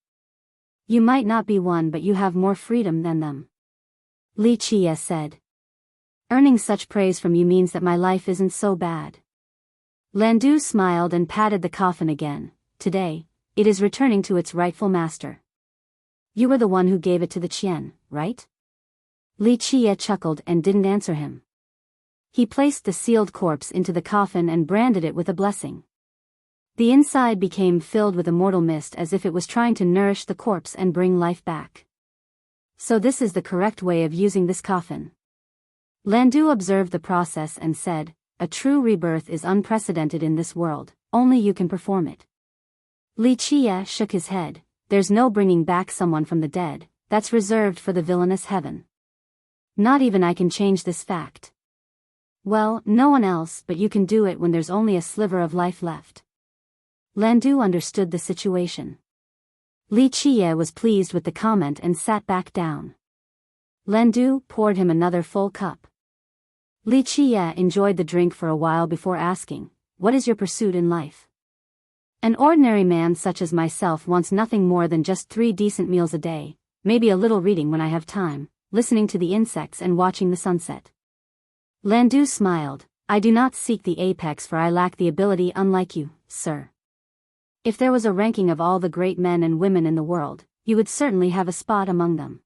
You might not be one but you have more freedom than them. Li Qie said. Earning such praise from you means that my life isn't so bad. Landu smiled and patted the coffin again. Today, it is returning to its rightful master. You were the one who gave it to the Qian, right? Li Qie chuckled and didn't answer him. He placed the sealed corpse into the coffin and branded it with a blessing. The inside became filled with immortal mist as if it was trying to nourish the corpse and bring life back. So this is the correct way of using this coffin. Landu observed the process and said, A true rebirth is unprecedented in this world, only you can perform it. Li Qie shook his head. There's no bringing back someone from the dead, that's reserved for the villainous heaven. Not even I can change this fact. Well, no one else but you can do it when there's only a sliver of life left. Landu understood the situation. Li Qie was pleased with the comment and sat back down. Landu poured him another full cup. Li Qiye enjoyed the drink for a while before asking, "What is your pursuit in life?" "An ordinary man such as myself wants nothing more than just 3 decent meals a day, maybe a little reading when I have time, listening to the insects and watching the sunset." Landu smiled. "I do not seek the apex, for I lack the ability, unlike you, sir. If there was a ranking of all the great men and women in the world, you would certainly have a spot among them."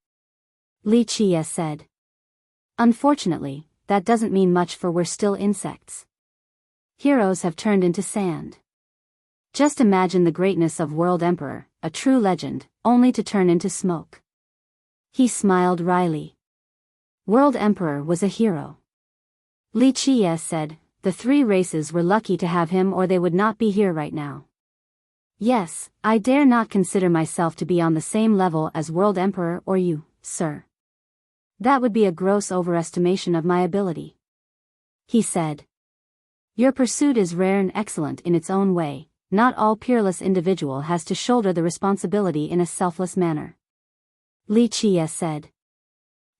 Li Qiye said. "Unfortunately, that doesn't mean much, for we're still insects. Heroes have turned into sand. Just imagine the greatness of World Emperor, a true legend, only to turn into smoke." He smiled wryly. World Emperor was a hero. Li Qiye said, "The 3 races were lucky to have him, or they would not be here right now. Yes, I dare not consider myself to be on the same level as World Emperor or you, sir. That would be a gross overestimation of my ability," he said. "Your pursuit is rare and excellent in its own way. Not all peerless individual has to shoulder the responsibility in a selfless manner." Li Qiye said.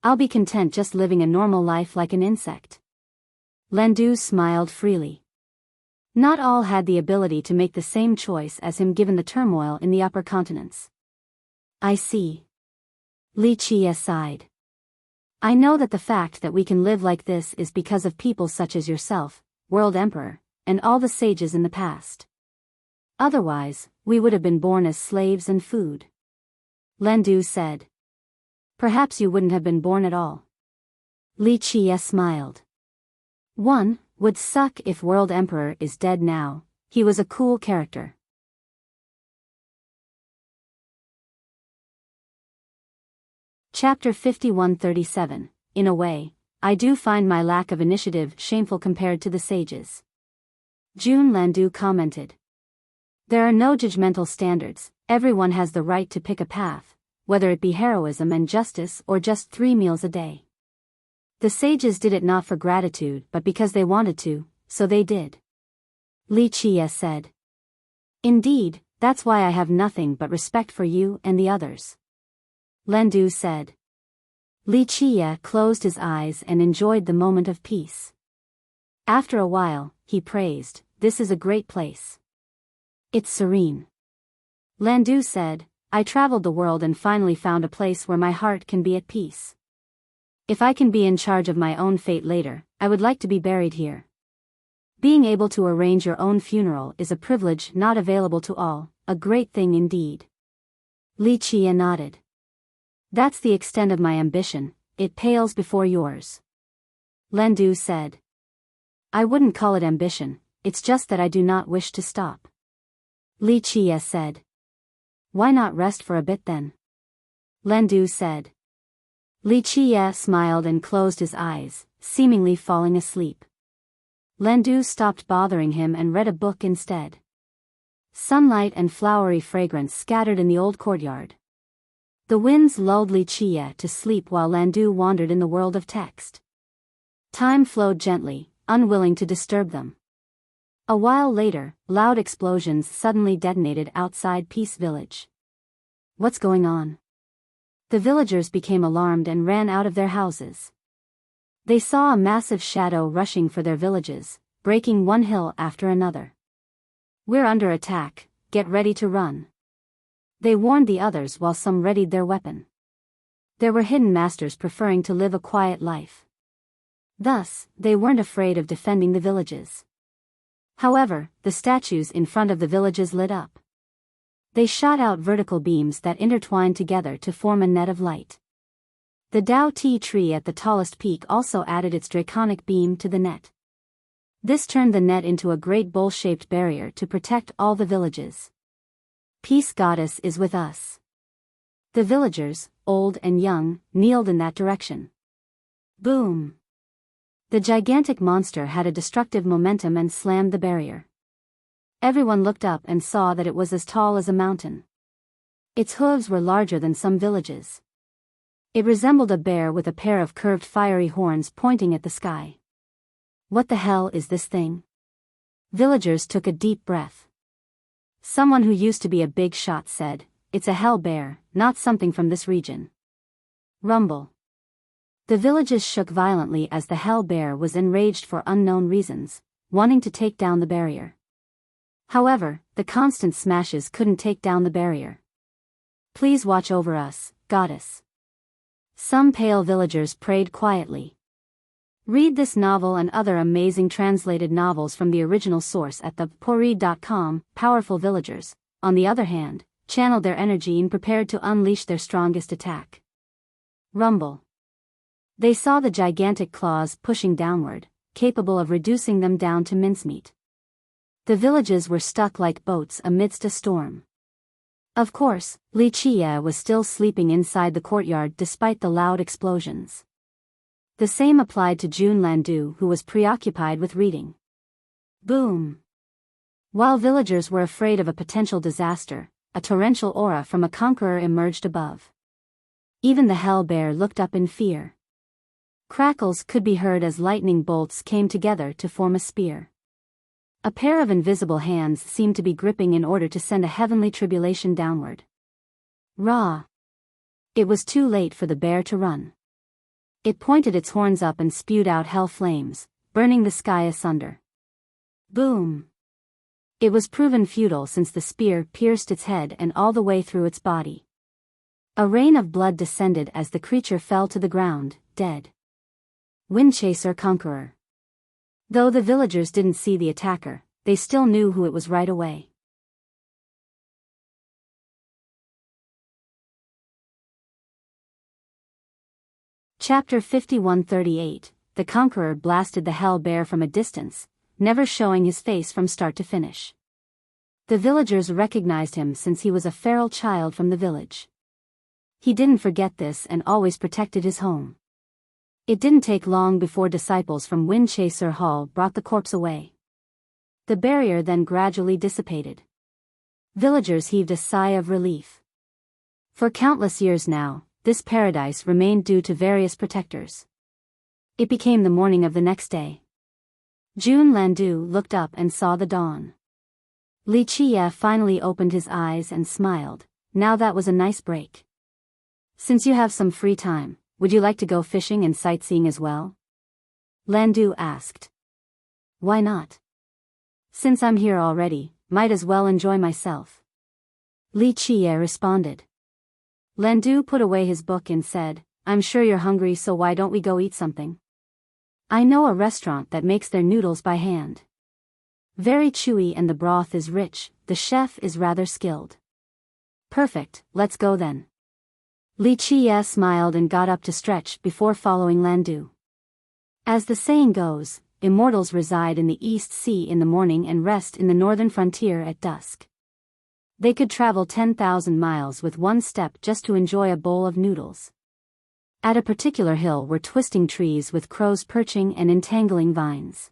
"I'll be content just living a normal life like an insect." Landu smiled freely. Not all had the ability to make the same choice as him, given the turmoil in the upper continents. "I see." Li Qiye sighed. "I know that the fact that we can live like this is because of people such as yourself, World Emperor, and all the sages in the past. Otherwise, we would have been born as slaves and food." Landu said. "Perhaps you wouldn't have been born at all." Li Qiye smiled. "One would suck if World Emperor is dead now. He was a cool character." Chapter 5137. In a way, I do find my lack of initiative shameful compared to the sages. Jun Landu commented. "There are no judgmental standards, everyone has the right to pick a path, whether it be heroism and justice or just 3 meals a day. The sages did it not for gratitude but because they wanted to, so they did." Li Qiye said. "Indeed, that's why I have nothing but respect for you and the others," Landu said. Li Qiye closed his eyes and enjoyed the moment of peace. After a while, he praised, "This is a great place. It's serene." Landu said, "I traveled the world and finally found a place where my heart can be at peace. If I can be in charge of my own fate later, I would like to be buried here. Being able to arrange your own funeral is a privilege not available to all, a great thing indeed." Li Qiye nodded. "That's the extent of my ambition, it pales before yours," Landu said. "I wouldn't call it ambition, it's just that I do not wish to stop," Li Qiye said. "Why not rest for a bit then?" Landu said. Li Qiye smiled and closed his eyes, seemingly falling asleep. Landu stopped bothering him and read a book instead. Sunlight and flowery fragrance scattered in the old courtyard. The winds lulled Li Qiye to sleep while Landu wandered in the world of text. Time flowed gently, unwilling to disturb them. A while later, loud explosions suddenly detonated outside Peace Village. "What's going on?" The villagers became alarmed and ran out of their houses. They saw a massive shadow rushing for their villages, breaking one hill after another. "We're under attack, get ready to run," they warned the others while some readied their weapon. There were hidden masters preferring to live a quiet life. Thus, they weren't afraid of defending the villages. However, the statues in front of the villages lit up. They shot out vertical beams that intertwined together to form a net of light. The Dao Ti tree at the tallest peak also added its draconic beam to the net. This turned the net into a great bowl-shaped barrier to protect all the villages. "Peace Goddess is with us." The villagers, old and young, kneeled in that direction. Boom! The gigantic monster had a destructive momentum and slammed the barrier. Everyone looked up and saw that it was as tall as a mountain. Its hooves were larger than some villages. It resembled a bear with a pair of curved fiery horns pointing at the sky. "What the hell is this thing?" Villagers took a deep breath. Someone who used to be a big shot said, "It's a hell bear, not something from this region." Rumble. The villages shook violently as the hell bear was enraged for unknown reasons, wanting to take down the barrier. However, the constant smashes couldn't take down the barrier. "Please watch over us, goddess." Some pale villagers prayed quietly. Read this novel and other amazing translated novels from the original source at thepori.com. Powerful villagers, on the other hand, channeled their energy and prepared to unleash their strongest attack. Rumble. They saw the gigantic claws pushing downward, capable of reducing them down to mincemeat. The villages were stuck like boats amidst a storm. Of course, Wuxia was still sleeping inside the courtyard despite the loud explosions. The same applied to Jun Landu, who was preoccupied with reading. Boom! While villagers were afraid of a potential disaster, a torrential aura from a conqueror emerged above. Even the hell bear looked up in fear. Crackles could be heard as lightning bolts came together to form a spear. A pair of invisible hands seemed to be gripping in order to send a heavenly tribulation downward. Rah! It was too late for the bear to run. It pointed its horns up and spewed out hell flames, burning the sky asunder. Boom! It was proven futile since the spear pierced its head and all the way through its body. A rain of blood descended as the creature fell to the ground, dead. Windchaser Conqueror. Though the villagers didn't see the attacker, they still knew who it was right away. Chapter 5138. The Conqueror blasted the hell bear from a distance, never showing his face from start to finish. The villagers recognized him since he was a feral child from the village. He didn't forget this and always protected his home. It didn't take long before disciples from Windchaser Hall brought the corpse away. The barrier then gradually dissipated. Villagers heaved a sigh of relief. For countless years now, this paradise remained due to various protectors. It became the morning of the next day. Jun Landu looked up and saw the dawn. Wuxia finally opened his eyes and smiled. Now that was a nice break. Since you have some free time, would you like to go fishing and sightseeing as well? Landu asked. Why not? Since I'm here already, might as well enjoy myself. Wuxia responded. Landu put away his book and said, I'm sure you're hungry, so why don't we go eat something? I know a restaurant that makes their noodles by hand. Very chewy and the broth is rich, the chef is rather skilled. Perfect, let's go then. Wuxia smiled and got up to stretch before following Landu. As the saying goes, immortals reside in the East Sea in the morning and rest in the northern frontier at dusk. They could travel 10,000 miles with one step just to enjoy a bowl of noodles. At a particular hill were twisting trees with crows perching and entangling vines.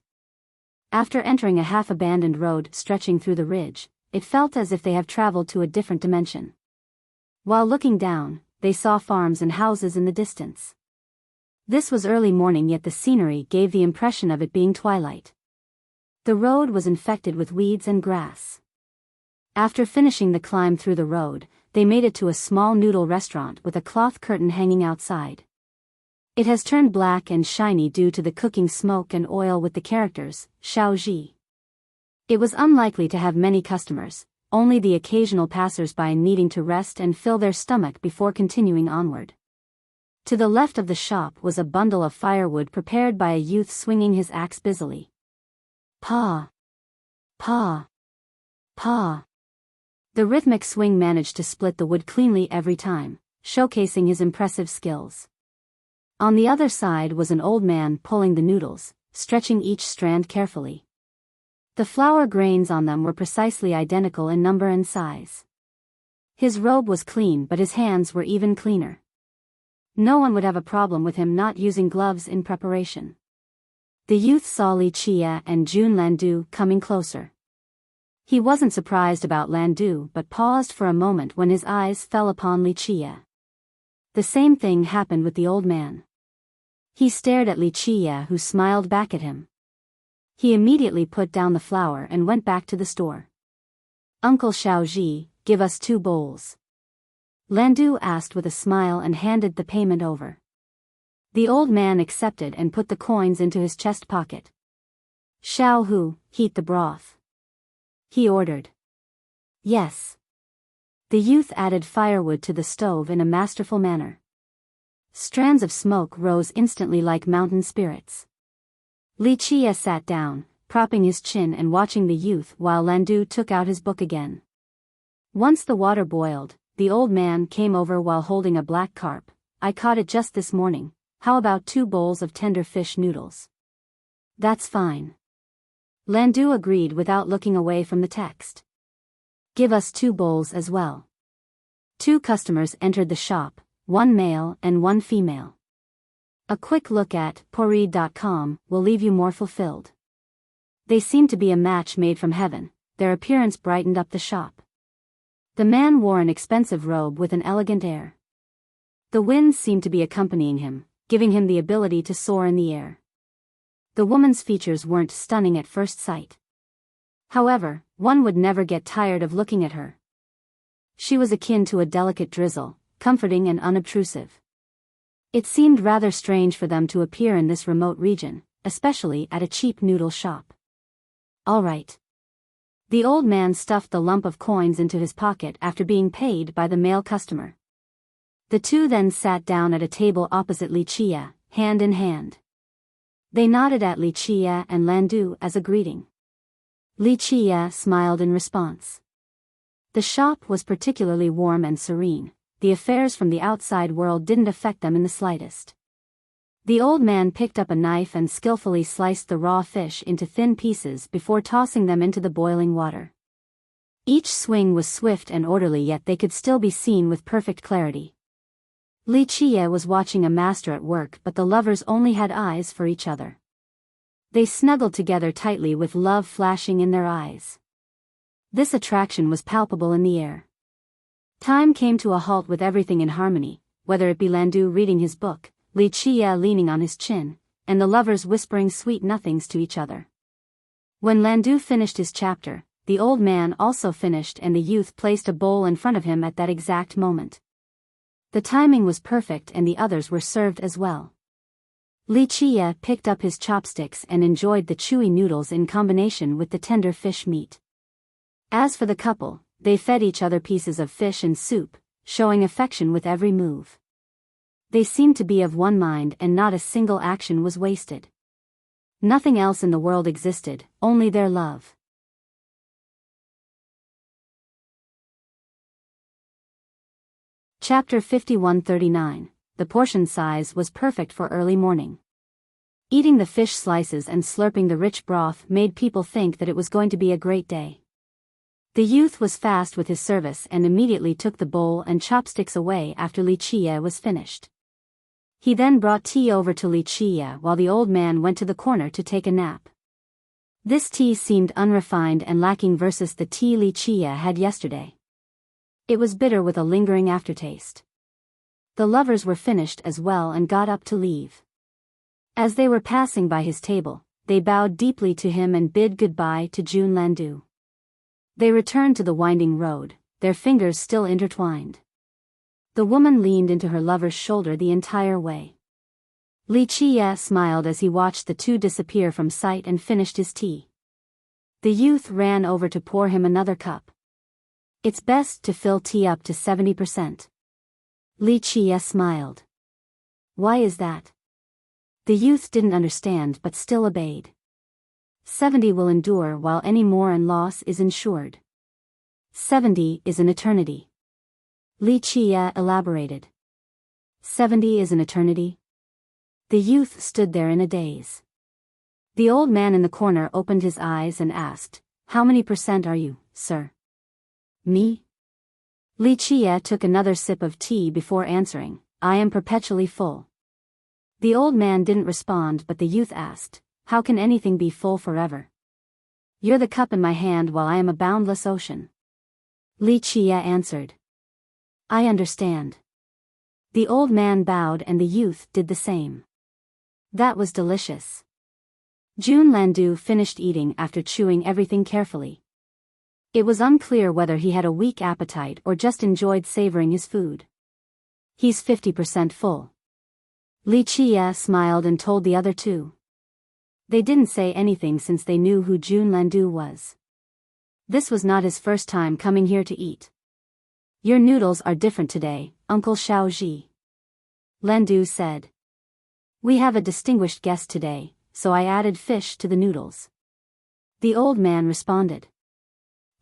After entering a half-abandoned road stretching through the ridge, it felt as if they have traveled to a different dimension. While looking down, they saw farms and houses in the distance. This was early morning, yet the scenery gave the impression of it being twilight. The road was infected with weeds and grass. After finishing the climb through the road, they made it to a small noodle restaurant with a cloth curtain hanging outside. It has turned black and shiny due to the cooking smoke and oil with the characters, Xiaoji. It was unlikely to have many customers, only the occasional passers-by needing to rest and fill their stomach before continuing onward. To the left of the shop was a bundle of firewood prepared by a youth swinging his axe busily. Pa! Pa! Pa! The rhythmic swing managed to split the wood cleanly every time, showcasing his impressive skills. On the other side was an old man pulling the noodles, stretching each strand carefully. The flour grains on them were precisely identical in number and size. His robe was clean, but his hands were even cleaner. No one would have a problem with him not using gloves in preparation. The youth saw Wuxia and Jun Landu coming closer. He wasn't surprised about Landu but paused for a moment when his eyes fell upon Wuxia. The same thing happened with the old man. He stared at Wuxia, who smiled back at him. He immediately put down the flour and went back to the store. Uncle Xiaoji, give us 2 bowls. Landu asked with a smile and handed the payment over. The old man accepted and put the coins into his chest pocket. "Xiao Hu, heat the broth," he ordered. "Yes." The youth added firewood to the stove in a masterful manner. Strands of smoke rose instantly like mountain spirits. Li Qie sat down, propping his chin and watching the youth while Landu took out his book again. Once the water boiled, the old man came over while holding a black carp. "I caught it just this morning. How about 2 bowls of tender fish noodles?" "That's fine." Landu agreed without looking away from the text. "Give us 2 bowls as well." 2 customers entered the shop, 1 male and 1 female. A quick look at Pori.com will leave you more fulfilled. They seemed to be a match made from heaven. Their appearance brightened up the shop. The man wore an expensive robe with an elegant air. The winds seemed to be accompanying him, giving him the ability to soar in the air. The woman's features weren't stunning at first sight. However, one would never get tired of looking at her. She was akin to a delicate drizzle, comforting and unobtrusive. It seemed rather strange for them to appear in this remote region, especially at a cheap noodle shop. "All right." The old man stuffed the lump of coins into his pocket after being paid by the male customer. The 2 then sat down at a table opposite Li Qie, hand in hand. They nodded at Li Qie and Landu as a greeting. Li Qie smiled in response. The shop was particularly warm and serene. The affairs from the outside world didn't affect them in the slightest. The old man picked up a knife and skillfully sliced the raw fish into thin pieces before tossing them into the boiling water. Each swing was swift and orderly, yet they could still be seen with perfect clarity. Li Qie was watching a master at work, but the lovers only had eyes for each other. They snuggled together tightly with love flashing in their eyes. This attraction was palpable in the air. Time came to a halt with everything in harmony, whether it be Landu reading his book, Li Qie leaning on his chin, and the lovers whispering sweet nothings to each other. When Landu finished his chapter, the old man also finished, and the youth placed a bowl in front of him at that exact moment. The timing was perfect and the others were served as well. Li Qie picked up his chopsticks and enjoyed the chewy noodles in combination with the tender fish meat. As for the couple, they fed each other pieces of fish and soup, showing affection with every move. They seemed to be of one mind and not a single action was wasted. Nothing else in the world existed, only their love. Chapter 5139. The portion size was perfect for early morning. Eating the fish slices and slurping the rich broth made people think that it was going to be a great day. The youth was fast with his service and immediately took the bowl and chopsticks away after Li Qie was finished. He then brought tea over to Li Qie while the old man went to the corner to take a nap. This tea seemed unrefined and lacking versus the tea Li Qie had yesterday. It was bitter with a lingering aftertaste. The lovers were finished as well and got up to leave. As they were passing by his table, they bowed deeply to him and bid goodbye to Jun Landu. They returned to the winding road, their fingers still intertwined. The woman leaned into her lover's shoulder the entire way. Li Qie smiled as he watched the 2 disappear from sight and finished his tea. The youth ran over to pour him another cup. "It's best to fill tea up to 70%. Li Qie smiled. "Why is that?" The youth didn't understand but still obeyed. 70 will endure while any more and loss is insured. 70 is an eternity. Li Qie elaborated. 70 is an eternity? The youth stood there in a daze. The old man in the corner opened his eyes and asked, "How many % are you, sir?" "Me?" Li Qie took another sip of tea before answering, "I am perpetually full." The old man didn't respond but the youth asked, "How can anything be full forever?" "You're the cup in my hand while I am a boundless ocean." Li Qie answered. "I understand." The old man bowed and the youth did the same. That was delicious. Jun Landu finished eating after chewing everything carefully. It was unclear whether he had a weak appetite or just enjoyed savoring his food. "He's 50% full." Li Qie smiled and told the other two. They didn't say anything since they knew who Jun Landu was. This was not his first time coming here to eat. Your noodles are different today, Uncle Shaoji. Landu said. We have a distinguished guest today, so I added fish to the noodles. The old man responded.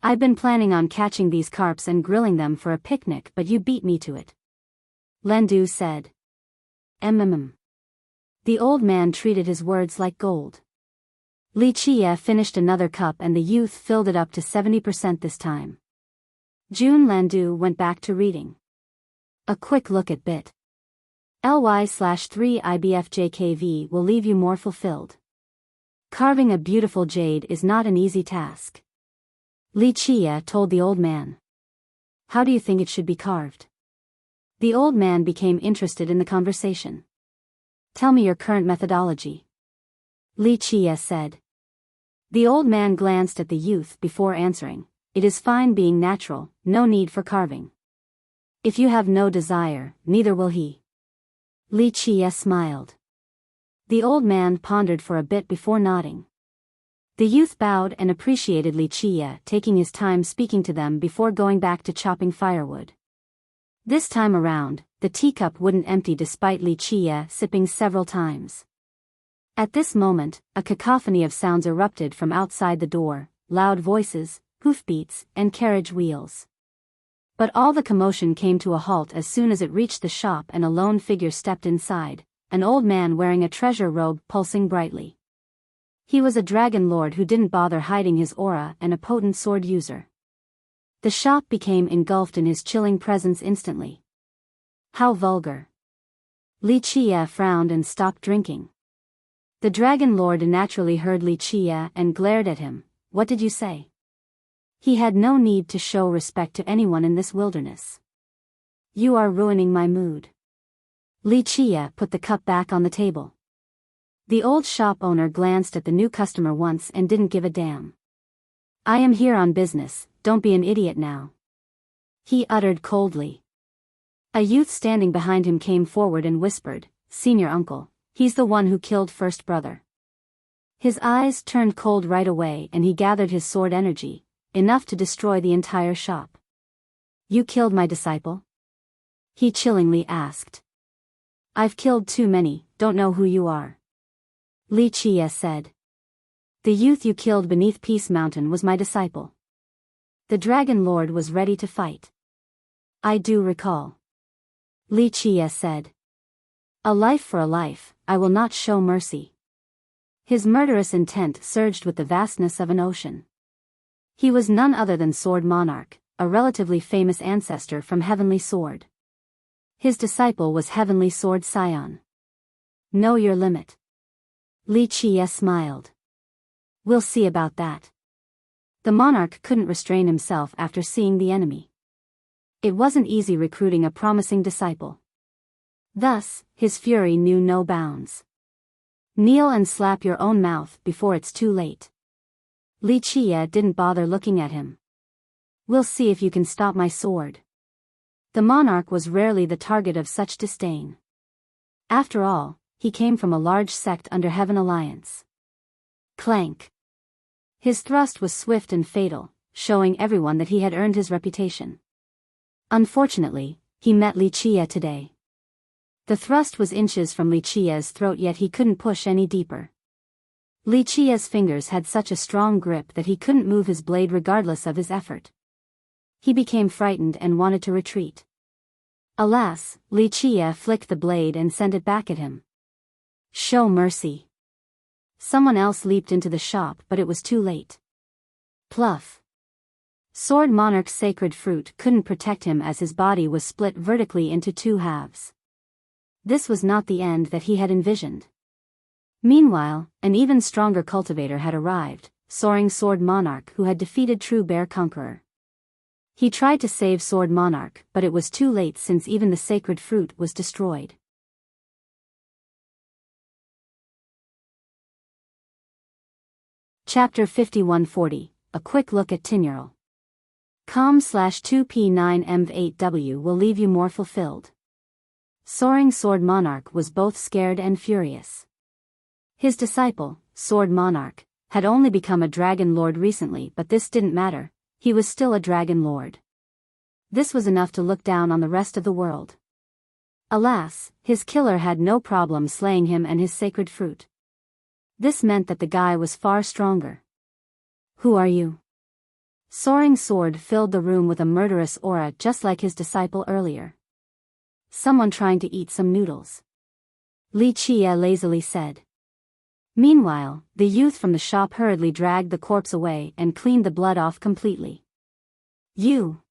I've been planning on catching these carps and grilling them for a picnic, but you beat me to it. Landu said. The old man treated his words like gold. Li Qie finished another cup and the youth filled it up to 70% this time. Jun Landu went back to reading. A quick look at bit. ly/3 IBFJKV will leave you more fulfilled. Carving a beautiful jade is not an easy task. Li Qie told the old man. How do you think it should be carved? The old man became interested in the conversation. Tell me your current methodology. Li Qie said. The old man glanced at the youth before answering. It is fine being natural, no need for carving. If you have no desire, neither will he. Li Qie smiled. The old man pondered for a bit before nodding. The youth bowed and appreciated Li Qie taking his time speaking to them before going back to chopping firewood. This time around, the teacup wouldn't empty despite Li Qie sipping several times. At this moment, a cacophony of sounds erupted from outside the door, loud voices, hoofbeats, and carriage wheels. But all the commotion came to a halt as soon as it reached the shop and a lone figure stepped inside, an old man wearing a treasure robe pulsing brightly. He was a dragon lord who didn't bother hiding his aura and a potent sword user. The shop became engulfed in his chilling presence instantly. How vulgar. Li Qie frowned and stopped drinking. The dragon lord naturally heard Li Qie and glared at him. What did you say? He had no need to show respect to anyone in this wilderness. You are ruining my mood. Li Qie put the cup back on the table. The old shop owner glanced at the new customer once and didn't give a damn. I am here on business, don't be an idiot now. He uttered coldly. A youth standing behind him came forward and whispered, Senior uncle, he's the one who killed first brother. His eyes turned cold right away and he gathered his sword energy, enough to destroy the entire shop. You killed my disciple? He chillingly asked. I've killed too many, don't know who you are. Li Qie said. The youth you killed beneath Peace Mountain was my disciple. The dragon lord was ready to fight. I do recall. Li Qie said. A life for a life, I will not show mercy. His murderous intent surged with the vastness of an ocean. He was none other than Sword Monarch, a relatively famous ancestor from Heavenly Sword. His disciple was Heavenly Sword Scion. Know your limit. Li Qie smiled. We'll see about that. The monarch couldn't restrain himself after seeing the enemy. It wasn't easy recruiting a promising disciple. Thus, his fury knew no bounds. Kneel and slap your own mouth before it's too late. Li Qie didn't bother looking at him. We'll see if you can stop my sword. The monarch was rarely the target of such disdain. After all, he came from a large sect under Heaven Alliance. Clank. His thrust was swift and fatal, showing everyone that he had earned his reputation. Unfortunately, he met Li Qie today. The thrust was inches from Li Qie's throat, yet he couldn't push any deeper. Li Qie's fingers had such a strong grip that he couldn't move his blade regardless of his effort. He became frightened and wanted to retreat. Alas, Li Qie flicked the blade and sent it back at him. Show mercy. Someone else leaped into the shop, but it was too late. Pluff. Sword Monarch's sacred fruit couldn't protect him as his body was split vertically into two halves. This was not the end that he had envisioned. Meanwhile, an even stronger cultivator had arrived, Soaring Sword Monarch, who had defeated True Bear Conqueror. He tried to save Sword Monarch, but it was too late since even the sacred fruit was destroyed. Chapter 5140, A Quick Look at Tinural. Com/2P9MV8W will leave you more fulfilled. Soaring Sword Monarch was both scared and furious. His disciple, Sword Monarch, had only become a dragon lord recently, but this didn't matter, he was still a dragon lord. This was enough to look down on the rest of the world. Alas, his killer had no problem slaying him and his sacred fruit. This meant that the guy was far stronger. Who are you? Soaring Sword filled the room with a murderous aura just like his disciple earlier. Someone trying to eat some noodles. Li Qie lazily said. Meanwhile, the youth from the shop hurriedly dragged the corpse away and cleaned the blood off completely. You!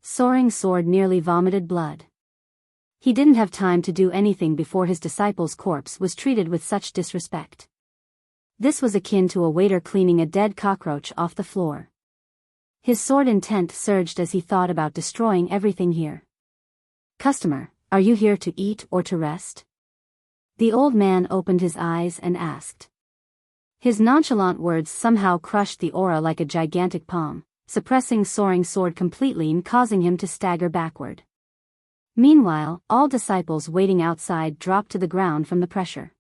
Soaring Sword nearly vomited blood. He didn't have time to do anything before his disciple's corpse was treated with such disrespect. This was akin to a waiter cleaning a dead cockroach off the floor. His sword intent surged as he thought about destroying everything here. Customer, are you here to eat or to rest? The old man opened his eyes and asked. His nonchalant words somehow crushed the aura like a gigantic palm, suppressing Soaring Sword completely and causing him to stagger backward. Meanwhile, all disciples waiting outside dropped to the ground from the pressure.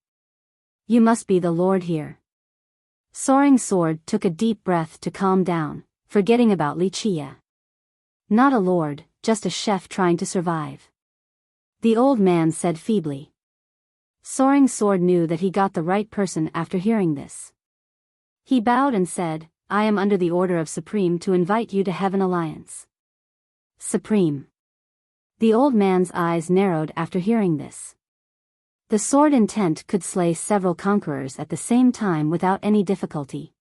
You must be the Lord here. Soaring Sword took a deep breath to calm down, forgetting about Li Qie. Not a lord, just a chef trying to survive. The old man said feebly. Soaring Sword knew that he got the right person after hearing this. He bowed and said, I am under the order of Supreme to invite you to Heaven Alliance. Supreme. The old man's eyes narrowed after hearing this. The sword intent could slay several conquerors at the same time without any difficulty.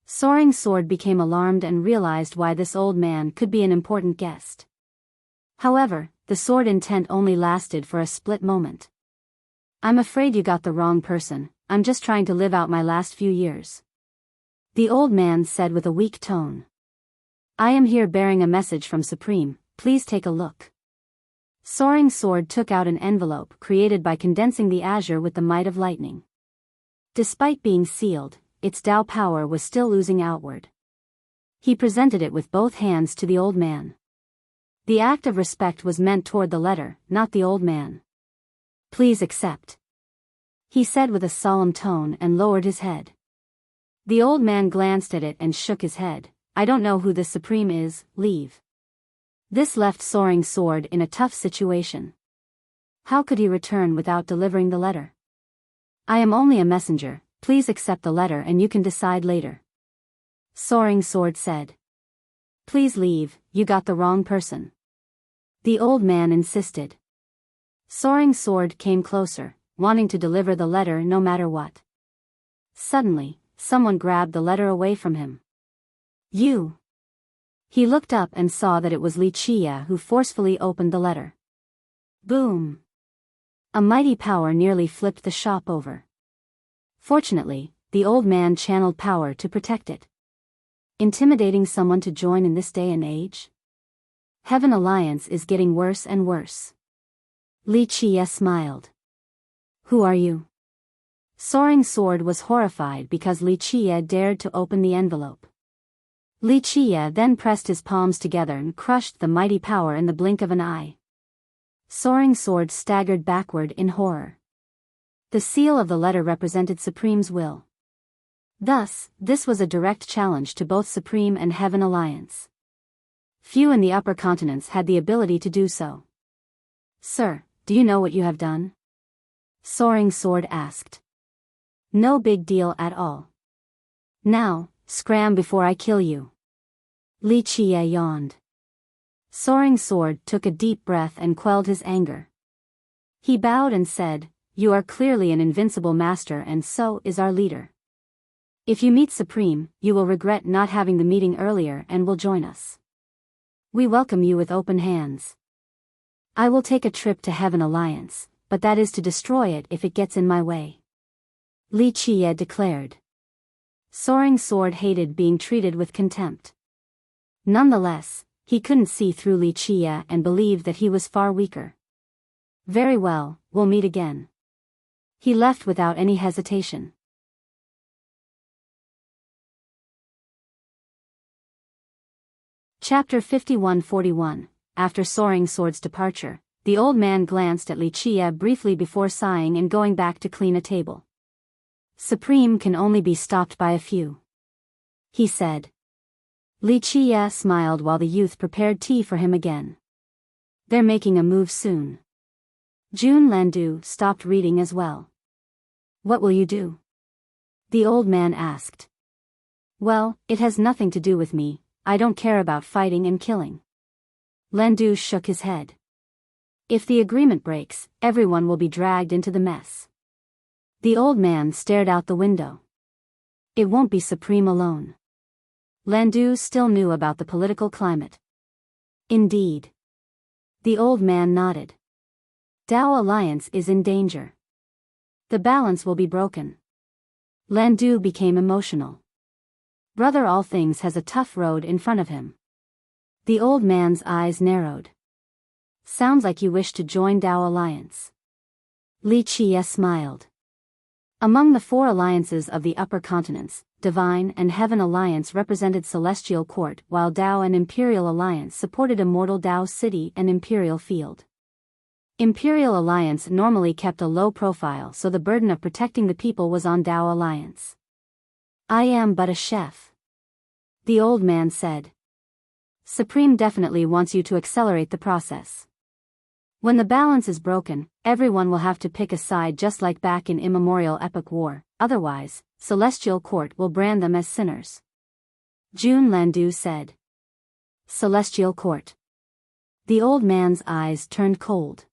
Soaring Sword became alarmed and realized why this old man could be an important guest. However, the sword intent only lasted for a split moment. I'm afraid you got the wrong person, I'm just trying to live out my last few years. The old man said with a weak tone. I am here bearing a message from Supreme, please take a look. Soaring Sword took out an envelope created by condensing the azure with the might of lightning. Despite being sealed, its Tao power was still oozing outward. He presented it with both hands to the old man. The act of respect was meant toward the letter, not the old man. Please accept. He said with a solemn tone and lowered his head. The old man glanced at it and shook his head. I don't know who this Supreme is, leave. This left Soaring Sword in a tough situation. How could he return without delivering the letter? I am only a messenger, please accept the letter and you can decide later. Soaring Sword said. Please leave, you got the wrong person. The old man insisted. Soaring Sword came closer, wanting to deliver the letter no matter what. Suddenly, someone grabbed the letter away from him. You! He looked up and saw that it was Li Qie who forcefully opened the letter. Boom! A mighty power nearly flipped the shop over. Fortunately, the old man channeled power to protect it. Intimidating someone to join in this day and age? Heaven Alliance is getting worse and worse. Li Qie smiled. Who are you? Soaring Sword was horrified because Li Qie dared to open the envelope. Li Qie then pressed his palms together and crushed the mighty power in the blink of an eye. Soaring Sword staggered backward in horror. The seal of the letter represented Supreme's will. Thus, this was a direct challenge to both Supreme and Heaven Alliance. Few in the upper continents had the ability to do so. Sir, do you know what you have done? Soaring Sword asked. No big deal at all. Now, scram before I kill you. Li Qie yawned. Soaring Sword took a deep breath and quelled his anger. He bowed and said, You are clearly an invincible master and so is our leader. If you meet Supreme, you will regret not having the meeting earlier and will join us. We welcome you with open hands. I will take a trip to Heaven Alliance, but that is to destroy it if it gets in my way. Li Qie declared. Soaring Sword hated being treated with contempt. Nonetheless, he couldn't see through Li Qie and believed that he was far weaker. Very well, we'll meet again. He left without any hesitation. Chapter 51-41. After Soaring Sword's departure, The old man glanced at Li Chia briefly before sighing and going back to clean a table. Supreme can only be stopped by a few, he said. Li Chia smiled while the youth prepared tea for him again. They're making a move soon. Jun Landu stopped reading as well. What will you do? The old man asked. Well, it has nothing to do with me, I don't care about fighting and killing. Landu shook his head. If the agreement breaks, everyone will be dragged into the mess. The old man stared out the window. It won't be Supreme alone. Landu still knew about the political climate. Indeed. The old man nodded. Dao Alliance is in danger. The balance will be broken. Landu became emotional. Brother All Things has a tough road in front of him. The old man's eyes narrowed. Sounds like you wish to join Dao Alliance. Li Chia smiled. Among the 4 alliances of the upper continents, Divine and Heaven Alliance represented Celestial Court, while Dao and Imperial Alliance supported Immortal Dao City and Imperial Field. Imperial Alliance normally kept a low profile, so the burden of protecting the people was on Dao Alliance. I am but a chef, the old man said. Supreme definitely wants you to accelerate the process. When the balance is broken, everyone will have to pick a side just like back in Immemorial Epic War, otherwise, Celestial Court will brand them as sinners. Jun Landu said. Celestial Court. The old man's eyes turned cold.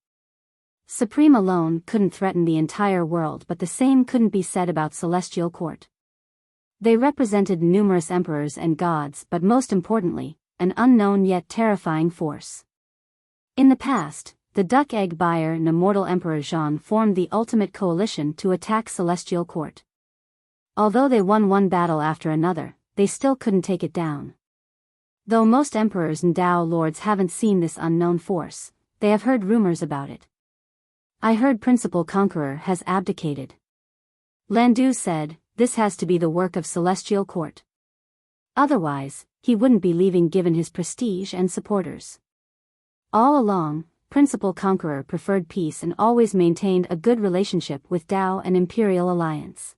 Supreme alone couldn't threaten the entire world, but the same couldn't be said about Celestial Court. They represented numerous emperors and gods, but most importantly, an unknown yet terrifying force. In the past, the Duck Egg Buyer and Immortal Emperor Zhan formed the ultimate coalition to attack Celestial Court. Although they won one battle after another, they still couldn't take it down. Though most emperors and Dao lords haven't seen this unknown force, they have heard rumors about it. I heard Principal Conqueror has abdicated. Landu said, this has to be the work of Celestial Court. Otherwise, he wouldn't be leaving given his prestige and supporters. All along, Principal Conqueror preferred peace and always maintained a good relationship with Dao and Imperial Alliance.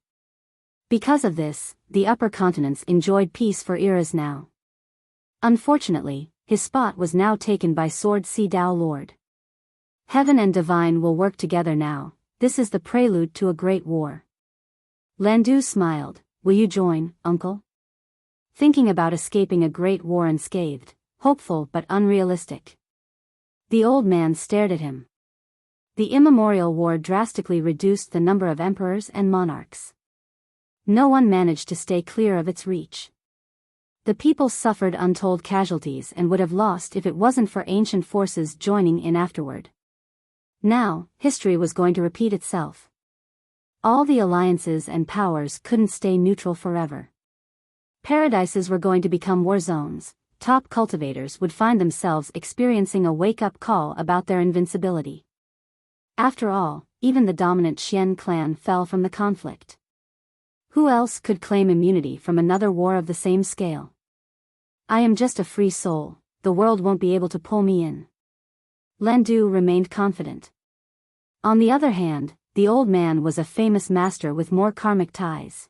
Because of this, the upper continents enjoyed peace for eras now. Unfortunately, his spot was now taken by Sword Sea Dao Lord. Heaven and Divine will work together now, this is the prelude to a great war. Landu smiled, will you join, uncle? Thinking about escaping a great war unscathed, hopeful but unrealistic. The old man stared at him. The immemorial war drastically reduced the number of emperors and monarchs. No one managed to stay clear of its reach. The people suffered untold casualties and would have lost if it wasn't for ancient forces joining in afterward. Now, history was going to repeat itself. All the alliances and powers couldn't stay neutral forever. Paradises were going to become war zones. Top cultivators would find themselves experiencing a wake-up call about their invincibility. After all, even the dominant Xian clan fell from the conflict. Who else could claim immunity from another war of the same scale? I am just a free soul, the world won't be able to pull me in. Landu remained confident. On the other hand, the old man was a famous master with more karmic ties.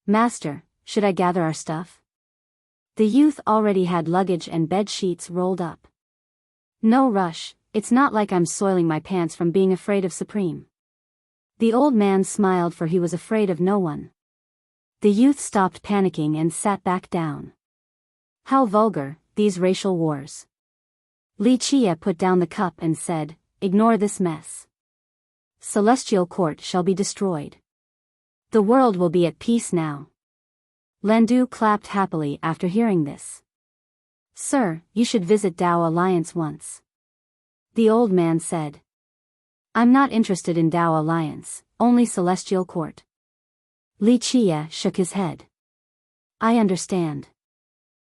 Master, should I gather our stuff? The youth already had luggage and bed sheets rolled up. No rush, it's not like I'm soiling my pants from being afraid of Supreme. The old man smiled, for he was afraid of no one. The youth stopped panicking and sat back down. How vulgar, these racial wars. Li Chia put down the cup and said, ignore this mess. Celestial Court shall be destroyed. The world will be at peace now. Landu clapped happily after hearing this. Sir, you should visit Dao Alliance once. The old man said. I'm not interested in Dao Alliance, only Celestial Court. Li Chia shook his head. I understand.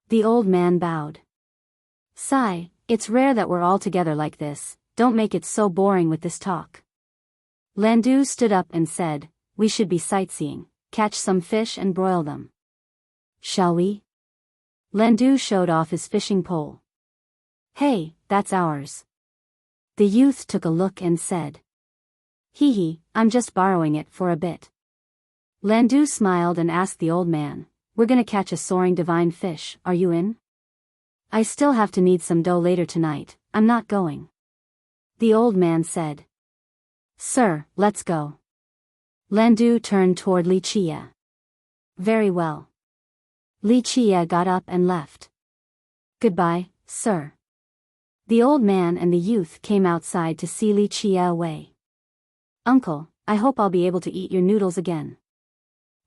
The old man bowed. Sigh, it's rare that we're all together like this, don't make it so boring with this talk. Landu stood up and said, we should be sightseeing, catch some fish and broil them. Shall we? Landu showed off his fishing pole. Hey, that's ours. The youth took a look and said, "Hee hee, I'm just borrowing it for a bit." Landu smiled and asked the old man, "We're gonna catch a soaring divine fish, are you in?" "I still have to knead some dough later tonight, I'm not going." The old man said. "Sir, let's go." Landu turned toward Wuxia. "Very well." Wuxia got up and left. "Goodbye, sir." The old man and the youth came outside to see Wuxia away. "Uncle, I hope I'll be able to eat your noodles again."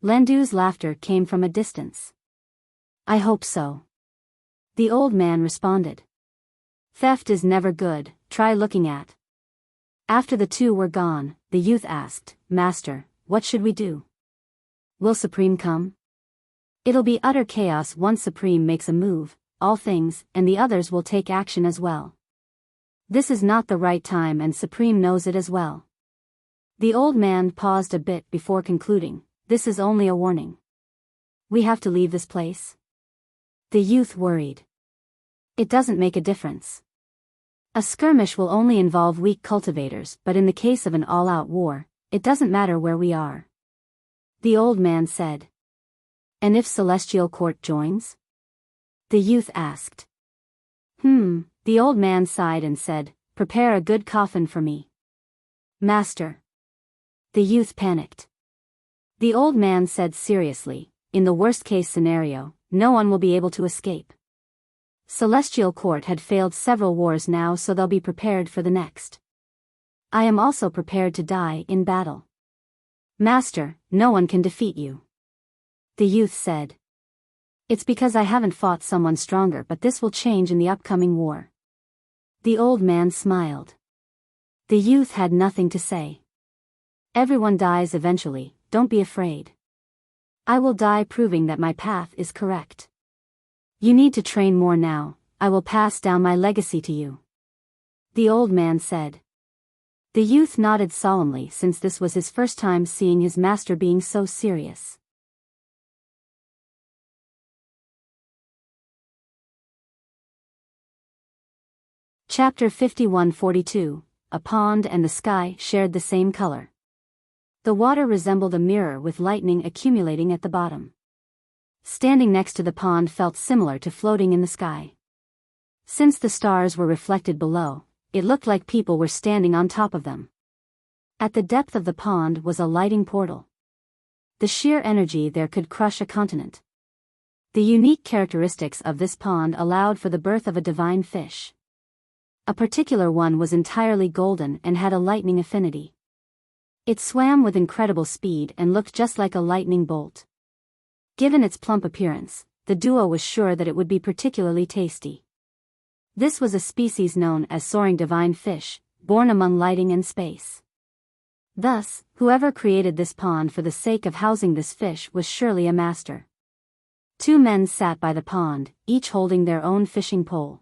Landu's laughter came from a distance. "I hope so." The old man responded. "Theft is never good, try looking at." After the two were gone, the youth asked, "Master, what should we do? Will Supreme come?" "It'll be utter chaos once Supreme makes a move, all things, and the others will take action as well. This is not the right time and Supreme knows it as well." The old man paused a bit before concluding, "This is only a warning. We have to leave this place?" The youth worried. "It doesn't make a difference. A skirmish will only involve weak cultivators, but in the case of an all-out war, it doesn't matter where we are." The old man said. "And if Celestial Court joins?" The youth asked. The old man sighed and said, "Prepare a good coffin for me." "Master." The youth panicked. The old man said seriously, "In the worst-case scenario, no one will be able to escape. Celestial Court had failed several wars now, so they'll be prepared for the next. I am also prepared to die in battle." "Master, no one can defeat you." The youth said. "It's because I haven't fought someone stronger, but this will change in the upcoming war." The old man smiled. The youth had nothing to say. "Everyone dies eventually, don't be afraid. I will die proving that my path is correct. You need to train more now, I will pass down my legacy to you." The old man said. The youth nodded solemnly since this was his first time seeing his master being so serious. Chapter 51-42, A pond and the sky shared the same color. The water resembled a mirror with lightning accumulating at the bottom. Standing next to the pond felt similar to floating in the sky. Since the stars were reflected below, it looked like people were standing on top of them. At the depth of the pond was a lighting portal. The sheer energy there could crush a continent. The unique characteristics of this pond allowed for the birth of a divine fish. A particular one was entirely golden and had a lightning affinity. It swam with incredible speed and looked just like a lightning bolt. Given its plump appearance, the duo was sure that it would be particularly tasty. This was a species known as soaring divine fish, born among lighting and space. Thus, whoever created this pond for the sake of housing this fish was surely a master. Two men sat by the pond, each holding their own fishing pole.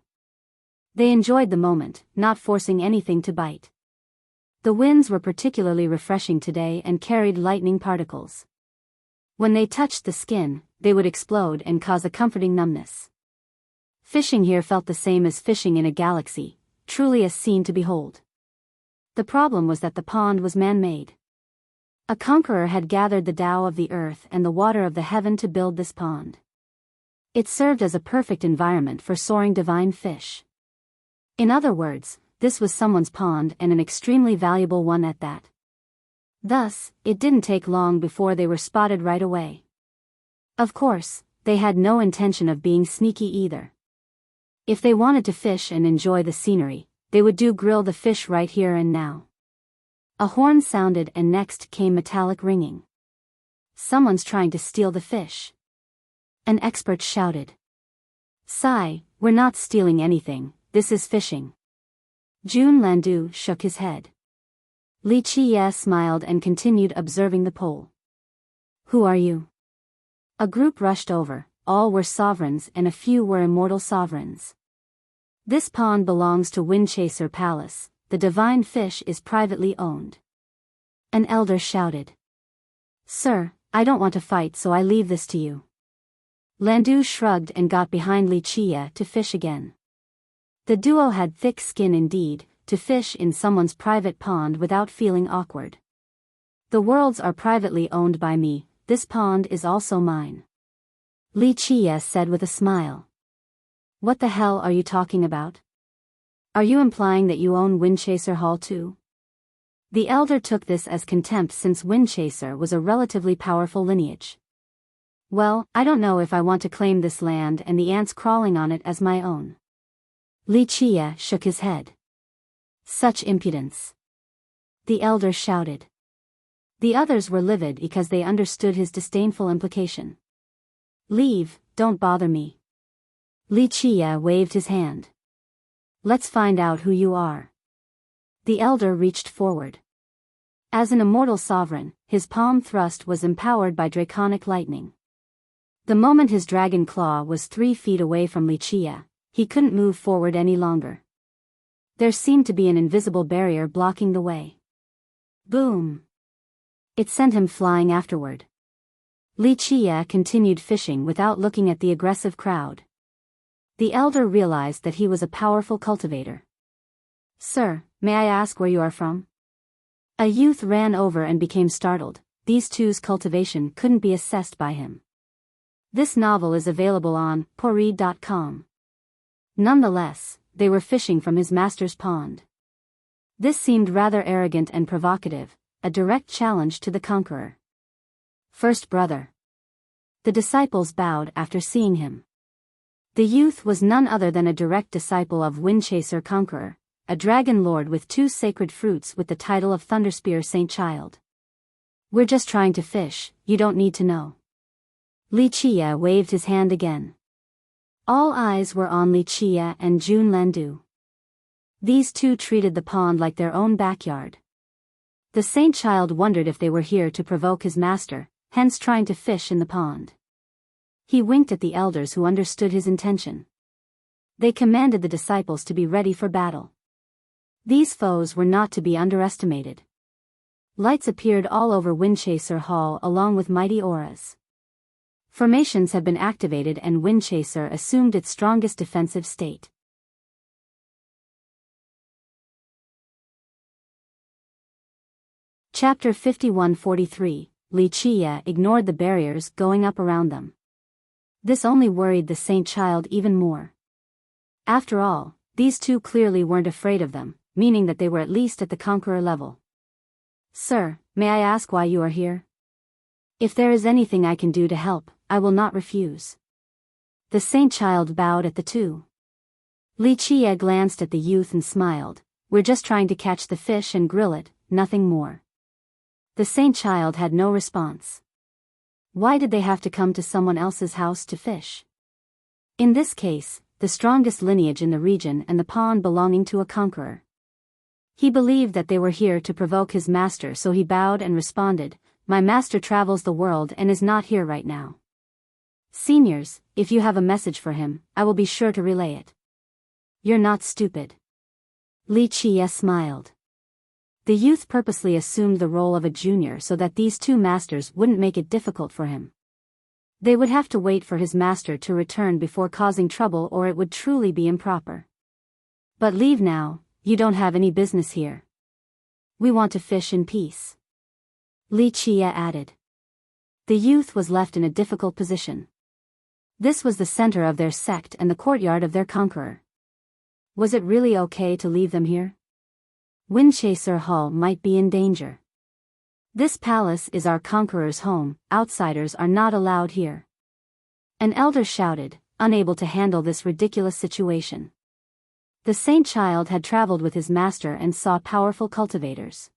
They enjoyed the moment, not forcing anything to bite. The winds were particularly refreshing today and carried lightning particles. When they touched the skin, they would explode and cause a comforting numbness. Fishing here felt the same as fishing in a galaxy, truly a scene to behold. The problem was that the pond was man-made. A conqueror had gathered the Tao of the earth and the water of the heaven to build this pond. It served as a perfect environment for soaring divine fish. In other words, this was someone's pond and an extremely valuable one at that. Thus, it didn't take long before they were spotted right away. Of course, they had no intention of being sneaky either. If they wanted to fish and enjoy the scenery, they would grill the fish right here and now. A horn sounded and next came metallic ringing. Someone's trying to steal the fish. An expert shouted. "Sai, we're not stealing anything, this is fishing." Jun Landu shook his head. Li Qie smiled and continued observing the pole. "Who are you?" A group rushed over, all were sovereigns and a few were immortal sovereigns. "This pond belongs to Windchaser Palace, the divine fish is privately owned." An elder shouted. "Sir, I don't want to fight, so I leave this to you." Landu shrugged and got behind Li Qie to fish again. The duo had thick skin indeed, to fish in someone's private pond without feeling awkward. The worlds are privately owned by me, this pond is also mine. Li Qie said with a smile. What the hell are you talking about? Are you implying that you own Windchaser Hall too? The elder took this as contempt since Windchaser was a relatively powerful lineage. Well, I don't know if I want to claim this land and the ants crawling on it as my own. Li Qie shook his head. Such impudence. The elder shouted. The others were livid because they understood his disdainful implication. Leave, don't bother me. Li Qie waved his hand. Let's find out who you are. The elder reached forward. As an immortal sovereign, his palm thrust was empowered by draconic lightning. The moment his dragon claw was 3 feet away from Li Qie, he couldn't move forward any longer. There seemed to be an invisible barrier blocking the way. Boom! It sent him flying afterward. Li Qie continued fishing without looking at the aggressive crowd. The elder realized that he was a powerful cultivator. Sir, may I ask where you are from? A youth ran over and became startled. These two's cultivation couldn't be assessed by him. This novel is available on Pori.com. Nonetheless, they were fishing from his master's pond. This seemed rather arrogant and provocative, a direct challenge to the Conqueror. First brother. The disciples bowed after seeing him. The youth was none other than a direct disciple of Windchaser Conqueror, a dragon lord with 2 sacred fruits with the title of Thunderspear Saint Child. We're just trying to fish, you don't need to know. Li Qie waved his hand again. All eyes were on Li Qie and Jun Landu. These two treated the pond like their own backyard. The Saint Child wondered if they were here to provoke his master, hence trying to fish in the pond. He winked at the elders who understood his intention. They commanded the disciples to be ready for battle. These foes were not to be underestimated. Lights appeared all over Windchaser Hall along with mighty auras. Formations have been activated and Windchaser assumed its strongest defensive state. Chapter 51-43, Li Qie ignored the barriers going up around them. This only worried the Saint Child even more. After all, these two clearly weren't afraid of them, meaning that they were at least at the Conqueror level. Sir, may I ask why you are here? If there is anything I can do to help, I will not refuse. The Saint Child bowed at the two. Li Qie glanced at the youth and smiled. We're just trying to catch the fish and grill it, nothing more. The Saint Child had no response. Why did they have to come to someone else's house to fish? In this case, the strongest lineage in the region and the pond belonging to a conqueror. He believed that they were here to provoke his master, so he bowed and responded, My master travels the world and is not here right now. Seniors, if you have a message for him, I will be sure to relay it. You're not stupid. Li Qie smiled. The youth purposely assumed the role of a junior so that these two masters wouldn't make it difficult for him. They would have to wait for his master to return before causing trouble, or it would truly be improper. But leave now, you don't have any business here. We want to fish in peace. Li Qie added. The youth was left in a difficult position. This was the center of their sect and the courtyard of their conqueror. Was it really okay to leave them here? Windchaser Hall might be in danger. This palace is our conqueror's home, outsiders are not allowed here. An elder shouted, unable to handle this ridiculous situation. The Saint Child had traveled with his master and saw powerful cultivators.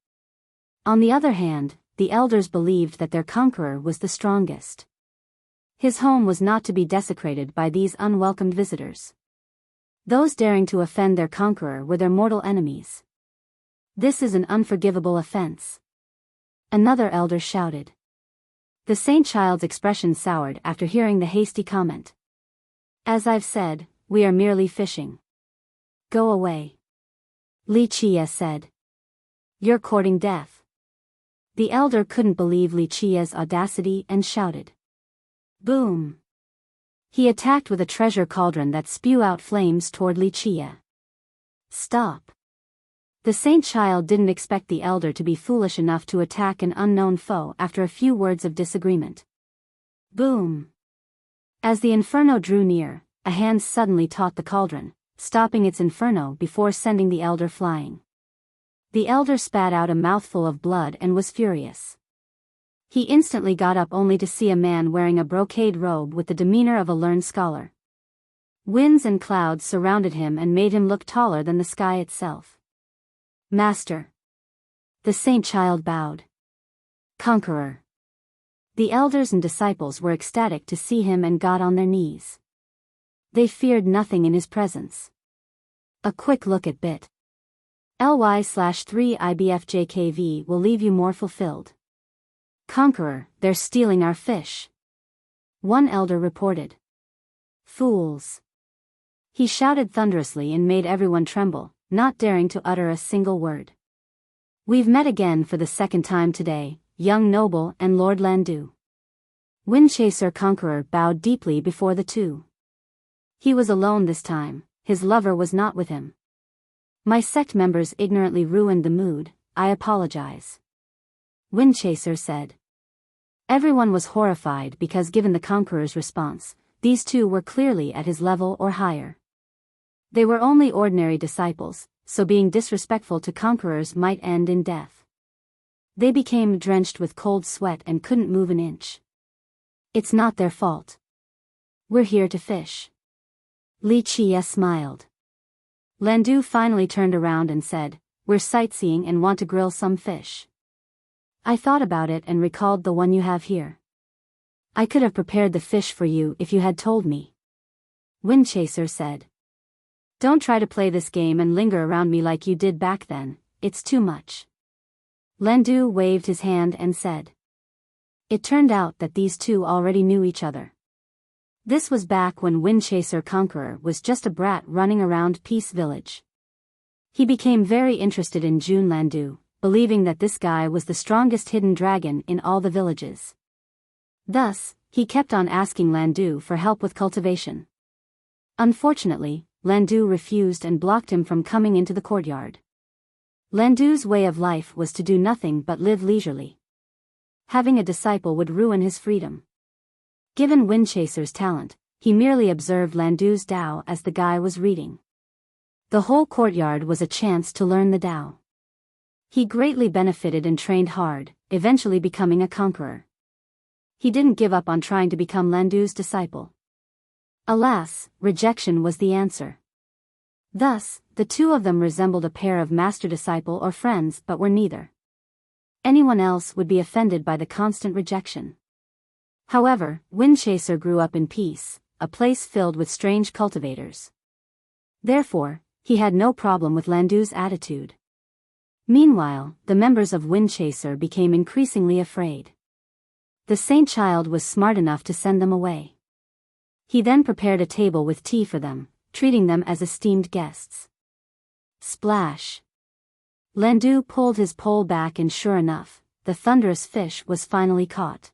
On the other hand, the elders believed that their conqueror was the strongest. His home was not to be desecrated by these unwelcomed visitors. Those daring to offend their conqueror were their mortal enemies. This is an unforgivable offense. Another elder shouted. The Saint Child's expression soured after hearing the hasty comment. As I've said, we are merely fishing. Go away. Li Qie said. You're courting death. The elder couldn't believe Li Qie's audacity and shouted. Boom. He attacked with a treasure cauldron that spew out flames toward Li Qie. Stop. The saint child didn't expect the elder to be foolish enough to attack an unknown foe after a few words of disagreement. Boom! As the inferno drew near, a hand suddenly taut the cauldron, stopping its inferno before sending the elder flying. The elder spat out a mouthful of blood and was furious. He instantly got up only to see a man wearing a brocade robe with the demeanor of a learned scholar. Winds and clouds surrounded him and made him look taller than the sky itself. Master. The saint child bowed. Conqueror. The elders and disciples were ecstatic to see him and got on their knees. They feared nothing in his presence. A quick look at bit. ly/3 IBFJKV will leave you more fulfilled. Conqueror, they're stealing our fish. One elder reported. Fools. He shouted thunderously and made everyone tremble, not daring to utter a single word. We've met again for the second time today, young noble and Lord Landu. Windchaser Conqueror bowed deeply before the two. He was alone this time, his lover was not with him. My sect members ignorantly ruined the mood, I apologize. Windchaser said. Everyone was horrified because given the Conqueror's response, these two were clearly at his level or higher. They were only ordinary disciples, so being disrespectful to Conquerors might end in death. They became drenched with cold sweat and couldn't move an inch. It's not their fault. We're here to fish. Li Chia smiled. Landu finally turned around and said, we're sightseeing and want to grill some fish. I thought about it and recalled the one you have here. I could have prepared the fish for you if you had told me. Windchaser said. Don't try to play this game and linger around me like you did back then, it's too much. Landu waved his hand and said. It turned out that these two already knew each other. This was back when Windchaser Conqueror was just a brat running around Peace Village. He became very interested in Jun Landu, believing that this guy was the strongest hidden dragon in all the villages. Thus, he kept on asking Landu for help with cultivation. Unfortunately, Landu refused and blocked him from coming into the courtyard. Landu's way of life was to do nothing but live leisurely. Having a disciple would ruin his freedom. Given Windchaser's talent, he merely observed Landu's Tao as the guy was reading. The whole courtyard was a chance to learn the Tao. He greatly benefited and trained hard, eventually becoming a conqueror. He didn't give up on trying to become Landu's disciple. Alas, rejection was the answer. Thus, the two of them resembled a pair of master-disciple or friends but were neither. Anyone else would be offended by the constant rejection. However, Windchaser grew up in peace, a place filled with strange cultivators. Therefore, he had no problem with Landu's attitude. Meanwhile, the members of Windchaser became increasingly afraid. The saint child was smart enough to send them away. He then prepared a table with tea for them, treating them as esteemed guests. Splash! Landu pulled his pole back and sure enough, the thunderous fish was finally caught.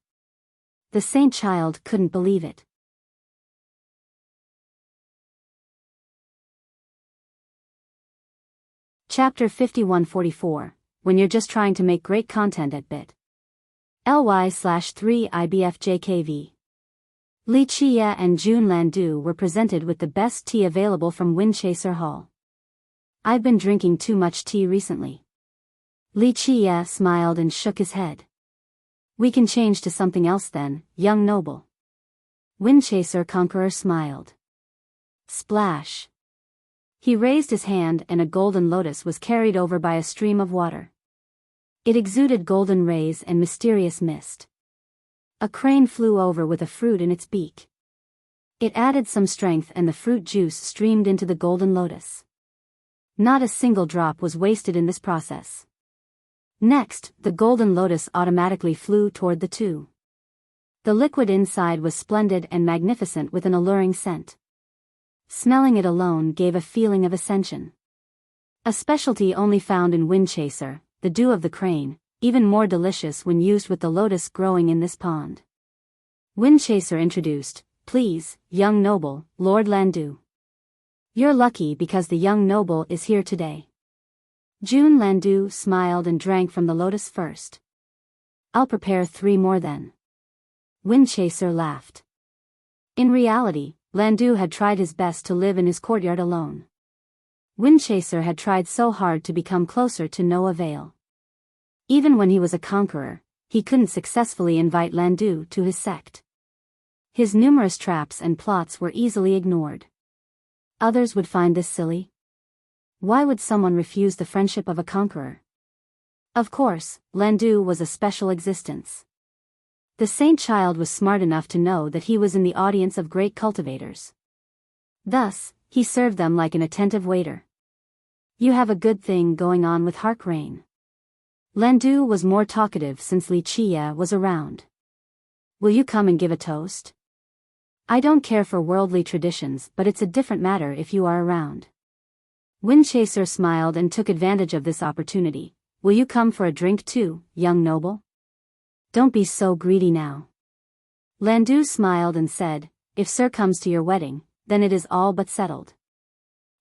The saint child couldn't believe it. Chapter 5144, When You're Just Trying to Make Great Content at bit. ly/3 IBFJKV. Li Chia and Jun Landu were presented with the best tea available from Windchaser Hall. I've been drinking too much tea recently. Li Chia smiled and shook his head. We can change to something else then, young noble. Windchaser Conqueror smiled. Splash! He raised his hand and a golden lotus was carried over by a stream of water. It exuded golden rays and mysterious mist. A crane flew over with a fruit in its beak. It added some strength and the fruit juice streamed into the golden lotus. Not a single drop was wasted in this process. Next, the golden lotus automatically flew toward the two. The liquid inside was splendid and magnificent with an alluring scent. Smelling it alone gave a feeling of ascension. A specialty only found in Windchaser, the dew of the crane, even more delicious when used with the lotus growing in this pond. Windchaser introduced, please, young noble, Lord Landu. You're lucky because the young noble is here today. Jun Landu smiled and drank from the lotus first. I'll prepare 3 more then. Windchaser laughed. In reality, Landu had tried his best to live in his courtyard alone. Windchaser had tried so hard to become closer to no avail. Even when he was a conqueror, he couldn't successfully invite Landu to his sect. His numerous traps and plots were easily ignored. Others would find this silly. Why would someone refuse the friendship of a conqueror? Of course, Landu was a special existence. The saint child was smart enough to know that he was in the audience of great cultivators. Thus, he served them like an attentive waiter. You have a good thing going on with Harkrain. Landu was more talkative since Wuxia was around. Will you come and give a toast? I don't care for worldly traditions, but it's a different matter if you are around. Windchaser smiled and took advantage of this opportunity. Will you come for a drink too, young noble? Don't be so greedy now. Landu smiled and said, if Sir comes to your wedding, then it is all but settled.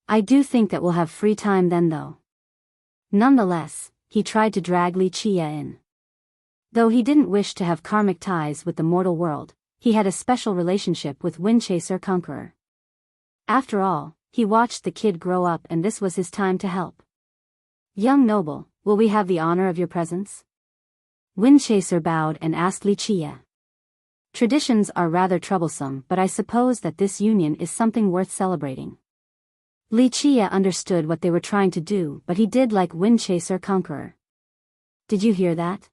I do think that we'll have free time then though. Nonetheless, he tried to drag Wuxia in. Though he didn't wish to have karmic ties with the mortal world, he had a special relationship with Windchaser Conqueror. After all, he watched the kid grow up and this was his time to help. Young noble, will we have the honor of your presence? Windchaser bowed and asked Wuxia. Traditions are rather troublesome, but I suppose that this union is something worth celebrating. Wuxia understood what they were trying to do, but he did like Windchaser Conqueror. Did you hear that?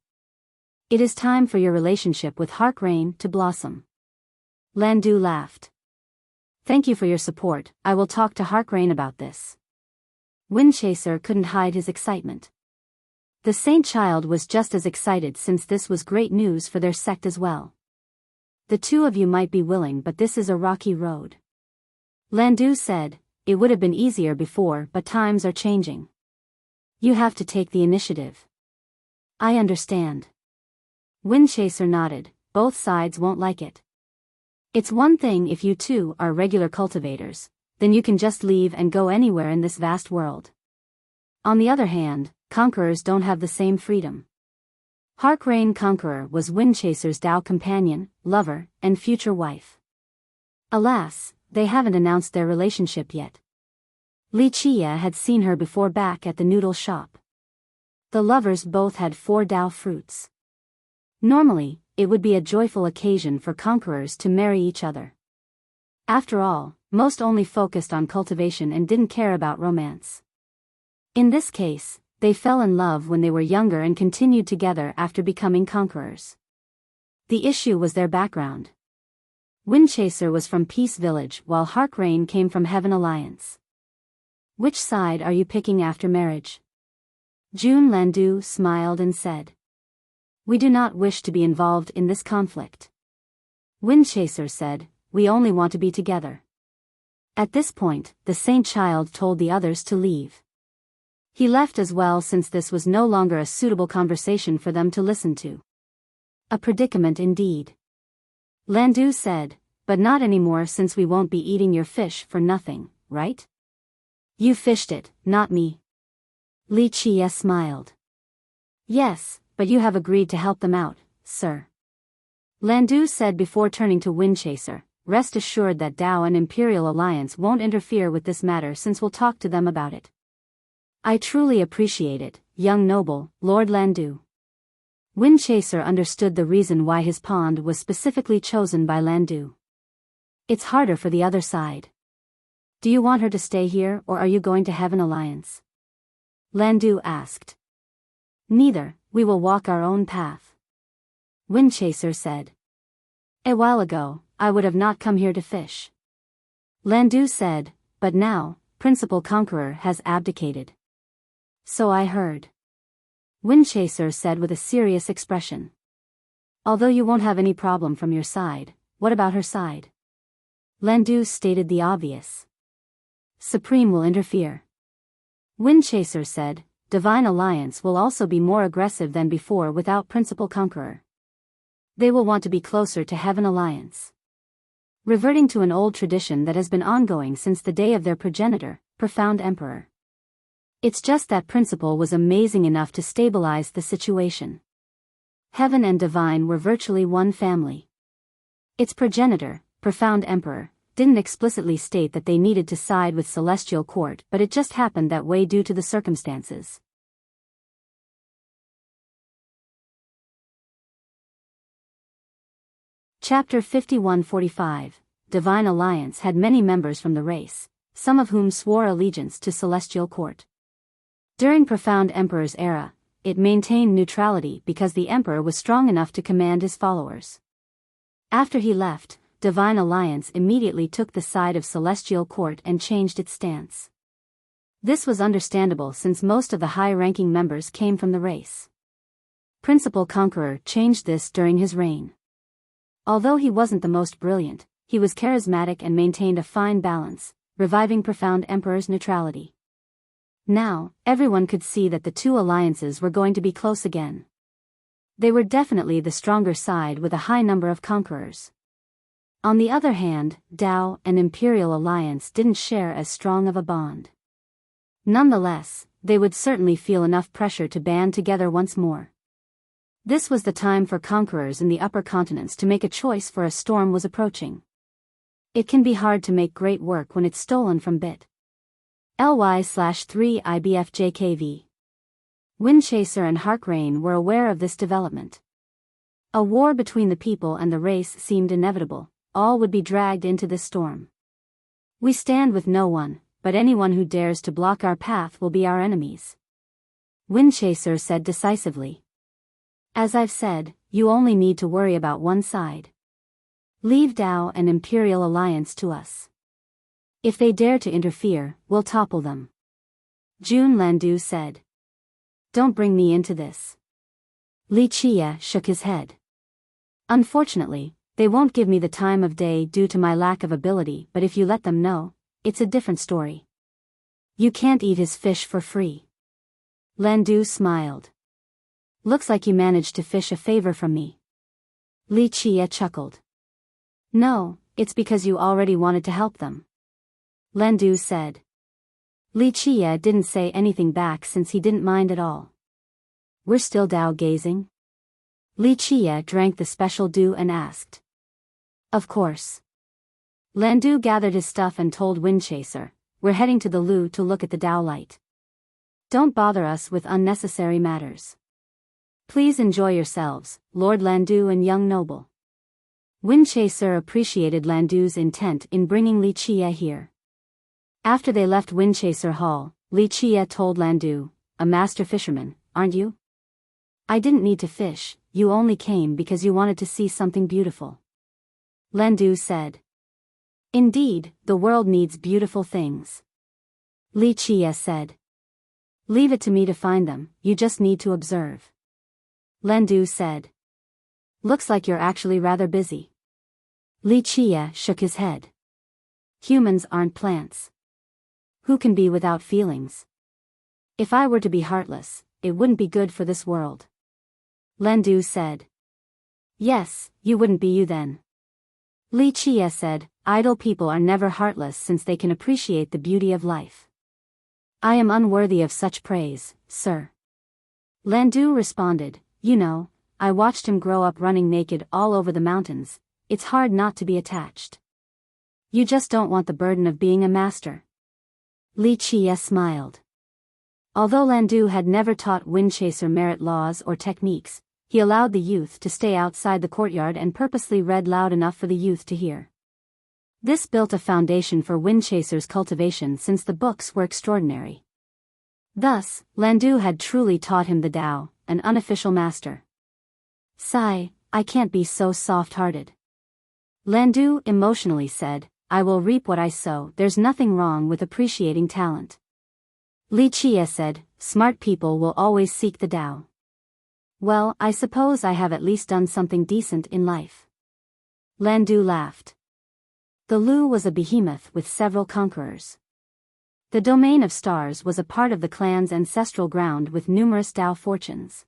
It is time for your relationship with Harkrain to blossom. Landu laughed. Thank you for your support, I will talk to Harkrain about this. Windchaser couldn't hide his excitement. The saint child was just as excited since this was great news for their sect as well. The 2 of you might be willing, but this is a rocky road. Landu said, it would have been easier before, but times are changing. You have to take the initiative. I understand. Windchaser nodded, both sides won't like it. It's one thing if you 2 are regular cultivators, then you can just leave and go anywhere in this vast world. On the other hand, conquerors don't have the same freedom. Harkrain Conqueror was Windchaser's Dao companion, lover, and future wife. Alas, they haven't announced their relationship yet. Wuxia had seen her before back at the noodle shop. The lovers both had 4 Dao fruits. Normally, it would be a joyful occasion for conquerors to marry each other. After all, most only focused on cultivation and didn't care about romance. In this case, they fell in love when they were younger and continued together after becoming conquerors. The issue was their background. Windchaser was from Peace Village while Harkrain came from Heaven Alliance. Which side are you picking after marriage? Jun Landu smiled and said. We do not wish to be involved in this conflict. Windchaser said, we only want to be together. At this point, the saint child told the others to leave. He left as well since this was no longer a suitable conversation for them to listen to. A predicament indeed. Landu said, but not anymore since we won't be eating your fish for nothing, right? You fished it, not me. Wuxia smiled. Yes, but you have agreed to help them out, sir. Landu said before turning to Windchaser, rest assured that Dao and Imperial Alliance won't interfere with this matter since we'll talk to them about it. I truly appreciate it, young noble, Lord Landu. Windchaser understood the reason why his pond was specifically chosen by Landu. It's harder for the other side. Do you want her to stay here or are you going to Heaven Alliance? Landu asked. Neither, we will walk our own path. Windchaser said. A while ago, I would have not come here to fish. Landu said, but now, Principal Conqueror has abdicated. So I heard. Windchaser said with a serious expression. Although you won't have any problem from your side, what about her side? Landu stated the obvious. Supreme will interfere. Windchaser said, Divine Alliance will also be more aggressive than before without Principal Conqueror. They will want to be closer to Heaven Alliance. Reverting to an old tradition that has been ongoing since the day of their progenitor, Profound Emperor. It's just that principle was amazing enough to stabilize the situation. Heaven and Divine were virtually one family. Its progenitor, Profound Emperor, didn't explicitly state that they needed to side with Celestial Court, but it just happened that way due to the circumstances. Chapter 51-45. Divine Alliance had many members from the race, some of whom swore allegiance to Celestial Court. During Profound Emperor's era, it maintained neutrality because the Emperor was strong enough to command his followers. After he left, Divine Alliance immediately took the side of Celestial Court and changed its stance. This was understandable since most of the high-ranking members came from the race. Principal Conqueror changed this during his reign. Although he wasn't the most brilliant, he was charismatic and maintained a fine balance, reviving Profound Emperor's neutrality. Now, everyone could see that the two alliances were going to be close again. They were definitely the stronger side with a high number of conquerors. On the other hand, Dao and Imperial Alliance didn't share as strong of a bond. Nonetheless, they would certainly feel enough pressure to band together once more. This was the time for conquerors in the upper continents to make a choice, for a storm was approaching. It can be hard to make great work when it's stolen from bit. ly/3 IBFJKV. Windchaser and Harkrain were aware of this development. A war between the people and the race seemed inevitable. All would be dragged into this storm. We stand with no one, but anyone who dares to block our path will be our enemies. Windchaser said decisively. As I've said, you only need to worry about one side. Leave Dao and Imperial Alliance to us. If they dare to interfere, we'll topple them. Jun Landu said. Don't bring me into this. Li Chia shook his head. Unfortunately, they won't give me the time of day due to my lack of ability, but if you let them know, it's a different story. You can't eat his fish for free. Landu smiled. Looks like you managed to fish a favor from me. Li Chia chuckled. No, it's because you already wanted to help them. Landu said. Li Chia didn't say anything back since he didn't mind at all. We're still Dao gazing? Li Chia drank the special dew and asked. Of course. Landu gathered his stuff and told Windchaser, we're heading to the Lu to look at the Dao light. Don't bother us with unnecessary matters. Please enjoy yourselves, Lord Landu and young noble. Windchaser appreciated Landu's intent in bringing Li Chia here. After they left Windchaser Hall, Li Chia told Landu, a master fisherman, aren't you? I didn't need to fish, you only came because you wanted to see something beautiful. Landu said. Indeed, the world needs beautiful things. Li Chia said. Leave it to me to find them, you just need to observe. Landu said. Looks like you're actually rather busy. Li Chia shook his head. Humans aren't plants. Who can be without feelings? If I were to be heartless, it wouldn't be good for this world. Landu said. Yes, you wouldn't be you then. Li Chia said, idle people are never heartless since they can appreciate the beauty of life. I am unworthy of such praise, sir. Landu responded, you know, I watched him grow up running naked all over the mountains, it's hard not to be attached. You just don't want the burden of being a master. Li Chia smiled. Although Landu had never taught Windchaser merit laws or techniques, he allowed the youth to stay outside the courtyard and purposely read loud enough for the youth to hear. This built a foundation for Windchaser's cultivation since the books were extraordinary. Thus, Landu had truly taught him the Tao, an unofficial master. Sigh, I can't be so soft-hearted. Landu emotionally said, I will reap what I sow. There's nothing wrong with appreciating talent. Li Chia said, smart people will always seek the Tao. Well, I suppose I have at least done something decent in life. Landu laughed. The Lu was a behemoth with several conquerors. The domain of stars was a part of the clan's ancestral ground with numerous Tao fortunes.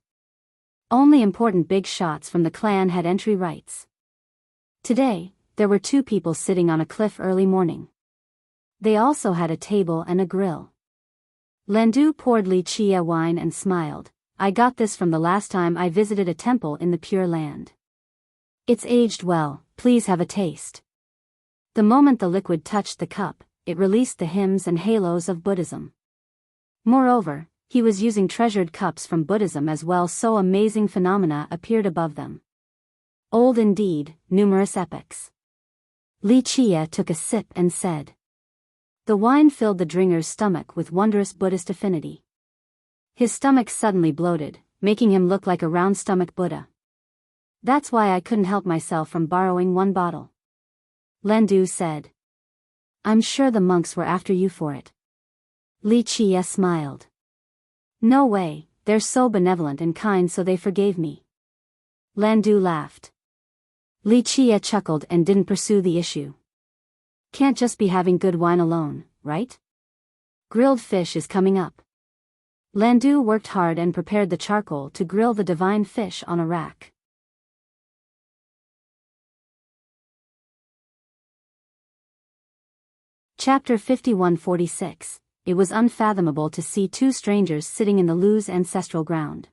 Only important big shots from the clan had entry rights. Today, there were two people sitting on a cliff early morning. They also had a table and a grill. Landu poured Li Chia wine and smiled. I got this from the last time I visited a temple in the Pure Land. It's aged well, please have a taste. The moment the liquid touched the cup, it released the hymns and halos of Buddhism. Moreover, he was using treasured cups from Buddhism as well, so amazing phenomena appeared above them. Old indeed, numerous epochs. Li Chia took a sip and said. The wine filled the drinker's stomach with wondrous Buddhist affinity. His stomach suddenly bloated, making him look like a round-stomach Buddha. That's why I couldn't help myself from borrowing one bottle. Landu said. I'm sure the monks were after you for it. Li Chia smiled. No way, they're so benevolent and kind, so they forgave me. Landu laughed. Li Chia chuckled and didn't pursue the issue. Can't just be having good wine alone, right? Grilled fish is coming up. Landu worked hard and prepared the charcoal to grill the divine fish on a rack. Chapter 51-46. It was unfathomable to see two strangers sitting in the Lu's ancestral ground.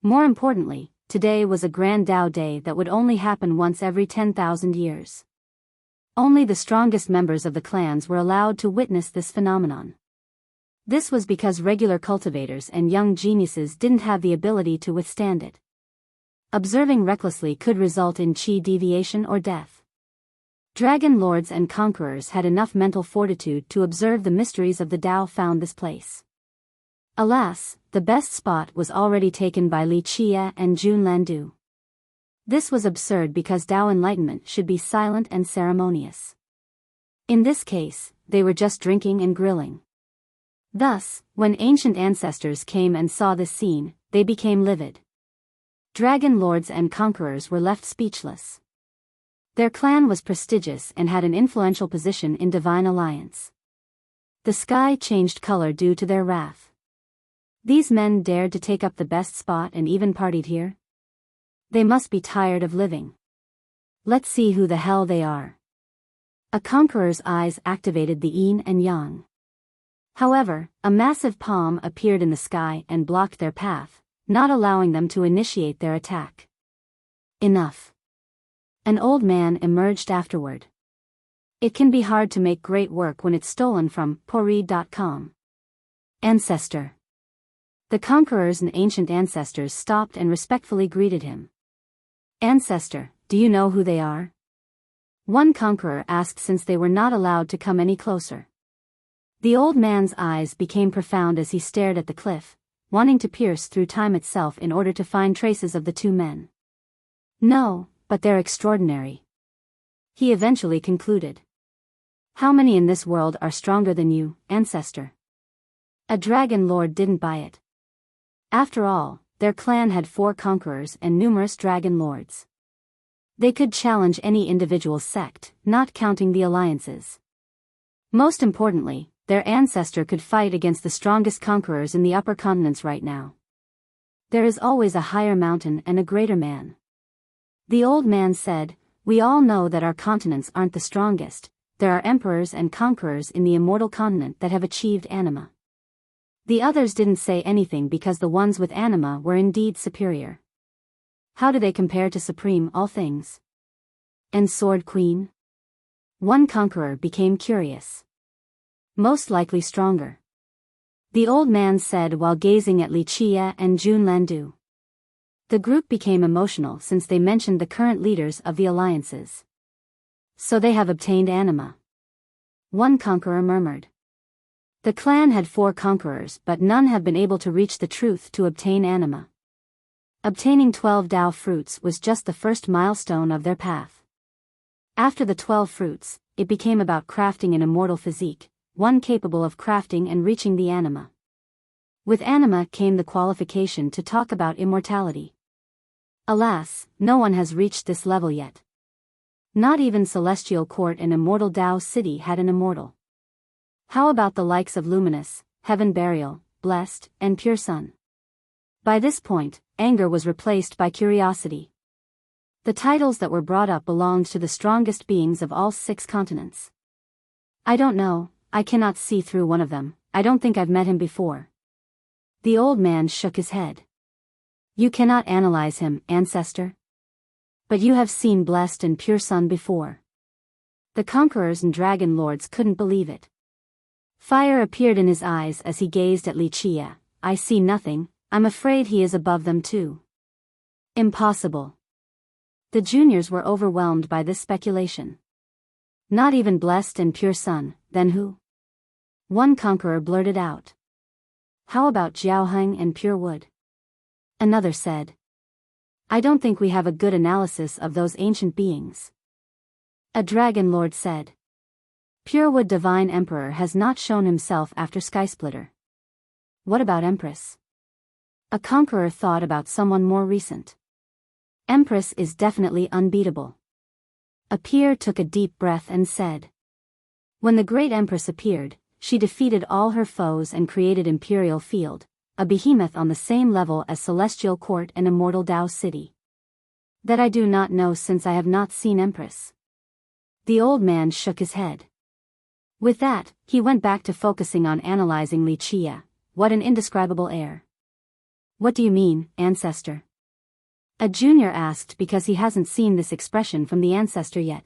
More importantly, today was a grand Tao day that would only happen once every 10,000 years. Only the strongest members of the clans were allowed to witness this phenomenon. This was because regular cultivators and young geniuses didn't have the ability to withstand it. Observing recklessly could result in chi deviation or death. Dragon lords and conquerors had enough mental fortitude to observe the mysteries of the Tao found this place. Alas, the best spot was already taken by Li Chia and Jun Landu. This was absurd because Tao enlightenment should be silent and ceremonious. In this case, they were just drinking and grilling. Thus, when ancient ancestors came and saw this scene, they became livid. Dragon lords and conquerors were left speechless. Their clan was prestigious and had an influential position in divine alliance. The sky changed color due to their wrath. These men dared to take up the best spot and even partied here? They must be tired of living. Let's see who the hell they are. A conqueror's eyes activated the yin and yang. However, a massive palm appeared in the sky and blocked their path, not allowing them to initiate their attack. Enough. An old man emerged afterward. It can be hard to make great work when it's stolen from Pori.com. Ancestor. The conquerors and ancient ancestors stopped and respectfully greeted him. Ancestor, do you know who they are? One conqueror asked since they were not allowed to come any closer. The old man's eyes became profound as he stared at the cliff, wanting to pierce through time itself in order to find traces of the two men. No, but they're extraordinary. He eventually concluded. How many in this world are stronger than you, ancestor? A dragon lord didn't buy it. After all, their clan had 4 conquerors and numerous dragon lords. They could challenge any individual sect, not counting the alliances. Most importantly, their ancestor could fight against the strongest conquerors in the upper continents right now. There is always a higher mountain and a greater man. The old man said, we all know that our continents aren't the strongest. There are emperors and conquerors in the immortal continent that have achieved anima. The others didn't say anything because the ones with anima were indeed superior. How do they compare to supreme all things? And Sword Queen? One conqueror became curious. Most likely stronger. The old man said while gazing at Li Chia and Jun Landu. The group became emotional since they mentioned the current leaders of the alliances. So they have obtained anima. One conqueror murmured. The clan had 4 conquerors but none have been able to reach the truth to obtain anima. Obtaining 12 Tao fruits was just the first milestone of their path. After the 12 fruits, it became about crafting an immortal physique, one capable of crafting and reaching the anima. With anima came the qualification to talk about immortality. Alas, no one has reached this level yet. Not even Celestial Court and Immortal Tao City had an immortal. How about the likes of Luminous, Heaven Burial, Blessed, and Pure Sun? By this point, anger was replaced by curiosity. The titles that were brought up belonged to the strongest beings of all 6 continents. I don't know, I cannot see through one of them, I don't think I've met him before. The old man shook his head. You cannot analyze him, ancestor. But you have seen blessed and pure sun before. The conquerors and dragon lords couldn't believe it. Fire appeared in his eyes as he gazed at Wuxia. I see nothing, I'm afraid he is above them too. Impossible. The juniors were overwhelmed by this speculation. Not even blessed and pure sun, then who? One conqueror blurted out. How about Jiaoheng and pure wood? Another said. I don't think we have a good analysis of those ancient beings. A dragon lord said. Purewood Divine Emperor has not shown himself after Skysplitter. What about Empress? A conqueror thought about someone more recent. Empress is definitely unbeatable. A peer took a deep breath and said. When the great Empress appeared, she defeated all her foes and created Imperial Field, a behemoth on the same level as Celestial Court and Immortal Dao City. That I do not know since I have not seen Empress. The old man shook his head. With that, he went back to focusing on analyzing Wuxia. What an indescribable air. What do you mean, ancestor? A junior asked because he hasn't seen this expression from the ancestor yet.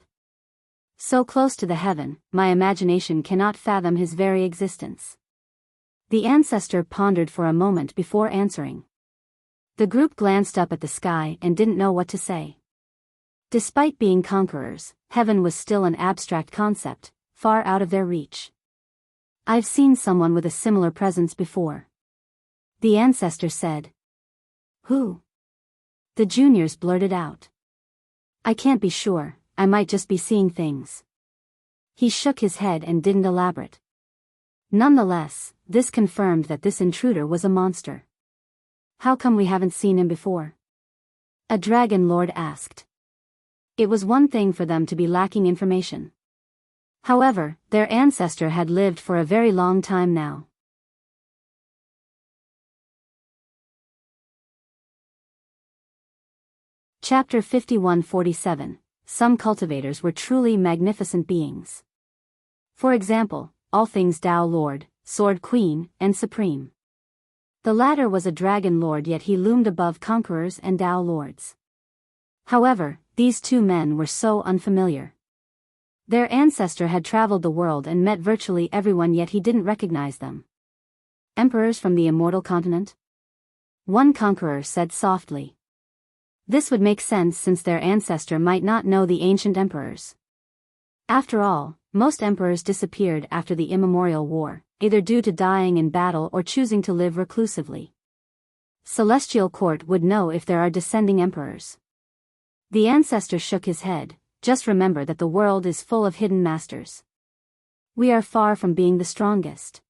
So close to the heaven, my imagination cannot fathom his very existence. The ancestor pondered for a moment before answering. The group glanced up at the sky and didn't know what to say. Despite being conquerors, heaven was still an abstract concept, far out of their reach. I've seen someone with a similar presence before. The ancestor said. Who? The juniors blurted out. I can't be sure, I might just be seeing things. He shook his head and didn't elaborate. Nonetheless, this confirmed that this intruder was a monster. How come we haven't seen him before? A dragon lord asked. It was one thing for them to be lacking information. However, their ancestor had lived for a very long time now. Chapter 51-47. Some cultivators were truly magnificent beings. For example, all things Dao Lord, Sword Queen, and Supreme. The latter was a dragon lord, yet he loomed above conquerors and Dao lords. However, these two men were so unfamiliar. Their ancestor had traveled the world and met virtually everyone, yet he didn't recognize them. Emperors from the immortal continent? One conqueror said softly. This would make sense since their ancestor might not know the ancient emperors. After all, most emperors disappeared after the immemorial war, either due to dying in battle or choosing to live reclusively. Celestial Court would know if there are descending emperors. The ancestor shook his head. Just remember that the world is full of hidden masters. We are far from being the strongest.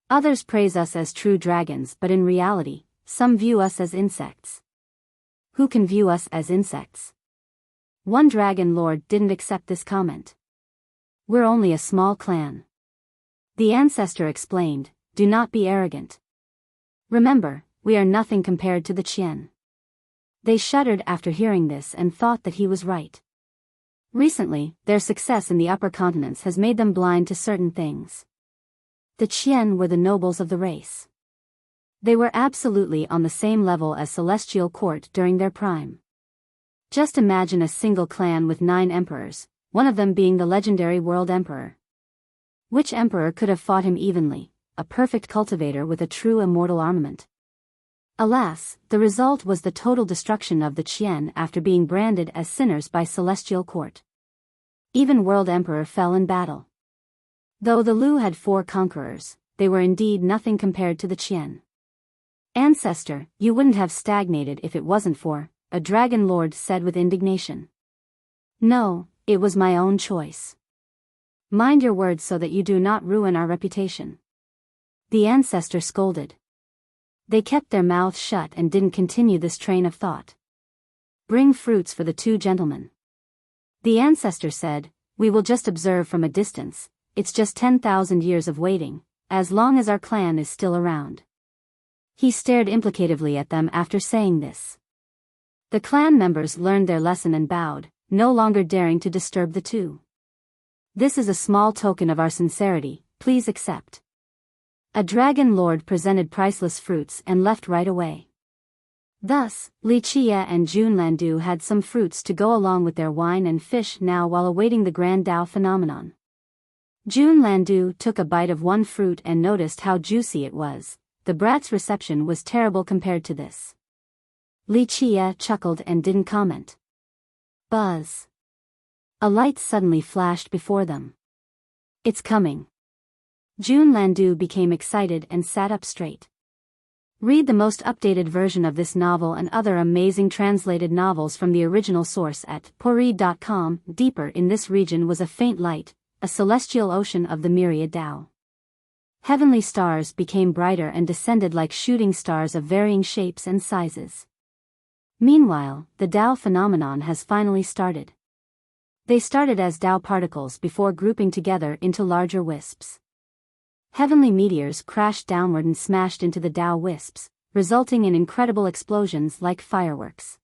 Others praise us as true dragons, but in reality, some view us as insects. Who can view us as insects? One dragon lord didn't accept this comment. We're only a small clan. The ancestor explained, do not be arrogant. Remember, we are nothing compared to the Qian. They shuddered after hearing this and thought that he was right. Recently, their success in the upper continents has made them blind to certain things. The Qian were the nobles of the race. They were absolutely on the same level as Celestial Court during their prime. Just imagine a single clan with 9 emperors, one of them being the legendary World Emperor. Which emperor could have fought him evenly, a perfect cultivator with a true immortal armament? Alas, the result was the total destruction of the Qian after being branded as sinners by Celestial Court. Even World Emperor fell in battle. Though the Lu had 4 conquerors, they were indeed nothing compared to the Qian. Ancestor, you wouldn't have stagnated if it wasn't for, a dragon lord said with indignation. No, it was my own choice. Mind your words so that you do not ruin our reputation. The ancestor scolded. They kept their mouths shut and didn't continue this train of thought. Bring fruits for the 2 gentlemen. The ancestor said, we will just observe from a distance, it's just 10,000 years of waiting, as long as our clan is still around. He stared implicatively at them after saying this. The clan members learned their lesson and bowed, no longer daring to disturb the 2. This is a small token of our sincerity, please accept. A dragon lord presented priceless fruits and left right away. Thus, Li Qie and Jun Landu had some fruits to go along with their wine and fish now while awaiting the Grand Dao phenomenon. Jun Landu took a bite of one fruit and noticed how juicy it was. The brat's reception was terrible compared to this. Li Qie chuckled and didn't comment. Buzz. A light suddenly flashed before them. It's coming. Jun Landu became excited and sat up straight. Read the most updated version of this novel and other amazing translated novels from the original source at pori.com. Deeper in this region was a faint light, a celestial ocean of the myriad Dao. Heavenly stars became brighter and descended like shooting stars of varying shapes and sizes. Meanwhile, the Dao phenomenon has finally started. They started as Dao particles before grouping together into larger wisps. Heavenly meteors crashed downward and smashed into the Dao wisps, resulting in incredible explosions like fireworks.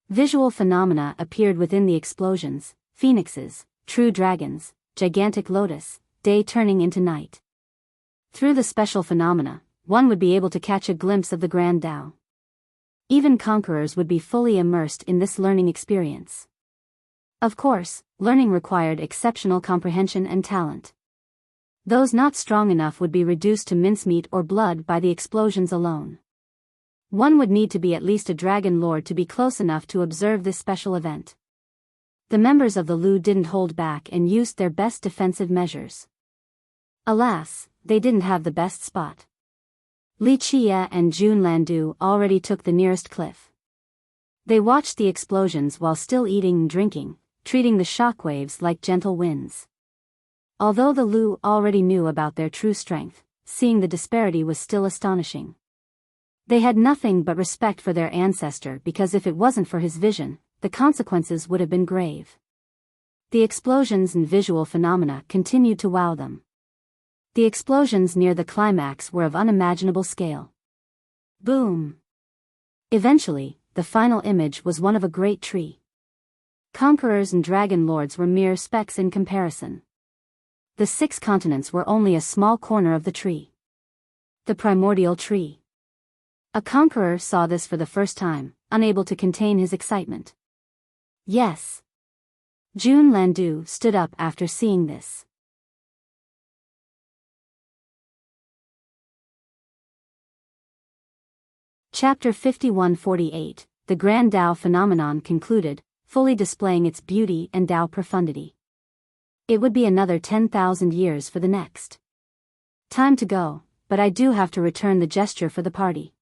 Visual phenomena appeared within the explosions: phoenixes, true dragons, gigantic lotus, day turning into night. Through the special phenomena, one would be able to catch a glimpse of the Grand Dao. Even conquerors would be fully immersed in this learning experience. Of course, learning required exceptional comprehension and talent. Those not strong enough would be reduced to mincemeat or blood by the explosions alone. One would need to be at least a dragon lord to be close enough to observe this special event. The members of the Lu didn't hold back and used their best defensive measures. Alas, they didn't have the best spot. Li Qie and Jun Landu already took the nearest cliff. They watched the explosions while still eating and drinking, treating the shockwaves like gentle winds. Although the Lu already knew about their true strength, seeing the disparity was still astonishing. They had nothing but respect for their ancestor because if it wasn't for his vision, the consequences would have been grave. The explosions and visual phenomena continued to wow them. The explosions near the climax were of unimaginable scale. Boom! Eventually, the final image was one of a great tree. Conquerors and dragon lords were mere specks in comparison. The 6 continents were only a small corner of the tree. The primordial tree. A conqueror saw this for the first time, unable to contain his excitement. Yes. Jun Landu stood up after seeing this. Chapter 51-48, The Grand Dao Phenomenon concluded, fully displaying its beauty and Dao profundity. It would be another 10,000 years for the next. Time to go, but I do have to return the gesture for the party.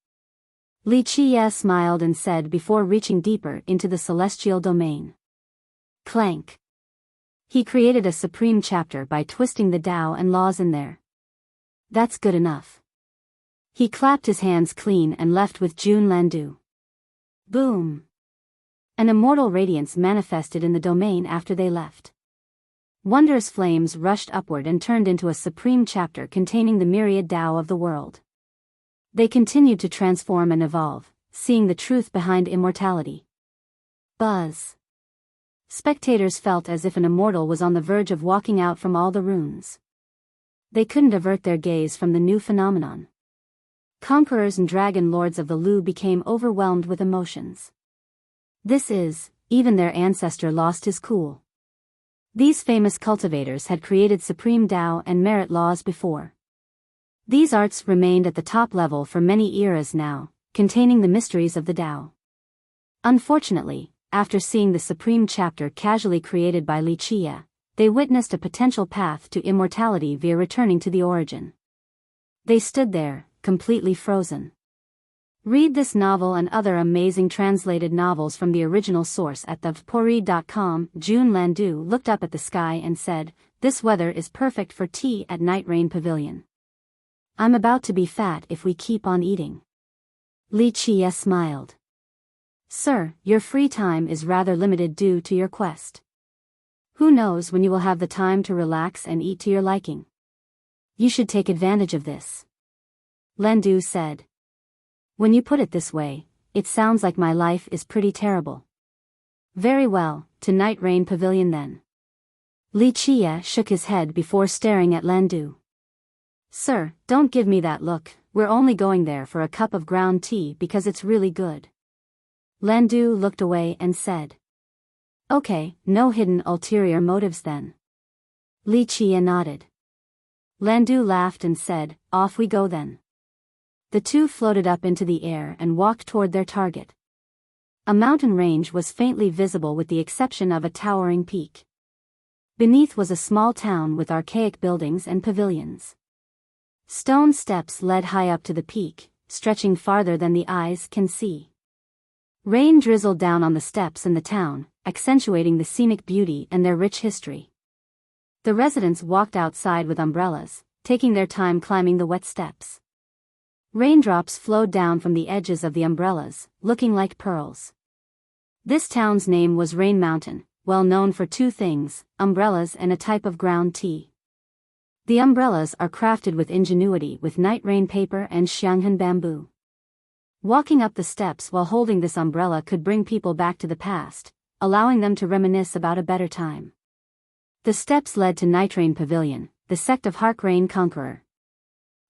Li Qie smiled and said before reaching deeper into the celestial domain. Clank. He created a supreme chapter by twisting the Dao and laws in there. That's good enough. He clapped his hands clean and left with Jun Landu. Boom. An immortal radiance manifested in the domain after they left. Wondrous flames rushed upward and turned into a supreme chapter containing the myriad Dao of the world. They continued to transform and evolve, seeing the truth behind immortality. Buzz. Spectators felt as if an immortal was on the verge of walking out from all the runes. They couldn't avert their gaze from the new phenomenon. Conquerors and dragon lords of the Lu became overwhelmed with emotions. Even their ancestor lost his cool. These famous cultivators had created supreme Dao and merit laws before. These arts remained at the top level for many eras now, containing the mysteries of the Dao. Unfortunately, after seeing the supreme chapter casually created by Li Qie, they witnessed a potential path to immortality via returning to the origin. They stood there, completely frozen. Read this novel and other amazing translated novels from the original source at thepori.com. Jun Landu looked up at the sky and said, "This weather is perfect for tea at Night Rain Pavilion. I'm about to be fat if we keep on eating." Li Qie smiled. "Sir, your free time is rather limited due to your quest. Who knows when you will have the time to relax and eat to your liking? You should take advantage of this." Landu said. "When you put it this way, it sounds like my life is pretty terrible." "Very well, to Night Rain Pavilion then." Li Qie shook his head before staring at Landu. Sir, don't give me that look, we're only going there for a cup of ground tea because it's really good. Landu looked away and said. Okay, no hidden ulterior motives then. Li Qia nodded. Landu laughed and said, off we go then. The two floated up into the air and walked toward their target. A mountain range was faintly visible with the exception of a towering peak. Beneath was a small town with archaic buildings and pavilions. Stone steps led high up to the peak, stretching farther than the eyes can see. Rain drizzled down on the steps in the town, accentuating the scenic beauty and their rich history. The residents walked outside with umbrellas, taking their time climbing the wet steps. Raindrops flowed down from the edges of the umbrellas, looking like pearls. This town's name was Rain Mountain, well known for two things, umbrellas and a type of ground tea. The umbrellas are crafted with ingenuity with night rain paper and xianghan bamboo. Walking up the steps while holding this umbrella could bring people back to the past, allowing them to reminisce about a better time. The steps led to Nightrain Pavilion, the sect of Harkrain Conqueror.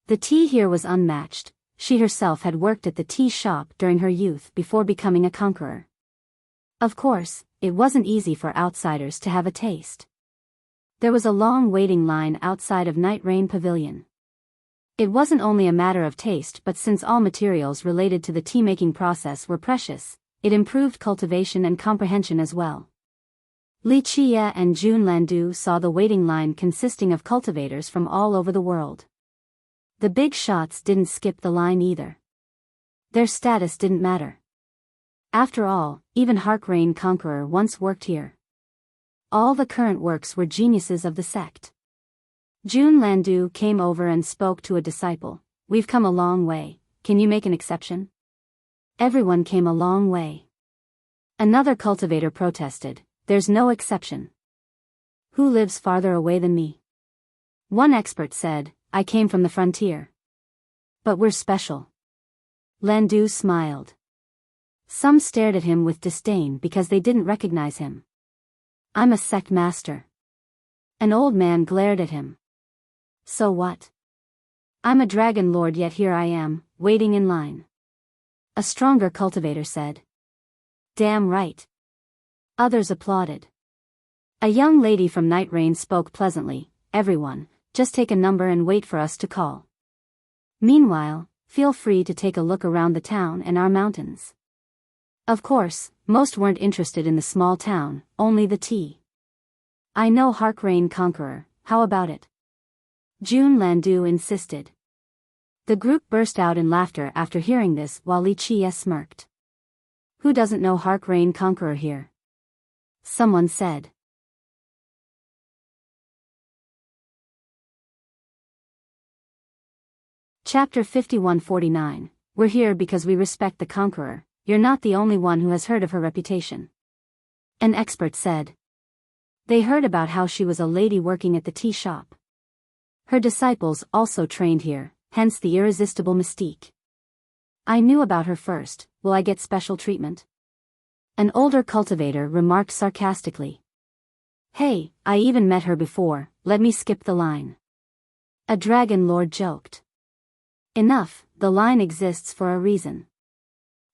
The tea here was unmatched. She herself had worked at the tea shop during her youth before becoming a conqueror. Of course, it wasn't easy for outsiders to have a taste. There was a long waiting line outside of Nightrain Pavilion. It wasn't only a matter of taste, but since all materials related to the tea-making process were precious, it improved cultivation and comprehension as well. Li Qia and Jun Landu saw the waiting line consisting of cultivators from all over the world. The big shots didn't skip the line either. Their status didn't matter. After all, even Harkrain Conqueror once worked here. All the current works were geniuses of the sect. Jun Landu came over and spoke to a disciple. We've come a long way, can you make an exception? Everyone came a long way. Another cultivator protested, there's no exception. Who lives farther away than me? One expert said, I came from the frontier. But we're special. Landu smiled. Some stared at him with disdain because they didn't recognize him. I'm a sect master. An old man glared at him. So what? I'm a dragon lord, yet here I am, waiting in line. A stronger cultivator said. Damn right. Others applauded. A young lady from Nightrain spoke pleasantly, everyone, just take a number and wait for us to call. Meanwhile, feel free to take a look around the town and our mountains. Of course, most weren't interested in the small town, only the tea. I know Harkrain Conqueror, how about it? Jun Landu insisted. The group burst out in laughter after hearing this while Li Qia smirked. Who doesn't know Harkrain Conqueror here? Someone said. Chapter 5149. We're here because we respect the Conqueror. You're not the only one who has heard of her reputation. An expert said. They heard about how she was a lady working at the tea shop. Her disciples also trained here, hence the irresistible mystique. I knew about her first, will I get special treatment? An older cultivator remarked sarcastically. Hey, I even met her before, let me skip the line. A dragon lord joked. Enough, the line exists for a reason.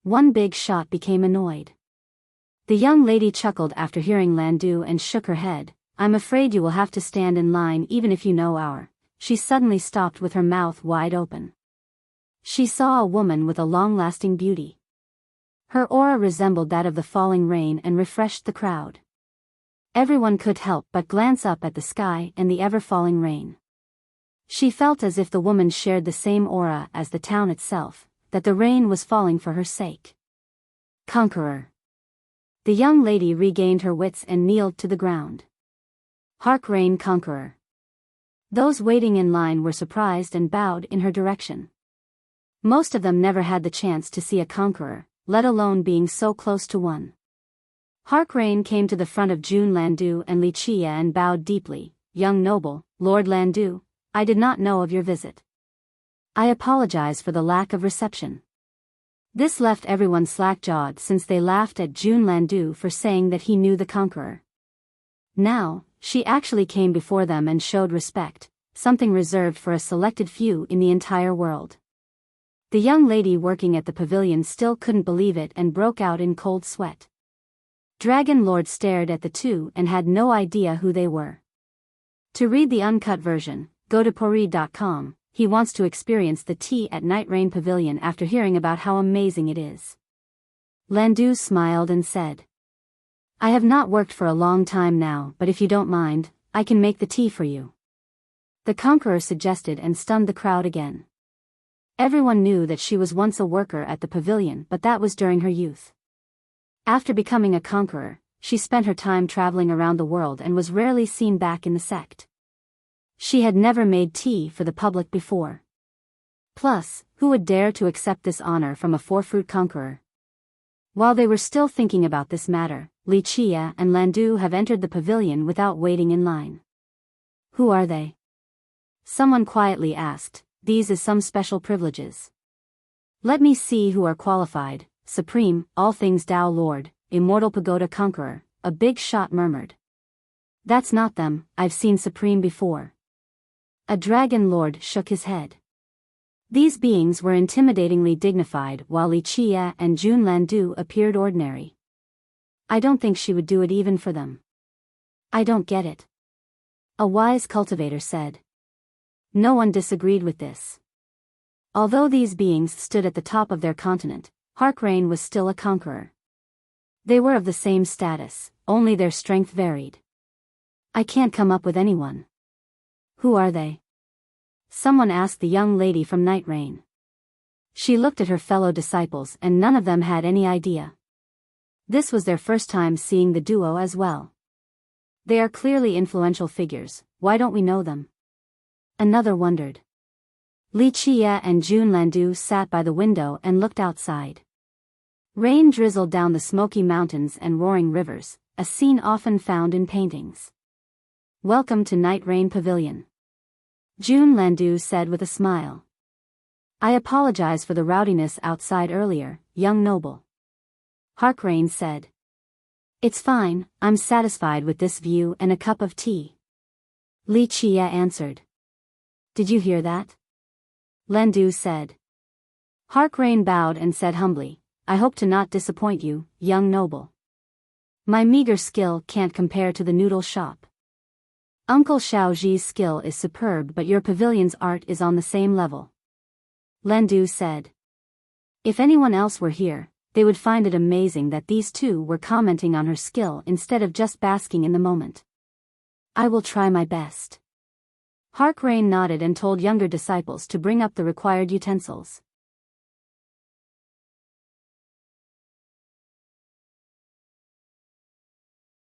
One big shot became annoyed. The young lady chuckled after hearing Landu and shook her head. I'm afraid you will have to stand in line even if you know our. She suddenly stopped with her mouth wide open. She saw a woman with a long-lasting beauty. Her aura resembled that of the falling rain and refreshed the crowd. Everyone could help but glance up at the sky and the ever-falling rain. She felt as if the woman shared the same aura as the town itself, that the rain was falling for her sake. Conqueror. The young lady regained her wits and kneeled to the ground. Harkrain Conqueror. Those waiting in line were surprised and bowed in her direction. Most of them never had the chance to see a conqueror, let alone being so close to one. Harkrain came to the front of Jun Landu and Li Qia and bowed deeply. Young noble, Lord Landu, I did not know of your visit. I apologize for the lack of reception. This left everyone slack-jawed since they laughed at Jun Landu for saying that he knew the conqueror. Now, she actually came before them and showed respect, something reserved for a selected few in the entire world. The young lady working at the pavilion still couldn't believe it and broke out in cold sweat. Dragon Lord stared at the two and had no idea who they were. To read the uncut version, go to pori.com. He wants to experience the tea at Night Rain Pavilion after hearing about how amazing it is. Landu smiled and said, I have not worked for a long time now, but if you don't mind, I can make the tea for you. The Conqueror suggested and stunned the crowd again. Everyone knew that she was once a worker at the pavilion, but that was during her youth. After becoming a Conqueror, she spent her time traveling around the world and was rarely seen back in the sect. She had never made tea for the public before. Plus, who would dare to accept this honor from a four-fruit Conqueror? While they were still thinking about this matter, Wuxia and Landu have entered the pavilion without waiting in line. Who are they? Someone quietly asked. These is some special privileges. Let me see who are qualified. Supreme, all things Tao Lord, Immortal Pagoda Conqueror, a big shot murmured. That's not them, I've seen Supreme before. A Dragon Lord shook his head. These beings were intimidatingly dignified while Wuxia and Jun Landu appeared ordinary. I don't think she would do it even for them. I don't get it. A wise cultivator said. No one disagreed with this. Although these beings stood at the top of their continent, Harkrain was still a conqueror. They were of the same status, only their strength varied. I can't come up with anyone. Who are they? Someone asked the young lady from Night Rain. She looked at her fellow disciples and none of them had any idea. This was their first time seeing the duo as well. They are clearly influential figures, why don't we know them? Another wondered. Wuxia and Jun Landu sat by the window and looked outside. Rain drizzled down the smoky mountains and roaring rivers, a scene often found in paintings. Welcome to Night Rain Pavilion. Jun Landu said with a smile. I apologize for the rowdiness outside earlier, young noble. Harkrain said. It's fine, I'm satisfied with this view and a cup of tea. Wuxia answered. Did you hear that? Landu said. Harkrain bowed and said humbly, I hope to not disappoint you, young noble. My meager skill can't compare to the noodle shop. Uncle Xiaoji's skill is superb, but your pavilion's art is on the same level. Landu said. If anyone else were here, they would find it amazing that these two were commenting on her skill instead of just basking in the moment. I will try my best. Harkrain nodded and told younger disciples to bring up the required utensils.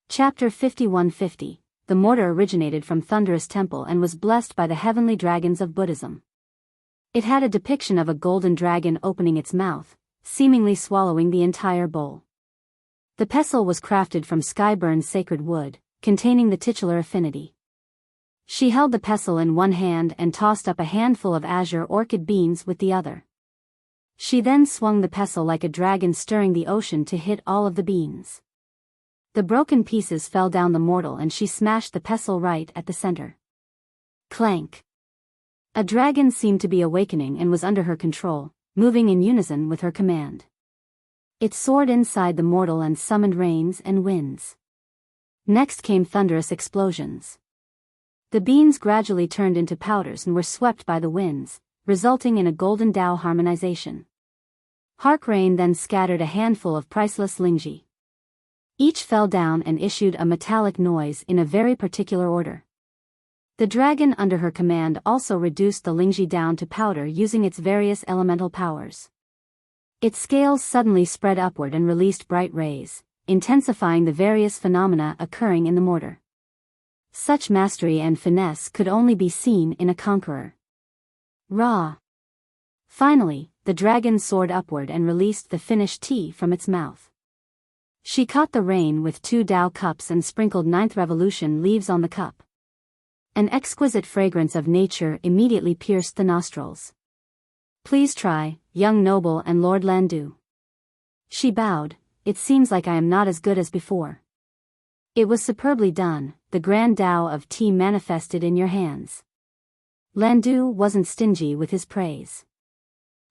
Chapter 5150. The mortar originated from Thunderous Temple and was blessed by the heavenly dragons of Buddhism. It had a depiction of a golden dragon opening its mouth, seemingly swallowing the entire bowl. The pestle was crafted from sky-burned sacred wood, containing the titular affinity. She held the pestle in one hand and tossed up a handful of azure orchid beans with the other. She then swung the pestle like a dragon stirring the ocean to hit all of the beans. The broken pieces fell down the mortal and she smashed the pestle right at the center. Clank. A dragon seemed to be awakening and was under her control, moving in unison with her command. It soared inside the mortal and summoned rains and winds. Next came thunderous explosions. The beans gradually turned into powders and were swept by the winds, resulting in a golden Tao harmonization. Harkrain then scattered a handful of priceless lingji. Each fell down and issued a metallic noise in a very particular order. The dragon under her command also reduced the lingji down to powder using its various elemental powers. Its scales suddenly spread upward and released bright rays, intensifying the various phenomena occurring in the mortar. Such mastery and finesse could only be seen in a conqueror. Raw. Finally, the dragon soared upward and released the finished tea from its mouth. She caught the rain with 2 Tao cups and sprinkled 9th Revolution leaves on the cup. An exquisite fragrance of nature immediately pierced the nostrils. Please try, young noble and Lord Landu. She bowed. It seems like I am not as good as before. It was superbly done, the grand Tao of tea manifested in your hands. Landu wasn't stingy with his praise.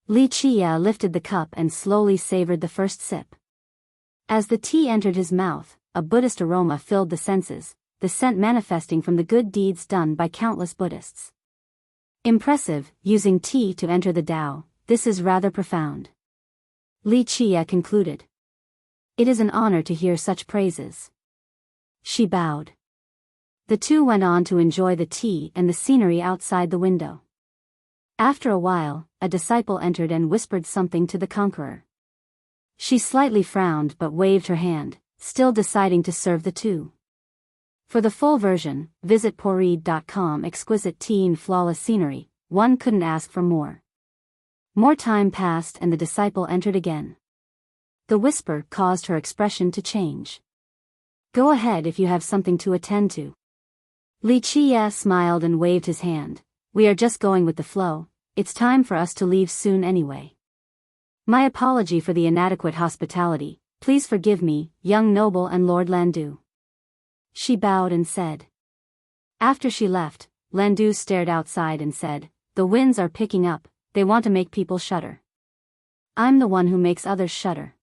Li Chia lifted the cup and slowly savored the first sip. As the tea entered his mouth, a Buddhist aroma filled the senses, the scent manifesting from the good deeds done by countless Buddhists. Impressive, using tea to enter the Tao, this is rather profound. Li Chia concluded. It is an honor to hear such praises. She bowed. The two went on to enjoy the tea and the scenery outside the window. After a while, a disciple entered and whispered something to the Conqueror. She slightly frowned but waved her hand, still deciding to serve the two. For the full version, visit poread.com. Exquisite tea and flawless scenery, one couldn't ask for more. More time passed and the disciple entered again. The whisper caused her expression to change. Go ahead if you have something to attend to. Li Chia smiled and waved his hand. We are just going with the flow, it's time for us to leave soon anyway. My apology for the inadequate hospitality, please forgive me, young noble and Lord Landu. She bowed and said. After she left, Landu stared outside and said, the winds are picking up, they want to make people shudder. I'm the one who makes others shudder.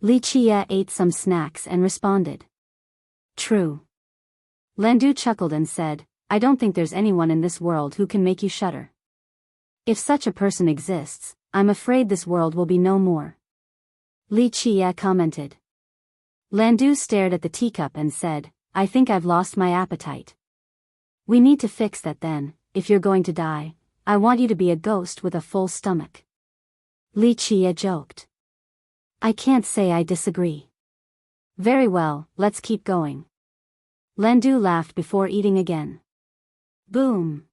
Li Chia ate some snacks and responded. True. Landu chuckled and said, I don't think there's anyone in this world who can make you shudder. If such a person exists, I'm afraid this world will be no more. Li Chia commented. Landu stared at the teacup and said, I think I've lost my appetite. We need to fix that then, if you're going to die, I want you to be a ghost with a full stomach. Li Chia joked. I can't say I disagree. Very well, let's keep going. Landu laughed before eating again. Boom!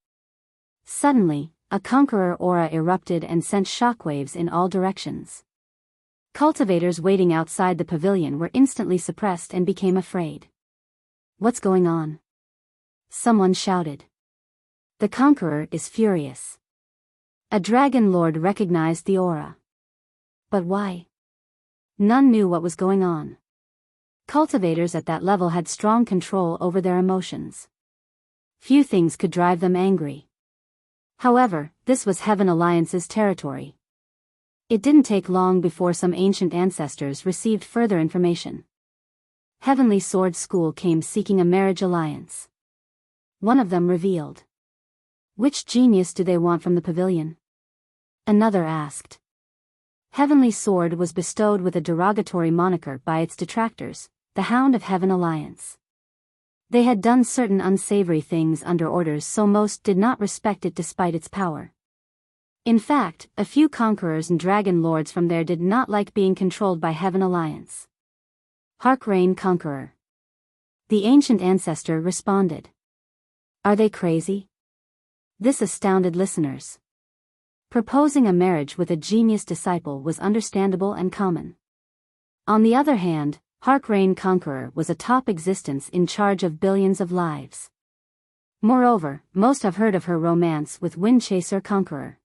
Suddenly, a Conqueror aura erupted and sent shockwaves in all directions. Cultivators waiting outside the pavilion were instantly suppressed and became afraid. What's going on? Someone shouted. The Conqueror is furious. A dragon lord recognized the aura. But why? None knew what was going on. Cultivators at that level had strong control over their emotions. Few things could drive them angry. However, this was Heaven Alliance's territory. It didn't take long before some ancient ancestors received further information. Heavenly Sword School came seeking a marriage alliance. One of them revealed. Which genius do they want from the pavilion? Another asked. Heavenly Sword was bestowed with a derogatory moniker by its detractors, the Hound of Heaven Alliance. They had done certain unsavory things under orders, so most did not respect it despite its power. In fact, a few conquerors and dragon lords from there did not like being controlled by Heaven Alliance. Hark reign Conqueror. The ancient ancestor responded. Are they crazy? This astounded listeners. Proposing a marriage with a genius disciple was understandable and common. On the other hand, Hark reign Conqueror was a top existence in charge of billions of lives. Moreover, most have heard of her romance with Windchaser Conqueror.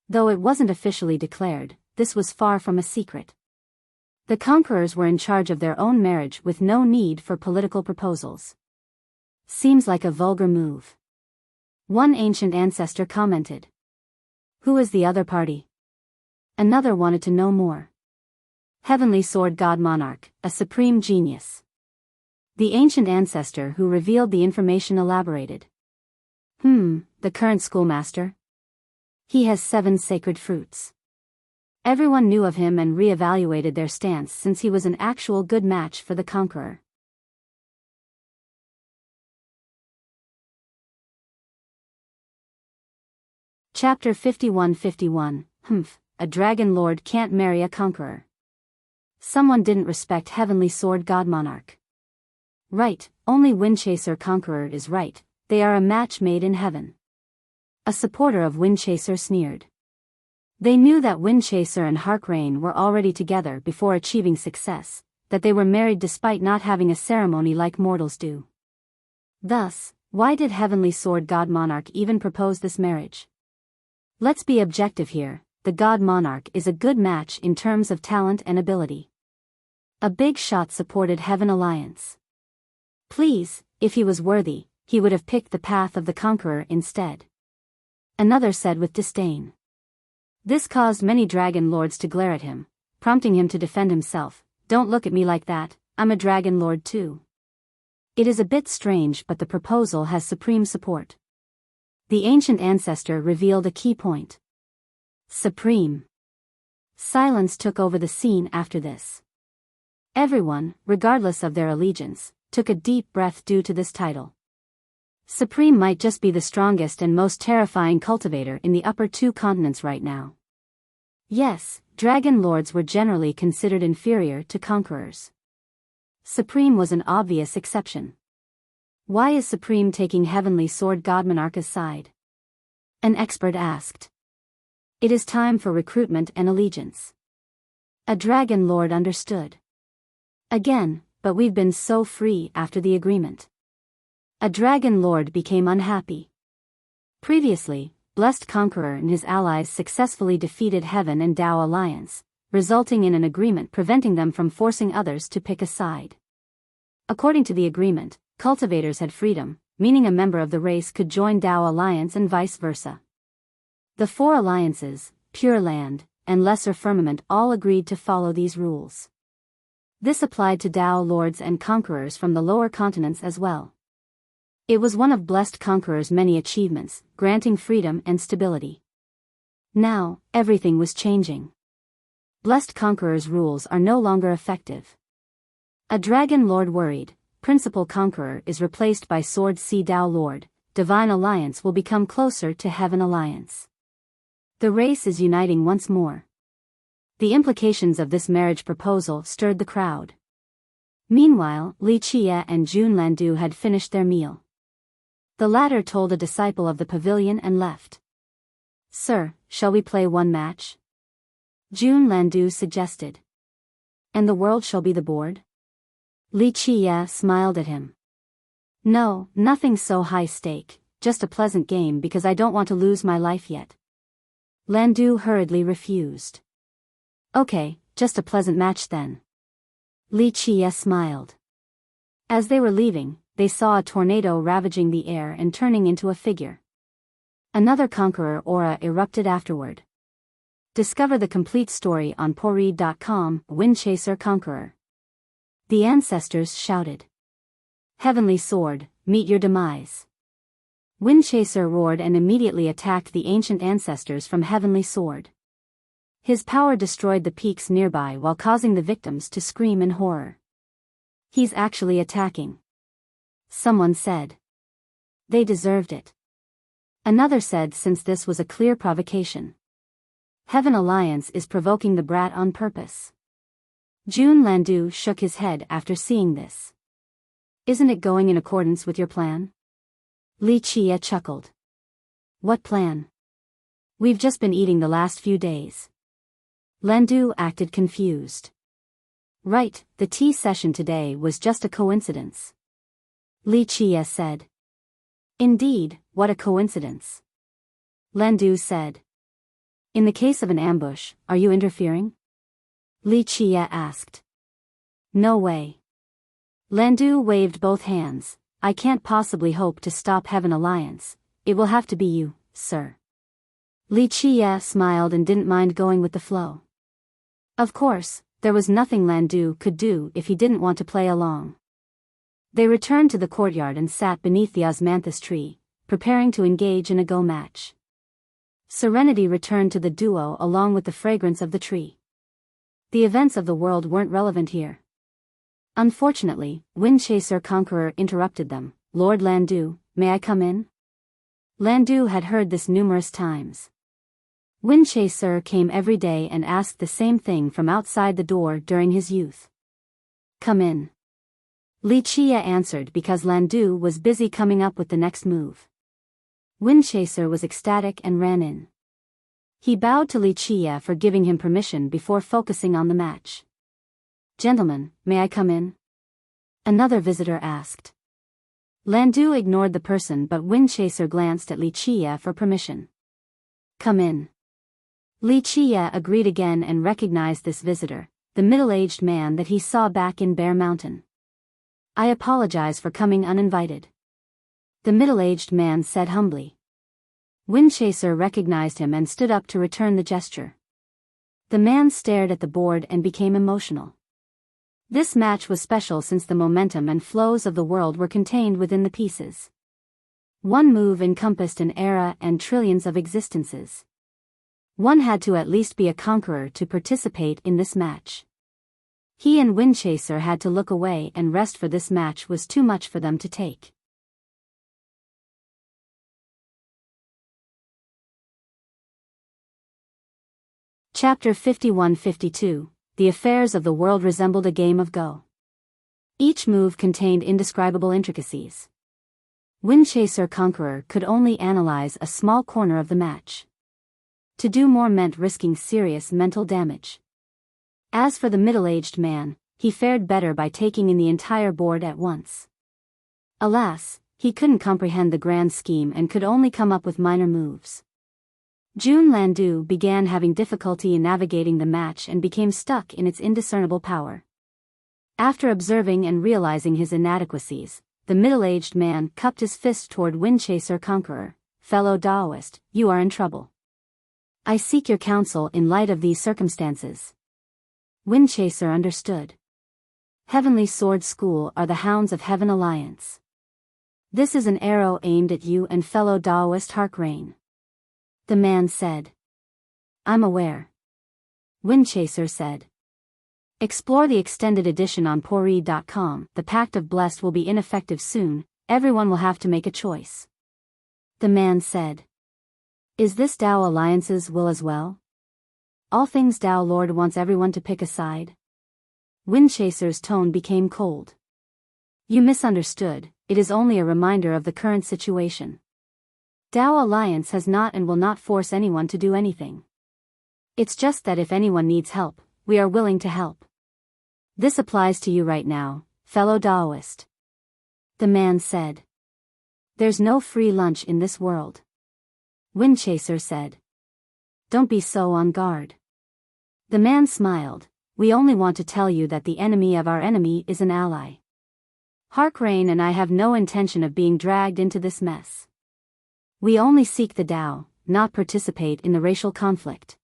Though it wasn't officially declared, this was far from a secret. The Conquerors were in charge of their own marriage with no need for political proposals. Seems like a vulgar move. One ancient ancestor commented. Who is the other party? Another wanted to know more. Heavenly Sword God Monarch, a supreme genius. The ancient ancestor who revealed the information elaborated. The current schoolmaster? He has 7 sacred fruits. Everyone knew of him and re-evaluated their stance since he was an actual good match for the Conqueror. Chapter 51-51, a dragon lord can't marry a conqueror. Someone didn't respect Heavenly Sword God Monarch. Right, only Windchaser Conqueror is right, they are a match made in heaven. A supporter of Windchaser sneered. They knew that Windchaser and Harkrain were already together before achieving success, that they were married despite not having a ceremony like mortals do. Thus, why did Heavenly Sword God Monarch even propose this marriage? Let's be objective here, the God Monarch is a good match in terms of talent and ability. A big shot supported Heaven Alliance. Please, if he was worthy, he would have picked the path of the Conqueror instead. Another said with disdain. This caused many dragon lords to glare at him, prompting him to defend himself. Don't look at me like that, I'm a dragon lord too. It is a bit strange, but the proposal has supreme support. The ancient ancestor revealed a key point. Supreme. Silence took over the scene after this. Everyone, regardless of their allegiance, took a deep breath due to this title. Supreme might just be the strongest and most terrifying cultivator in the upper two continents right now. Yes, dragon lords were generally considered inferior to conquerors. Supreme was an obvious exception. Why is Supreme taking Heavenly Sword God Monarcha's side? An expert asked. It is time for recruitment and allegiance. A dragon lord understood. Again, but we've been so free after the agreement. A dragon lord became unhappy. Previously, Blessed Conqueror and his allies successfully defeated Heaven and Tao Alliance, resulting in an agreement preventing them from forcing others to pick a side. According to the agreement, cultivators had freedom, meaning a member of the race could join Tao Alliance and vice versa. The four alliances, Pure Land, and Lesser Firmament all agreed to follow these rules. This applied to Tao lords and conquerors from the lower continents as well. It was one of Blessed Conqueror's many achievements, granting freedom and stability. Now, everything was changing. Blessed Conqueror's rules are no longer effective. A dragon lord worried, Principal Conqueror is replaced by Sword Sea Tao Lord, Divine Alliance will become closer to Heaven Alliance. The race is uniting once more. The implications of this marriage proposal stirred the crowd. Meanwhile, Li Chia and Jun Landu had finished their meal. The latter told a disciple of the pavilion and left. Sir, shall we play one match? Jun Landu suggested. And the world shall be the board? Li Chia smiled at him. No, nothing so high stake, just a pleasant game because I don't want to lose my life yet. Landu hurriedly refused. Okay, just a pleasant match then. Li Chia smiled. As they were leaving, they saw a tornado ravaging the air and turning into a figure. Another conqueror aura erupted afterward. Discover the complete story on poread.com, Windchaser Conqueror. The ancestors shouted. Heavenly Sword, meet your demise. Windchaser roared and immediately attacked the ancient ancestors from Heavenly Sword. His power destroyed the peaks nearby while causing the victims to scream in horror. He's actually attacking. Someone said. They deserved it. Another said since this was a clear provocation. Heaven Alliance is provoking the brat on purpose. Jun Landu shook his head after seeing this. Isn't it going in accordance with your plan? Li Chia chuckled. What plan? We've just been eating the last few days. Landu acted confused. Right, the tea session today was just a coincidence. Li Chia said. Indeed, what a coincidence. Landu said. In the case of an ambush, are you interfering? Li Chia asked. No way. Landu waved both hands. I can't possibly hope to stop Heaven Alliance. It will have to be you, sir. Li Chia smiled and didn't mind going with the flow. Of course, there was nothing Landu could do if he didn't want to play along. They returned to the courtyard and sat beneath the osmanthus tree, preparing to engage in a go match. Serenity returned to the duo along with the fragrance of the tree. The events of the world weren't relevant here. Unfortunately, Windchaser Conqueror interrupted them. Lord Landu, may I come in? Landu had heard this numerous times. Windchaser came every day and asked the same thing from outside the door during his youth. Come in. Li Chia answered because Landu was busy coming up with the next move. Windchaser was ecstatic and ran in. He bowed to Li Chia for giving him permission before focusing on the match. Gentlemen, may I come in? Another visitor asked. Landu ignored the person but Windchaser glanced at Li Chia for permission. Come in. Li Chia agreed again and recognized this visitor, the middle-aged man that he saw back in Bear Mountain. I apologize for coming uninvited. The middle-aged man said humbly. Windchaser recognized him and stood up to return the gesture. The man stared at the board and became emotional. This match was special since the momentum and flows of the world were contained within the pieces. One move encompassed an era and trillions of existences. One had to at least be a conqueror to participate in this match. He and Windchaser had to look away and rest, for this match was too much for them to take. Chapter 51-52. The affairs of the world resembled a game of Go. Each move contained indescribable intricacies. Windchaser Conqueror could only analyze a small corner of the match. To do more meant risking serious mental damage. As for the middle-aged man, he fared better by taking in the entire board at once. Alas, he couldn't comprehend the grand scheme and could only come up with minor moves. Jun Landu began having difficulty in navigating the match and became stuck in its indiscernible power. After observing and realizing his inadequacies, the middle-aged man cupped his fist toward Windchaser Conqueror. "Fellow Daoist, you are in trouble. I seek your counsel in light of these circumstances." Windchaser understood. Heavenly Sword School are the Hounds of Heaven Alliance. This is an arrow aimed at you and fellow Daoist Harkrain. The man said. "I'm aware." Windchaser said. Explore the extended edition on Pori.com. The Pact of Blessed will be ineffective soon. Everyone will have to make a choice. The man said. Is this Dao Alliance's will as well? All things Dao Lord wants everyone to pick a side? Windchaser's tone became cold. You misunderstood, it is only a reminder of the current situation. Dao Alliance has not and will not force anyone to do anything. It's just that if anyone needs help, we are willing to help. This applies to you right now, fellow Daoist. The man said. There's no free lunch in this world. Windchaser said. Don't be so on guard. The man smiled. We only want to tell you that the enemy of our enemy is an ally. Harkrain and I have no intention of being dragged into this mess. We only seek the Dao, not participate in the racial conflict.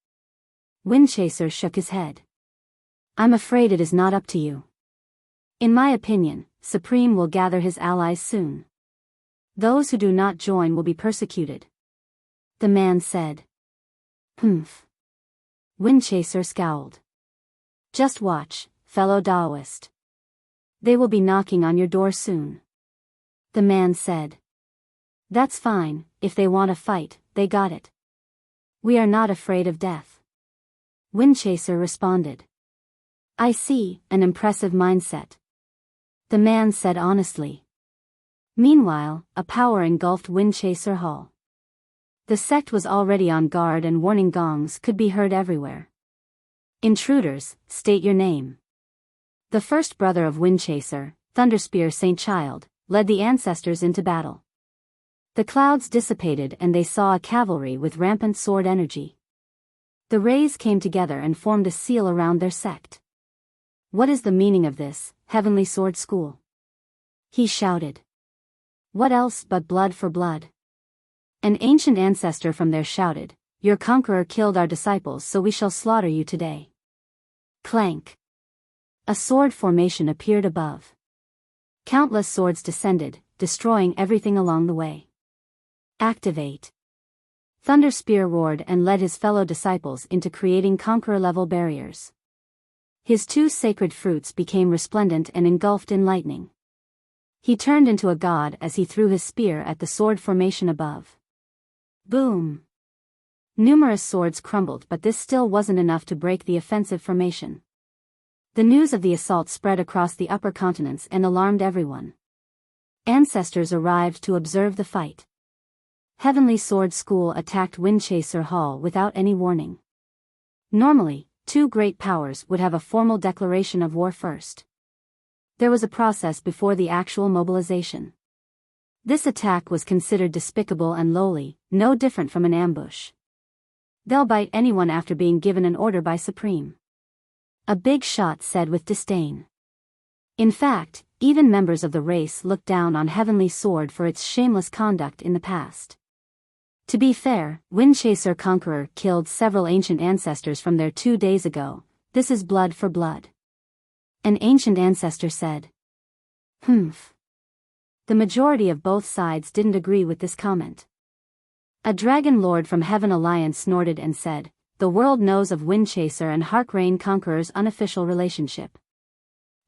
Windchaser shook his head. I'm afraid it is not up to you. In my opinion, Supreme will gather his allies soon. Those who do not join will be persecuted. The man said. Humph. Windchaser scowled. Just watch, fellow Daoist. They will be knocking on your door soon. The man said. That's fine, if they want a fight, they got it. We are not afraid of death. Windchaser responded. I see, an impressive mindset. The man said honestly. Meanwhile, a power engulfed Windchaser Hall. The sect was already on guard and warning gongs could be heard everywhere. Intruders, state your name. The first brother of Windchaser, Thunderspear Saint Child, led the ancestors into battle. The clouds dissipated and they saw a cavalry with rampant sword energy. The rays came together and formed a seal around their sect. What is the meaning of this, Heavenly Sword School? He shouted. What else but blood for blood? An ancient ancestor from there shouted, Your conqueror killed our disciples, so we shall slaughter you today. Clank. A sword formation appeared above. Countless swords descended, destroying everything along the way. Activate. Thunderspear roared and led his fellow disciples into creating conqueror-level barriers. His two sacred fruits became resplendent and engulfed in lightning. He turned into a god as he threw his spear at the sword formation above. Boom! Numerous swords crumbled, but this still wasn't enough to break the offensive formation. The news of the assault spread across the upper continents and alarmed everyone. Ancestors arrived to observe the fight. Heavenly Sword School attacked Windchaser Hall without any warning. Normally, two great powers would have a formal declaration of war first. There was a process before the actual mobilization. This attack was considered despicable and lowly, no different from an ambush. They'll bite anyone after being given an order by Supreme. A big shot said with disdain. In fact, even members of the race looked down on Heavenly Sword for its shameless conduct in the past. To be fair, Windchaser Conqueror killed several ancient ancestors from there 2 days ago. This is blood for blood. An ancient ancestor said. Humph. The majority of both sides didn't agree with this comment. A dragon lord from Heaven Alliance snorted and said, the world knows of Windchaser and Harkrain Conqueror's unofficial relationship.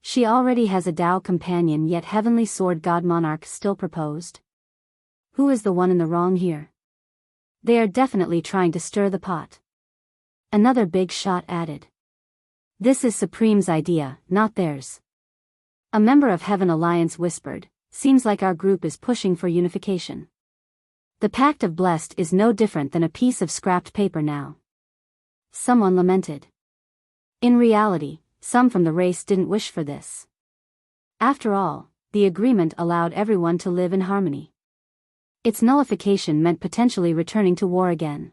She already has a Tao companion, yet Heavenly Sword God Monarch still proposed. Who is the one in the wrong here? They are definitely trying to stir the pot. Another big shot added. This is Supreme's idea, not theirs. A member of Heaven Alliance whispered, seems like our group is pushing for unification. The Pact of Blessed is no different than a piece of scrapped paper now. Someone lamented. In reality, some from the race didn't wish for this. After all, the agreement allowed everyone to live in harmony. Its nullification meant potentially returning to war again.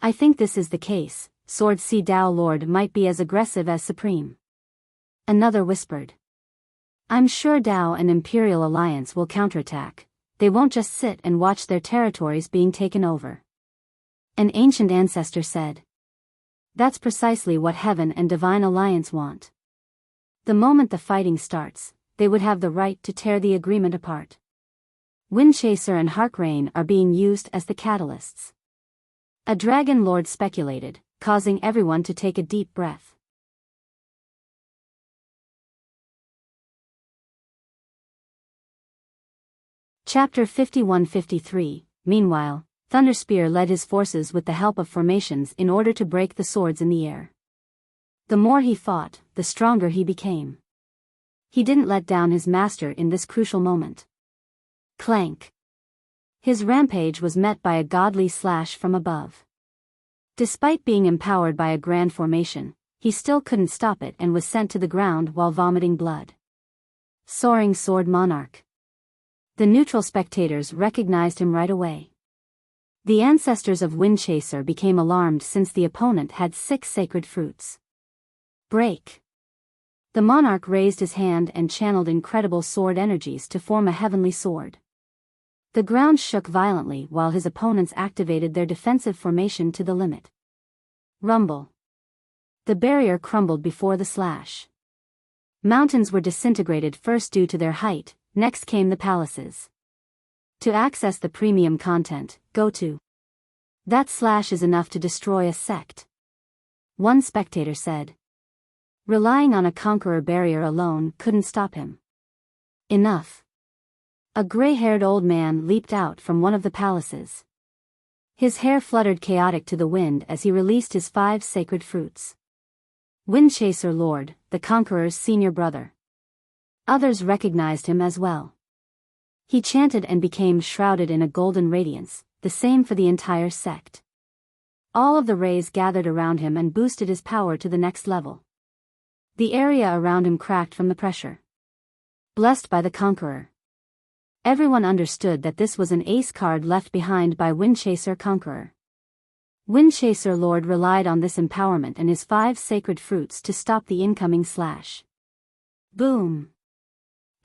I think this is the case. Sword Sea Tao Lord might be as aggressive as Supreme. Another whispered. I'm sure Tao and Imperial Alliance will counterattack. They won't just sit and watch their territories being taken over. An ancient ancestor said. That's precisely what Heaven and Divine Alliance want. The moment the fighting starts, they would have the right to tear the agreement apart. Windchaser and Harkrain are being used as the catalysts. A dragon lord speculated, causing everyone to take a deep breath. Chapter 51-53. Meanwhile, Thunderspear led his forces with the help of formations in order to break the swords in the air. The more he fought, the stronger he became. He didn't let down his master in this crucial moment. Clank. His rampage was met by a godly slash from above. Despite being empowered by a grand formation, he still couldn't stop it and was sent to the ground while vomiting blood. Soaring Sword Monarch. The neutral spectators recognized him right away. The ancestors of Windchaser became alarmed since the opponent had 6 sacred fruits. Break. The monarch raised his hand and channeled incredible sword energies to form a heavenly sword. The ground shook violently while his opponents activated their defensive formation to the limit. Rumble. The barrier crumbled before the slash. Mountains were disintegrated first due to their height, next came the palaces. To access the premium content, go to. That slash is enough to destroy a sect. One spectator said. Relying on a Conqueror barrier alone couldn't stop him. Enough. A gray-haired old man leaped out from one of the palaces. His hair fluttered chaotic to the wind as he released his 5 sacred fruits. Windchaser Lord, the Conqueror's senior brother. Others recognized him as well. He chanted and became shrouded in a golden radiance, the same for the entire sect. All of the rays gathered around him and boosted his power to the next level. The area around him cracked from the pressure. Blessed by the Conqueror. Everyone understood that this was an ace card left behind by Windchaser Conqueror. Windchaser Lord relied on this empowerment and his 5 sacred fruits to stop the incoming slash. Boom!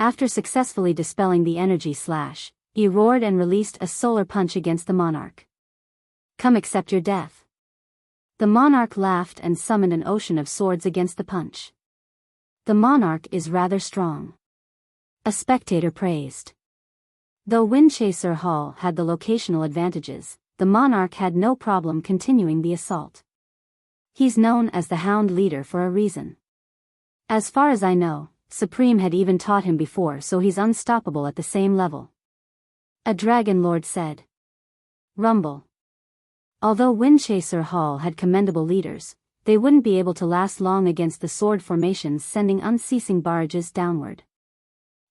After successfully dispelling the energy slash, he roared and released a solar punch against the monarch. Come accept your death. The monarch laughed and summoned an ocean of swords against the punch. The monarch is rather strong. A spectator praised. Though Windchaser Hall had the locational advantages, the monarch had no problem continuing the assault. He's known as the Hound Leader for a reason. As far as I know, Supreme had even taught him before, so he's unstoppable at the same level. A Dragon Lord said. Rumble. Although Windchaser Hall had commendable leaders, they wouldn't be able to last long against the sword formations sending unceasing barrages downward.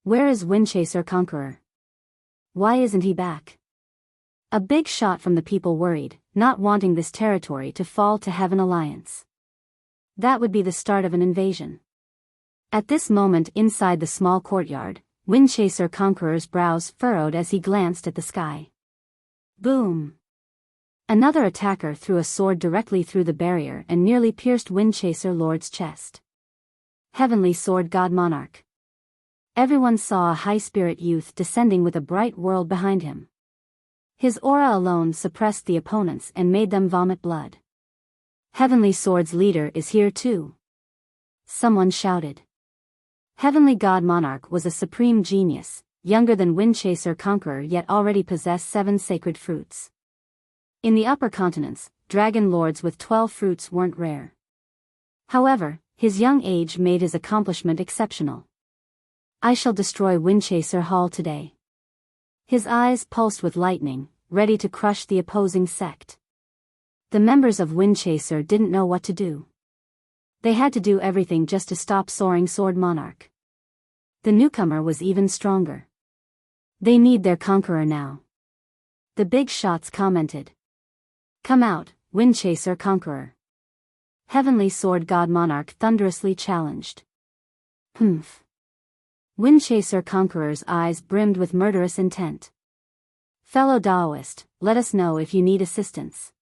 Where is Windchaser Conqueror? Why isn't he back? A big shot from the people worried, not wanting this territory to fall to Heaven Alliance. That would be the start of an invasion. At this moment inside the small courtyard, Windchaser Conqueror's brows furrowed as he glanced at the sky. Boom! Another attacker threw a sword directly through the barrier and nearly pierced Windchaser Lord's chest. Heavenly Sword God Monarch. Everyone saw a high-spirit youth descending with a bright world behind him. His aura alone suppressed the opponents and made them vomit blood. Heavenly Sword's leader is here too. Someone shouted. Heavenly God Monarch was a supreme genius, younger than Windchaser Conqueror yet already possessed 7 sacred fruits. In the upper continents, dragon lords with 12 fruits weren't rare. However, his young age made his accomplishment exceptional. I shall destroy Windchaser Hall today. His eyes pulsed with lightning, ready to crush the opposing sect. The members of Windchaser didn't know what to do. They had to do everything just to stop Soaring Sword Monarch. The newcomer was even stronger. They need their conqueror now. The big shots commented. Come out, Windchaser Conqueror. Heavenly Sword God Monarch thunderously challenged. Humph. Windchaser Conqueror's eyes brimmed with murderous intent. Fellow Daoist, let us know if you need assistance.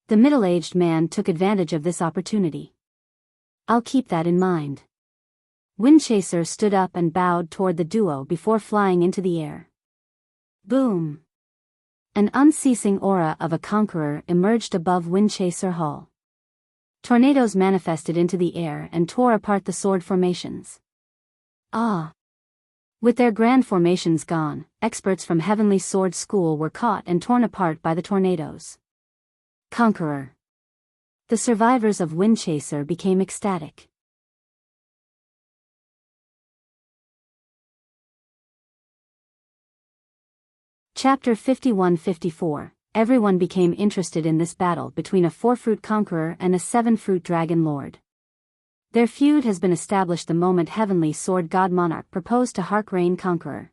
The middle-aged man took advantage of this opportunity. I'll keep that in mind. Windchaser stood up and bowed toward the duo before flying into the air. Boom! An unceasing aura of a conqueror emerged above Windchaser Hall. Tornadoes manifested into the air and tore apart the sword formations. Ah! With their grand formations gone, experts from Heavenly Sword School were caught and torn apart by the tornadoes. Conqueror. The survivors of Windchaser became ecstatic. Chapter 51-54. Everyone became interested in this battle between a 4-fruit conqueror and a 7-fruit dragon lord. Their feud has been established the moment Heavenly Sword God Monarch proposed to Harkrain Conqueror.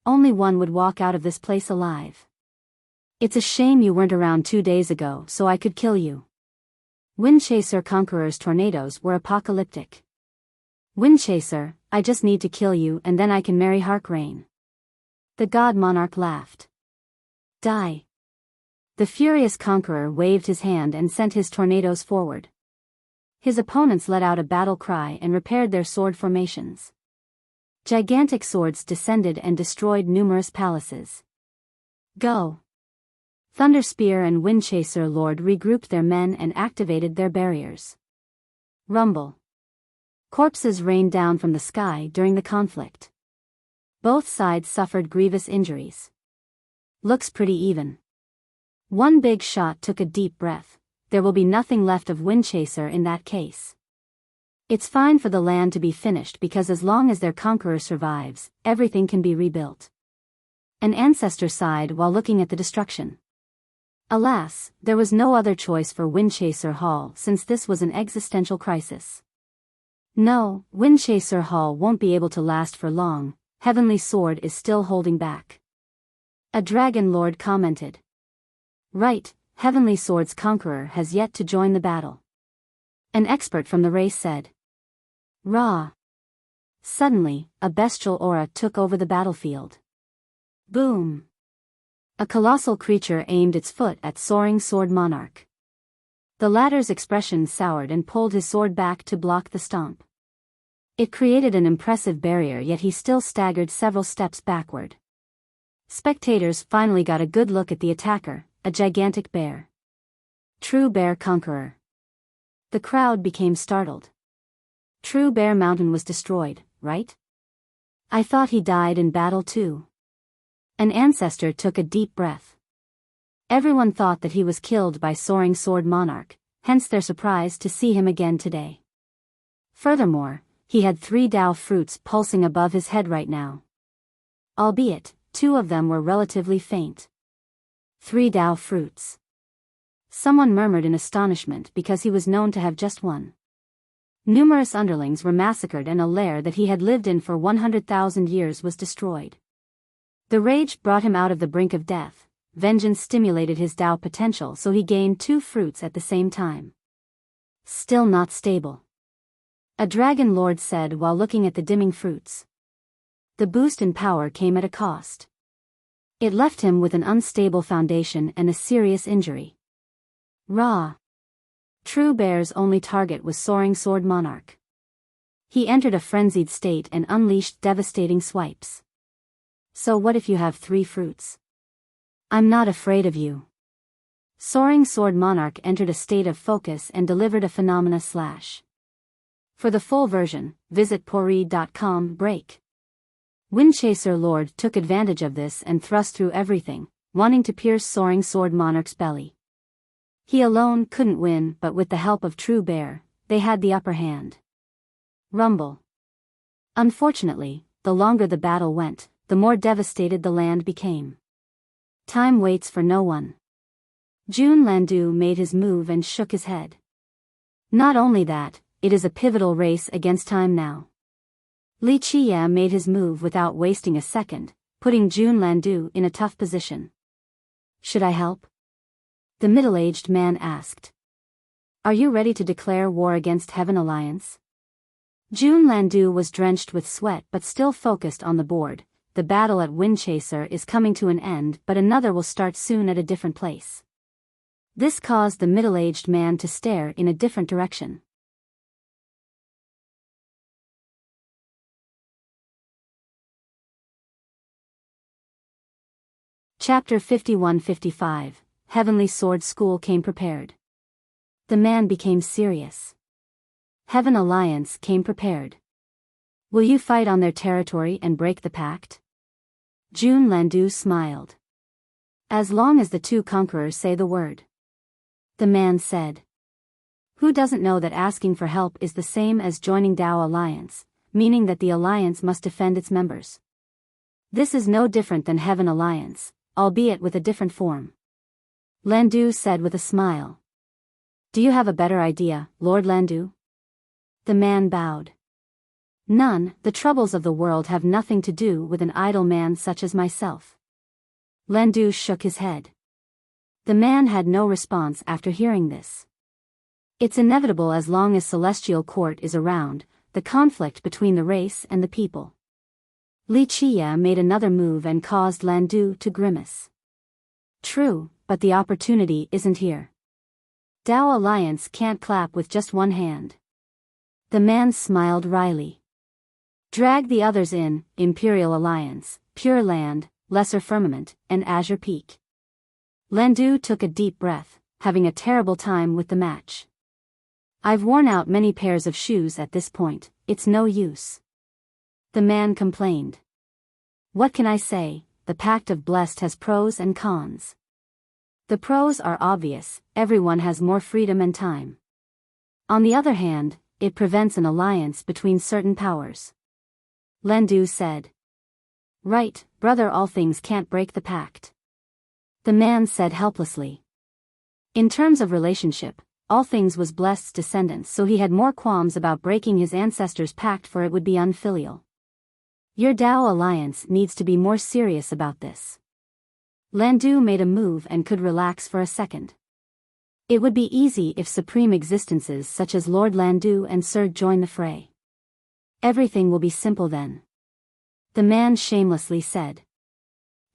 Only one would walk out of this place alive. It's a shame you weren't around 2 days ago so I could kill you. Windchaser Conqueror's tornadoes were apocalyptic. Windchaser, I just need to kill you and then I can marry Harkrain. The God Monarch laughed. Die. The furious conqueror waved his hand and sent his tornadoes forward. His opponents let out a battle cry and repaired their sword formations. Gigantic swords descended and destroyed numerous palaces. Go! Thunder Spear and Windchaser Lord regrouped their men and activated their barriers. Rumble. Corpses rained down from the sky during the conflict. Both sides suffered grievous injuries. Looks pretty even. One big shot took a deep breath. There will be nothing left of Windchaser in that case. It's fine for the land to be finished because as long as their conqueror survives, everything can be rebuilt. An ancestor sighed while looking at the destruction. Alas, there was no other choice for Windchaser Hall since this was an existential crisis. No, Windchaser Hall won't be able to last for long. Heavenly Sword is still holding back. A dragon lord commented. Right, Heavenly Sword's conqueror has yet to join the battle. An expert from the race said. Rah! Suddenly, a bestial aura took over the battlefield. Boom! A colossal creature aimed its foot at Soaring Sword Monarch. The latter's expression soured and pulled his sword back to block the stomp. It created an impressive barrier, yet he still staggered several steps backward. Spectators finally got a good look at the attacker, a gigantic bear. True Bear Conqueror. The crowd became startled. True Bear Mountain was destroyed, right? I thought he died in battle too. An ancestor took a deep breath. Everyone thought that he was killed by Soaring Sword Monarch, hence their surprise to see him again today. Furthermore, he had 3 Dao fruits pulsing above his head right now. Albeit, 2 of them were relatively faint. 3 Dao fruits. Someone murmured in astonishment because he was known to have just 1. Numerous underlings were massacred and a lair that he had lived in for 100,000 years was destroyed. The rage brought him out of the brink of death. Vengeance stimulated his Dao potential so he gained 2 fruits at the same time. Still not stable. A dragon lord said while looking at the dimming fruits. The boost in power came at a cost. It left him with an unstable foundation and a serious injury. Rah! True Bear's only target was Soaring Sword Monarch. He entered a frenzied state and unleashed devastating swipes. So what if you have 3 fruits? I'm not afraid of you. Soaring Sword Monarch entered a state of focus and delivered a phenomena slash. For the full version, visit pori.com break. Windchaser Lord took advantage of this and thrust through everything, wanting to pierce Soaring Sword Monarch's belly. He alone couldn't win, but with the help of True Bear, they had the upper hand. Rumble. Unfortunately, the longer the battle went, the more devastated the land became. Time waits for no one. Jun Landu made his move and shook his head. Not only that, it is a pivotal race against time now. Li Qia made his move without wasting a second, putting Jun Landu in a tough position. Should I help? The middle-aged man asked. Are you ready to declare war against Heaven Alliance? Jun Landu was drenched with sweat but still focused on the board. The battle at Windchaser is coming to an end, but another will start soon at a different place. This caused the middle-aged man to stare in a different direction. Chapter 51-55, Heavenly Sword School came prepared. The man became serious. Heaven Alliance came prepared. Will you fight on their territory and break the pact? Jun Landu smiled. As long as the two conquerors say the word. The man said. Who doesn't know that asking for help is the same as joining Dao Alliance, meaning that the alliance must defend its members. This is no different than Heaven Alliance, albeit with a different form. Landu said with a smile. Do you have a better idea, Lord Landu? The man bowed. None. The troubles of the world have nothing to do with an idle man such as myself. Landu shook his head. The man had no response after hearing this. It's inevitable as long as Celestial Court is around, the conflict between the race and the people. Li Qia made another move and caused Landu to grimace. True, but the opportunity isn't here. Dao Alliance can't clap with just one hand. The man smiled wryly. Drag the others in, Imperial Alliance, Pure Land, Lesser Firmament, and Azure Peak. Landu took a deep breath, having a terrible time with the match. I've worn out many pairs of shoes at this point, it's no use. The man complained. What can I say, the Pact of Blessed has pros and cons. The pros are obvious, everyone has more freedom and time. On the other hand, it prevents an alliance between certain powers. Landu said. Right, brother, all things can't break the pact. The man said helplessly. In terms of relationship, all things was Blessed's descendants, so he had more qualms about breaking his ancestors' pact, for it would be unfilial. Your Dao Alliance needs to be more serious about this. Landu made a move and could relax for a second. It would be easy if supreme existences such as Lord Landu and Sir join the fray. Everything will be simple then. The man shamelessly said.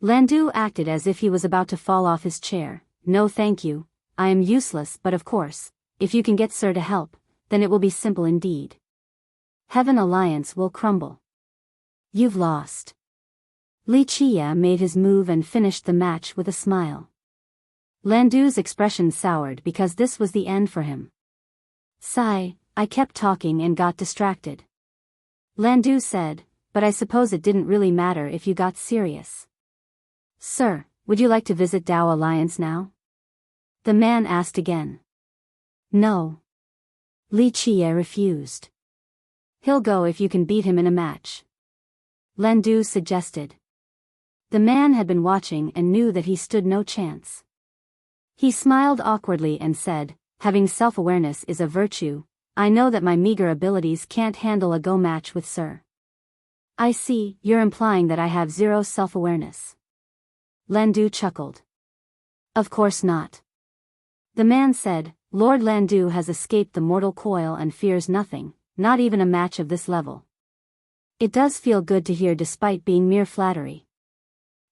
Landu acted as if he was about to fall off his chair. No thank you, I am useless, but of course, if you can get Sir to help, then it will be simple indeed. Heaven Alliance will crumble. You've lost. Li Qia made his move and finished the match with a smile. Landu's expression soured because this was the end for him. Sigh, I kept talking and got distracted. Landu said, but I suppose it didn't really matter if you got serious. Sir, would you like to visit Dao Alliance now? The man asked again. No. Li Qia refused. He'll go if you can beat him in a match. Landu suggested. The man had been watching and knew that he stood no chance. He smiled awkwardly and said, having self-awareness is a virtue, I know that my meager abilities can't handle a go match with Sir. I see, you're implying that I have zero self-awareness. Landu chuckled. Of course not. The man said, Lord Landu has escaped the mortal coil and fears nothing, not even a match of this level. It does feel good to hear despite being mere flattery.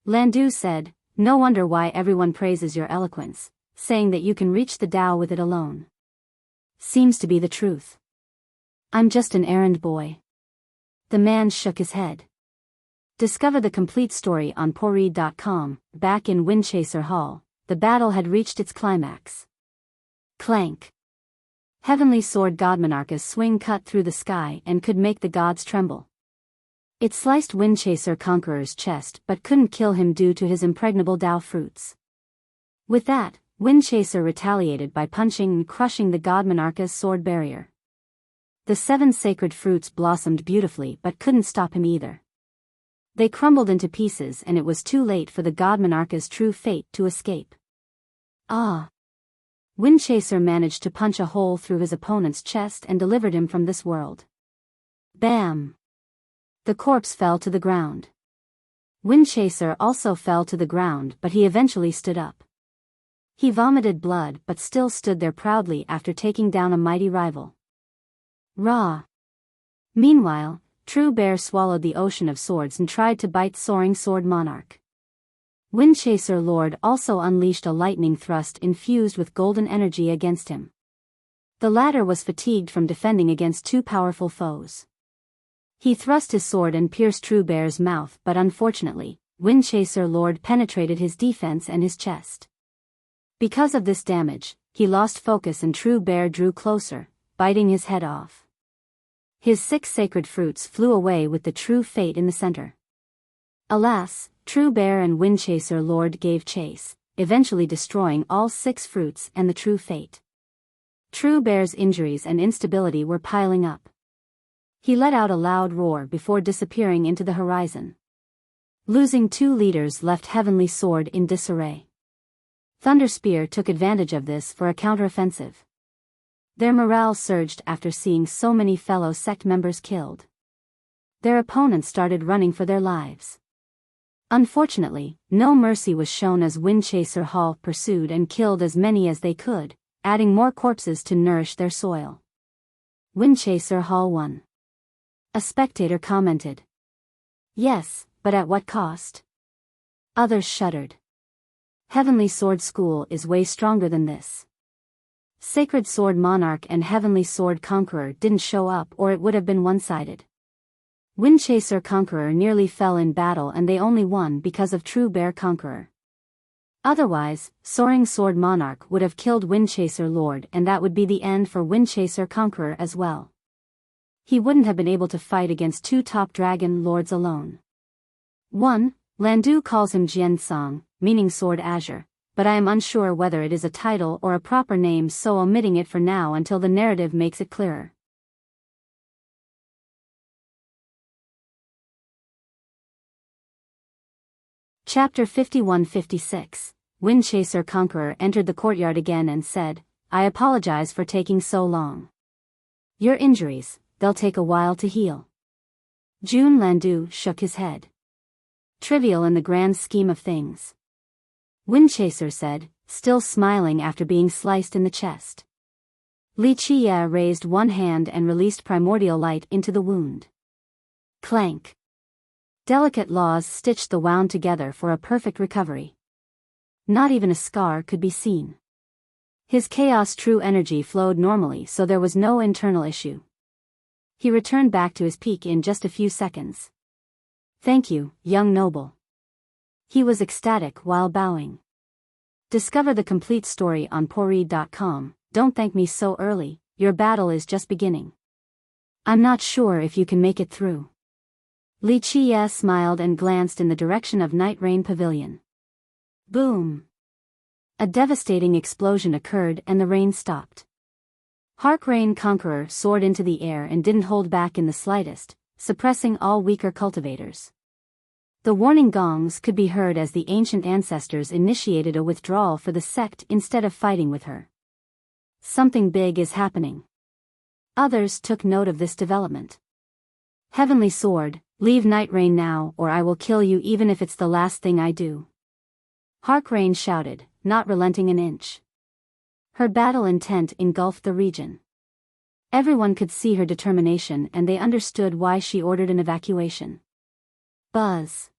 Landu said, no wonder why everyone praises your eloquence, saying that you can reach the Tao with it alone. Seems to be the truth. I'm just an errand boy. The man shook his head. Discover the complete story on Poread.com. Back in Windchaser Hall, the battle had reached its climax. Clank. Heavenly Sword Godmonarch's swing cut through the sky and could make the gods tremble. It sliced Windchaser Conqueror's chest but couldn't kill him due to his impregnable Dao fruits. With that, Windchaser retaliated by punching and crushing the Godmonarch's sword barrier. The 7 sacred fruits blossomed beautifully but couldn't stop him either. They crumbled into pieces and it was too late for the Godmonarch's true fate to escape. Ah! Windchaser managed to punch a hole through his opponent's chest and delivered him from this world. Bam! The corpse fell to the ground. Windchaser also fell to the ground but he eventually stood up. He vomited blood but still stood there proudly after taking down a mighty rival. Rah! Meanwhile, True Bear swallowed the ocean of swords and tried to bite Soaring Sword Monarch. Windchaser Lord also unleashed a lightning thrust infused with golden energy against him. The latter was fatigued from defending against 2 powerful foes. He thrust his sword and pierced True Bear's mouth but unfortunately, Windchaser Lord penetrated his defense and his chest. Because of this damage, he lost focus and True Bear drew closer, biting his head off. His 6 sacred fruits flew away with the true fate in the center. Alas, True Bear and Windchaser Lord gave chase, eventually destroying all 6 fruits and the true fate. True Bear's injuries and instability were piling up. He let out a loud roar before disappearing into the horizon. Losing 2 leaders left Heavenly Sword in disarray. Thunder Spear took advantage of this for a counteroffensive. Their morale surged after seeing so many fellow sect members killed. Their opponents started running for their lives. Unfortunately, no mercy was shown as Windchaser Hall pursued and killed as many as they could, adding more corpses to nourish their soil. Windchaser Hall won. A spectator commented. Yes, but at what cost? Others shuddered. Heavenly Sword School is way stronger than this. Sacred Sword Monarch and Heavenly Sword Conqueror didn't show up or it would have been one-sided. Windchaser Conqueror nearly fell in battle and they only won because of True Bear Conqueror. Otherwise, Soaring Sword Monarch would have killed Windchaser Lord and that would be the end for Windchaser Conqueror as well. He wouldn't have been able to fight against 2 top dragon lords alone. 1. Landu calls him Jiansong, meaning Sword Azure, but I am unsure whether it is a title or a proper name, so omitting it for now until the narrative makes it clearer. Chapter 51-56. Windchaser Conqueror entered the courtyard again and said, I apologize for taking so long. Your injuries, they'll take a while to heal. Jun Landu shook his head. Trivial in the grand scheme of things. Windchaser said, still smiling after being sliced in the chest. Li Qia raised one hand and released primordial light into the wound. Clank. Delicate laws stitched the wound together for a perfect recovery. Not even a scar could be seen. His chaos true energy flowed normally, so there was no internal issue. He returned back to his peak in just a few seconds. Thank you, young noble. He was ecstatic while bowing. Discover the complete story on Poread.com. Don't thank me so early, your battle is just beginning. I'm not sure if you can make it through. Li Qia smiled and glanced in the direction of Night Rain Pavilion. Boom! A devastating explosion occurred and the rain stopped. Hark Rain Conqueror soared into the air and didn't hold back in the slightest, suppressing all weaker cultivators. The warning gongs could be heard as the ancient ancestors initiated a withdrawal for the sect instead of fighting with her. Something big is happening. Others took note of this development. Heavenly Sword, leave Night Rain now or I will kill you even if it's the last thing I do. Hark Rain shouted, not relenting an inch. Her battle intent engulfed the region. Everyone could see her determination and they understood why she ordered an evacuation. Buzz.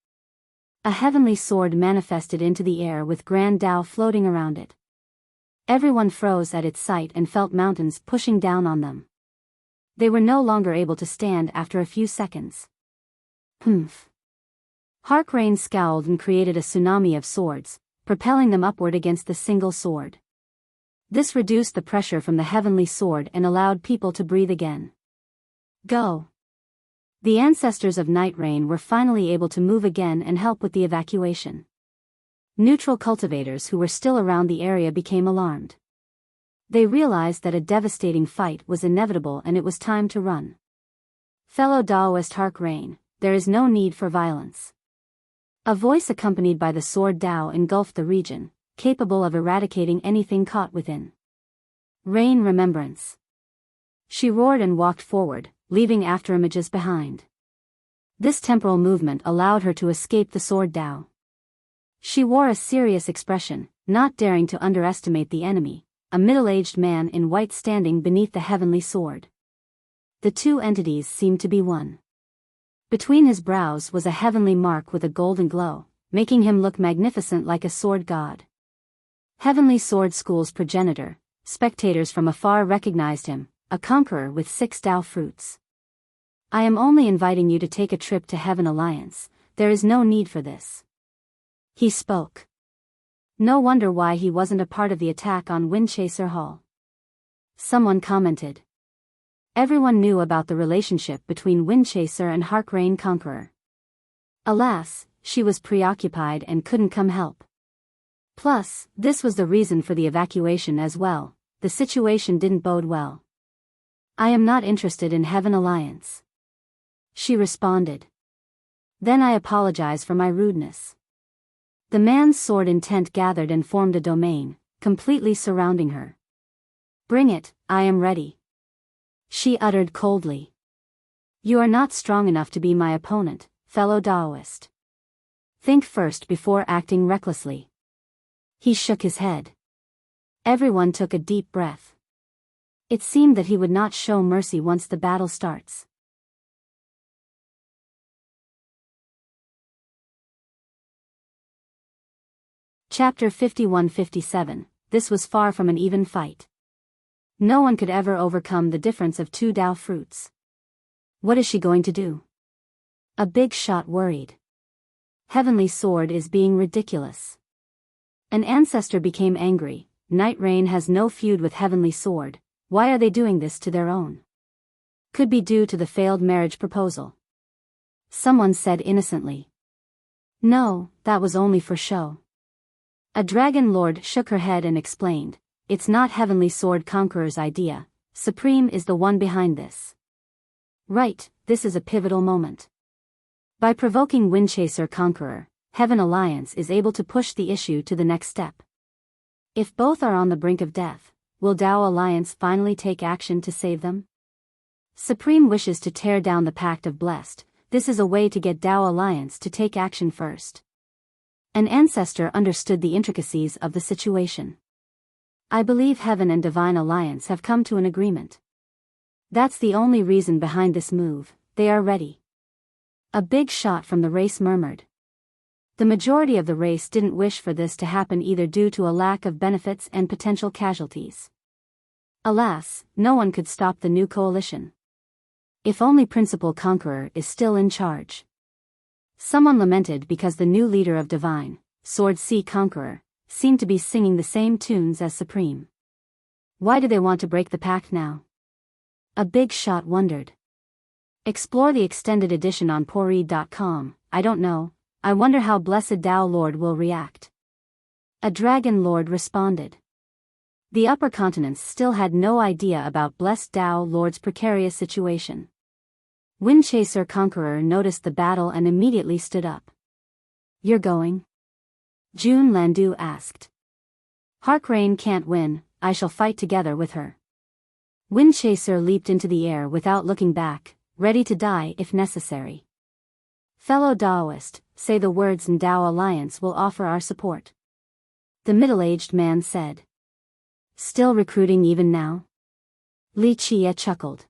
A heavenly sword manifested into the air with Grand Dao floating around it. Everyone froze at its sight and felt mountains pushing down on them. They were no longer able to stand after a few seconds. Humph. Hark Rain scowled and created a tsunami of swords, propelling them upward against the single sword. This reduced the pressure from the heavenly sword and allowed people to breathe again. Go! The ancestors of Night Rain were finally able to move again and help with the evacuation. Neutral cultivators who were still around the area became alarmed. They realized that a devastating fight was inevitable and it was time to run. Fellow Daoist Hark Rain, there is no need for violence. A voice accompanied by the sword Dao engulfed the region, capable of eradicating anything caught within. Rain Remembrance. She roared and walked forward, leaving afterimages behind. This temporal movement allowed her to escape the sword Dao. She wore a serious expression, not daring to underestimate the enemy, a middle-aged man in white standing beneath the heavenly sword. The two entities seemed to be one. Between his brows was a heavenly mark with a golden glow, making him look magnificent like a sword god. Heavenly Sword School's progenitor, spectators from afar recognized him, a conqueror with 6 Dao fruits. I am only inviting you to take a trip to Heaven Alliance, there is no need for this. He spoke. No wonder why he wasn't a part of the attack on Windchaser Hall. Someone commented. Everyone knew about the relationship between Windchaser and Hark Rain Conqueror. Alas, she was preoccupied and couldn't come help. Plus, this was the reason for the evacuation as well, the situation didn't bode well. I am not interested in Heaven Alliance. She responded. Then I apologize for my rudeness. The man's sword intent gathered and formed a domain, completely surrounding her. Bring it, I am ready. She uttered coldly. You are not strong enough to be my opponent, fellow Daoist. Think first before acting recklessly. He shook his head. Everyone took a deep breath. It seemed that he would not show mercy once the battle starts. Chapter 51-57. This was far from an even fight. No one could ever overcome the difference of 2 Dao fruits. What is she going to do? A big shot worried. Heavenly Sword is being ridiculous. An ancestor became angry. Night Rain has no feud with Heavenly Sword. Why are they doing this to their own? Could be due to the failed marriage proposal. Someone said innocently. No, that was only for show. A dragon lord shook her head and explained, it's not Heavenly Sword Conqueror's idea, Supreme is the one behind this. Right, this is a pivotal moment. By provoking Windchaser Conqueror, Heaven Alliance is able to push the issue to the next step. If both are on the brink of death, will Dao Alliance finally take action to save them? Supreme wishes to tear down the Pact of Blessed, this is a way to get Dao Alliance to take action first. An ancestor understood the intricacies of the situation. I believe Heaven and Divine Alliance have come to an agreement. That's the only reason behind this move, they are ready. A big shot from the race murmured. The majority of the race didn't wish for this to happen either due to a lack of benefits and potential casualties. Alas, no one could stop the new coalition. If only Principal Conqueror is still in charge. Someone lamented because the new leader of Divine, Sword C Conqueror, seemed to be singing the same tunes as Supreme. Why do they want to break the pact now? A big shot wondered. Explore the extended edition on Pori.com, I don't know, I wonder how Blessed Dao Lord will react. A dragon lord responded. The upper continents still had no idea about Blessed Dao Lord's precarious situation. Windchaser Conqueror noticed the battle and immediately stood up. You're going? June Landu asked. Hark Rain can't win, I shall fight together with her. Windchaser leaped into the air without looking back, ready to die if necessary. Fellow Daoist, say the words and Dao Alliance will offer our support. The middle-aged man said. Still recruiting even now? Li Chia chuckled.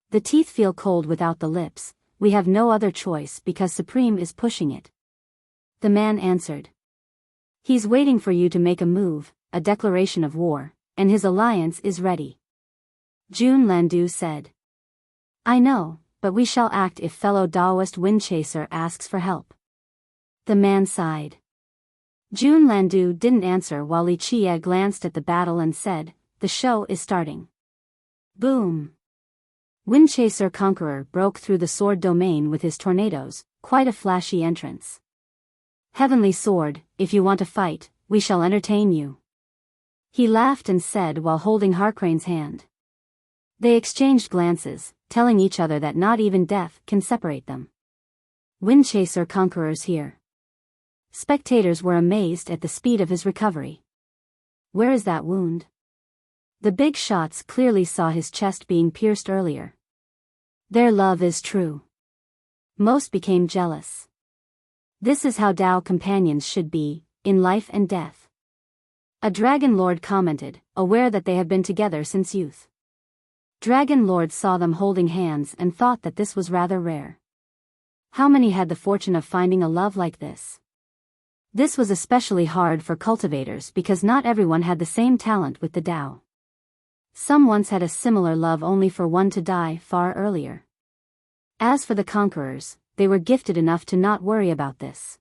The teeth feel cold without the lips, we have no other choice because Supreme is pushing it. The man answered. He's waiting for you to make a move, a declaration of war, and his alliance is ready. June Landu said. I know, but we shall act if fellow Daoist Windchaser asks for help. The man sighed. Jun Landu didn't answer while Li Qie glanced at the battle and said, "The show is starting." Boom! Windchaser Conqueror broke through the sword domain with his tornadoes, quite a flashy entrance. "Heavenly Sword, if you want to fight, we shall entertain you," he laughed and said while holding Harkrane's hand. They exchanged glances, telling each other that not even death can separate them. Windchaser Conqueror's here. Spectators were amazed at the speed of his recovery. Where is that wound? The big shots clearly saw his chest being pierced earlier. Their love is true. Most became jealous. This is how Dao companions should be, in life and death. A Dragon Lord commented, aware that they have been together since youth. Dragon Lord saw them holding hands and thought that this was rather rare. How many had the fortune of finding a love like this? This was especially hard for cultivators because not everyone had the same talent with the Dao. Some once had a similar love only for one to die far earlier. As for the conquerors, they were gifted enough to not worry about this.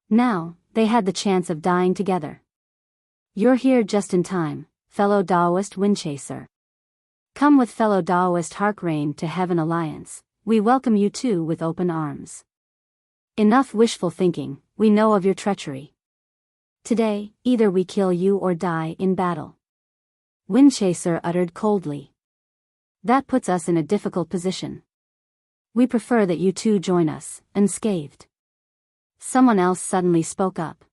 Now, they had the chance of dying together. "You're here just in time, fellow Daoist Windchaser. Come with fellow Daoist Harkrane to Heaven Alliance. We welcome you too with open arms. Enough wishful thinking, we know of your treachery. Today, either we kill you or die in battle." Windchaser uttered coldly. "That puts us in a difficult position. We prefer that you two join us," unscathed. Someone else suddenly spoke up.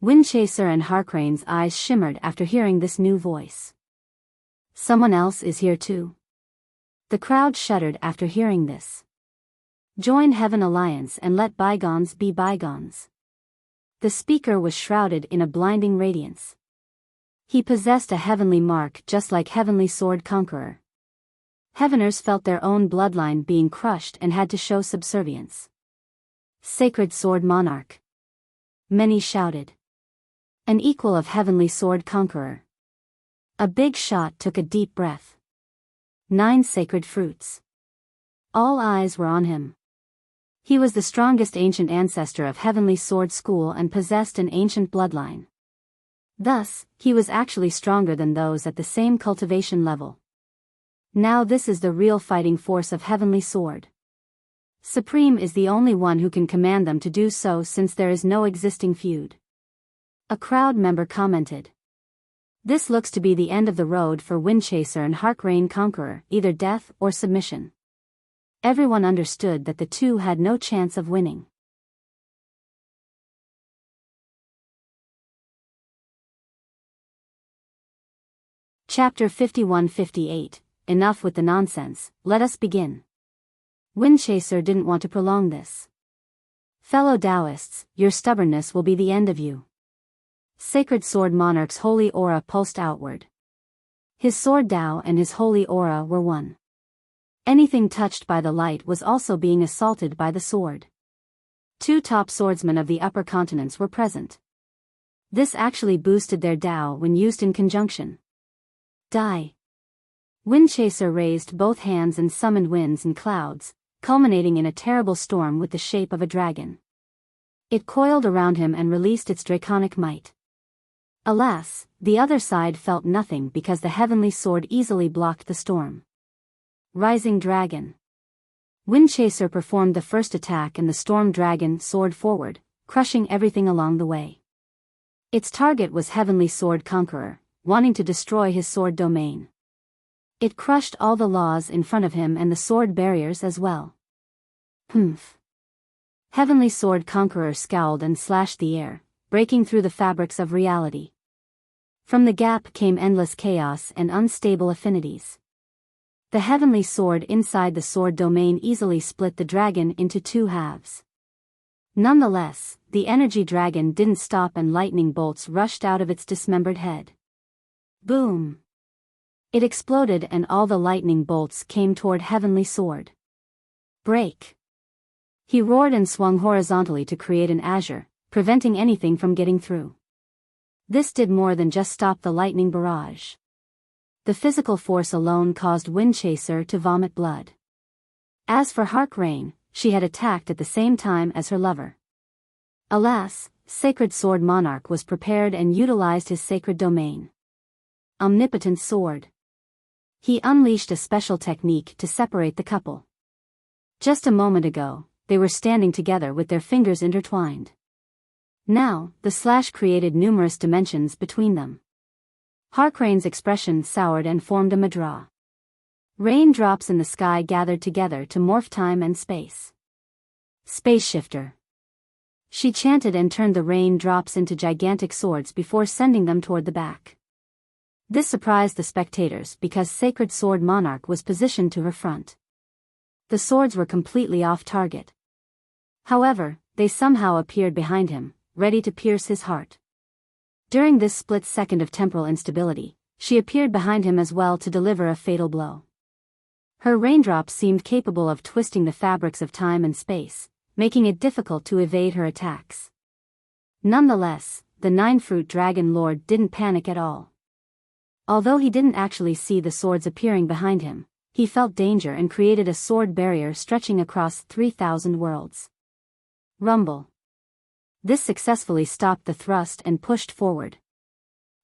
Windchaser and Harkrane's eyes shimmered after hearing this new voice. "Someone else is here too?" The crowd shuddered after hearing this. "Join Heaven Alliance and let bygones be bygones." The speaker was shrouded in a blinding radiance. He possessed a heavenly mark just like Heavenly Sword Conqueror. Heaveners felt their own bloodline being crushed and had to show subservience. "Sacred Sword Monarch." Many shouted. "An equal of Heavenly Sword Conqueror." A big shot took a deep breath. 9 sacred fruits. All eyes were on him. He was the strongest ancient ancestor of Heavenly Sword School and possessed an ancient bloodline. Thus, he was actually stronger than those at the same cultivation level. Now this is the real fighting force of Heavenly Sword. Supreme is the only one who can command them to do so since there is no existing feud. A crowd member commented. This looks to be the end of the road for Windchaser and Harkrane Conqueror, either death or submission. Everyone understood that the two had no chance of winning. Chapter 51-58. Enough with the nonsense, let us begin. Windchaser didn't want to prolong this. "Fellow Taoists, your stubbornness will be the end of you." Sacred Sword Monarch's holy aura pulsed outward. His sword Dao and his holy aura were one. Anything touched by the light was also being assaulted by the sword. 2 top swordsmen of the upper continents were present. This actually boosted their Dao when used in conjunction. Die. Windchaser raised both hands and summoned winds and clouds, culminating in a terrible storm with the shape of a dragon. It coiled around him and released its draconic might. Alas, the other side felt nothing because the heavenly sword easily blocked the storm. Rising Dragon. Windchaser performed the first attack and the storm dragon soared forward, crushing everything along the way. Its target was Heavenly Sword Conqueror, wanting to destroy his sword domain. It crushed all the laws in front of him and the sword barriers as well. Humph. Heavenly Sword Conqueror scowled and slashed the air, breaking through the fabrics of reality. From the gap came endless chaos and unstable affinities. The heavenly sword inside the sword domain easily split the dragon into 2 halves. Nonetheless, the energy dragon didn't stop and lightning bolts rushed out of its dismembered head. Boom! It exploded and all the lightning bolts came toward Heavenly Sword. Break! He roared and swung horizontally to create an azure, preventing anything from getting through. This did more than just stop the lightning barrage. The physical force alone caused Windchaser to vomit blood. As for Harkrane, she had attacked at the same time as her lover. Alas, Sacred Sword Monarch was prepared and utilized his sacred domain. Omnipotent Sword. He unleashed a special technique to separate the couple. Just a moment ago, they were standing together with their fingers intertwined. Now, the slash created numerous dimensions between them. Harkrane's expression soured and formed a madra. Raindrops in the sky gathered together to morph time and space. Space Shifter. She chanted and turned the raindrops into gigantic swords before sending them toward the back. This surprised the spectators because Sacred Sword Monarch was positioned to her front. The swords were completely off target. However, they somehow appeared behind him, ready to pierce his heart. During this split second of temporal instability, she appeared behind him as well to deliver a fatal blow. Her raindrops seemed capable of twisting the fabrics of time and space, making it difficult to evade her attacks. Nonetheless, the Nine-Fruit Dragon Lord didn't panic at all. Although he didn't actually see the swords appearing behind him, he felt danger and created a sword barrier stretching across 3,000 worlds. Rumble. This successfully stopped the thrust and pushed forward.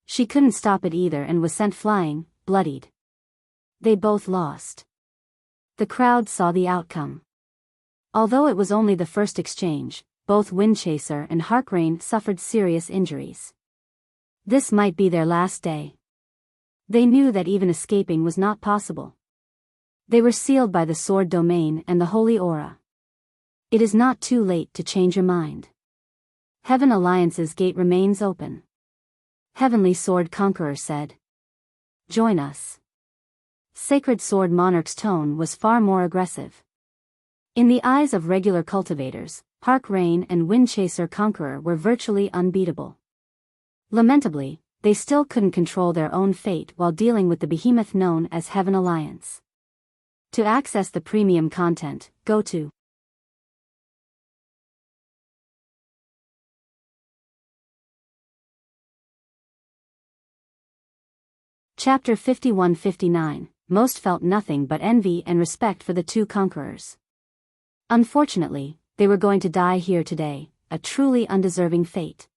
She couldn't stop it either and was sent flying, bloodied. They both lost. The crowd saw the outcome. Although it was only the first exchange, both Windchaser and Harkrane suffered serious injuries. This might be their last day. They knew that even escaping was not possible. They were sealed by the sword domain and the holy aura. It is not too late to change your mind. Heaven Alliance's gate remains open. Heavenly Sword Conqueror said. Join us. Sacred Sword Monarch's tone was far more aggressive. In the eyes of regular cultivators, Harkrane and Windchaser Conqueror were virtually unbeatable. Lamentably, they still couldn't control their own fate while dealing with the behemoth known as Heaven Alliance. To access the premium content, go to Chapter 51-59. Most felt nothing but envy and respect for the two conquerors. Unfortunately, they were going to die here today, a truly undeserving fate.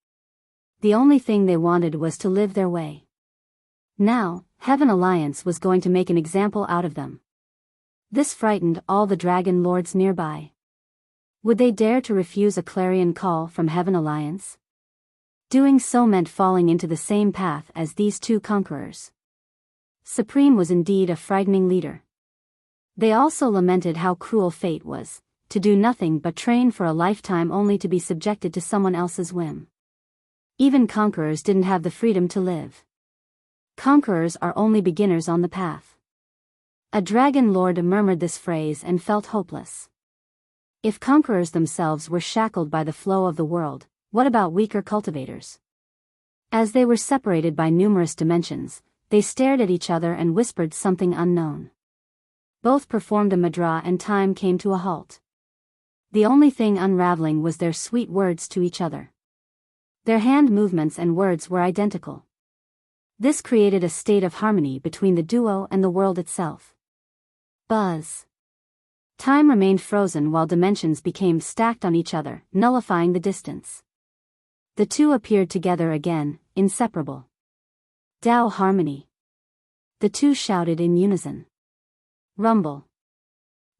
The only thing they wanted was to live their way. Now, Heaven Alliance was going to make an example out of them. This frightened all the dragon lords nearby. Would they dare to refuse a clarion call from Heaven Alliance? Doing so meant falling into the same path as these two conquerors. Supreme was indeed a frightening leader. They also lamented how cruel fate was, to do nothing but train for a lifetime only to be subjected to someone else's whim. Even conquerors didn't have the freedom to live. Conquerors are only beginners on the path. A dragon lord murmured this phrase and felt hopeless. If conquerors themselves were shackled by the flow of the world, what about weaker cultivators? As they were separated by numerous dimensions, they stared at each other and whispered something unknown. Both performed a madra and time came to a halt. The only thing unraveling was their sweet words to each other. Their hand movements and words were identical. This created a state of harmony between the duo and the world itself. Buzz. Time remained frozen while dimensions became stacked on each other, nullifying the distance. The two appeared together again, inseparable. Dao harmony. The two shouted in unison. Rumble.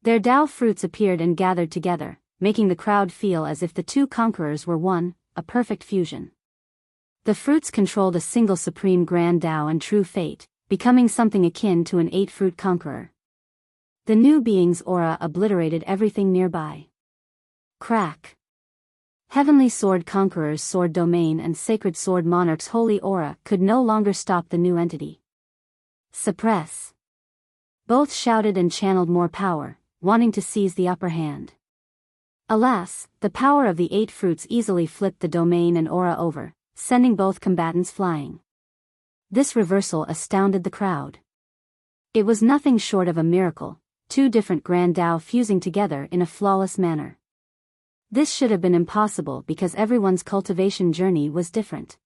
Their Dao fruits appeared and gathered together, making the crowd feel as if the two conquerors were one, a perfect fusion. The fruits controlled a single supreme grand Dao and true fate, becoming something akin to an 8-fruit conqueror. The new being's aura obliterated everything nearby. Crack. Heavenly Sword Conqueror's sword domain and Sacred Sword Monarch's holy aura could no longer stop the new entity. Suppress. Both shouted and channeled more power, wanting to seize the upper hand. Alas, the power of the 8 fruits easily flipped the domain and aura over, sending both combatants flying. This reversal astounded the crowd. It was nothing short of a miracle, two different Grand Dao fusing together in a flawless manner. This should have been impossible because everyone's cultivation journey was different.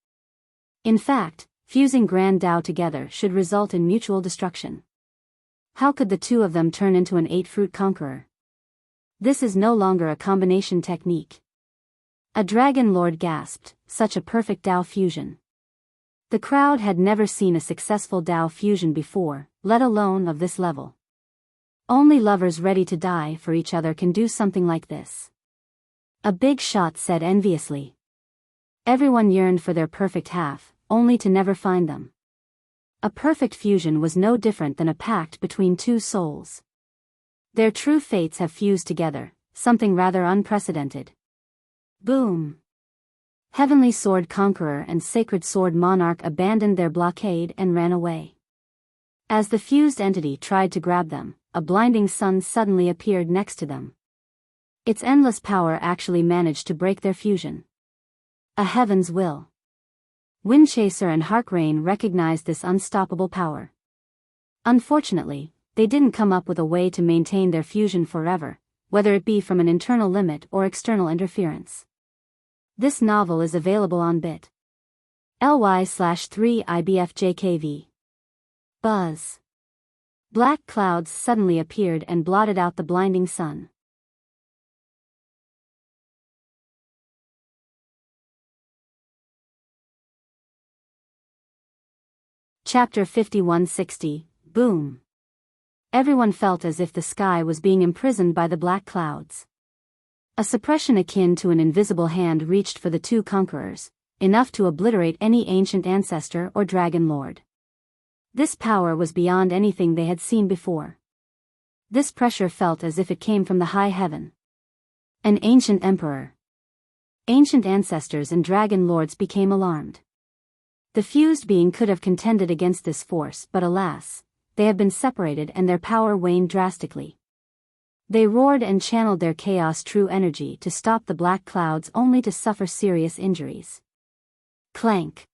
In fact, fusing Grand Dao together should result in mutual destruction. How could the two of them turn into an 8-fruit conqueror? This is no longer a combination technique. A dragon lord gasped, such a perfect Dao fusion. The crowd had never seen a successful Dao fusion before, let alone of this level. Only lovers ready to die for each other can do something like this. A big shot said enviously. Everyone yearned for their perfect half, only to never find them. A perfect fusion was no different than a pact between two souls. Their true fates have fused together, something rather unprecedented. Boom! Heavenly Sword Conqueror and Sacred Sword Monarch abandoned their blockade and ran away. As the fused entity tried to grab them, a blinding sun suddenly appeared next to them. Its endless power actually managed to break their fusion. A heaven's will. Windchaser and Harkrain recognized this unstoppable power. Unfortunately, they didn't come up with a way to maintain their fusion forever, whether it be from an internal limit or external interference. This novel is available on bit.ly/3IBFJKV. Buzz. Black clouds suddenly appeared and blotted out the blinding sun. Chapter 5160, Boom. Everyone felt as if the sky was being imprisoned by the black clouds. A suppression akin to an invisible hand reached for the two conquerors, enough to obliterate any ancient ancestor or dragon lord. This power was beyond anything they had seen before. This pressure felt as if it came from the high heaven. An ancient emperor. Ancient ancestors and dragon lords became alarmed. The fused being could have contended against this force, but alas, they have been separated and their power waned drastically. They roared and channeled their chaos true energy to stop the black clouds only to suffer serious injuries. Clank.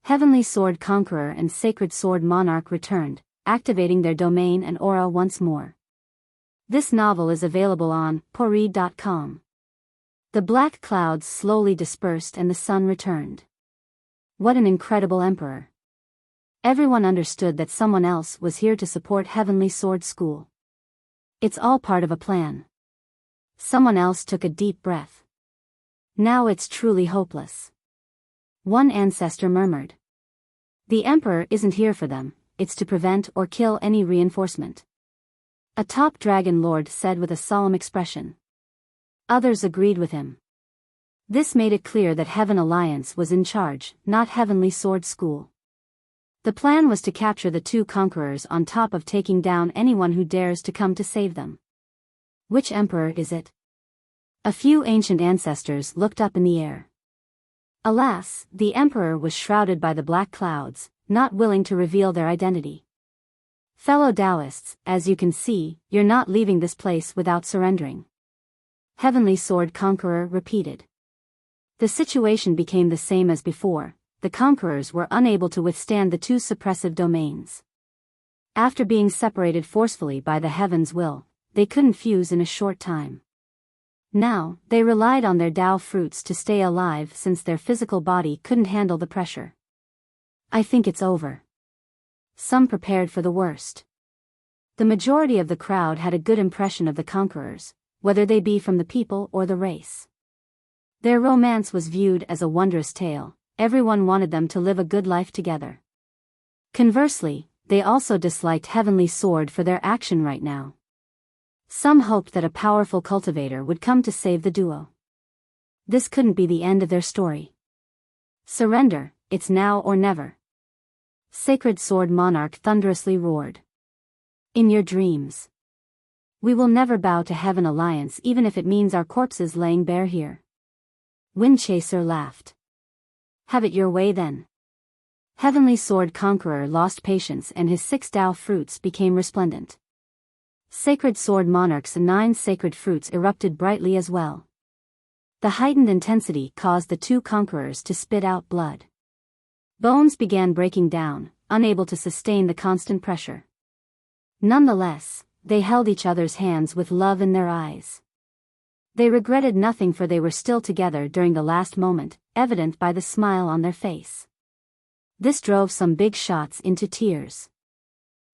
Heavenly Sword Conqueror and Sacred Sword Monarch returned, activating their domain and aura once more. This novel is available on Pori.com. The black clouds slowly dispersed and the sun returned. What an incredible emperor. Everyone understood that someone else was here to support Heavenly Sword School. It's all part of a plan. Someone else took a deep breath. Now it's truly hopeless. One ancestor murmured. The emperor isn't here for them, it's to prevent or kill any reinforcement. A top dragon lord said with a solemn expression. Others agreed with him. This made it clear that Heaven Alliance was in charge, not Heavenly Sword School. The plan was to capture the two conquerors on top of taking down anyone who dares to come to save them. Which emperor is it? A few ancient ancestors looked up in the air. Alas, the emperor was shrouded by the black clouds, not willing to reveal their identity. Fellow Taoists, as you can see, you're not leaving this place without surrendering. Heavenly Sword Conqueror repeated. The situation became the same as before. The conquerors were unable to withstand the two suppressive domains. After being separated forcefully by the heaven's will, they couldn't fuse in a short time. Now, they relied on their Tao fruits to stay alive since their physical body couldn't handle the pressure. I think it's over. Some prepared for the worst. The majority of the crowd had a good impression of the conquerors, whether they be from the people or the race. Their romance was viewed as a wondrous tale. Everyone wanted them to live a good life together. Conversely, they also disliked Heavenly Sword for their action right now. Some hoped that a powerful cultivator would come to save the duo. This couldn't be the end of their story. Surrender, it's now or never. Sacred Sword Monarch thunderously roared. In your dreams. We will never bow to Heaven Alliance even if it means our corpses laying bare here. Windchaser laughed. Have it your way then. Heavenly Sword Conqueror lost patience and his 6 Tao fruits became resplendent. Sacred Sword Monarch's 9 sacred fruits erupted brightly as well. The heightened intensity caused the two conquerors to spit out blood. Bones began breaking down, unable to sustain the constant pressure. Nonetheless, they held each other's hands with love in their eyes. They regretted nothing for they were still together during the last moment, evident by the smile on their face. This drove some big shots into tears.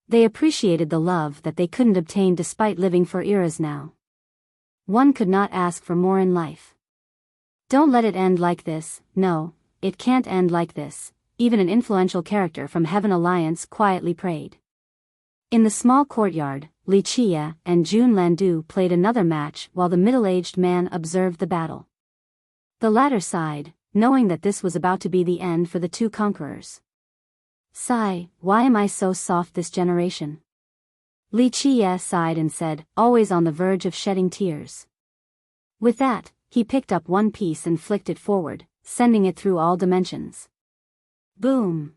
They appreciated the love that they couldn't obtain despite living for eras now. One could not ask for more in life. Don't let it end like this. No, it can't end like this, even an influential character from Heaven Alliance quietly prayed. In the small courtyard, Li Chia and Jun Landu played another match while the middle-aged man observed the battle. The latter sighed, knowing that this was about to be the end for the two conquerors. Sigh, why am I so soft this generation? Li Chia sighed and said, always on the verge of shedding tears. With that, he picked up one piece and flicked it forward, sending it through all dimensions. Boom!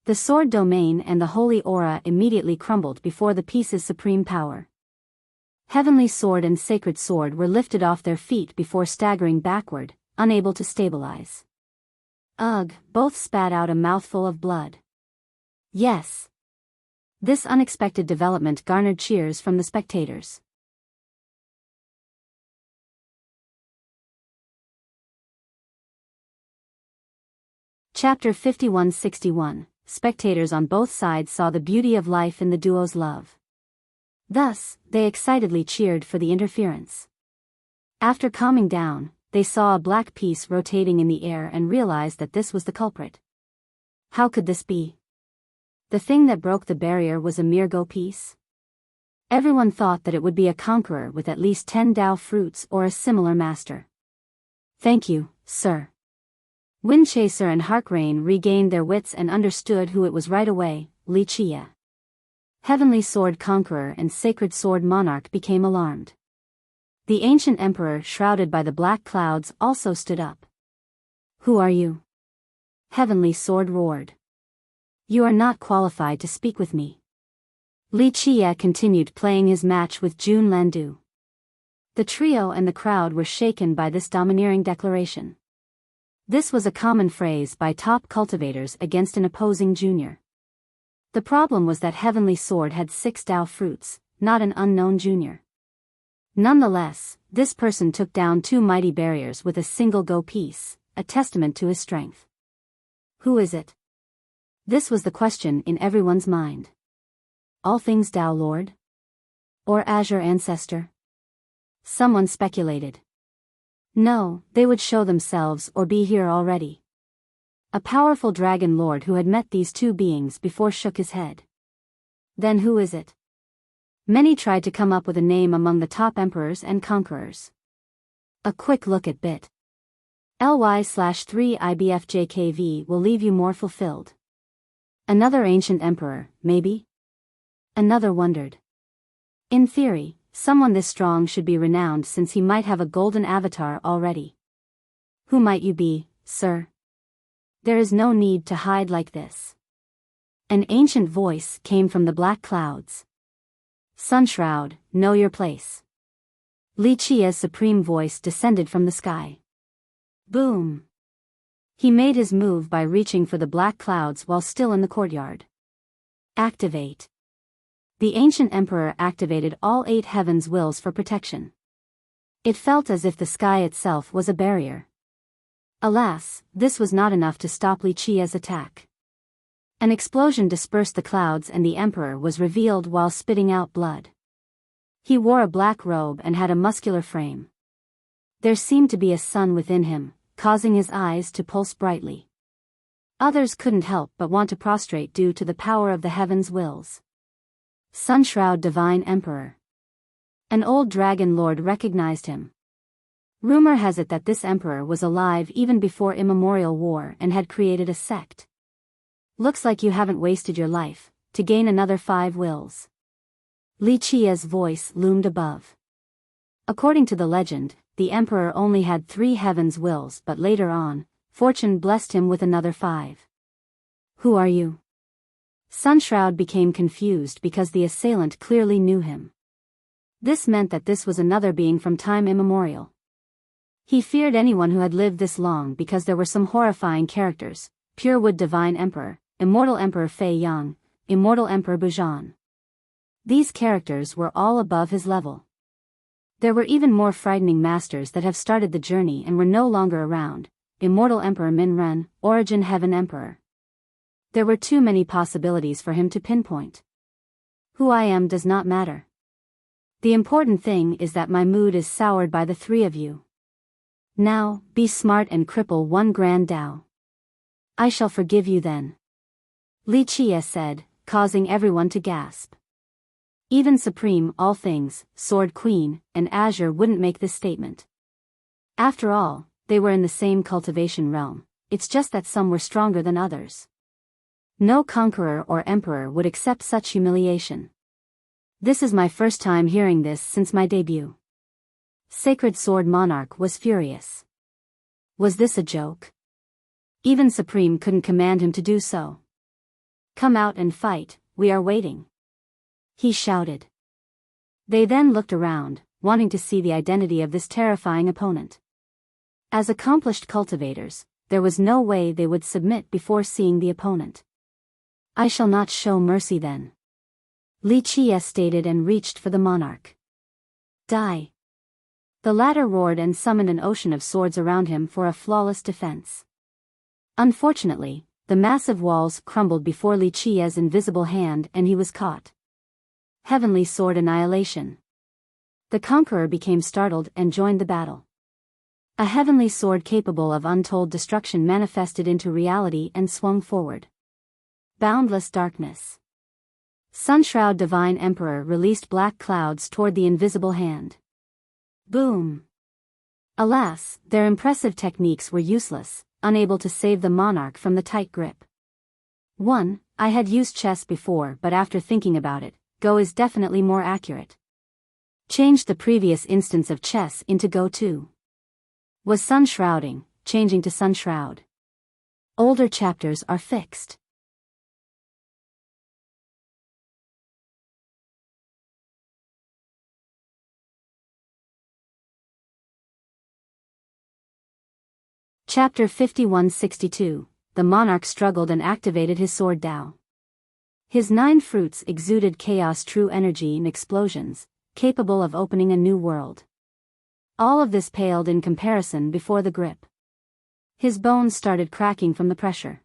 The sword domain and the holy aura immediately crumbled before the piece's supreme power. Heavenly sword and sacred sword were lifted off their feet before staggering backward, unable to stabilize. Ugh, both spat out a mouthful of blood. Yes. This unexpected development garnered cheers from the spectators. Chapter 5161. Spectators on both sides saw the beauty of life in the duo's love. Thus, they excitedly cheered for the interference. After calming down, they saw a black piece rotating in the air and realized that this was the culprit. How could this be? The thing that broke the barrier was a mere go piece? Everyone thought that it would be a conqueror with at least 10 Dao fruits or a similar master. Thank you, sir. Windchaser and Harkrain regained their wits and understood who it was right away, Li Chia. Heavenly Sword Conqueror and Sacred Sword Monarch became alarmed. The ancient emperor shrouded by the black clouds also stood up. Who are you? Heavenly Sword roared. You are not qualified to speak with me. Li Chia continued playing his match with Jun Landu. The trio and the crowd were shaken by this domineering declaration. This was a common phrase by top cultivators against an opposing junior. The problem was that Heavenly Sword had 6 Dao fruits, not an unknown junior. Nonetheless, this person took down 2 mighty barriers with a single go piece, a testament to his strength. Who is it? This was the question in everyone's mind. All Things Dao Lord? Or Azure Ancestor? Someone speculated. No, they would show themselves or be here already. A powerful dragon lord who had met these two beings before shook his head. Then who is it? Many tried to come up with a name among the top emperors and conquerors. A quick look at bit. ly/3ibfjkv will leave you more fulfilled. Another ancient emperor, maybe? Another wondered. In theory, someone this strong should be renowned since he might have a golden avatar already. Who might you be, sir? There is no need to hide like this. An ancient voice came from the black clouds. Sunshroud, know your place. Li Chia's supreme voice descended from the sky. Boom! He made his move by reaching for the black clouds while still in the courtyard. Activate. The ancient emperor activated all 8 heavens' wills for protection. It felt as if the sky itself was a barrier. Alas, this was not enough to stop Li Chia's attack. An explosion dispersed the clouds and the emperor was revealed while spitting out blood. He wore a black robe and had a muscular frame. There seemed to be a sun within him, causing his eyes to pulse brightly. Others couldn't help but want to prostrate due to the power of the heavens' wills. Sunshroud Divine Emperor. An old dragon lord recognized him. Rumor has it that this emperor was alive even before immemorial war and had created a sect. Looks like you haven't wasted your life to gain another 5 wills. Li Chia's voice loomed above. According to the legend, the emperor only had 3 heavens' wills, but later on, fortune blessed him with another 5. Who are you? Sunshroud became confused because the assailant clearly knew him. This meant that this was another being from time immemorial. He feared anyone who had lived this long because there were some horrifying characters: Purewood Divine Emperor, Immortal Emperor Fei Yang, Immortal Emperor Bujan. These characters were all above his level. There were even more frightening masters that have started the journey and were no longer around: Immortal Emperor Minren, Origin Heaven Emperor. There were too many possibilities for him to pinpoint. Who I am does not matter. The important thing is that my mood is soured by the 3 of you. Now, be smart and cripple one grand Dao. I shall forgive you then. Li Chia said, causing everyone to gasp. Even Supreme All Things, Sword Queen, and Azure wouldn't make this statement. After all, they were in the same cultivation realm, it's just that some were stronger than others. No conqueror or emperor would accept such humiliation. This is my first time hearing this since my debut. Sacred Sword Monarch was furious. Was this a joke? Even Supreme couldn't command him to do so. Come out and fight, we are waiting. He shouted. They then looked around, wanting to see the identity of this terrifying opponent. As accomplished cultivators, there was no way they would submit before seeing the opponent. I shall not show mercy then. Li Chia stated and reached for the monarch. Die. The latter roared and summoned an ocean of swords around him for a flawless defense. Unfortunately, the massive walls crumbled before Li Chia's invisible hand and he was caught. Heavenly Sword Annihilation. The Conqueror became startled and joined the battle. A heavenly sword capable of untold destruction manifested into reality and swung forward. Boundless Darkness. Sunshroud Divine Emperor released black clouds toward the invisible hand. Boom. Alas, their impressive techniques were useless, unable to save the monarch from the tight grip. 1. I had used chess before, but after thinking about it, Go is definitely more accurate. Changed the previous instance of chess into Go 2. Was Sun Shrouding, changing to Sun Shroud. Older chapters are fixed. Chapter 5162, the monarch struggled and activated his sword Dao. His 9 fruits exuded chaos true energy and explosions, capable of opening a new world. All of this paled in comparison before the grip. His bones started cracking from the pressure.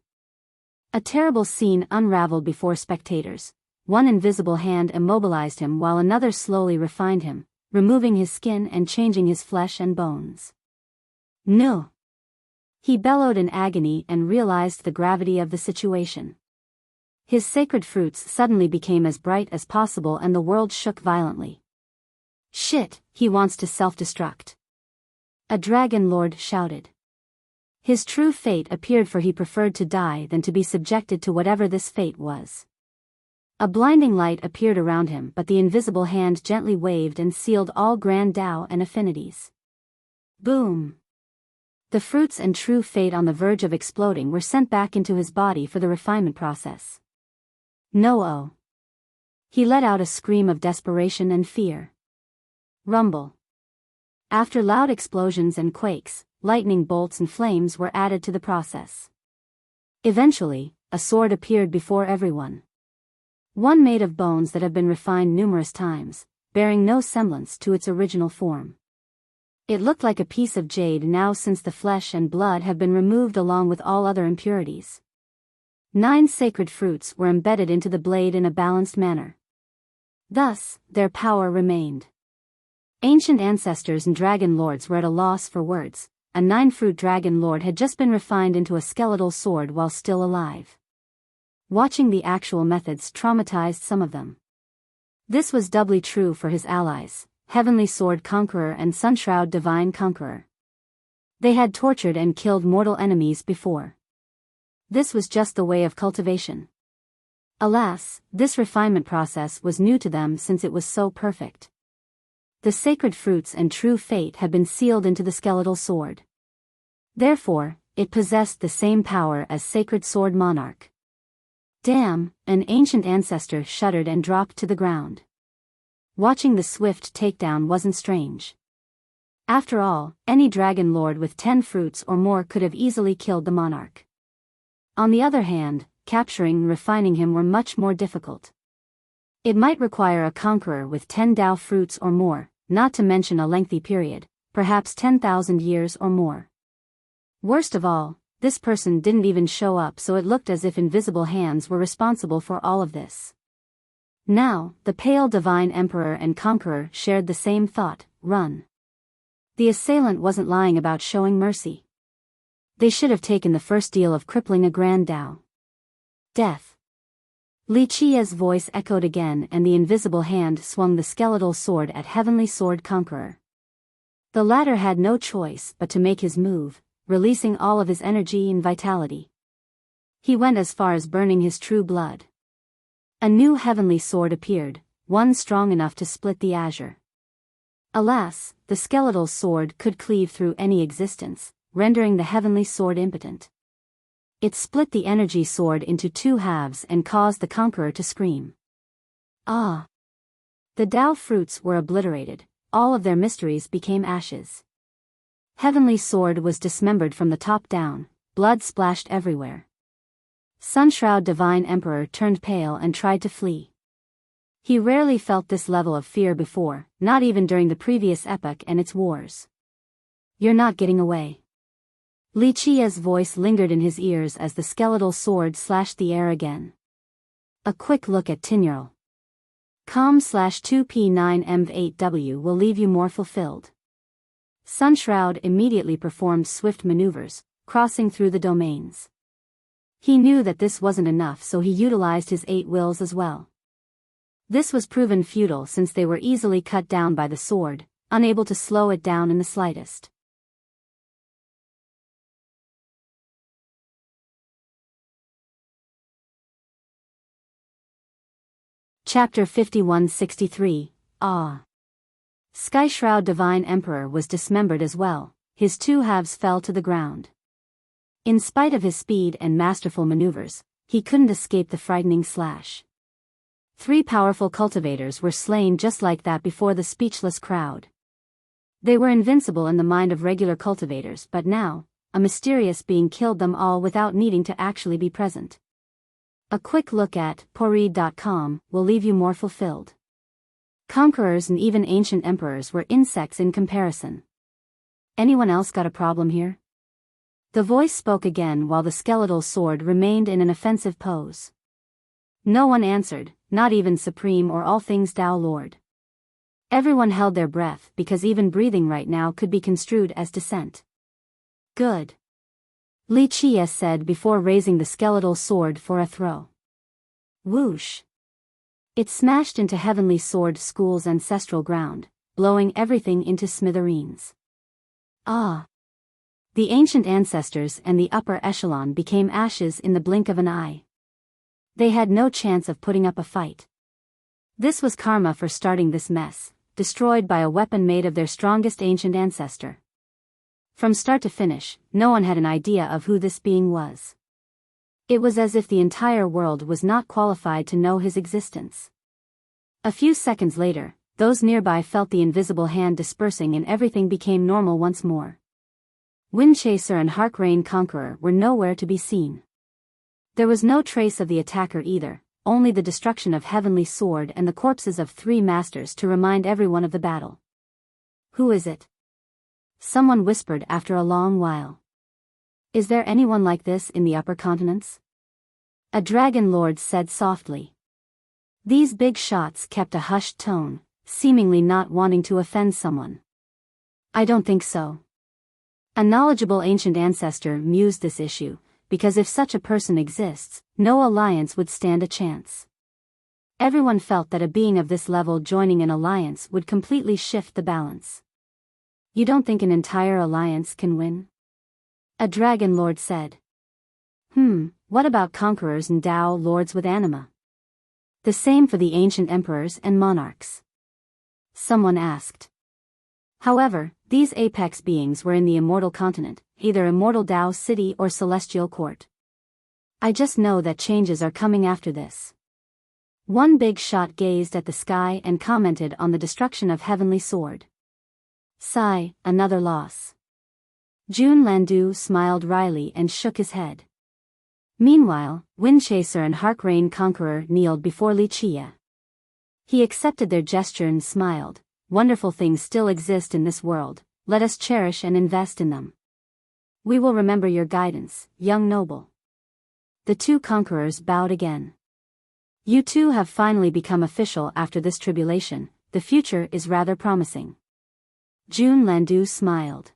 A terrible scene unraveled before spectators. One invisible hand immobilized him while another slowly refined him, removing his skin and changing his flesh and bones. No! He bellowed in agony and realized the gravity of the situation. His sacred fruits suddenly became as bright as possible and the world shook violently. Shit, he wants to self-destruct. A dragon lord shouted. His true fate appeared, for he preferred to die than to be subjected to whatever this fate was. A blinding light appeared around him, but the invisible hand gently waved and sealed all grand Dao and affinities. Boom! The fruits and true fate on the verge of exploding were sent back into his body for the refinement process. No-oh. He let out a scream of desperation and fear. Rumble. After loud explosions and quakes, lightning bolts and flames were added to the process. Eventually, a sword appeared before everyone. One made of bones that have been refined numerous times, bearing no semblance to its original form. It looked like a piece of jade now, since the flesh and blood have been removed along with all other impurities. 9 sacred fruits were embedded into the blade in a balanced manner. Thus, their power remained. Ancient ancestors and dragon lords were at a loss for words. A 9-fruit dragon lord had just been refined into a skeletal sword while still alive. Watching the actual methods traumatized some of them. This was doubly true for his allies, Heavenly Sword Conqueror and Sunshroud Divine Conqueror. They had tortured and killed mortal enemies before. This was just the way of cultivation. Alas, this refinement process was new to them since it was so perfect. The sacred fruits and true fate had been sealed into the skeletal sword. Therefore, it possessed the same power as Sacred Sword Monarch. Damn, an ancient ancestor shuddered and dropped to the ground. Watching the swift takedown wasn't strange. After all, any dragon lord with 10 fruits or more could have easily killed the monarch. On the other hand, capturing and refining him were much more difficult. It might require a conqueror with 10 Dao fruits or more, not to mention a lengthy period, perhaps 10,000 years or more. Worst of all, this person didn't even show up, so it looked as if invisible hands were responsible for all of this. Now, the pale divine emperor and conqueror shared the same thought: run. The assailant wasn't lying about showing mercy. They should have taken the first deal of crippling a grand Dao. Death. Li Qia's voice echoed again, and the invisible hand swung the skeletal sword at Heavenly Sword Conqueror. The latter had no choice but to make his move, releasing all of his energy and vitality. He went as far as burning his true blood. A new heavenly sword appeared, one strong enough to split the azure. Alas, the skeletal sword could cleave through any existence, rendering the heavenly sword impotent. It split the energy sword into two halves and caused the conqueror to scream. Ah! The Dao fruits were obliterated, all of their mysteries became ashes. Heavenly sword was dismembered from the top down, blood splashed everywhere. Sunshroud Divine Emperor turned pale and tried to flee. He rarely felt this level of fear before, not even during the previous epoch and its wars. You're not getting away. Li Qia's voice lingered in his ears as the skeletal sword slashed the air again. A quick look at Tinurl. Com/2P9MV8W will leave you more fulfilled. Sunshroud immediately performed swift maneuvers, crossing through the domains. He knew that this wasn't enough, so he utilized his 8 wills as well. This was proven futile since they were easily cut down by the sword, unable to slow it down in the slightest. Chapter 5163, Ah! Skyshroud Divine Emperor was dismembered as well, his two halves fell to the ground. In spite of his speed and masterful maneuvers, he couldn't escape the frightening slash. 3 powerful cultivators were slain just like that before the speechless crowd. They were invincible in the mind of regular cultivators, but now, a mysterious being killed them all without needing to actually be present. A quick look at Poreed.com will leave you more fulfilled. Conquerors and even ancient emperors were insects in comparison. Anyone else got a problem here? The voice spoke again while the skeletal sword remained in an offensive pose. No one answered, not even Supreme or All Things Dao Lord. Everyone held their breath because even breathing right now could be construed as dissent. Good. Li Qia said before raising the skeletal sword for a throw. Whoosh! It smashed into Heavenly Sword School's ancestral ground, blowing everything into smithereens. Ah! The ancient ancestors and the upper echelon became ashes in the blink of an eye. They had no chance of putting up a fight. This was karma for starting this mess, destroyed by a weapon made of their strongest ancient ancestor. From start to finish, no one had an idea of who this being was. It was as if the entire world was not qualified to know his existence. A few seconds later, those nearby felt the invisible hand dispersing and everything became normal once more. Windchaser and Harkrain Conqueror were nowhere to be seen. There was no trace of the attacker either, only the destruction of Heavenly Sword and the corpses of 3 masters to remind everyone of the battle. Who is it? Someone whispered after a long while. Is there anyone like this in the upper continents? A dragon lord said softly. These big shots kept a hushed tone, seemingly not wanting to offend someone. I don't think so. A knowledgeable ancient ancestor mused this issue, because if such a person exists, no alliance would stand a chance. Everyone felt that a being of this level joining an alliance would completely shift the balance. You don't think an entire alliance can win? A dragon lord said. What about conquerors and Dao lords with anima? The same for the ancient emperors and monarchs. Someone asked. However, these apex beings were in the immortal continent, either immortal Dao city or celestial court. I just know that changes are coming after this. One big shot gazed at the sky and commented on the destruction of Heavenly Sword. Sigh, another loss. Jun Landu smiled wryly and shook his head. Meanwhile, Windchaser and Harkrain Conqueror kneeled before Li Qia. He accepted their gesture and smiled. Wonderful things still exist in this world, let us cherish and invest in them. We will remember your guidance, young noble. The 2 conquerors bowed again. You 2 have finally become official after this tribulation, the future is rather promising. Jun Landu smiled.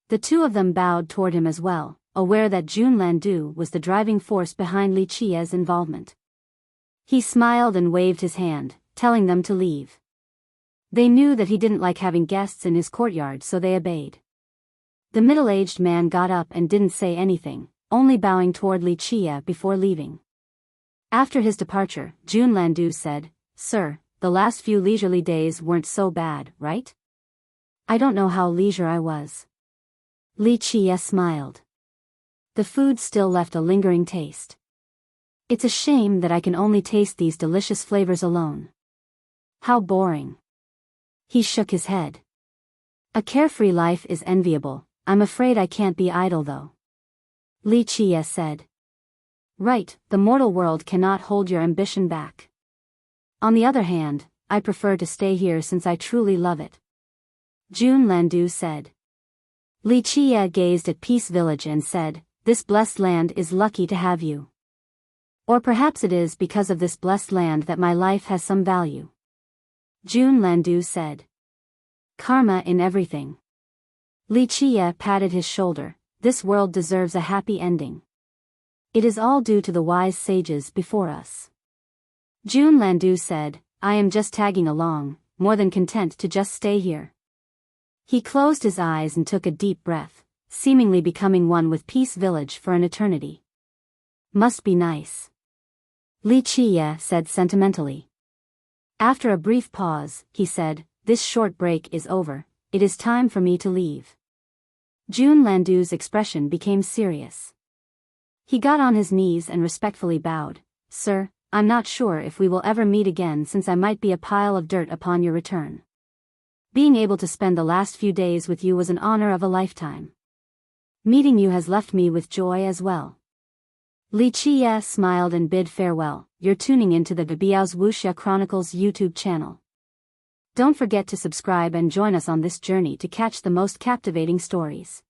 The two of them bowed toward him as well, aware that Jun Landu was the driving force behind Li Qia's involvement. He smiled and waved his hand, telling them to leave. They knew that he didn't like having guests in his courtyard, so they obeyed. The middle-aged man got up and didn't say anything, only bowing toward Li Qia before leaving. After his departure, Jun Landu said, "Sir, the last few leisurely days weren't so bad, right?" "I don't know how leisure I was." Li Qia smiled. The food still left a lingering taste. "It's a shame that I can only taste these delicious flavors alone. How boring." He shook his head. "A carefree life is enviable. I'm afraid I can't be idle though." Li Qia said. "Right, the mortal world cannot hold your ambition back. On the other hand, I prefer to stay here since I truly love it," Jun Landu said. Li Qia gazed at Peace Village and said, "This blessed land is lucky to have you. Or perhaps it is because of this blessed land that my life has some value," Jun Landu said. "Karma in everything." Li Qia patted his shoulder. "This world deserves a happy ending. It is all due to the wise sages before us." Jun Landu said, "I am just tagging along, more than content to just stay here." He closed his eyes and took a deep breath, seemingly becoming one with Peace Village for an eternity. "Must be nice," Li Qia said sentimentally. After a brief pause, he said, "This short break is over, it is time for me to leave." Jun Landu's expression became serious. He got on his knees and respectfully bowed. "Sir, I'm not sure if we will ever meet again since I might be a pile of dirt upon your return. Being able to spend the last few days with you was an honor of a lifetime. Meeting you has left me with joy as well." Li Qia smiled and bid farewell. You're tuning into the Biyao's Wuxia Chronicles YouTube channel. Don't forget to subscribe and join us on this journey to catch the most captivating stories.